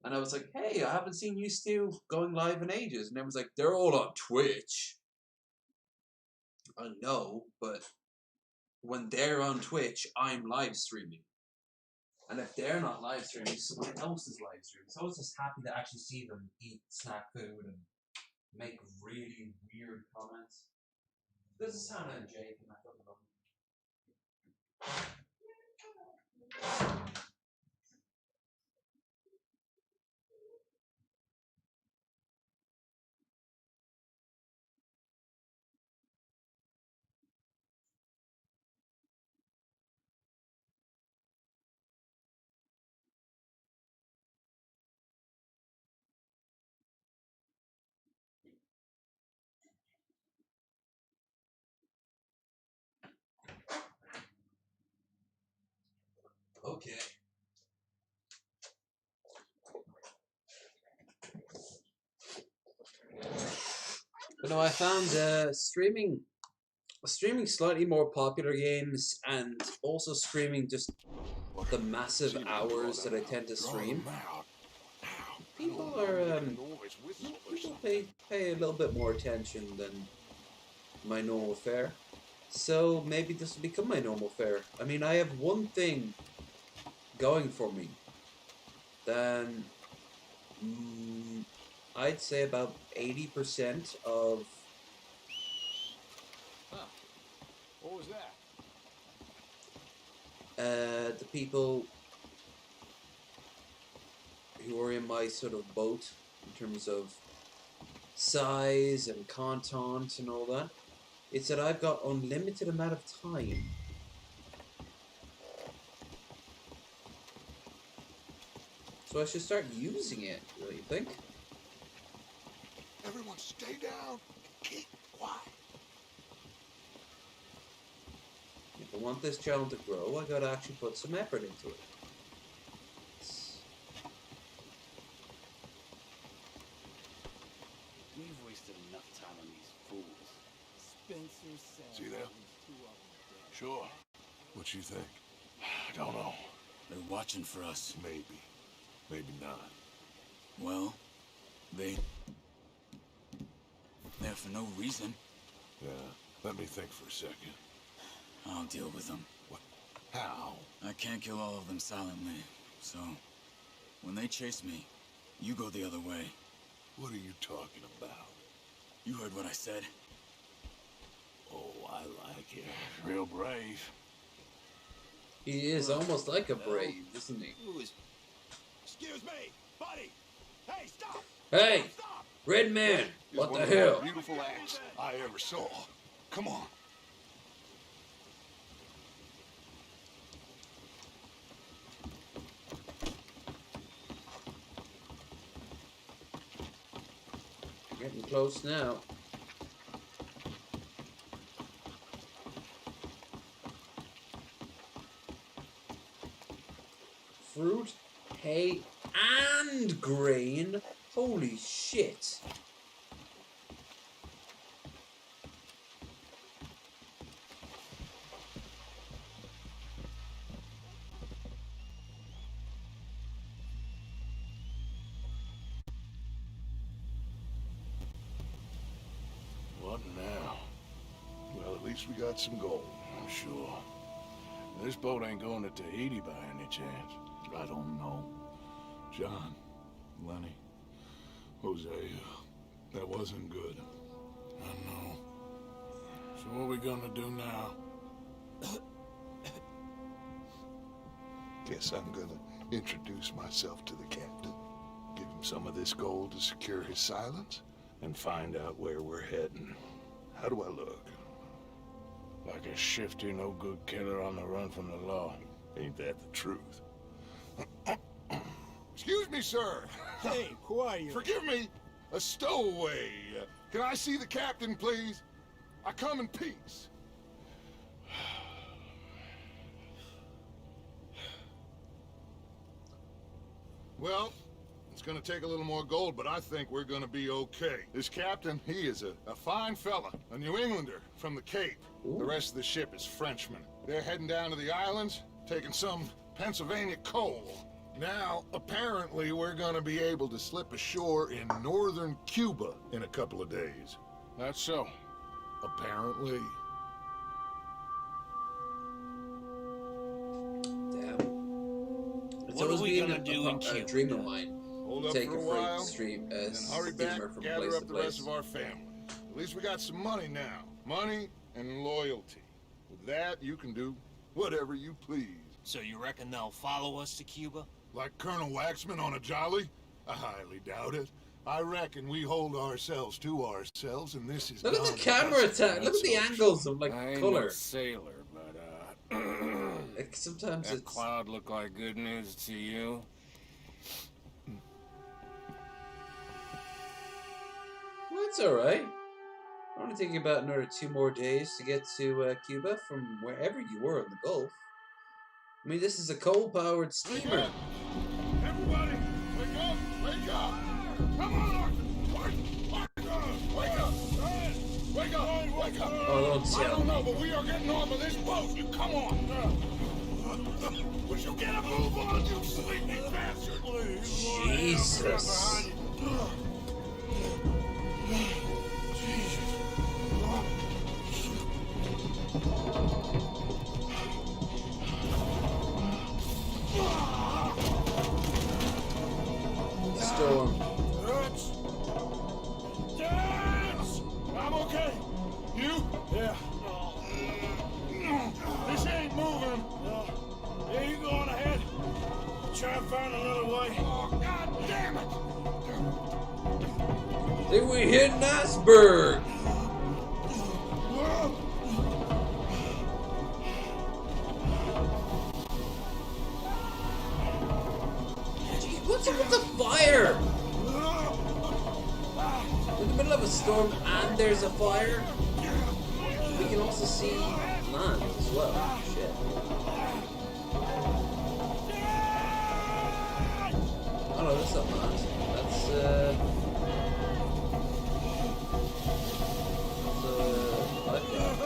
And I was like, hey, I haven't seen you still going live in ages. And everyone's like, they're all on Twitch. I know, but when they're on Twitch, I'm live streaming. And if they're not live streaming, someone else is live streaming. So I was just happy to actually see them eat snack food and make really weird comments. This is sound of Jake and I thought about okay. But no, I found streaming slightly more popular games and also streaming just the massive hours that I tend to stream. People are people pay a little bit more attention than my normal fare. So maybe this will become my normal fare. I mean, I have one thing going for me. Then I'd say about 80% of What was that? the people who are in my sort of boat in terms of size and content and all that, it's that I've got unlimited amount of time. So I should start using it, don't you think? Everyone stay down. Keep quiet. If I want this channel to grow, I gotta actually put some effort into it. We've wasted enough time on these fools. Spencer said. See that? Sure. What you think? I don't know. They're watching for us. Maybe. Maybe not. Well, they're for no reason. Yeah. Let me think for a second. I'll deal with them. What? How? I can't kill all of them silently, so when they chase me, you go the other way. What are you talking about? You heard what I said. Oh, I like it. Real brave. He is almost like a brave, isn't he? Excuse me, buddy. Hey, stop. Hey, Red Man, what the hell? Beautiful acts I ever saw. Come on. Getting close now. Fruit, hay, and grain. Holy shit. What now? Well, at least we got some gold, I'm sure. This boat ain't going to Tahiti by any chance. I don't know. John, Lenny, Hosea, that wasn't good. I know. So what are we gonna do now? Guess I'm gonna introduce myself to the captain. Give him some of this gold to secure his silence, and find out where we're heading. How do I look? Like a shifty, no-good killer on the run from the law. Ain't that the truth? Excuse me, sir. Hey, who are you? Forgive me. A stowaway. Can I see the captain, please? I come in peace. Well, it's gonna take a little more gold, but I think we're gonna be okay. This captain, he is a fine fella, a New Englander from the Cape. Ooh. The rest of the ship is Frenchmen. They're heading down to the islands, taking some Pennsylvania coal. Now, apparently, we're gonna be able to slip ashore in northern Cuba in a couple of days. That's so. Apparently. Damn. It's What are always we been gonna do in a Cuba? dream of mine. Hold hold up take for a a freight while, stream, then hurry back, steamer from gather place up to the rest place. of our family. At least we got some money now. Money and loyalty. With that, you can do whatever you please. So you reckon they'll follow us to Cuba? Like Colonel Waxman on a jolly? I highly doubt it. I reckon we hold ourselves to ourselves, and this is Look at the done camera just attack. Look at the angles of like I ain't color. no sailor, but Like, sometimes that it's cloud look like good news to you? well, it's all right. I'm only thinking about another 2 more days to get to Cuba from wherever you were in the Gulf. I mean, this is a coal-powered steamer. Everybody, wake up! Wake up! Come on, Arthur! Wake up! Wake up! Wake up! Oh, don't tell I don't know, me. but we are getting off of this boat. You come on! Would you get a move on, you sleepy bastard? Jesus. Storm. Dance! I'm okay. You? Yeah. This ain't moving. Yeah, you go on ahead. Try and find another way. Oh, God damn it! Think we hit an iceberg. What's up with the fire? We're in the middle of a storm and there's a fire. We can also see land as well. Shit. Oh no, that's not land. That's lifeguard.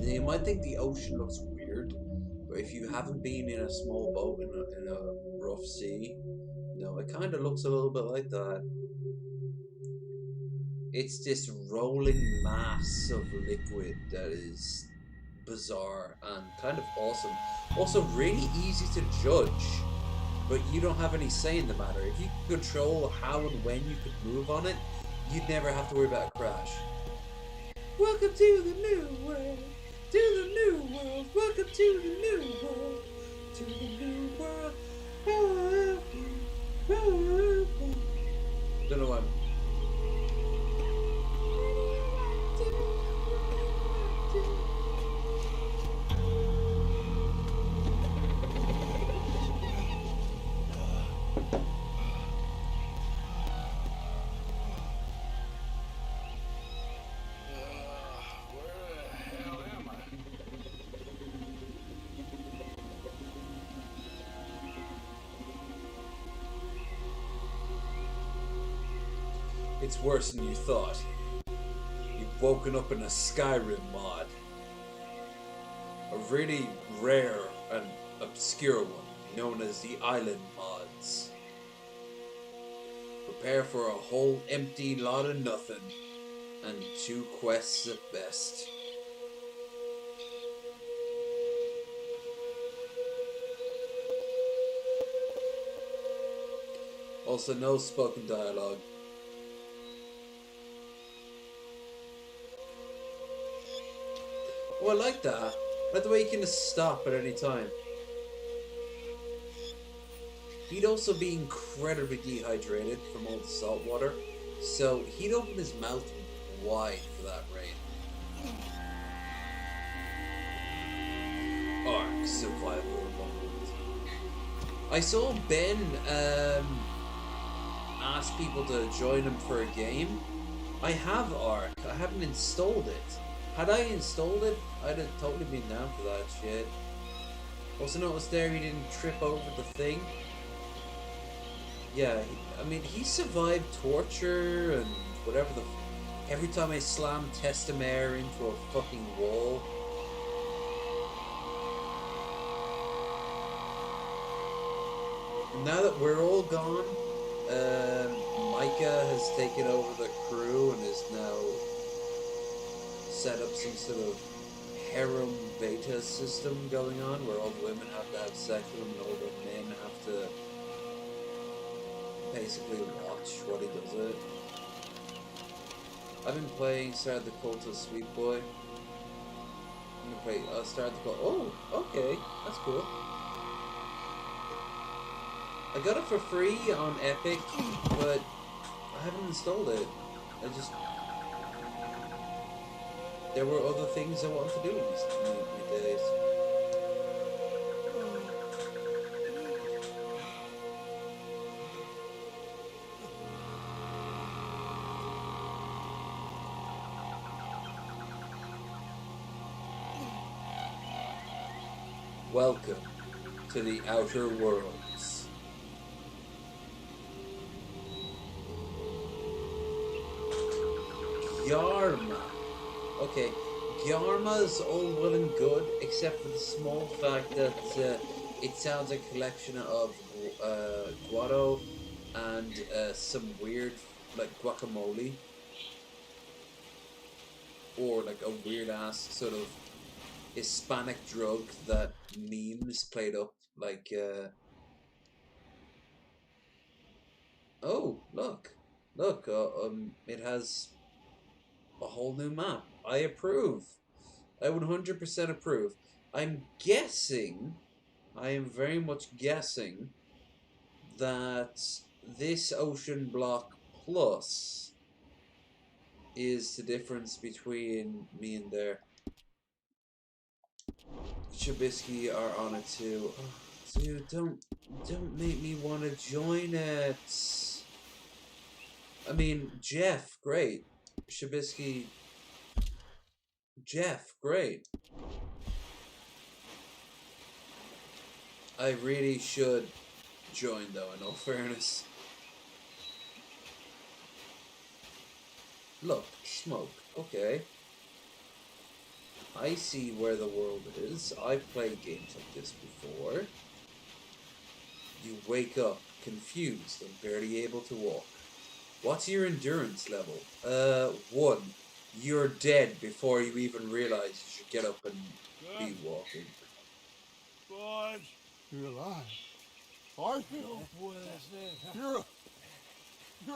You might think the ocean looks weird, but if you haven't been in a small boat in a rough sea, no, it kind of looks a little bit like that. It's this rolling mass of liquid that is bizarre and kind of awesome. Also really easy to judge, but you don't have any say in the matter. If you could control how and when you could move on it, you'd never have to worry about a crash. Welcome to the new world. To the new world, welcome to the new world, to the new world. Don't know why. It's worse than you thought. You've woken up in a Skyrim mod. A really rare and obscure one, known as the Island mods. Prepare for a whole empty lot of nothing, and 2 quests at best. Also, no spoken dialogue. Oh, I like that. I like the way you can just stop at any time. He'd also be incredibly dehydrated from all the salt water, so he'd open his mouth wide for that rain. Ark survival moment. I saw Ben ask people to join him for a game. I have Ark. I haven't installed it. Had I installed it, I'd have totally been down for that shit. Also noticed there he didn't trip over the thing. Yeah, I mean, he survived torture and whatever the... Every time I slammed Testamare into a fucking wall. Now that we're all gone, Micah has taken over the crew and is now set up some sort of harem beta system going on where all the women have to have sex with him and all the men have to basically watch what he does it. I've been playing Star the Cult of Sweet Boy. I'm gonna play Star the Cult. Oh, okay, that's cool. I got it for free on Epic, but I haven't installed it. There were other things I wanted to do these days. Welcome to the Outer Worlds. Yarma. Okay, Gyarma's all well and good, except for the small fact that it sounds like a collection of guado and some weird, like, guacamole. Or like a weird ass sort of Hispanic drug that memes played up, like, oh, look, it has a whole new map. I approve. I 100% approve. I'm guessing, I am very much guessing that this Ocean Block Plus is the difference between me and there. Trubisky are on it too. Oh, dude, don't make me want to join it. I mean, Jeff, great. Trubisky, Jeff, great. I really should join, though, in all fairness. Look, smoke. Okay. I see where the world is. I've played games like this before. You wake up confused and barely able to walk. What's your endurance level? 1. You're dead before you even realize you should get up and be walking. Boys, you're alive. Arthur, you're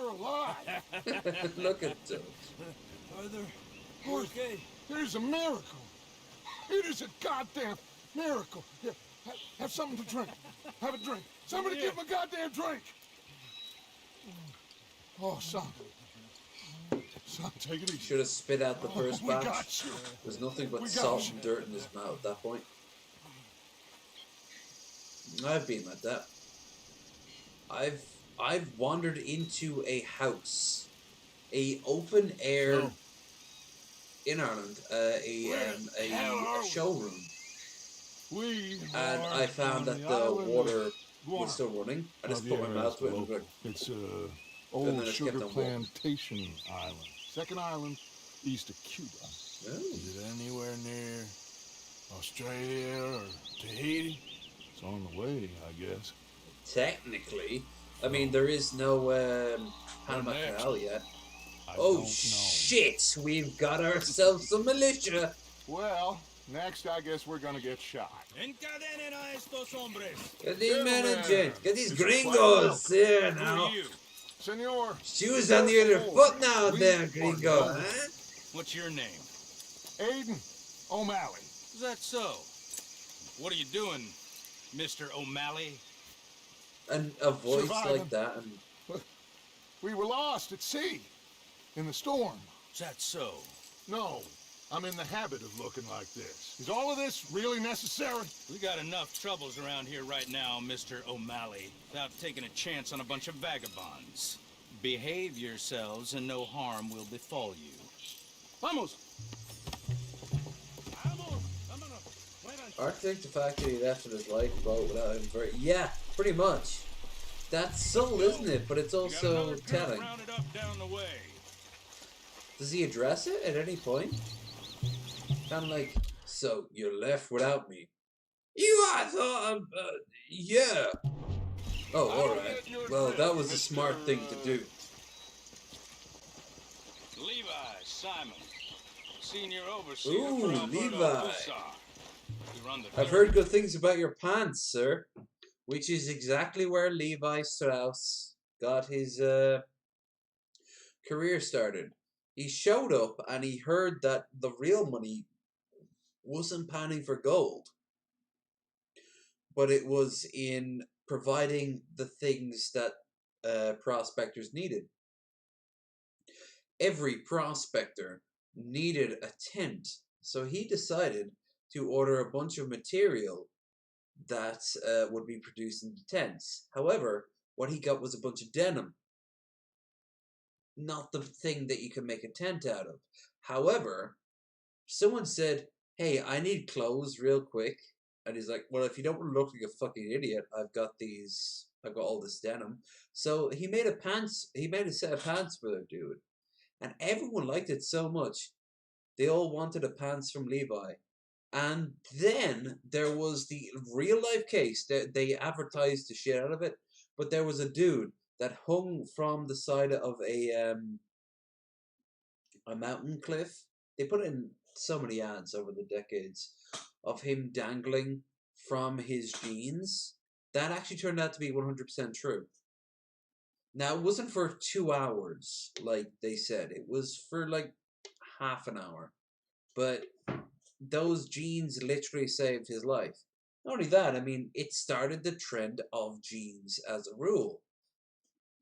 alive. Look at them. Arthur, okay. It is a miracle. It is a goddamn miracle. Here, have something to drink. Have a drink. Somebody give him a goddamn drink. Oh, son. Son, take it easy. Should have spit out the first We batch. got you. There's nothing but We got salt you. and dirt in his mouth at that point. I've been like that. I've wandered into a house, a open air in Ireland, a showroom, and I found that the water was still running. I just put my mouth to it and went, it's and then old I just sugar kept on walking. plantation island. Second island east of Cuba. Oh. Is it anywhere near Australia or Tahiti? It's on the way, I guess. Technically, I mean, there is no Panama Canal yet. Oh shit! We've got ourselves a militia. Well, next I guess we're gonna get shot. Encadenen a estos hombres. Get these men and gents. Get these gringos here now. Senor. Shoes on the other foot now, there, gringo. Huh? What's your name? Aiden O'Malley. Is that so? What are you doing, Mr. O'Malley? And a voice Surviving. like that. And We were lost at sea. In the storm. Is that so? No. I'm in the habit of looking like this. Is all of this really necessary? We got enough troubles around here right now, Mr. O'Malley, without taking a chance on a bunch of vagabonds. Behave yourselves and no harm will befall you. Vamos! Architect, the fact that he left in his lifeboat without him very... Yeah, pretty much. That's subtle, isn't it? But it's also telling. Rounded up down the way. Does he address it at any point? Kind of like, so you left without me. I thought, yeah. Oh, alright. Well, that was a smart thing to do. Levi, Simon, senior overseer Ooh, for Alberto Levi. Fusar. We run the I've heard good things about your pants, sir. Which is exactly where Levi Strauss got his career started. He showed up and he heard that the real money wasn't panning for gold, but it was in providing the things that prospectors needed. Every prospector needed a tent, so he decided to order a bunch of material that would be produced in the tents. However, what he got was a bunch of denim, not the thing that you can make a tent out of. However, someone said, "Hey, I need clothes real quick," and he's like, "Well, if you don't want to look like a fucking idiot, I've got all this denim." So he made a set of pants for the dude, and everyone liked it so much, they all wanted a pants from Levi. And then there was the real life case that they advertised the shit out of it, but there was a dude that hung from the side of a mountain cliff. They put in so many ads over the decades of him dangling from his jeans. That actually turned out to be 100% true. Now, it wasn't for 2 hours, like they said. It was for like half an hour. But those jeans literally saved his life. Not only that, I mean, it started the trend of jeans as a rule.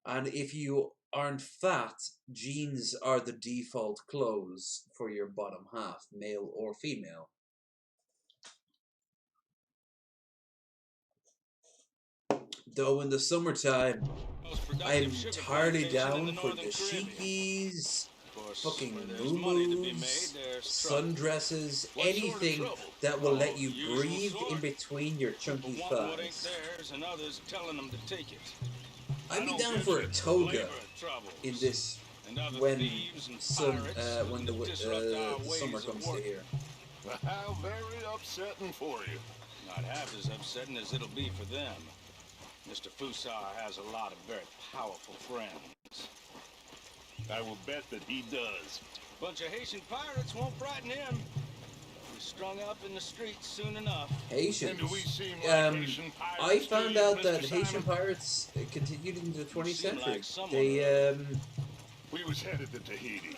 And if you aren't fat, jeans are the default clothes for your bottom half, male or female. Though in the summertime, I'm entirely down for dashikis, fucking moo-moos, sundresses, anything that will let you breathe in between your chunky thighs. I'd be down for a toga in this when the summer comes to here. How very upsetting for you. Not half as upsetting as it'll be for them. Mr. Fusar has a lot of very powerful friends. I will bet that he does. Bunch of Haitian pirates won't frighten him. He's strung up in the streets soon enough. Haitians? I found out that Haitian pirates continued into the 20th century. We was headed to Tahiti.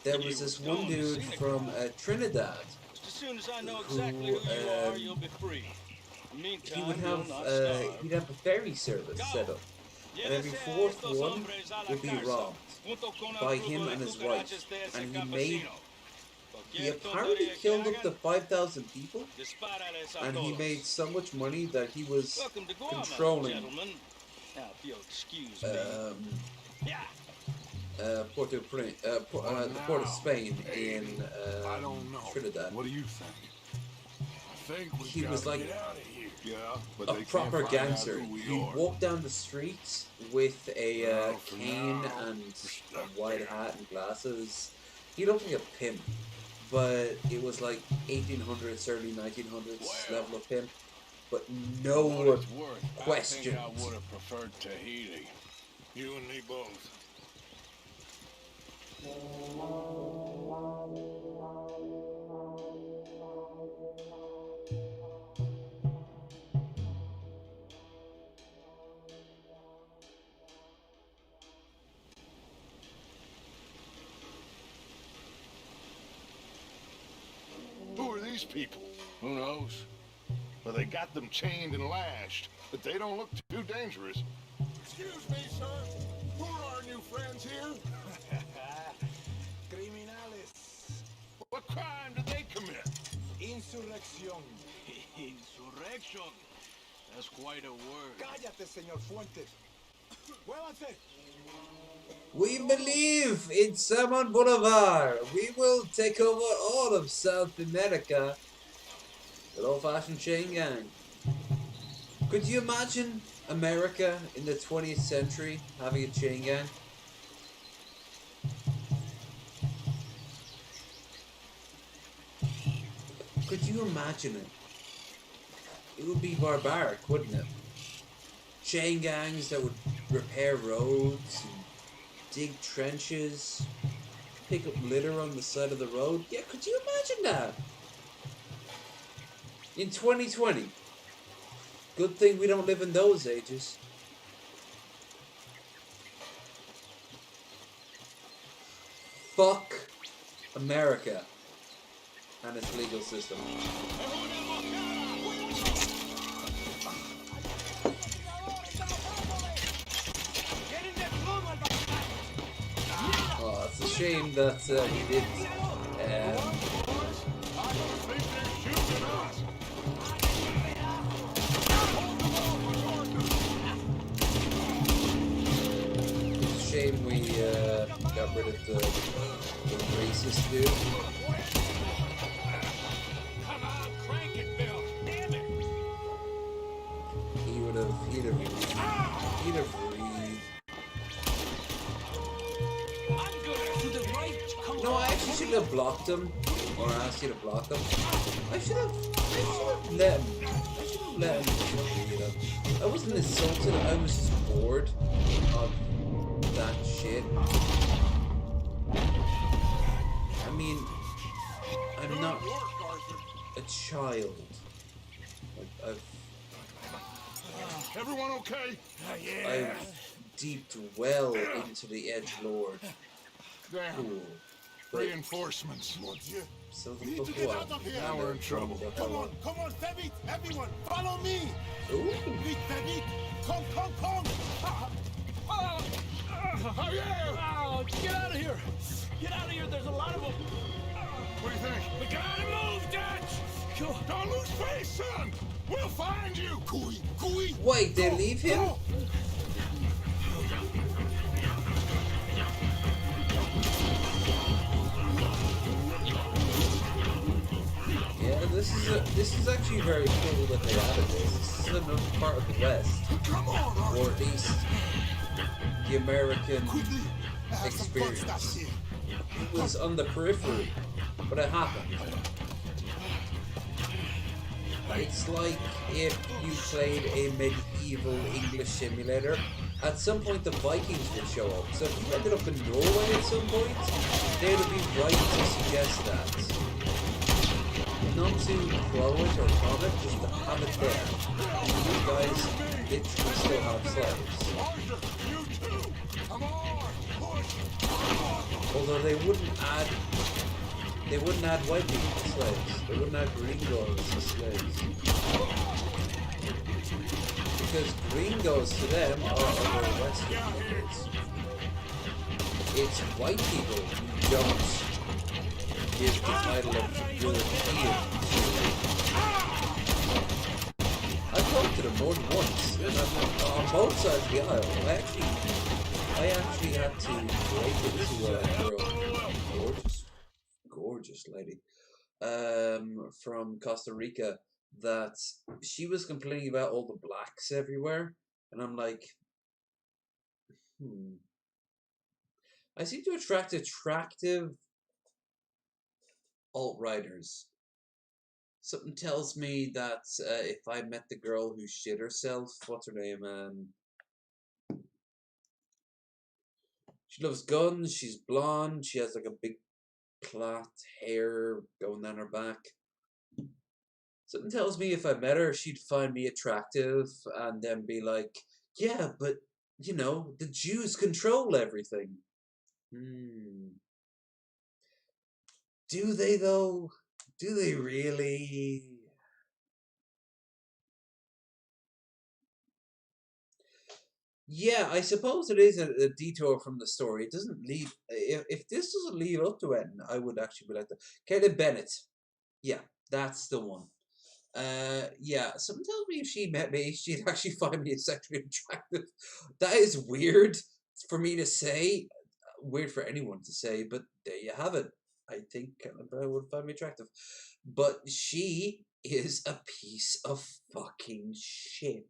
There was this one dude from Trinidad. As soon as I know exactly who you are, you'll be free. He would have he'd have a ferry service set up, and every fourth one would be robbed by him and his wife. And he apparently killed up to 5,000 people, and he made so much money that he was controlling the port of Spain in Trinidad. What do you think? He was like a proper gangster. He'd walk down the streets with a cane and a white hat and glasses. He looked like a pimp, but it was like 1800s, early 1900s level of pimp. But no questions. I would have preferred Tahiti. You and me both. Who are these people? Who knows? Well, they got them chained and lashed, but they don't look too dangerous. Excuse me, sir. Who are our new friends here? Criminales. What crime did they commit? Insurrección. Insurrection? That's quite a word. Cállate, señor Fuentes. Muévanse. We believe in Simon Bolivar. We will take over all of South America. Good old-fashioned chain gang. Could you imagine America in the 20th century having a chain gang? Could you imagine it? It would be barbaric, wouldn't it? chain gangs that would repair roads and dig trenches, pick up litter on the side of the road. Yeah, could you imagine that? In 2020. Good thing we don't live in those ages. Fuck America and its legal system. Oh, it's a shame that we didn't. It's a shame we got rid of the racist dude. Come on, crank it, Bill. Damn it. He'd have No, I actually should have blocked him, or asked you to block him. I should have let him. I wasn't insulted. I was just bored of that shit. I mean, I'm not a child. I've Everyone okay? I've deeped well into the edgelord. Damn. Cool. Reinforcements. So We need to get out of here. Now we're in trouble. Come on, David, everyone, follow me. Ooh. Vite, David, come. Oh, yeah! Oh, get out of here! Get out of here, there's a lot of them! What do you think? We gotta move, Dutch! Don't lose face, son! We'll find you! Cooey! Wait, they leave him? Yeah, this is actually very cool that they added this. This is another part of the West, or at least the American experience. It was on the periphery, but it happened. It's like if you played a medieval English simulator. At some point, the Vikings would show up. So if you ended up in Norway at some point, they would be right to suggest that. Not to throw it or call it, just to have it there. These guys literally still have slaves. Although they wouldn't add white people to slaves. They wouldn't add gringos to slaves. Because gringos to them are other Western countries. It's white people who don't give the title of European. I talked to them more than once, and on both sides of the aisle. I actually had to break into a girl, gorgeous lady, from Costa Rica, that she was complaining about all the blacks everywhere, and I'm like, I seem to attract attractive alt-righters. Something tells me that if I met the girl who shit herself, what's her name? She loves guns, she's blonde, she has like a big plait hair going down her back. Something tells me if I met her, she'd find me attractive and then be like, yeah, but, you know, the Jews control everything. Do they, though? Do they really? Yeah, I suppose it is a detour from the story. It doesn't lead... If this doesn't lead up to it, I would actually be like that. Caleb Bennett. Yeah, that's the one. Yeah, something tells me if she met me, she'd actually find me sexually attractive. That is weird for me to say. Weird for anyone to say, but there you have it. I think I would find me attractive. But she is a piece of fucking shit.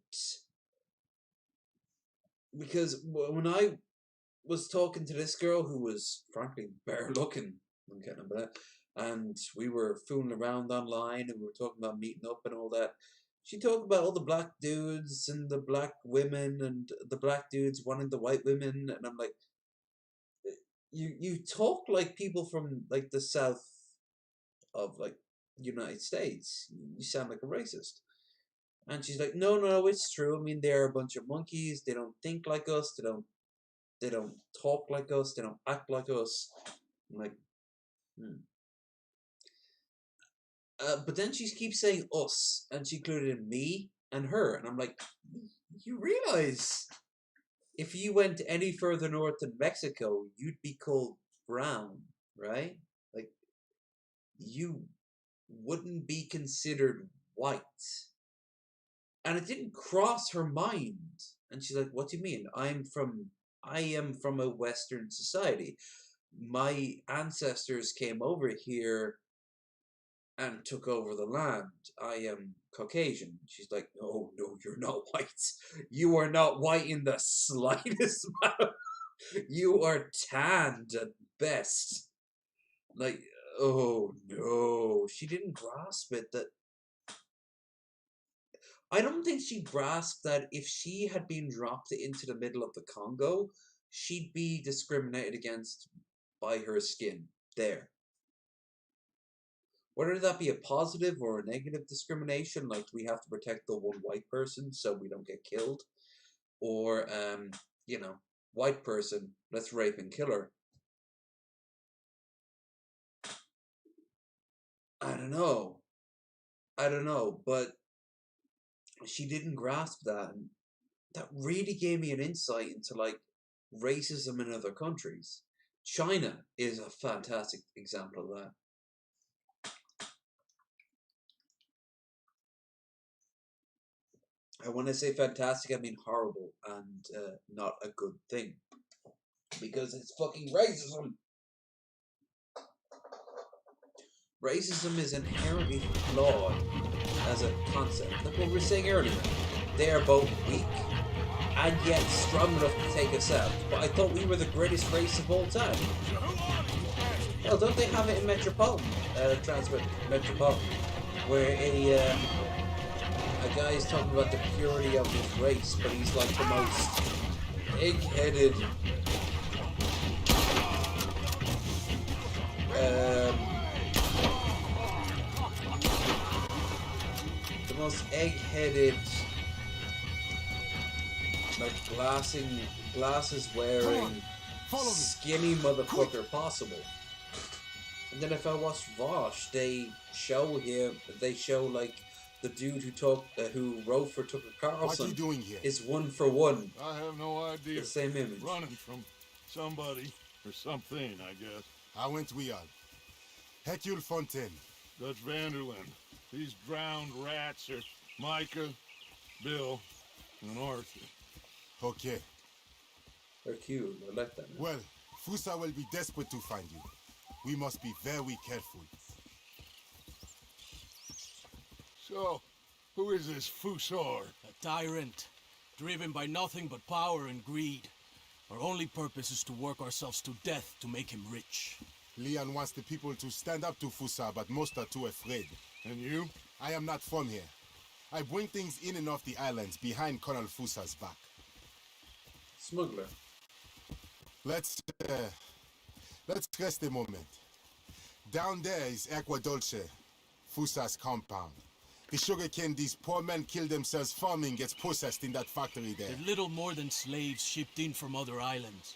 Because when I was talking to this girl who was frankly bare looking, and we were fooling around online and we were talking about meeting up and all that, She talked about all the black dudes and the black women and the black dudes wanting the white women, and I'm like, you talk like people from like the south of like United States. You sound like a racist. And she's like, no, it's true. I mean, they're a bunch of monkeys. They don't think like us. They don't talk like us. They don't act like us. I'm like, but then she keeps saying us, and she included in me and her, and I'm like, you realize if you went any further north than Mexico, you'd be called brown, right? Like, you wouldn't be considered white. And it didn't cross her mind. And she's like, what do you mean? I am from a Western society. My ancestors came over here and took over the land. I am Caucasian. She's like, no, you're not white. You are not white in the slightest amount. You are tanned at best. Like, oh no. She didn't grasp it that I don't think she grasped that if she had been dropped into the middle of the Congo, she'd be discriminated against by her skin there. Whether that be a positive or a negative discrimination, like we have to protect the one white person so we don't get killed, or, white person, let's rape and kill her. I don't know, but she didn't grasp that, and that really gave me an insight into, like, racism in other countries. China is a fantastic example of that. And when I say fantastic, I mean horrible and not a good thing. Because it's fucking racism. Racism is inherently flawed as a concept. Like what we were saying earlier. They are both weak and yet strong enough to take us out. But I thought we were the greatest race of all time. Well, don't they have it in Metropolitan? Metropolitan, where a guy is talking about the purity of his race, but he's like the most egg-headed, like glasses wearing, skinny motherfucker possible. And then if I watch Vosh, they show like the dude who wrote for Tucker Carlson. What are you doing here? Is one for one. I have no idea. The same image. Running from somebody or something, I guess. How went we on? Hercule Fontaine. Dutch Vanderlyn. These drowned rats are Micah, Bill, and Arthur. Okay. Hercule, I like that. Well, Fusa will be desperate to find you. We must be very careful. So, who is this Fusar? A tyrant, driven by nothing but power and greed. Our only purpose is to work ourselves to death to make him rich. Leon wants the people to stand up to Fusa, but most are too afraid. And you? I am not from here. I bring things in and off the islands behind Colonel Fusa's back. Smuggler. Let's rest a moment. Down there is Aqua Dolce, Fusa's compound. The sugarcane these poor men kill themselves farming gets processed in that factory there. They're little more than slaves shipped in from other islands.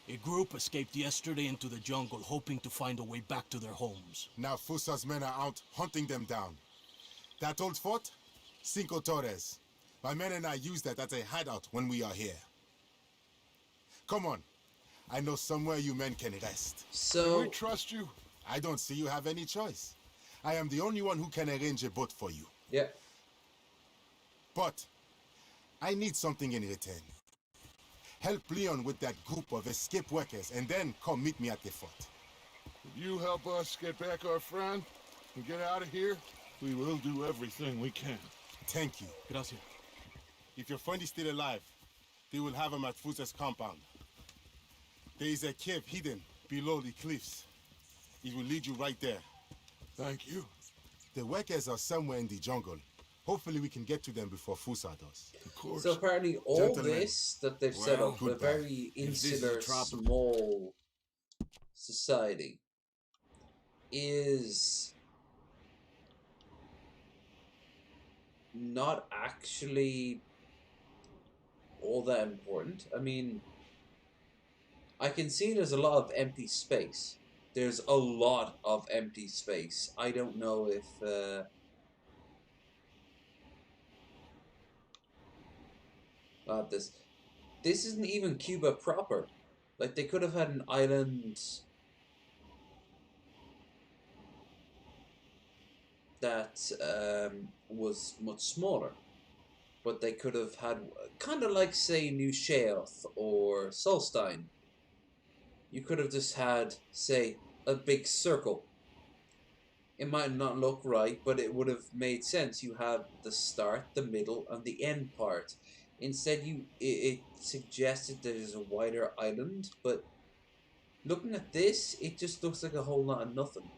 A group escaped yesterday into the jungle, hoping to find a way back to their homes. Now Fusa's men are out hunting them down. That old fort? Cinco Torres. My men and I use that as a hideout when we are here. Come on. I know somewhere you men can rest. So... Can we trust you? I don't see you have any choice. I am the only one who can arrange a boat for you. Yeah. But I need something in return. Help Leon with that group of escaped workers and then come meet me at the fort. If you help us get back our friend and get out of here, we will do everything we can. Thank you. Gracias. If your friend is still alive, they will have him at Fusa's compound. There is a cave hidden below the cliffs. It will lead you right there. Thank you. The workers are somewhere in the jungle, Hopefully we can get to them before Fusa does. Of course. So apparently all Gentlemen, this that they've set well, up, a goodbye. very If this is insular, tropical. small society, is not actually all that important. I mean, I can see there's a lot of empty space. There's a lot of empty space. I don't know if this isn't even Cuba proper. Like, they could have had an island that was much smaller, but they could have had kind of like, say, New Sheoth or Solstein. You could have just had, say, a big circle. It might not look right, but it would have made sense. You have the start, the middle, and the end part. Instead, it suggested there's a wider island, but looking at this, it just looks like a whole lot of nothing.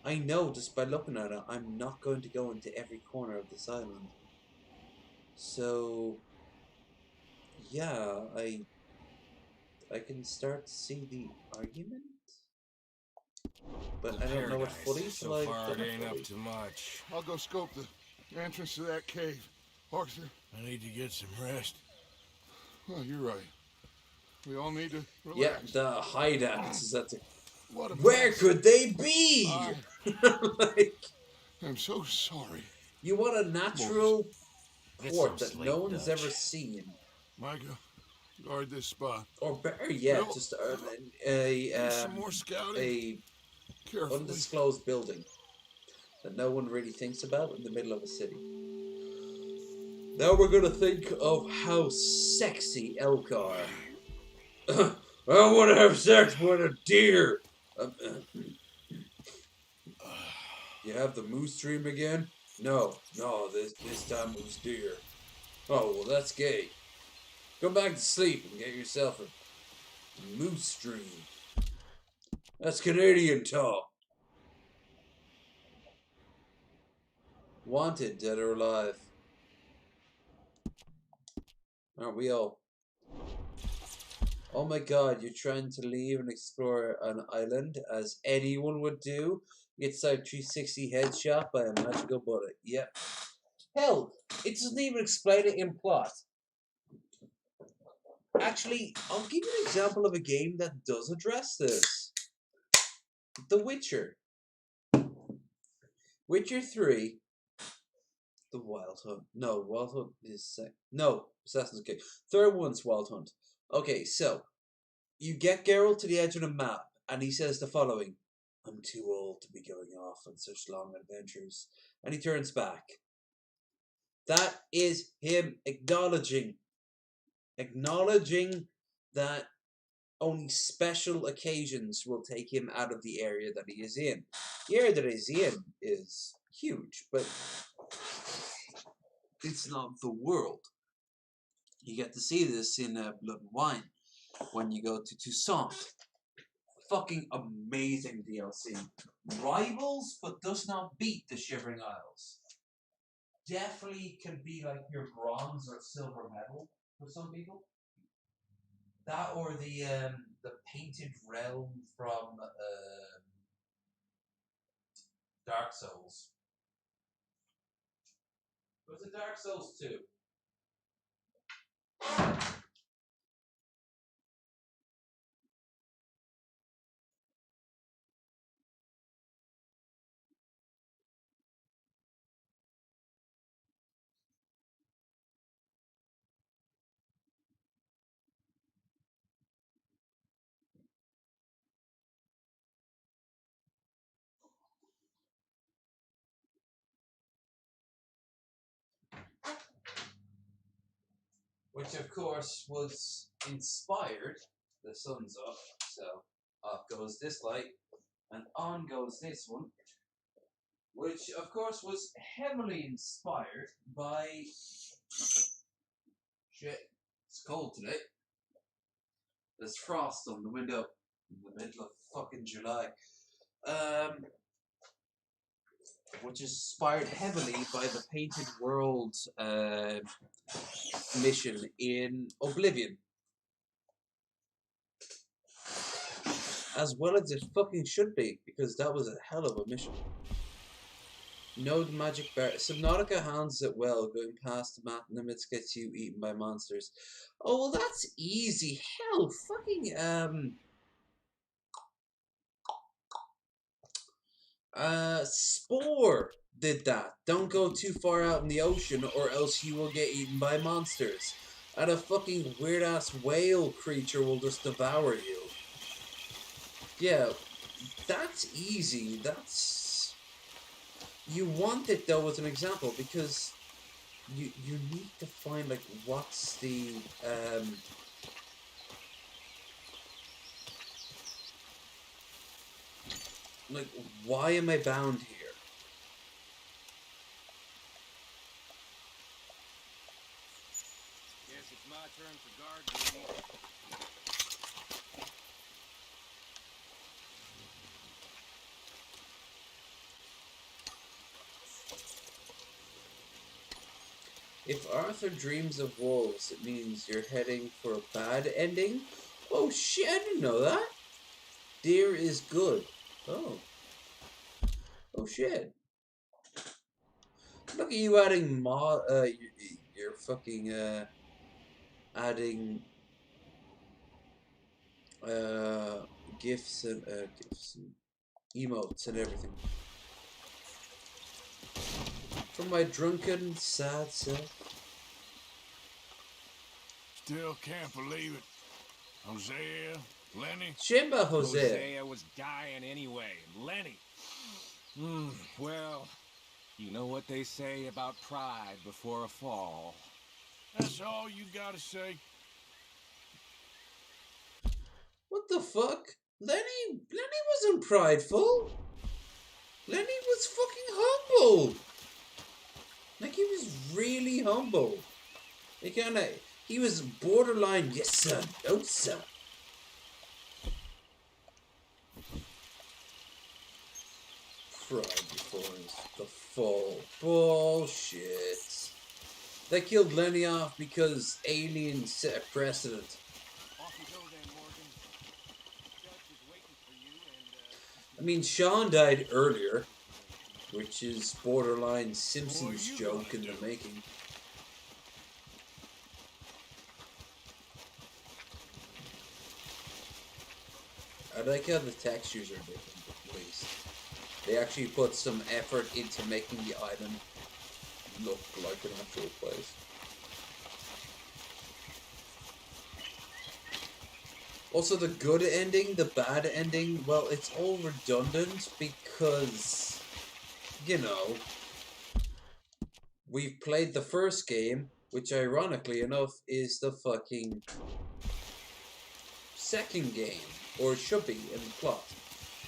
I know just by looking at it, I'm not going to go into every corner of this island. So, yeah, I can start to see the argument, but I don't know it fully. So far, it ain't up to much. I'll go scope the entrance to that cave. Arthur, I need to get some rest. well, you're right. We all need to relax. Yeah, the hideouts is at the... What a Where mess. could they be? Like, I'm so sorry. you want a natural Get port some that sleep, no one's Dutch. ever seen. Micah, guard this spot. Or better yet, No. just Some more scouting. a Carefully. undisclosed building that no one really thinks about in the middle of a city. Now we're gonna think of how sexy Elkar. I want to have sex with a deer. You have the moose dream again? No, this time it was deer. Oh, well, that's gay. Go back to sleep and get yourself a moose dream. That's Canadian talk. Wanted, dead or alive. Aren't we all? Oh my god, you're trying to leave and explore an island as anyone would do? Gets like 360 headshot by a magical bullet. Yep. Hell, it doesn't even explain it in plot. Actually, I'll give you an example of a game that does address this. The Witcher. Witcher 3. The Wild Hunt. No, Wild Hunt is no, Assassin's Creed. Third one's Wild Hunt. Okay, so you get Geralt to the edge of the map, and he says the following: "I'm too old to be going off on such long adventures," and he turns back. That is him acknowledging that only special occasions will take him out of the area that he is in. The area that he's in is huge, but it's not the world. You get to see this in Blood and Wine when you go to Toussaint. Fucking amazing DLC. Rivals, but does not beat the Shivering Isles. Definitely can be like your bronze or silver medal for some people. That or the Painted Realm from Dark Souls. Was it Dark Souls 2? Which, of course, was inspired. The sun's up, so off goes this light, and on goes this one. Which, of course, was heavily inspired by... Shit, it's cold today. There's frost on the window in the middle of fucking July. which is inspired heavily by the Painted World mission in Oblivion. As well as it fucking should be, because that was a hell of a mission. Know the magic bar. Subnautica handles it well, going past the map limits gets you eaten by monsters. Oh, well, that's easy. Hell, fucking, Spore did that. Don't go too far out in the ocean or else you will get eaten by monsters. And a fucking weird-ass whale creature will just devour you. Yeah, that's easy. That's... You want it, though, as an example, because you need to find, like, what's the, like, why am I bound here? Guess it's my turn for guard duty. If Arthur dreams of wolves, it means you're heading for a bad ending? Oh shit, I didn't know that. Deer is good. Oh. Oh shit. Look at you adding you're fucking, adding, gifs and emotes and everything. For my drunken, sad self. Still can't believe it. Hosea, Lenny. Shame about Hosea. Hosea was dying anyway. Lenny. Well, you know what they say about pride before a fall. That's all you gotta say. What the fuck? Lenny wasn't prideful. Lenny was fucking humble. Like, he was really humble. He was borderline, yes sir, no sir. Pride before the fall. Bullshit. They killed Lenny off because aliens set a precedent. I mean, Sean died earlier, which is borderline Simpsons joke in the making. I like how the textures are different, at least. They actually put some effort into making the island look like an actual place. Also, the good ending, the bad ending, well, it's all redundant because, you know, we've played the first game, which ironically enough is the fucking second game, or should be in the plot.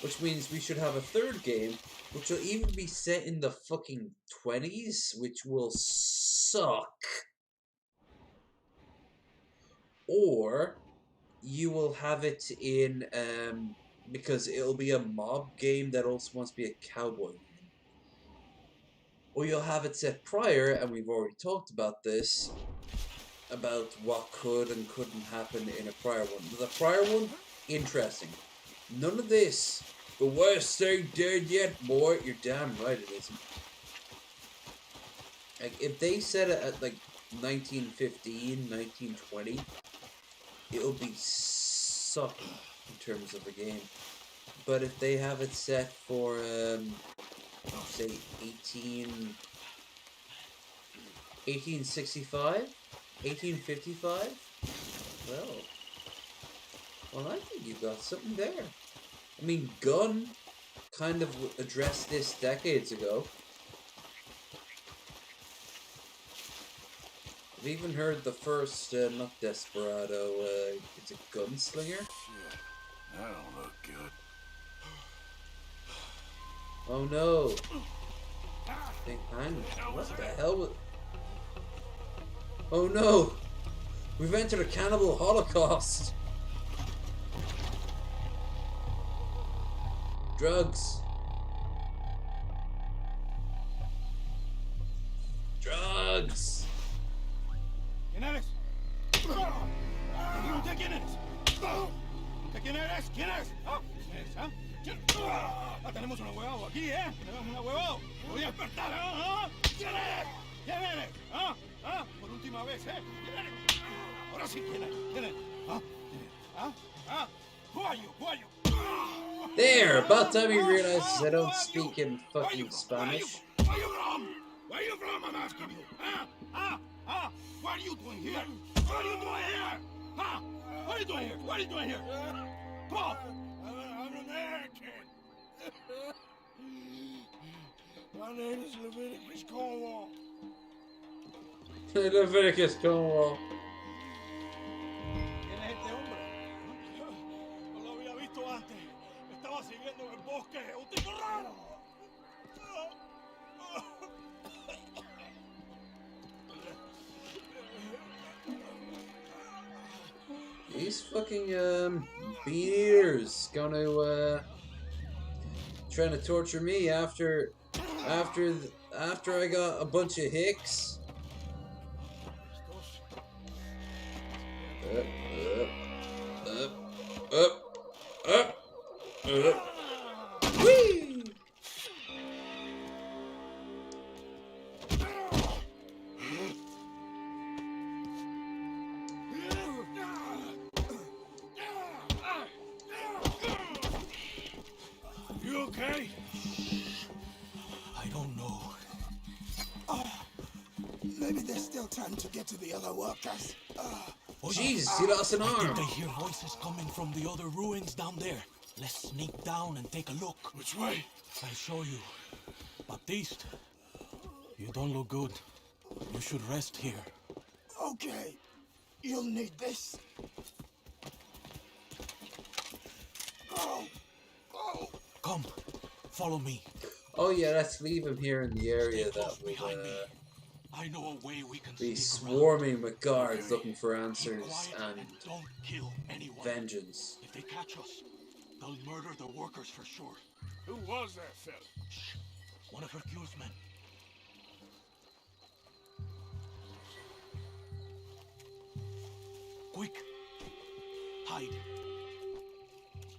Which means we should have a third game, which will even be set in the fucking 20s, which will suck. Or you will have it in, because it'll be a mob game that also wants to be a cowboy game. Or you'll have it set prior, and we've already talked about this, about what could and couldn't happen in a prior one. The prior one, interesting. None of this. The West ain't dead yet, boy. You're damn right it isn't. Like, if they set it at, like, 1915, 1920, it'll be sucky in terms of a game. But if they have it set for, say, 1865? 1855? Well, I think you got something there. I mean, Gun kind of addressed this decades ago. I've even heard the first, not Desperado, it's a Gunslinger? Shit, that don't look good. Oh no. Hang on. What the hell was... Oh no! We've entered a cannibal holocaust! Drugs. drugs. ¿Quién eres? ¿Usted quién eres? ¿Usted quién eres? ¿Quién es? ¿Ah? ¿Quién es? ¿Ah? ¿Quién? Ah, tenemos un ahuevado aquí, ¿eh? Tenemos un ahuevado. Voy a despertar, ¿ah? ¿Quién eres? ¿Quién eres? ¿Ah? ¿Ah? Por última vez, ¿eh? ¿Quién eres? Ahora sí, ¿quién eres? ¿Quién eres? ¿Ah? ¿Ah? ¿Ah? Who are you? Who are you? There, about time he realizes I don't speak in fucking Spanish. Where are you from? Where are you from, I'm asking you? Huh? Huh? Huh? What are you doing here? What are you doing here? Huh? What are you doing here? What are you doing here? Paul! I'm an American. My name is Leviticus Cornwall. Leviticus Cornwall. ¿Quién es este hombre? No lo había visto antes. Estaba siguiendo en el bosque. ¡Un tipo raro! These fucking beers gonna trying to torture me after I got a bunch of hicks. Up. Whee! You okay? I don't know. Maybe there's still time to get to the other workers. Jesus, he lost an I arm. think I hear voices coming from the other ruins down there. Let's sneak down and take a look. Which way? I'll show you. Baptiste, you don't look good. You should rest here. Okay. You'll need this. Come, follow me. Oh yeah, let's leave him here in the area that would I know a way we can be sneak around. swarming with guards looking for answers Quiet and don't kill anyone. vengeance. If they catch us, they'll murder the workers for sure. Who was that fella? Shh. One of Hercule's men. Quick. Hide.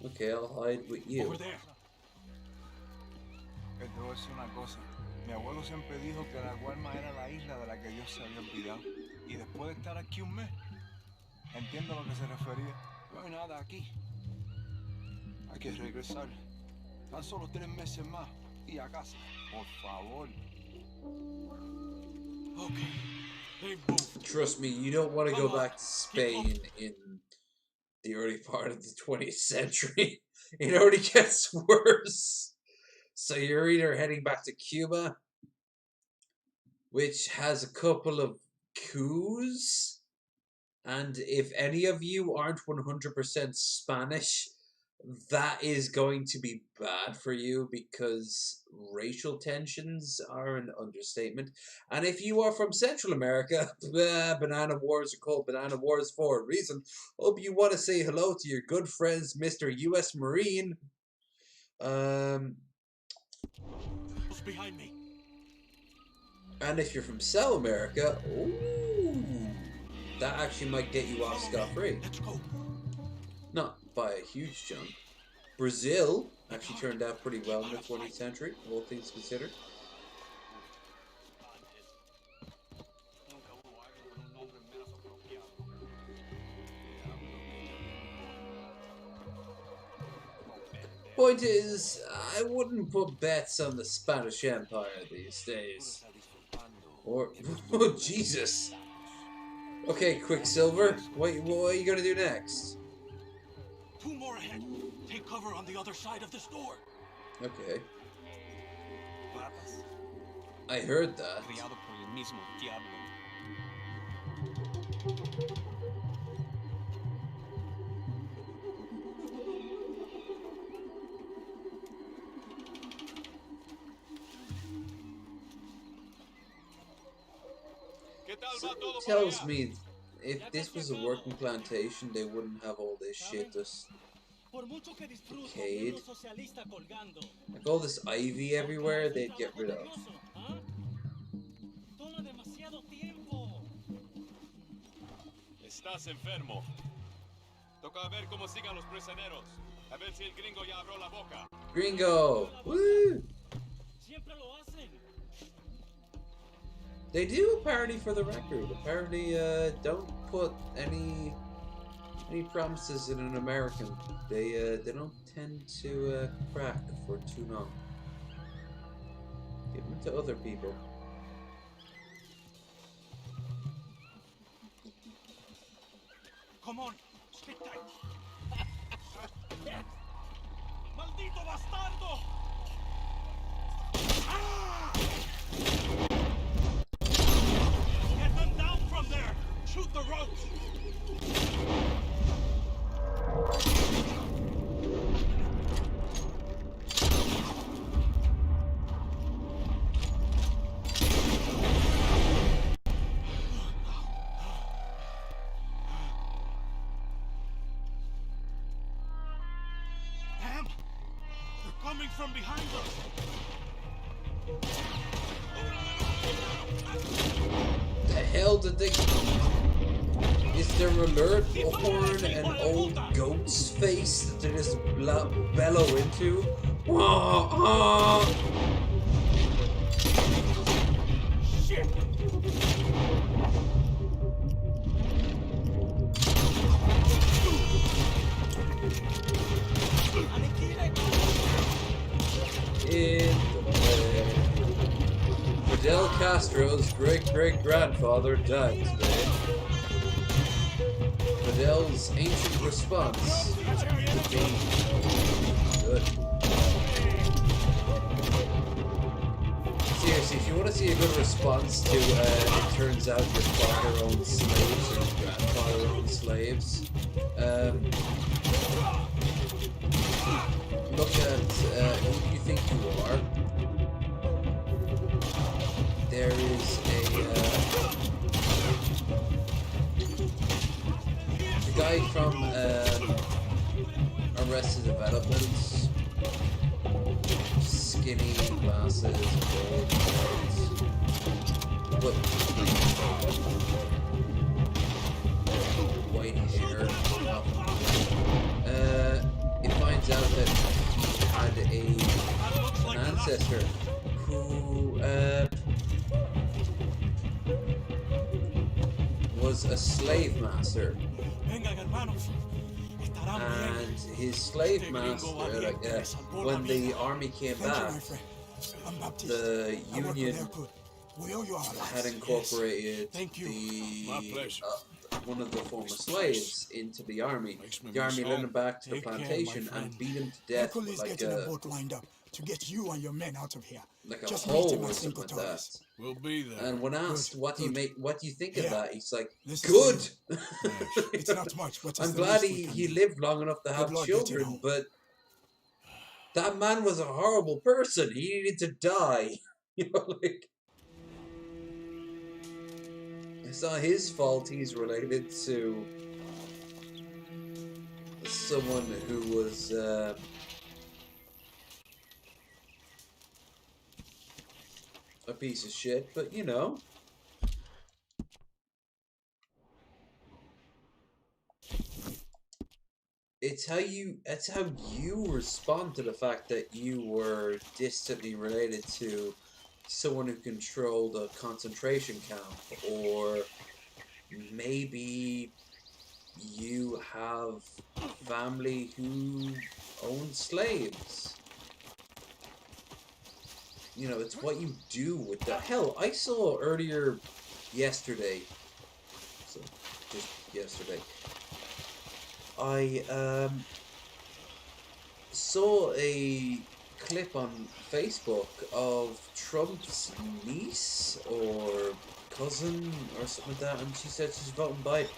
Okay, I'll hide with you. Over there. Te voy a decir una cosa. Mi abuelo siempre dijo que la Guarma era la isla de la que Dios se había olvidado. Y después de estar aquí un mes, entiendo a lo que se refería. No hay nada aquí. Hay que regresar. Tan solo 3 meses más y a casa. Por favor. Okay. They've moved. Trust me, you don't want to go back to Spain in the early part of the 20th century. It already gets worse. So you're either heading back to Cuba, which has a couple of coups, and if any of you aren't 100% Spanish, that is going to be bad for you because racial tensions are an understatement. And if you are from Central America, banana wars are called banana wars for a reason. Hope you want to say hello to your good friends, Mr. U.S. Marine. Behind me. And if you're from South America, ooh, that actually might get you off scot-free. Let's go. Not by a huge jump. Brazil actually turned out pretty well in the 20th century, all things considered. Point is, I wouldn't put bets on the Spanish Empire these days. Or, oh Jesus. Okay, Quicksilver, what are you gonna do next? 2 more ahead. Take cover on the other side of this door. Okay. I heard that. Something tells me if this was a working plantation, they wouldn't have all this shit just decayed. Like all this ivy everywhere, they'd get rid of. Estás enfermo. Toca ver cómo sigan los prisioneros. A ver si el gringo ya abrió la boca. Gringo! Woo! Siempre lo hacen. They do, apparently, for the record. Apparently, don't put any promises in an American. They don't tend to crack for too long. Give them to other people. Come on, stick tight. Maldito bastardo! Get them down from there! Shoot the ropes! Damn! They're coming from behind us! The hell did they... Is there a alert horn an old goat's face that they just bellow into? Shit! Fidel Castro's great-great-grandfather died today. Fidel's ancient response would be good. Seriously, if you want to see a good response to it turns out your father owned slaves or your grandfather owned slaves, look at who you think you are. There is the guy from Arrested Development, skinny glasses, gold shirts, but white hair. It finds out that he had an ancestor who was a slave master, and his slave master, when the army came back, the Union had incorporated one of the former slaves into the army. The army led him back to the plantation and beat him to death with like a to get you and your men out of here. Like a Just hole meet him or at something like that. We'll be there. And when asked what do you think of that, he's like, This is good. It's not much, but it's I'm the glad least we can he do. lived long enough to have Good luck getting children, home. but that man was a horrible person. He needed to die. You know, like, it's not his fault he's related to someone who was a piece of shit, but you know. It's how you respond to the fact that you were distantly related to someone who controlled a concentration camp, or maybe you have family who own slaves. You know, it's what you do with that. Hell, I saw earlier yesterday, so just yesterday, I saw a clip on Facebook of Trump's niece or cousin or something like that, and she said she's voting Biden.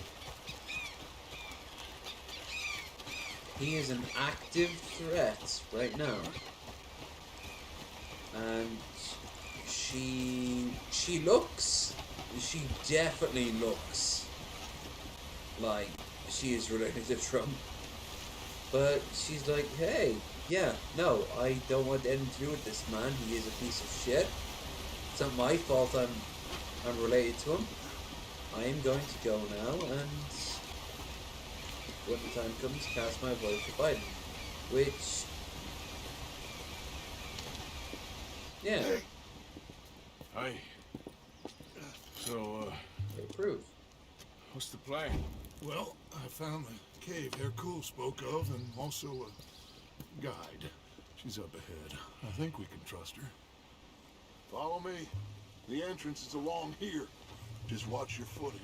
He is an active threat right now, and she definitely looks like she is related to Trump, but she's like, hey, yeah, no, I don't want anything to do with this man. He is a piece of shit. It's not my fault I'm related to him. I am going to go now and when the time comes, cast my vote for Biden. Which, yeah. Hey. So, they approve. What's the plan? Well, I found the cave Hercule spoke of, and also a guide. She's up ahead. I think we can trust her. Follow me. The entrance is along here. Just watch your footing.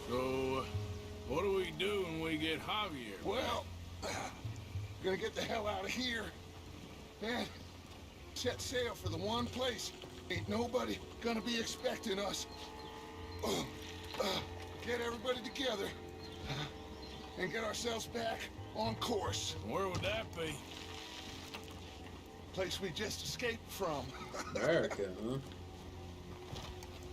So, what do we do when we get Javier? Well, gonna get the hell out of here. And set sail for the one place ain't nobody gonna be expecting us. Get everybody together and get ourselves back on course. Where would that be? Place we just escaped from. America, huh?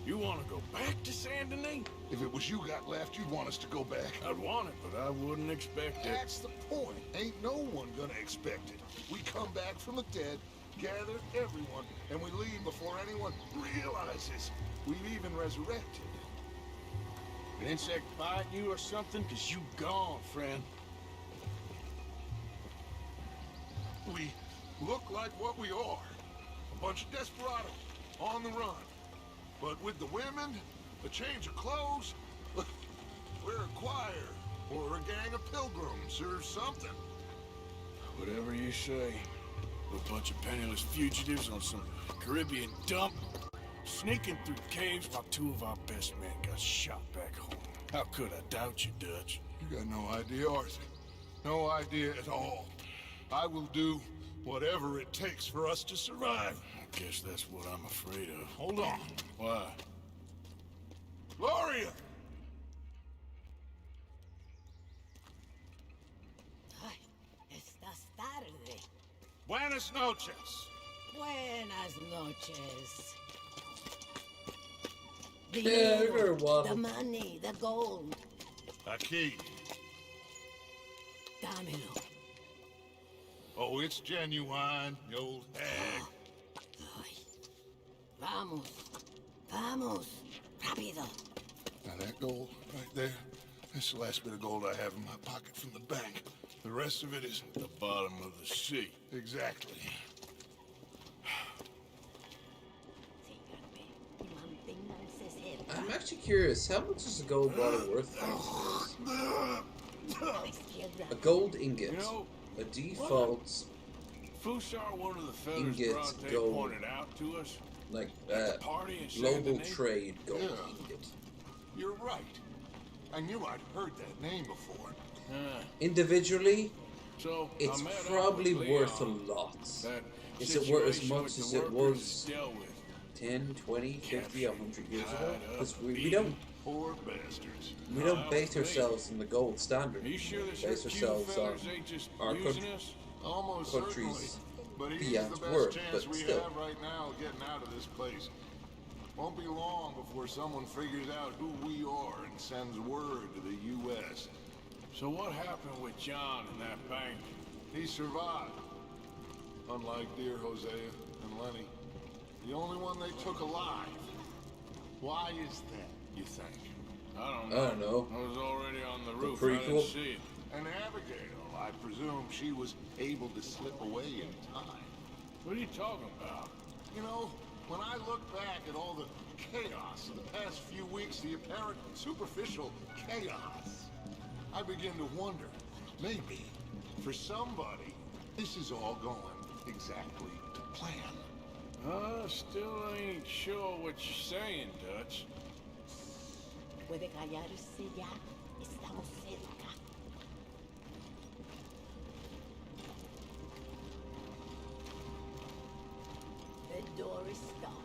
You want to go back to Saint Denis? If it was you got left, you'd want us to go back. I'd want it, but I wouldn't expect it. That's the point. Ain't no one gonna expect it. We come back from the dead, gather everyone, and we leave before anyone realizes we've even resurrected. An insect bite you or something? Cause you gone, friend. We look like what we are. A bunch of desperados on the run. But with the women, a change of clothes, we're a choir, or a gang of pilgrims, or something. Whatever you say. A bunch of penniless fugitives on some Caribbean dump, sneaking through caves while two of our best men got shot back home. How could I doubt you, Dutch? You got no idea, Arthur. No idea at all. I will do whatever it takes for us to survive. I guess that's what I'm afraid of. Hold on. Why? Gloria! Estás tarde. Buenas noches. Buenas noches. The Yeah, euro, very well. the money, the gold. Aquí. Dámelo. Oh, it's genuine, you old hag. Vamos. Vamos. Rápido. Now that gold right there, that's the last bit of gold I have in my pocket from the bank. The rest of it is at the bottom of the sea. Exactly. I'm actually curious, how much is a gold bottle worth? A gold ingot. You know, a default Fushar, one of the fellas ingot Bronte gold. pointed out to us. Like party in global Saint Denis? trade gold Yeah. ingot. You're right. I knew I'd heard that name before. Individually, so it's I met up probably with worth a Leon. lot. That Is it worth as situation much with as the it workers was dealt with. 10, 20, 50, 100 years ago? Because we beaten. don't Poor bastards. we don't base ourselves on the gold standard. Are you sure We this base Hercule ourselves on fellas ain't just our using country, us? Almost country's certainly. But he's fiat the best worth, chance but we still. have right now of getting out of this place. Won't be long before someone figures out who we are and sends word to the U.S. So what happened with John in that bank? He survived. Unlike dear Hosea and Lenny. The only one they took alive. Why is that, you think? I don't I don't know. I was already on the roof. I prequel? didn't see it. And Abigail, I presume she was able to slip away in time. What are you talking about? You know, when I look back at all the chaos of the past few weeks, the apparent superficial chaos, I begin to wonder, maybe, for somebody, this is all going exactly to plan. Still ain't sure what you're saying, Dutch. Puede callarse ya. Estamos cerca. The door is stuck.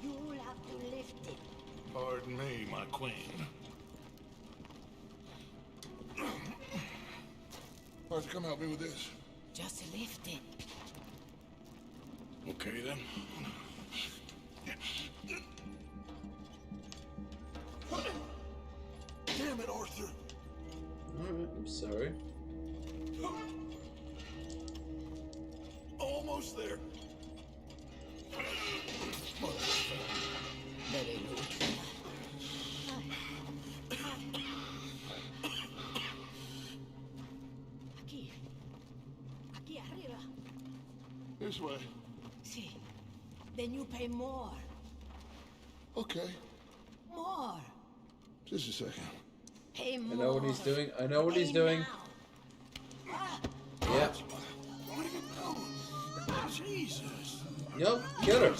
You'll have to lift it. Pardon me, my queen. Arthur, come help me with this. Just lift it. Okay then. Damn it, Arthur. Alright, I'm sorry. Almost there. This way. See, then you pay more. Okay. More. Just a second. Pay more. I know what he's doing. I know what he's doing. Yep. Jesus. Nope, kill her.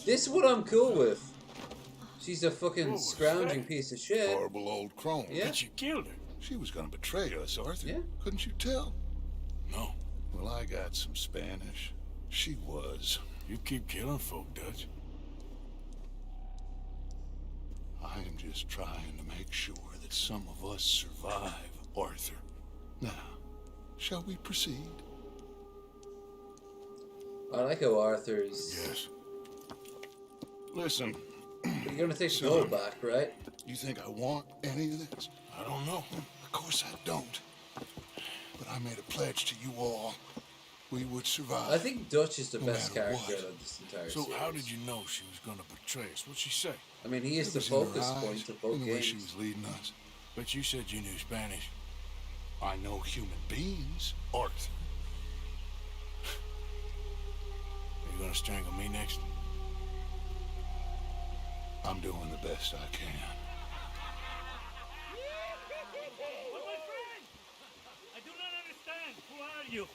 This is what I'm cool with. She's a fucking scrounging piece of shit. Horrible old crone. Yeah. But you killed her. She was gonna betray us, Arthur. Yeah. Couldn't you tell? No. Well, I got some Spanish. She was. You keep killing folk, Dutch. I am just trying to make sure that some of us survive, Arthur. Now, shall we proceed? I like how Arthur's... Yes. Listen. You're gonna take the gold back, right? You think I want any of this? I don't know. Of course I don't. But I made a pledge to you all. We would survive. I think Dutch is the best matter character what. out of this entire So series. how did you know she was gonna betray us? What'd she say? I mean, he is It the was in her focus eyes, point of both in the way she games. was leading us. But you said you knew Spanish. I know human beings, Arthur. Are you gonna strangle me next? I'm doing the best I can. But my friend! I do not understand. Who are you?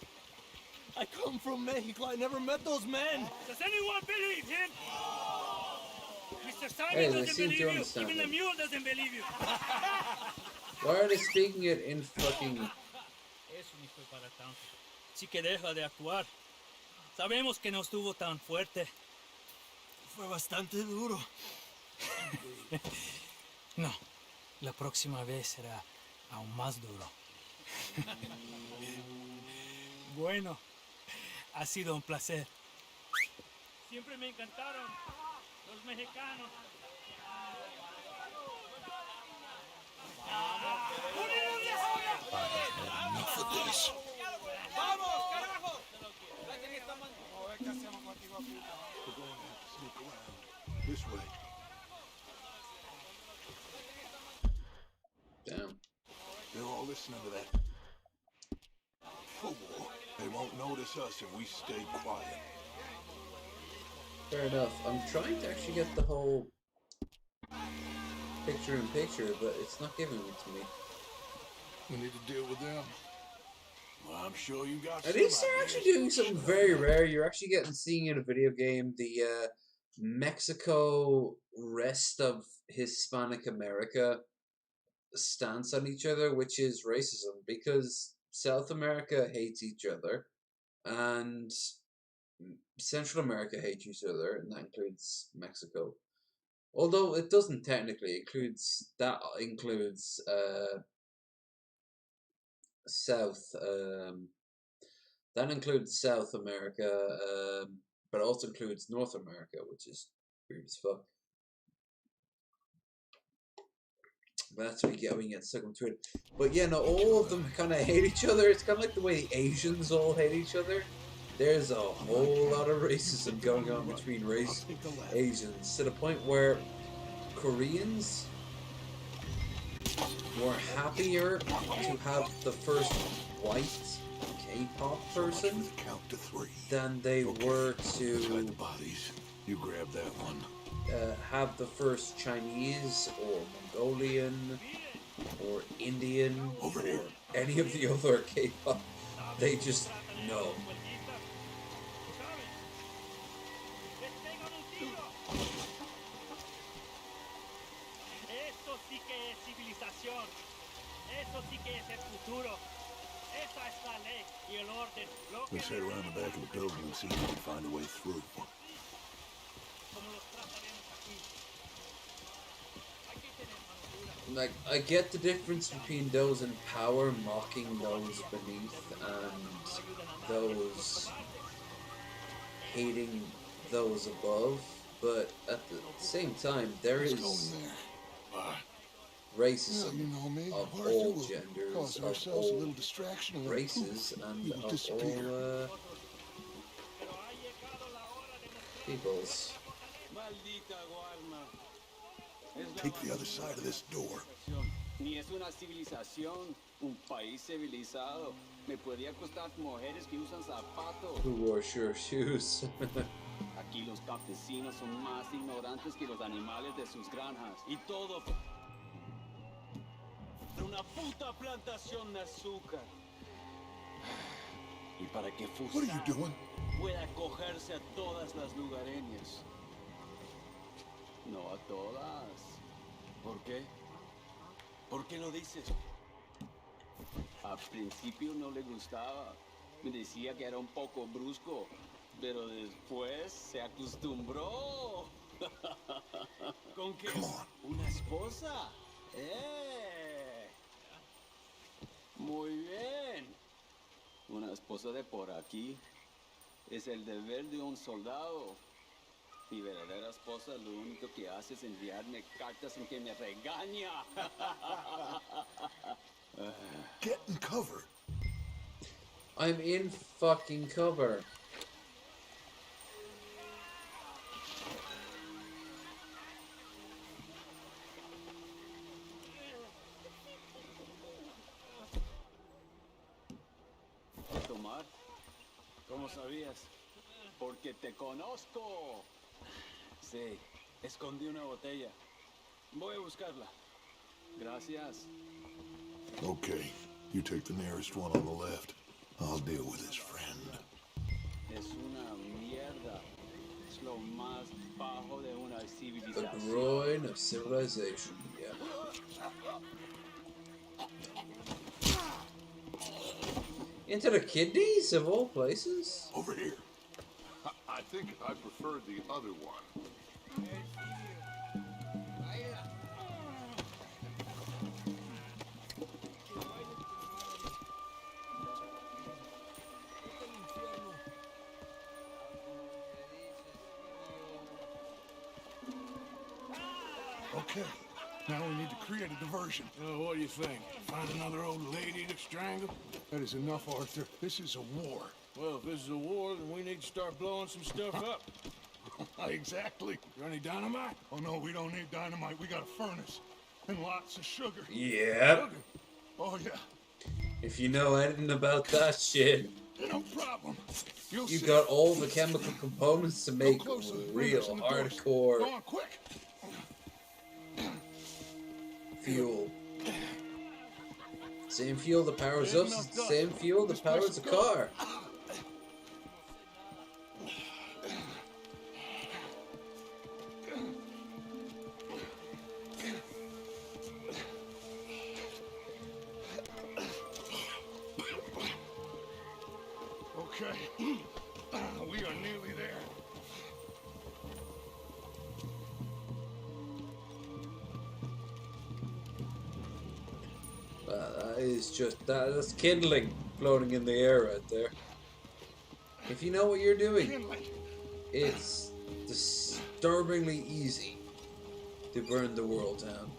I come from Mexico. I never met those men. Does anyone believe him? Mr. Simon Hey, they doesn't seem to believe you. understand Even the him. mule doesn't believe you. Why are they speaking it in fucking... Eso ni fue para tanto. Sí que deja de actuar. Sabemos que no estuvo tan fuerte. Fue bastante duro. No, la próxima vez será aún más duro. Bueno, ha sido un placer. Siempre me encantaron los mexicanos. Enough of this. ¡Vamos, carajo! We're going to have to sneak around. This way. Damn. They're all listening to that. Fool. They won't notice us if we stay quiet. Fair enough. I'm trying to actually get the whole picture-in-picture, but it's not giving it to me. We need to deal with them. Well, I'm sure you got At some least they're ideas. actually doing something very rare. You're actually seeing in a video game the Mexico rest of Hispanic America stance on each other, which is racism, because South America hates each other and Central America hates each other, and that includes Mexico. Although it doesn't technically includes South that includes South America, but also includes North America, which is weird as fuck. That's what we get when you get stuck between. But yeah, no, all of them kind of hate each other. It's kind of like the way Asians all hate each other. There's a whole lot of racism going on between Asians, to the point where Koreans were happier to have the first white K-pop person than they were to You grab that one. have the first Chinese or Mongolian or Indian or any of the other K-pop. They just know. Eso sí que es civilización. Eso sí que es el futuro. Esa es la ley y el orden. Let's head around the back of the building and see if we can find a way through. Like, I get the difference between those in power mocking those beneath and those hating those above, but at the same time, there is racism of all genders, of all races, and of all peoples. Take the other side of this door. Ni es una civilización, un país civilizado. Me podría costar mujeres que usan zapatos. Who wore sure shoes? Aquí los campesinos son más ignorantes que los animales de sus granjas. Y todo por una puta plantación de azúcar. Y para que What are you doing? pueda acogerse a todas las lugareñas. No a todas. ¿Por qué? ¿Por qué lo dices? Al principio no le gustaba. Me decía que era un poco brusco. Pero después se acostumbró. ¿Con qué? ¿Una esposa? Muy bien. Una esposa de por aquí. Es el deber de un soldado. Mi verdadera esposa lo único que hace es enviarme cartas en que me regaña. Get in cover. I'm in fucking cover. ¿Tomar? ¿Cómo sabías? Porque te conozco. Sí, escondí una botella. Voy a buscarla. Gracias. Okay, you take the nearest one on the left. I'll deal with his friend. Es una mierda. Es lo más bajo de una The civilización. groin of civilization, yeah. Into the kidneys of all places? Over here. I think I prefer the other one. Okay, now we need to create a diversion. What do you think? Find another old lady to strangle? That is enough, Arthur. This is a war. Well, if this is a war, then we need to start blowing some stuff up. Exactly. Got any dynamite? Oh, no, we don't need dynamite. We got a furnace. And lots of sugar. Yep. Oh, yeah. If you know anything about that shit, no problem. You got all the chemical components to make real hardcore Go on, quick. fuel. Same fuel that powers us, is the same fuel that powers a car. Okay. We are nearly there. That is just, that's kindling floating in the air right there. If you know what you're doing, it's disturbingly easy to burn the world down.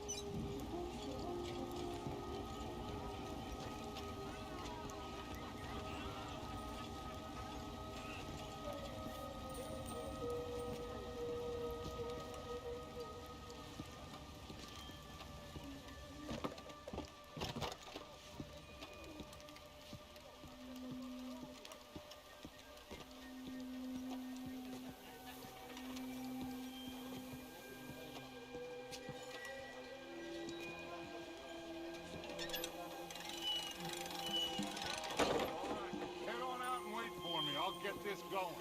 Head on out and wait for me. I'll get this going.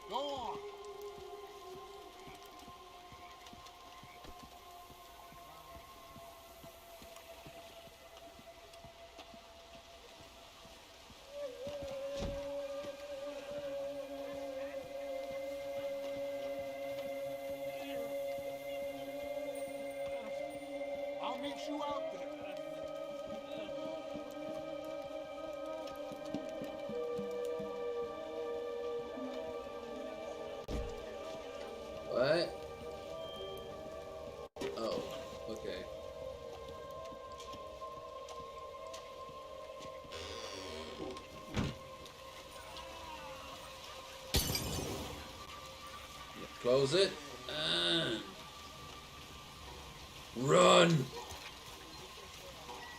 Go on. I'll meet you out there. What? Oh, okay. Close it. Run!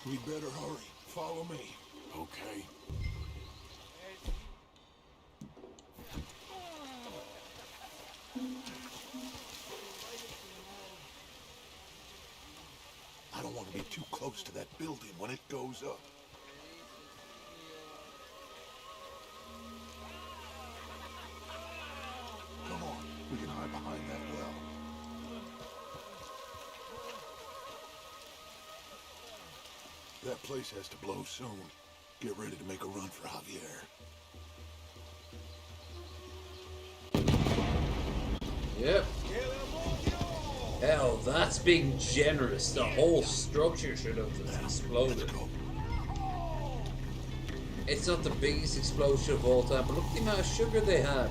We better hurry. Follow me. Okay. I don't want to be too close to that building when it goes up. Come on, we can hide behind that well. That place has to blow soon. Get ready to make a run for Javier. Yep. Hell, that's being generous. The whole structure should have just exploded. It's not the biggest explosion of all time, but look at the amount of sugar they had.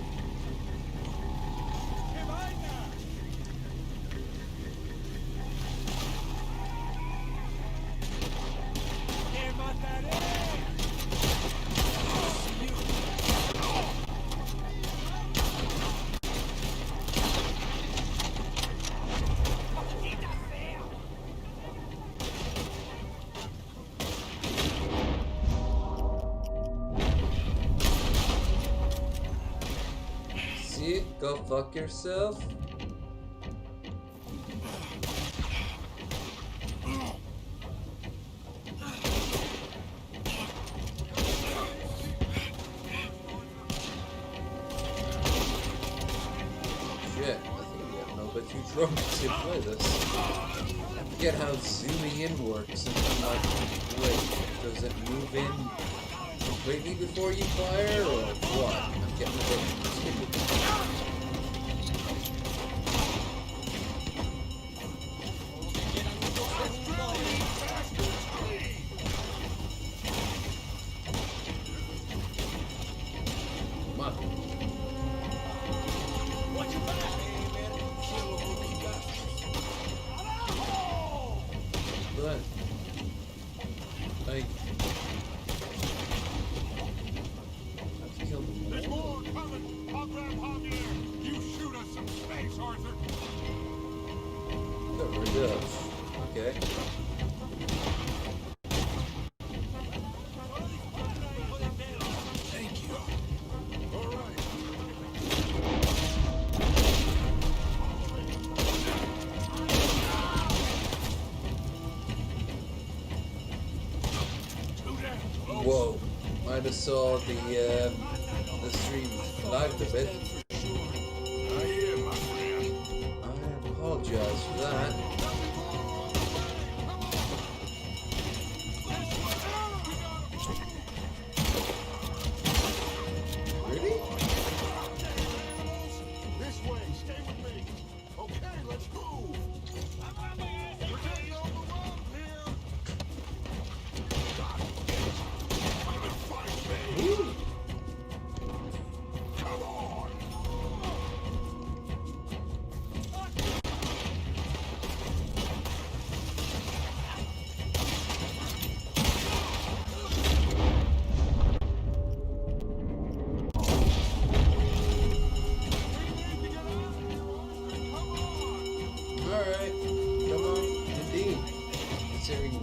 See? Go fuck yourself. Shit, I think we have no but two trophies to play this. I forget how zooming in works, and I'm like, wait, does it move in completely before you fire, or what? I'm getting a bit confused. Come on. But I have to kill them. There's more coming! I'll grab Javier! You shoot us some space, Arthur! That really does. Okay. Thank you. All right. Whoa. Might have saw the stream lagged a bit. I apologize for that. Really? This way, stay with me. Okay, let's move. We're getting on the road here. Come and fight me. Come on. Alright. Come on. Indeed. Considering.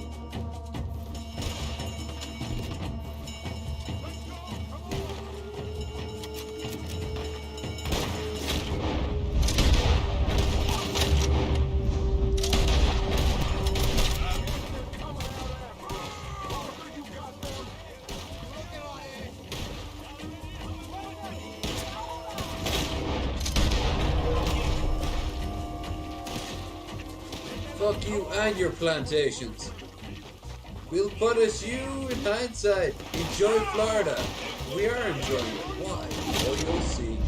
Fuck you and your plantations. We'll punish you in hindsight. Enjoy Florida. We are enjoying it. Why? Oh, you'll see.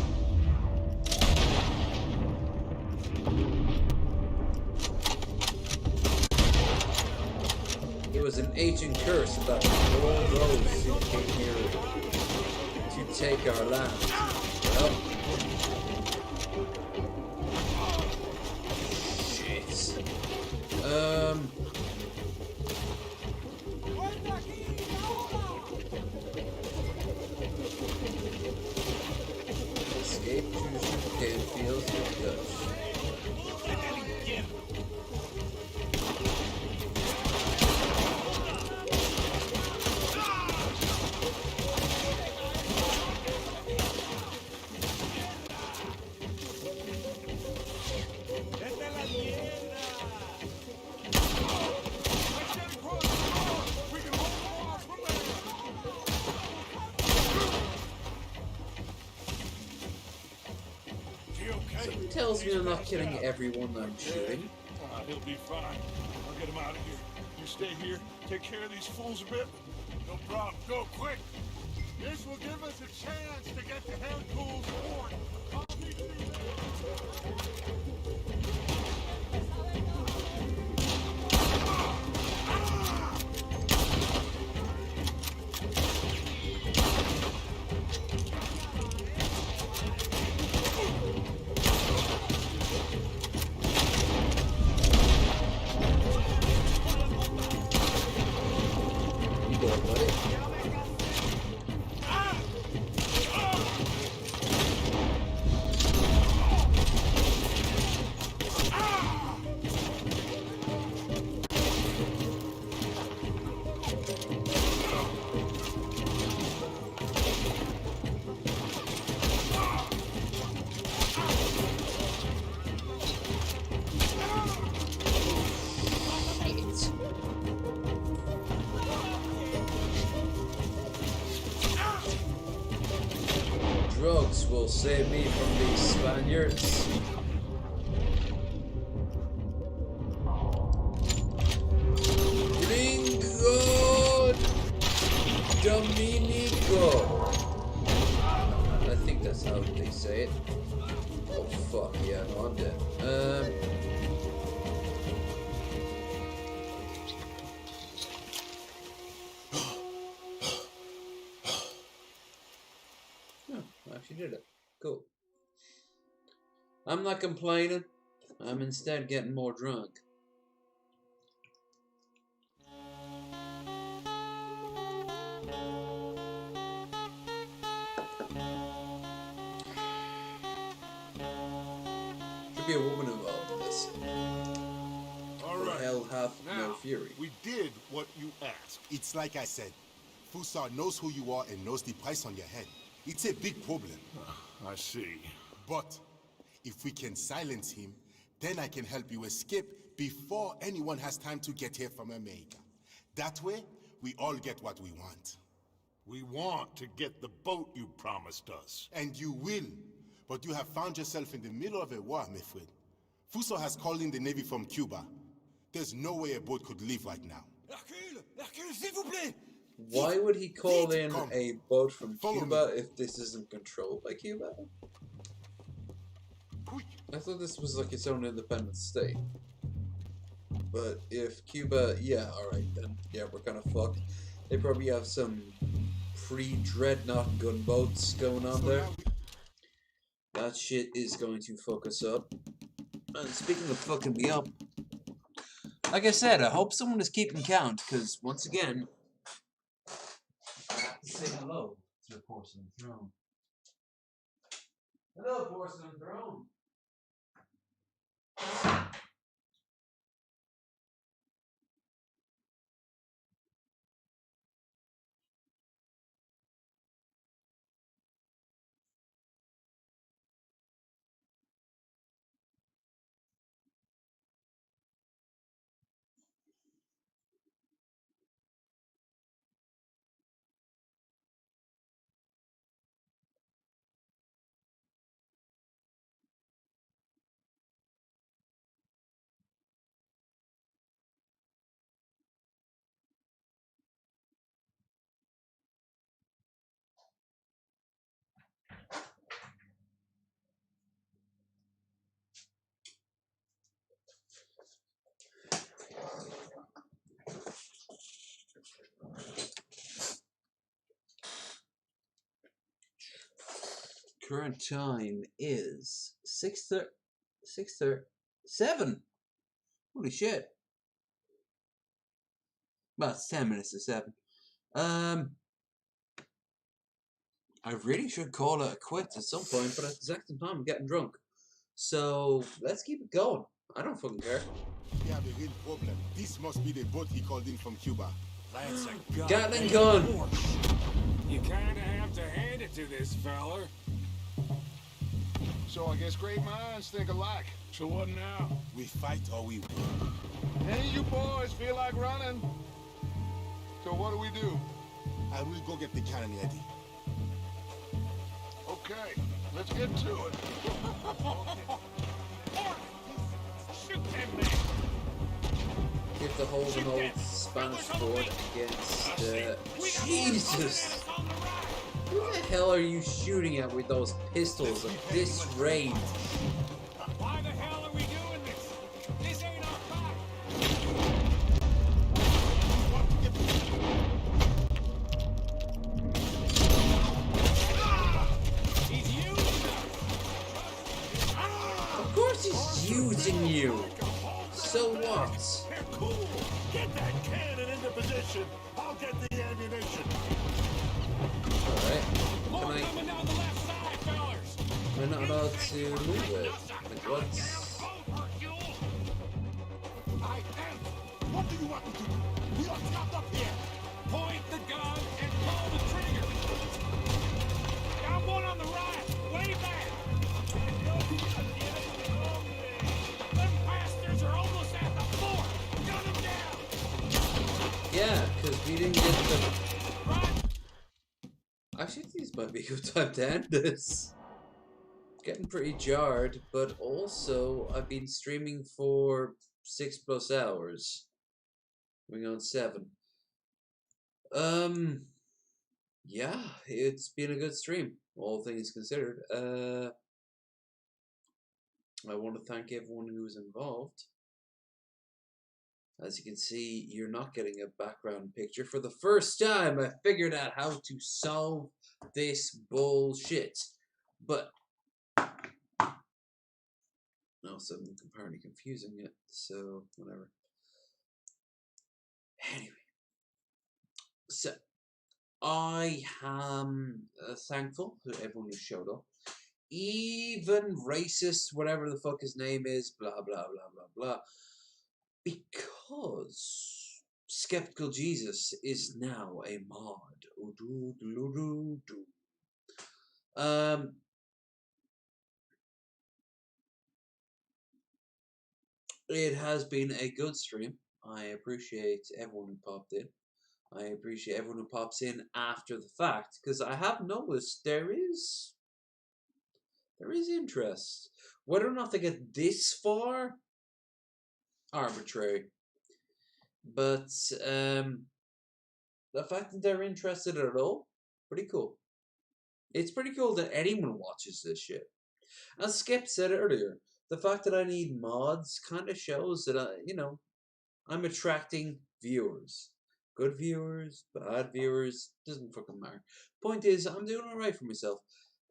It was an ancient curse that all those who came here to take our land. Well, shit. Escape to the sugarcane fields. Good. tells me I'm not killing everyone I'm shooting. He'll be fine. I'll get him out of here. You stay here, take care of these fools a bit. No problem. Go quick. This will give us a chance to get to Hellpool's fort. I'll meet you Drugs will save me from these Spaniards. Gringo Dominico. I think that's how they say it. Oh fuck yeah, no, I'm dead. Actually did it. Cool. I'm not complaining. I'm instead getting more drunk. Should be a woman involved in this. All right. Hell hath Now, no fury. we did what you asked. It's like I said. Fussar knows who you are and knows the price on your head. It's a big problem. I see. But if we can silence him, then I can help you escape before anyone has time to get here from America. That way, we all get what we want. We want to get the boat you promised us. And you will. But you have found yourself in the middle of a war, my friend. Fussar has called in the Navy from Cuba. There's no way a boat could leave right now. Hercule! Hercule, s'il vous plaît! Why would he call in a boat from Cuba if this isn't controlled by Cuba? I thought this was like its own independent state. But if Cuba, yeah, alright then. Yeah, we're kind of fucked. They probably have some pre-dreadnought gunboats going on there. That shit is going to fuck us up. And speaking of fucking me up, like I said, I hope someone is keeping count, because once again, say hello to the porcelain throne. Hello, porcelain throne. Current time is 6:37. Holy shit. Well, it's 10 minutes to 7. I really should call it a quits at some point, but at the exact same time I'm getting drunk. So let's keep it going. I don't fucking care. We have a real problem. This must be the boat he called in from Cuba. That's a gun. Gatling gun. You kinda have to hand it to this feller. So I guess great minds think alike. So what now? We fight or we win. Any of you boys feel like running? So what do? I will go get the cannon ready. Okay, let's get to it. Get to hold an old Spanish fort against, Jesus! Who the hell are you shooting at with those pistols at this range? Why the hell are we doing this? This ain't our fight. He's using us. Of course he's using you. So what? Cool. Get that cannon into position. I'll get the ammunition. Alright. More coming down the left side, fellas. We're not allowed to move it. Like what? What do you want me to do? We are trapped up here. Point the gun and pull the trigger. Got one on the right, way back. Them bastards are almost at the fort. Gun them down. Yeah, because we didn't get the... Actually, these might be a good time to end this. Getting pretty jarred, but also I've been streaming for 6+ hours. Going on 7. Yeah, it's been a good stream, all things considered. I want to thank everyone who was involved. As you can see, you're not getting a background picture. For the first time, I figured out how to solve this bullshit. But also, I'm apparently confusing it, so whatever. Anyway, so I am thankful to everyone who showed up. Even racist, whatever the fuck his name is, blah, blah, blah, blah, blah. Because Skeptical Jesus is now a mod. It has been a good stream. I appreciate everyone who popped in. I appreciate everyone who pops in after the fact, because I have noticed there is interest. Whether or not they get this far, arbitrary. But the fact that they're interested at all, pretty cool. It's pretty cool that anyone watches this shit. As Skip said earlier, the fact that I need mods kind of shows that I'm attracting viewers. Good viewers, bad viewers, doesn't fucking matter. Point is, I'm doing alright for myself.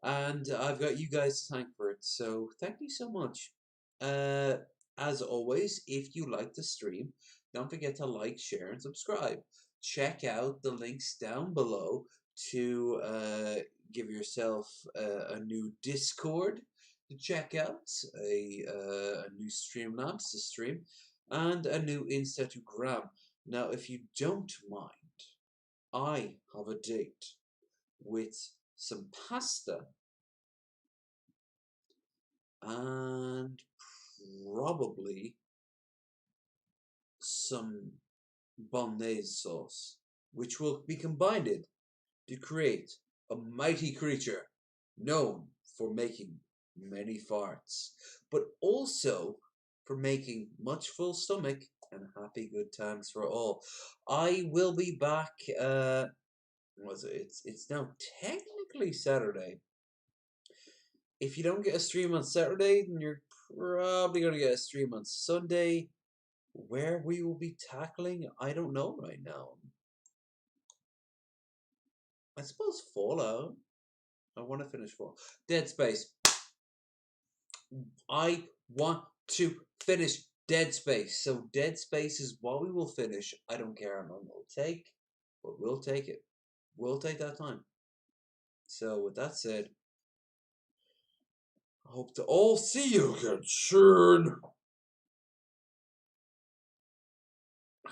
And I've got you guys to thank for it. So thank you so much. As always, if you like the stream, don't forget to like, share, and subscribe. Check out the links down below to give yourself a new Discord to check out, a new Streamlabs to stream, and a new Instagram. Now, if you don't mind, I have a date with some pasta and probably some bolognese sauce, which will be combined to create a mighty creature known for making many farts, but also for making much full stomach and happy good times for all. I will be back. It's now technically Saturday. If you don't get a stream on Saturday, then you're probably gonna get a stream on Sunday. Where we will be tackling, I don't know right now. I suppose Fallout. I want to finish Fallout. Dead Space. I want to finish Dead Space. So Dead Space is what we will finish. I don't care how long it'll take, but we'll take it. We'll take that time. So with that said, I hope to all see you again soon.